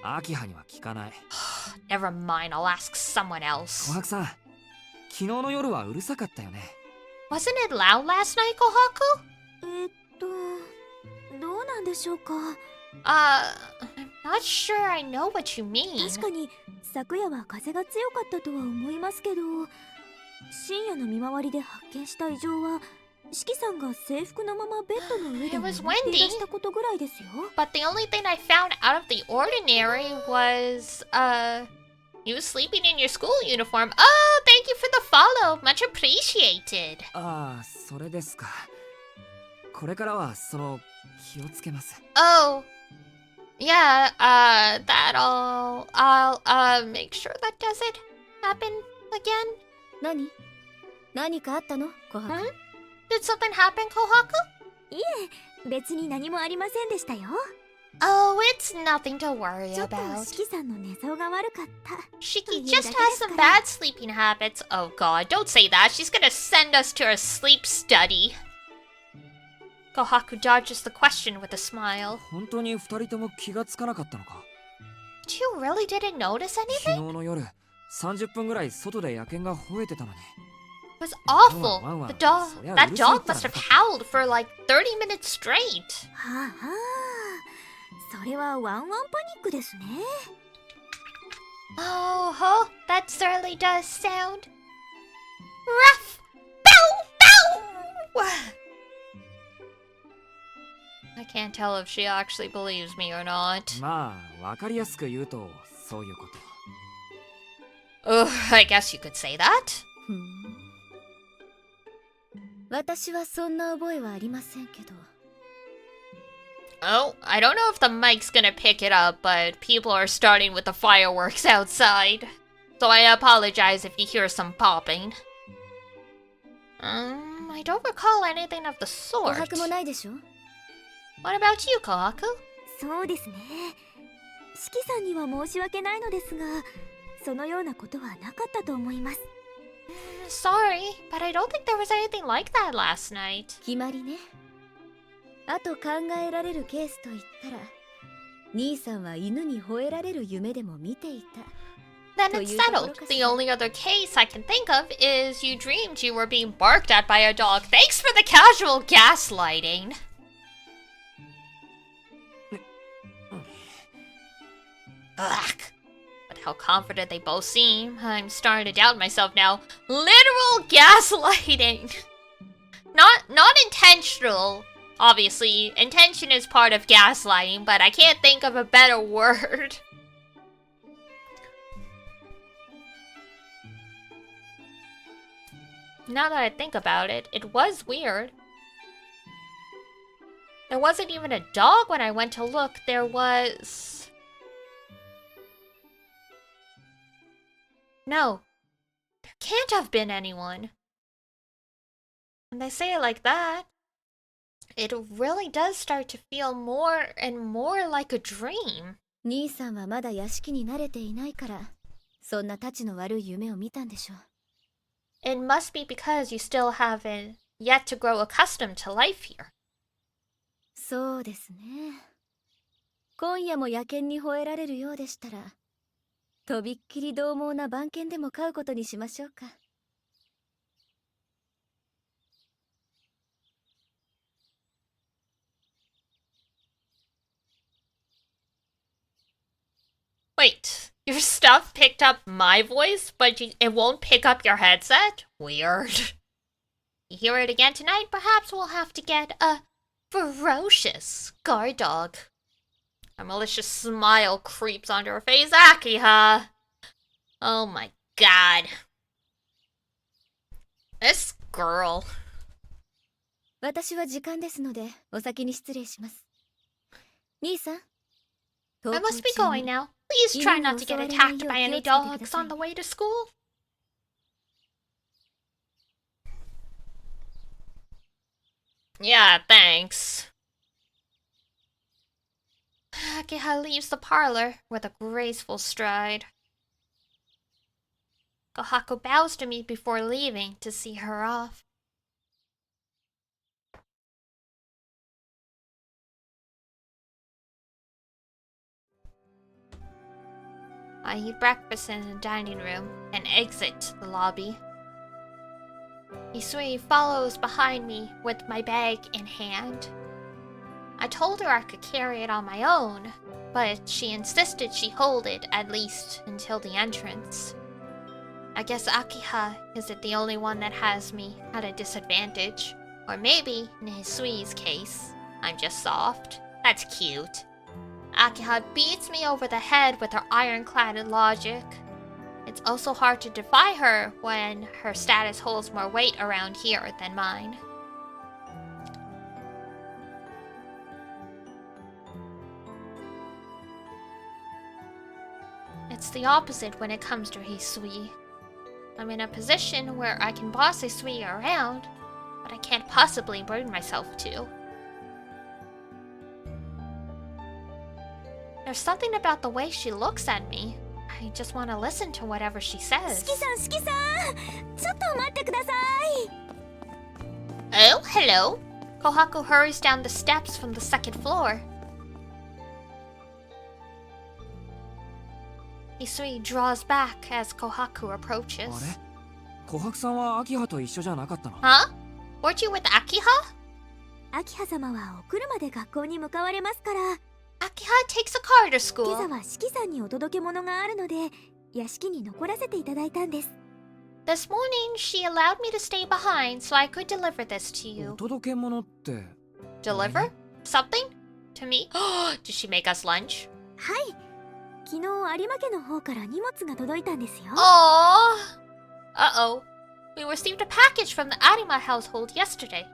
秋葉には聞かない。 Never mind, I'll ask someone 琥 else. 珀さん、昨日の夜はうるさかったよね。 Wasn't it loud last night, Kohaku? どうなんでしょうか。 I'm not sure I know what you mean. 確かに昨夜は風が強かったとは思いますけど、深夜の見回りで発見した異常は四季さんが制服のままベッドの上で It 寝 was てい windy. らしたことぐらいですよ。 But the only thing I found out of the ordinary was, you sleeping in your school uniform. Oh, thank you for the follow. Much appreciated. ああ、それですか。これからは気をつけます。 Oh, yeah, that'll, I'll, make sure that doesn't happen again. 何かあったの？琥珀。 Did something happen, Kohaku? 別に何もありませんでしたよ。 Oh, it's nothing to worry ちょっと about. 四季さんの寝相が悪かった。 Shiki Oh, just yeah, has some bad sleeping habits. Oh god, don't say that. She's gonna send us to a sleep study. Kohaku dodges the question with a smile. 本当に二人とも気がつかなかったのか？ But you really didn't notice 昨 anything? 日の夜、30分ぐらい外で野犬が吠えてたのに。 It was awful. Wow, wow, wow. The dog, So, yeah, that you dog sleep must have then. howled for like 30 minutes straight. はあはあ。それはワンワンパニックですね。 Oh, that certainly does sound rough. Bow, bow. I can't tell if she actually believes me or not. まあ、わかりやすく言うと、そういうこと。 Ugh, I guess you could say that. ふん。私はそんな覚えはありませんけど。 Oh, I don't know if the mic's gonna pick it up, but people are starting with the fireworks outside. So I apologize if you hear some popping. I don't recall anything of the 琥 sort. 珀もないでしょ？ What about you, Kohaku? そうですね。四季さんには申し訳ないのですが、そのようなことはなかったと思います。 Sorry, but I don't think there was anything like that last night. 決まりね。あと考えられるケースと言ったら、兄さんは犬に吠えられる夢でも見ていた。 Then it's settled. The only other case I can think of is you dreamed you were being barked at by a dog. Thanks for the casual gaslighting. Ugh. But how confident they both seem. I'm starting to doubt myself now. Literal gaslighting. Not intentional. Obviously, intention is part of gaslighting, but I can't think of a better word. Now that I think about it, it was weird. There wasn't even a dog when I went to look. There was... No. There can't have been anyone. When they say it like that, it really does start to feel more and more like a dream. 兄さんはまだ屋敷に慣れていないから、そんなたちの悪い夢を見たんでしょう。It must be because you still haven't yet to grow accustomed to life here. そうですね。今夜も野犬に吠えられるようでしたら、とびっきり獰猛な番犬でも飼うことにしましょうか。Wait, your stuff picked up my voice, but it won't pick up your headset? Weird. You hear it again tonight, perhaps we'll have to get a ferocious guard dog. A malicious smile creeps onto her face. Akiha! Oh my god. This girl. 私は時間ですので、お先に失礼します。兄さん。 I must be going now. Please try not to get attacked by any dogs on the way to school. Yeah, thanks. Akiha leaves the parlor with a graceful stride. Kohaku bows to me before leaving to see her off. I eat breakfast in the dining room and exit the lobby. Isui follows behind me with my bag in hand. I told her I could carry it on my own, but she insisted she hold it at least until the entrance. I guess Akiha isn't the only one that has me at a disadvantage. Or maybe, in Isui's case, I'm just soft. That's cute. Akiha beats me over the head with her ironclad logic. It's also hard to defy her when her status holds more weight around here than mine. It's the opposite when it comes to Hisui. I'm in a position where I can boss Hisui around, but I can't possibly bring myself to. There's something about the way she looks at me. I just want to listen to whatever she says. Oh, hello. Kohaku hurries down the steps from the second floor. Isui draws back as Kohaku approaches. Huh? Weren't you with Akiha? 明葉様はお車で学校に向かわれますから。 Akiha takes a car to school. 今朝は四季さんにお届け物があるので、屋敷に残らせていただいたんです。 This morning, she allowed me to stay behind so I could deliver this to you. お届け物って Deliver? Something? To me? Did she make us lunch? はい。昨日有馬家の方から荷物が届いたんですよ。Aww. Uh-oh. We received a package from the Arima household yesterday.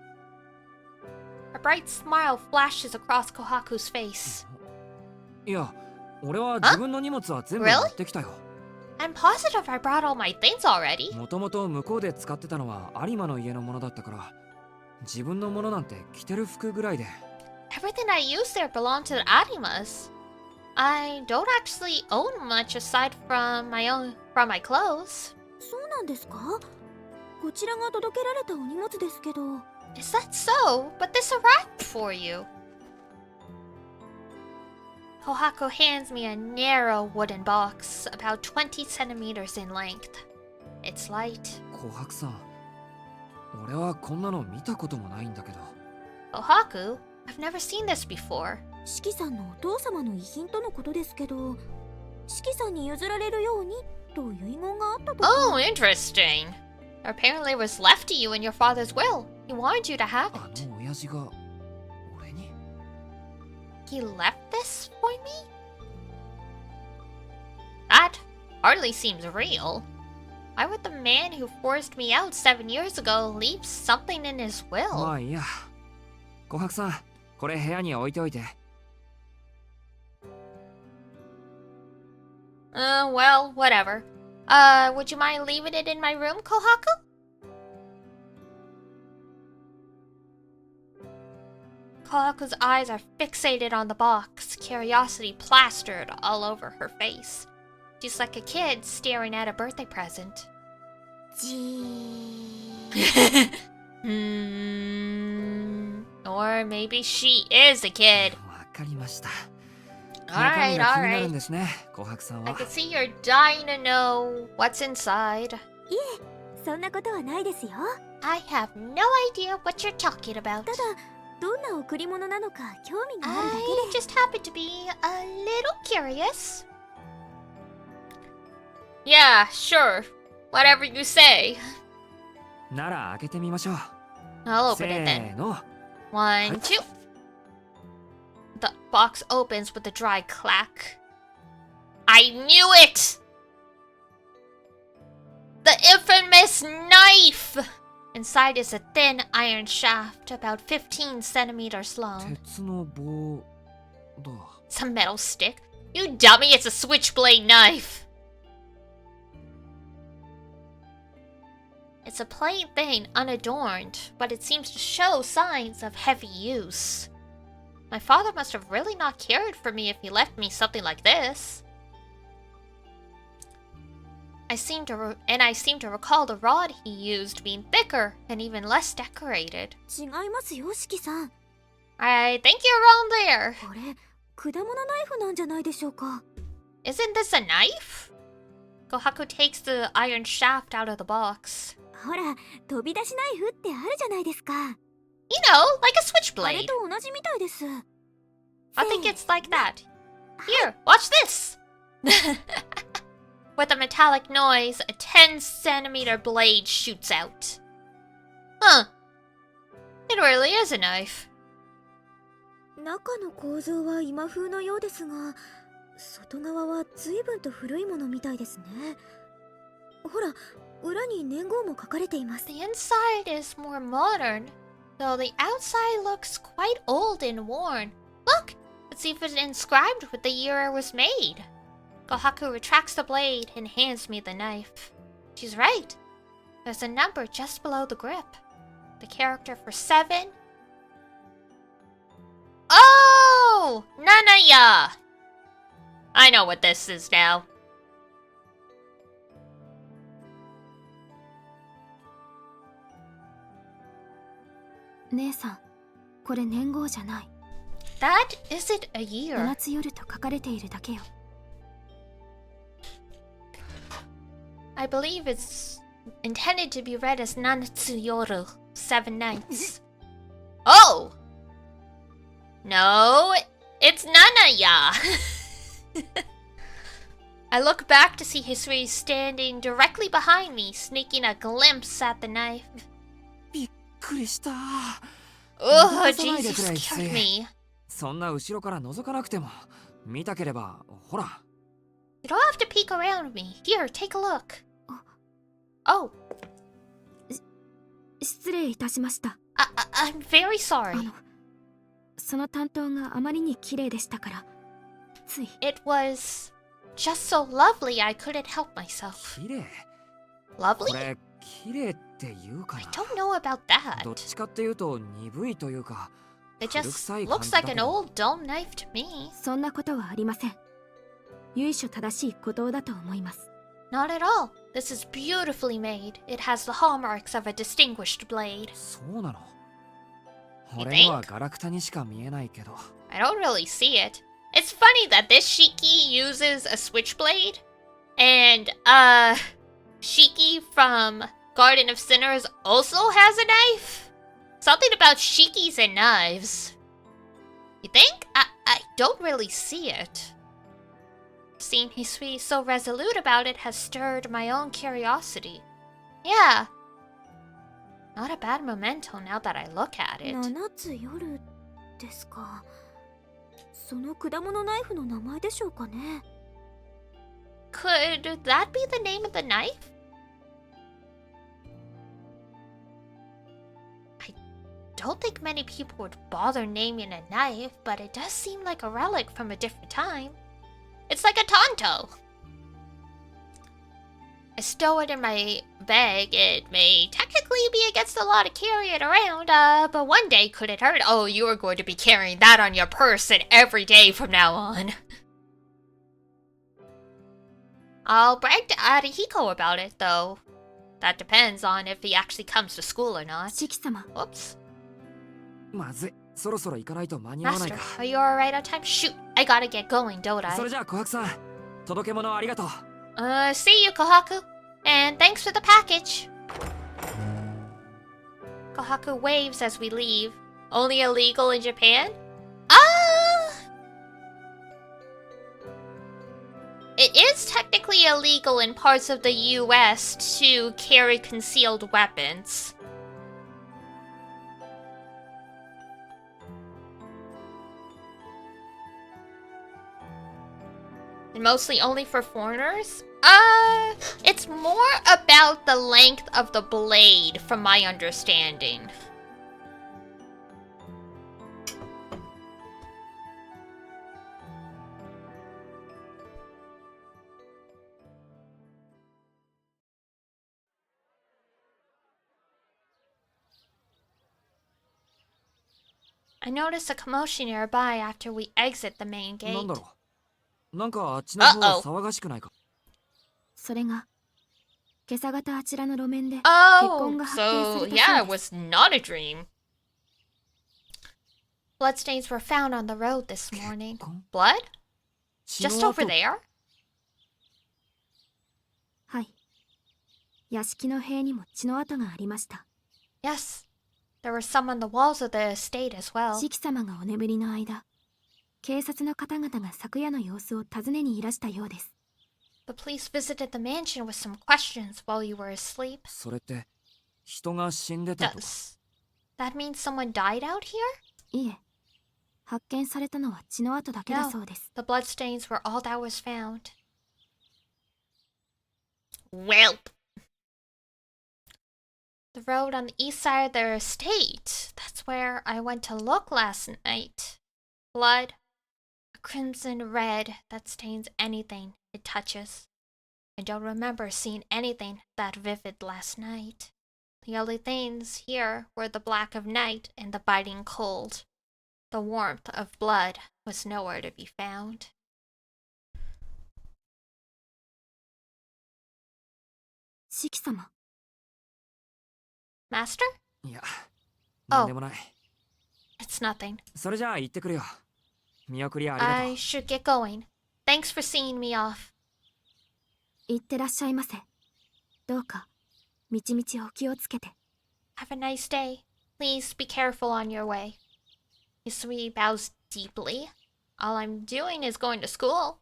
A bright smile flashes across Kohaku's face. いや、俺は自分の荷物は全部持ってきたよ。I'm positive I brought all my things already. もともと向こうで使ってたのは有馬の家のものだったから、自分のものなんて着てる服ぐらいで。Everything I use there belonged to the Arimas. I don't actually own much aside from my clothes. そうなんですか？こちらが届けられたお荷物ですけど。 Is that so? But this arrived for you. Kohaku hands me a narrow wooden box, about 20 centimeters in length. It's light. 琥珀さん、俺はこんなの見たこともないんだけど。Kohaku? I've never seen this before. 四季さんのお父様の遺品とのことですけど、四季さんに譲られるようにと遺言があったとか。 Oh, interesting. Apparently it was left to you in your father's will. He wanted you to have あ it. の親父が俺に He left this for me? That hardly seems real. Why would the man who forced me out 7 years ago leave something in his ま will? あいいや。琥珀さん、これ部屋に置いておいて。Well, whatever. Would you mind leaving it in my room, Kohaku? Kohaku's eyes are fixated on the box, curiosity plastered all over her face. She's like a kid staring at a birthday present. じー Or maybe she is a kid. わかりました。 Alright, 中身が気になるん alright. ですね、琥珀さん I は。 can see you're dying to know what's inside. そんなことはないですよ。 I have no idea what you're talking about. ただ、どんな贈り物なのか興味があるだ I けで。 just happen to be a little curious. Yeah, sure. Whatever you say. なら開けてみましょう。 I'll せ open it then. ーの。 One, two. The box opens with a dry clack. I knew it! The infamous knife! Inside is a thin iron shaft about 15 centimeters long. 鉄の棒だ。 It's a metal stick. You dummy, it's a switchblade knife! It's a plain thing, unadorned, but it seems to show signs of heavy use. My father must have really not cared for me if he left me something like this. I seem to recall the rod he used being thicker and even less decorated. 違いますよ、シキさん。 I think you're wrong there. これ、果物ナイフなんじゃないでしょうか。 Isn't this a knife? Kohaku takes the iron shaft out of the box. ほら、飛び出しナイフってあるじゃないですか。 You know, like a あれ switchblade. と同じみたいです。 I think it's like that. Here, watch this! With a metallic noise, a 10-centimeter blade shoots out. Huh. It really is a knife. 中の構造は今風のようですが、外側は随分と古いものみたいですね。ほら、裏に年号も書かれています。 The inside is more modern, though the outside looks quite old and worn. Look! It's even inscribed with the year it was made. Kohaku retracts the blade and hands me the knife. She's right. There's a number just below the grip. The character for 7. Oh! Nanaya! I know what this is now. 姉さん、これ年号じゃない。 That isn't a year. 7つ夜と書かれているだけよ。 I believe it's intended to be read as Nanatsu Yoru, 7 nights. Oh! No, it's Nanaya! I look back to see Hisui standing directly behind me, sneaking a glimpse at the knife. びっくりした。 Oh, 覗かないでく Jesus れ、 scared me. そんな後ろから覗かなくても見たければ、ほら。 You don't have to peek around me. Here, take a look. Oh, 失礼いたしました。 I'm very sorry. その担当があまりに綺麗でしたから、つい。 It was just so lovely I couldn't help myself. 綺麗。 Lovely? これ綺麗って言うか I な。 don't know about that. どっちかっていうと鈍いというか、 It 古 just 臭い感 looks じだ like け an ど。 old dull knife to me. そんなことはありません。由緒正しい鼓動だと思います。 Not at all. This is beautifully made. It has the hallmarks of a distinguished blade. そうなの。 You 俺にはガラクタにしか見えないけど。 I don't really see it. It's funny that this Shiki uses a switchblade, and Shiki from Garden of Sinners also has a knife. Something about Shikis and knives. You think? I don't really see it. Seeing Hisui so resolute about it has stirred my own curiosity. Yeah. Not a bad memento now that I look at it. 7つ夜ですか。その果物ナイフの名前でしょうかね。 Could that be the name of the knife? I don't think many people would bother naming a knife, but it does seem like a relic from a different time. It's like a tanto. I stow it in my bag. It may technically be against the law to carry it around, but one day could it hurt? Oh, you are going to be carrying that on your person every day from now on. I'll brag to Arihiko about it, though. That depends on if he actually comes to school or not. シキ様 Whoops. まずい、そろそろ行かないと間に合わない Master, か。 are you alright on time? Shoot, I gotta get going, don't そ I? れじゃあ琥珀さん、届け物ありがとう。See you, Kohaku. And thanks for the package. Kohaku waves as we leave. Only illegal in Japan? It is technically illegal in parts of the US to carry concealed weapons. And mostly only for foreigners? It's more about the length of the blade, from my understanding. I noticed a commotion nearby after we exit the main なん gate. だろう。なんかあっちの方騒がしくないか。それが今朝方あちらの路面で血 Oh, 痕が発見さ so れた yeah, そう it です was not a dream. Bloodstains were found on the road this morning. Blood? 血の Just 跡 over there? はい。屋敷の塀にも血の跡がありました。 Yes. There were some on the walls of the estate as well. シキ様がお眠りの間、警察の方々が昨夜の様子を尋ねにいらしたようです。 The police visited the mansion with some questions while you were asleep. それって人が死んでたとか。 Does that mean someone died out here? いえ、発見されたのは血の跡だけだそうです。 The bloodstains were all that was found. Welp. The road on the east side of their estate. That's where I went to look last night. Blood. A crimson red that stains anything it touches. I don't remember seeing anything that vivid last night. The only things here were the black of night and the biting cold. The warmth of blood was nowhere to be found. シキ様、 Master? いや、なんでもない。 It's nothing. それじゃあ行ってくるよ。見送りありがと I う。 should get going. Thanks for seeing me off. 行ってらっしゃいませ。どうか、みちみちお気をつけて。 Have a nice day. Please be careful on your way. Hisui bows deeply. All I'm doing is going to school.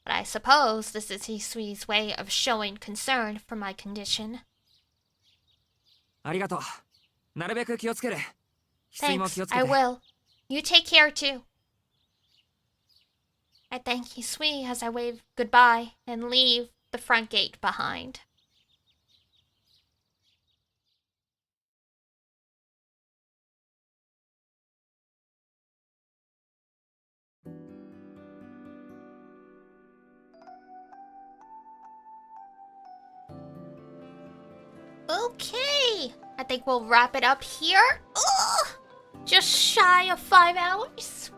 But I suppose this is Hisui's way of showing concern for my condition. ありがとう。なるべく気をつける。翡翠も Thanks, 気をつけ I て。 will. You take care too. I thank Hisui as I wave goodbye and leave the front gate behind. Okay, I think we'll wrap it up here. Ugh, just shy of 5 hours.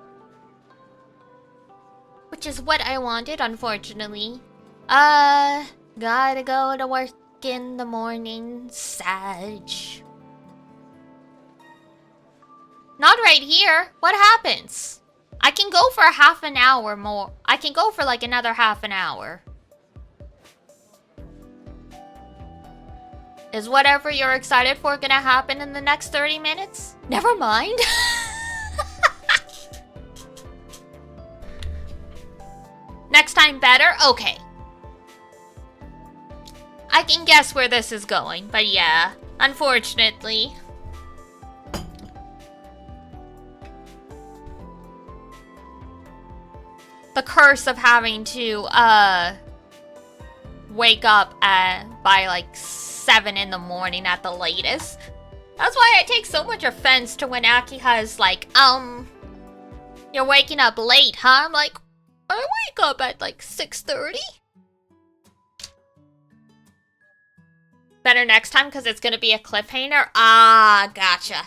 Which is what I wanted, unfortunately. Gotta go to work in the morning, Sag. Not right here. What happens? I can go for half an hour more. I can go for like another half an hour. Is whatever you're excited for gonna happen in the next 30 minutes? Never mind. Next time better? Okay. I can guess where this is going, but yeah, unfortunately. The curse of having to, wake up by like 7 in the morning at the latest. That's why I take so much offense to when Akiha is like, you're waking up late, huh? I'm like, I wake up at like 6:30. Better next time because it's gonna be a cliffhanger. Ah, gotcha.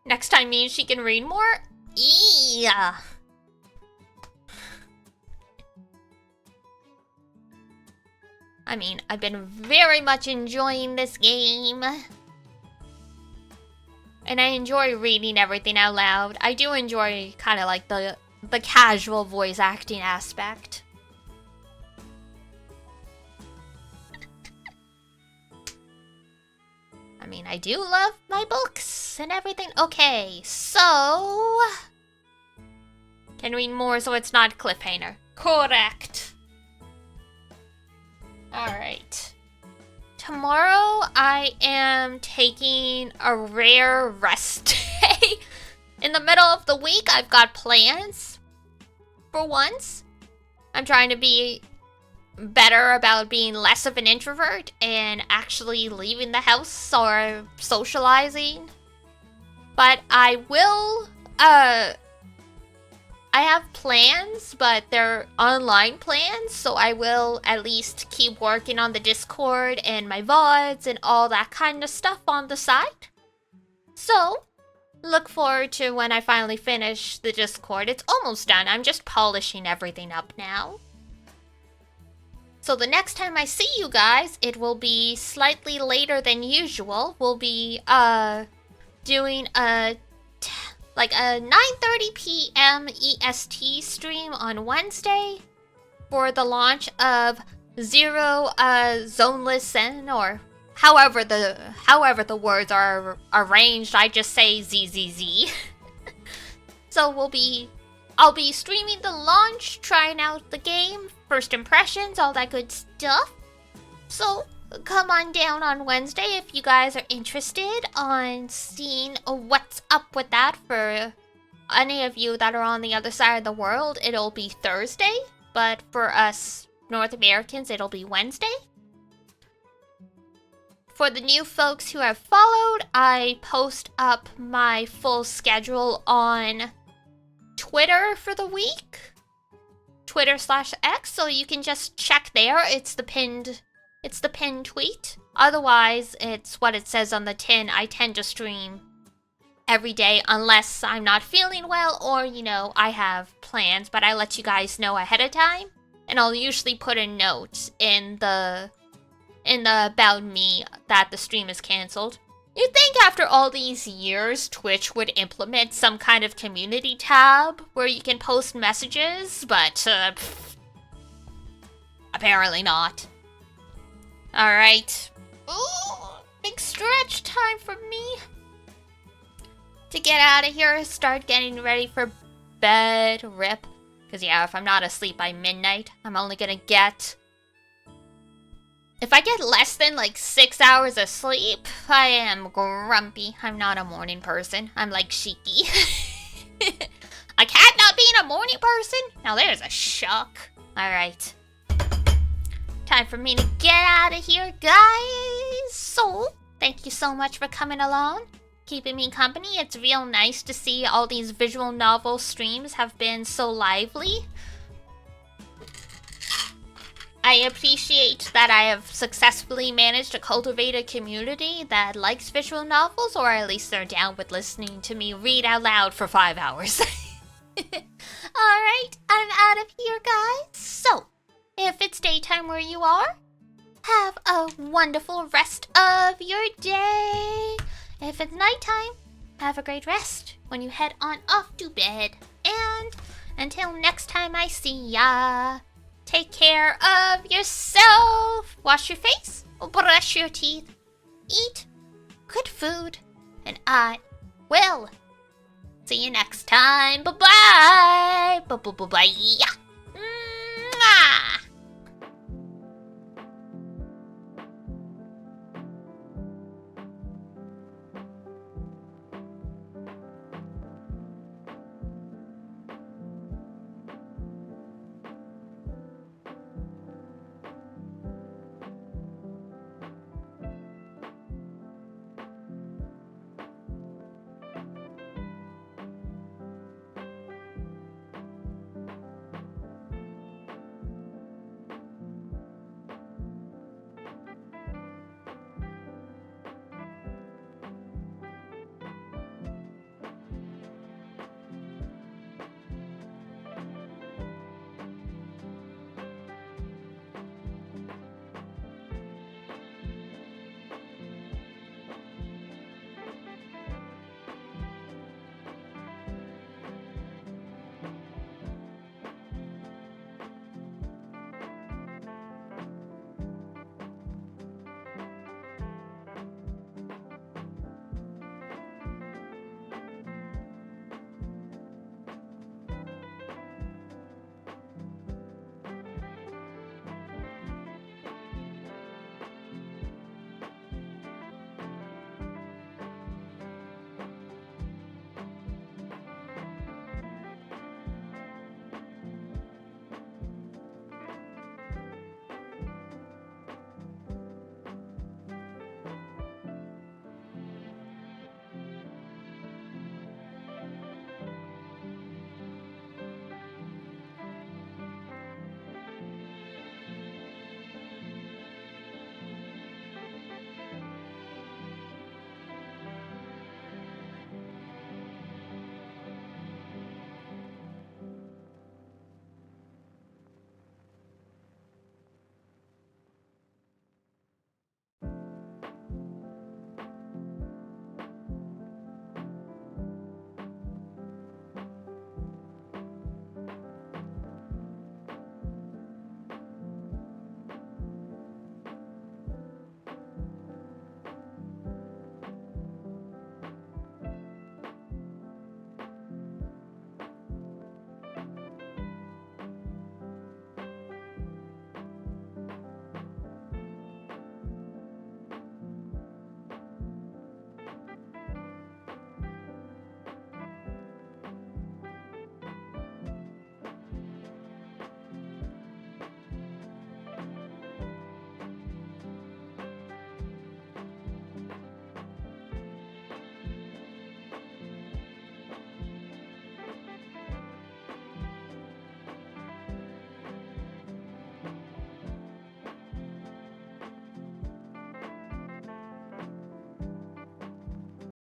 Next time means she can read more? Yeah. I mean, I've been very much enjoying this game. And I enjoy reading everything out loud. I do enjoy kind of like the casual voice acting aspect. I mean, I do love my books and everything. Okay, so... Can read more so it's not cliffhanger. Correct. Alright. Tomorrow I am taking a rare rest day. In the middle of the week, I've got plans. For once. I'm trying to be better about being less of an introvert and actually leaving the house or socializing. But I will, I have plans, but they're online plans, so I will at least keep working on the Discord and my VODs and all that kind of stuff on the side. So, look forward to when I finally finish the Discord. It's almost done. I'm just polishing everything up now. So the next time I see you guys, it will be slightly later than usual. We'll be doing a 9:30 p.m. EST stream on Wednesday for the launch of Zero Zoneless Zen, or however the words are arranged. I just say ZZZ. So I'll be streaming the launch, trying out the game, first impressions, all that good stuff. So come on down on Wednesday if you guys are interested on seeing what's up with that. For any of you that are on the other side of the world, it'll be Thursday, but for us North Americans, it'll be Wednesday. For the new folks who have followed, I post up my full schedule on Twitter for the week. Twitter/X, so you can just check there. It's the pinned tweet. Otherwise, it's what it says on the tin. I tend to stream every day unless I'm not feeling well or, you know, I have plans, but I let you guys know ahead of time. And I'll usually put a note in the about me that the stream is canceled. You'd think after all these years, Twitch would implement some kind of community tab where you can post messages, but apparently not. Alright. Ooh, big stretch time for me to get out of here, start getting ready for bed, rip. Because yeah, if I'm not asleep by midnight, I'm only gonna get... If I get less than like 6 hours of sleep, I am grumpy. I'm not a morning person. I'm like Shiki. A cat not being a morning person? Now there's a shock. Alright. Time for me to get out of here, guys. So, thank you so much for coming along, keeping me company. It's real nice to see all these visual novel streams have been so lively. I appreciate that I have successfully managed to cultivate a community that likes visual novels, or at least they're down with listening to me read out loud for 5 hours. Alright, I'm out of here, guys. So, if it's daytime where you are, have a wonderful rest of your day. If it's nighttime, have a great rest when you head on off to bed. And until next time I see ya, take care of yourself. Wash your face, brush your teeth, eat good food, and I will see you next time. Bye-bye. Bye-bye.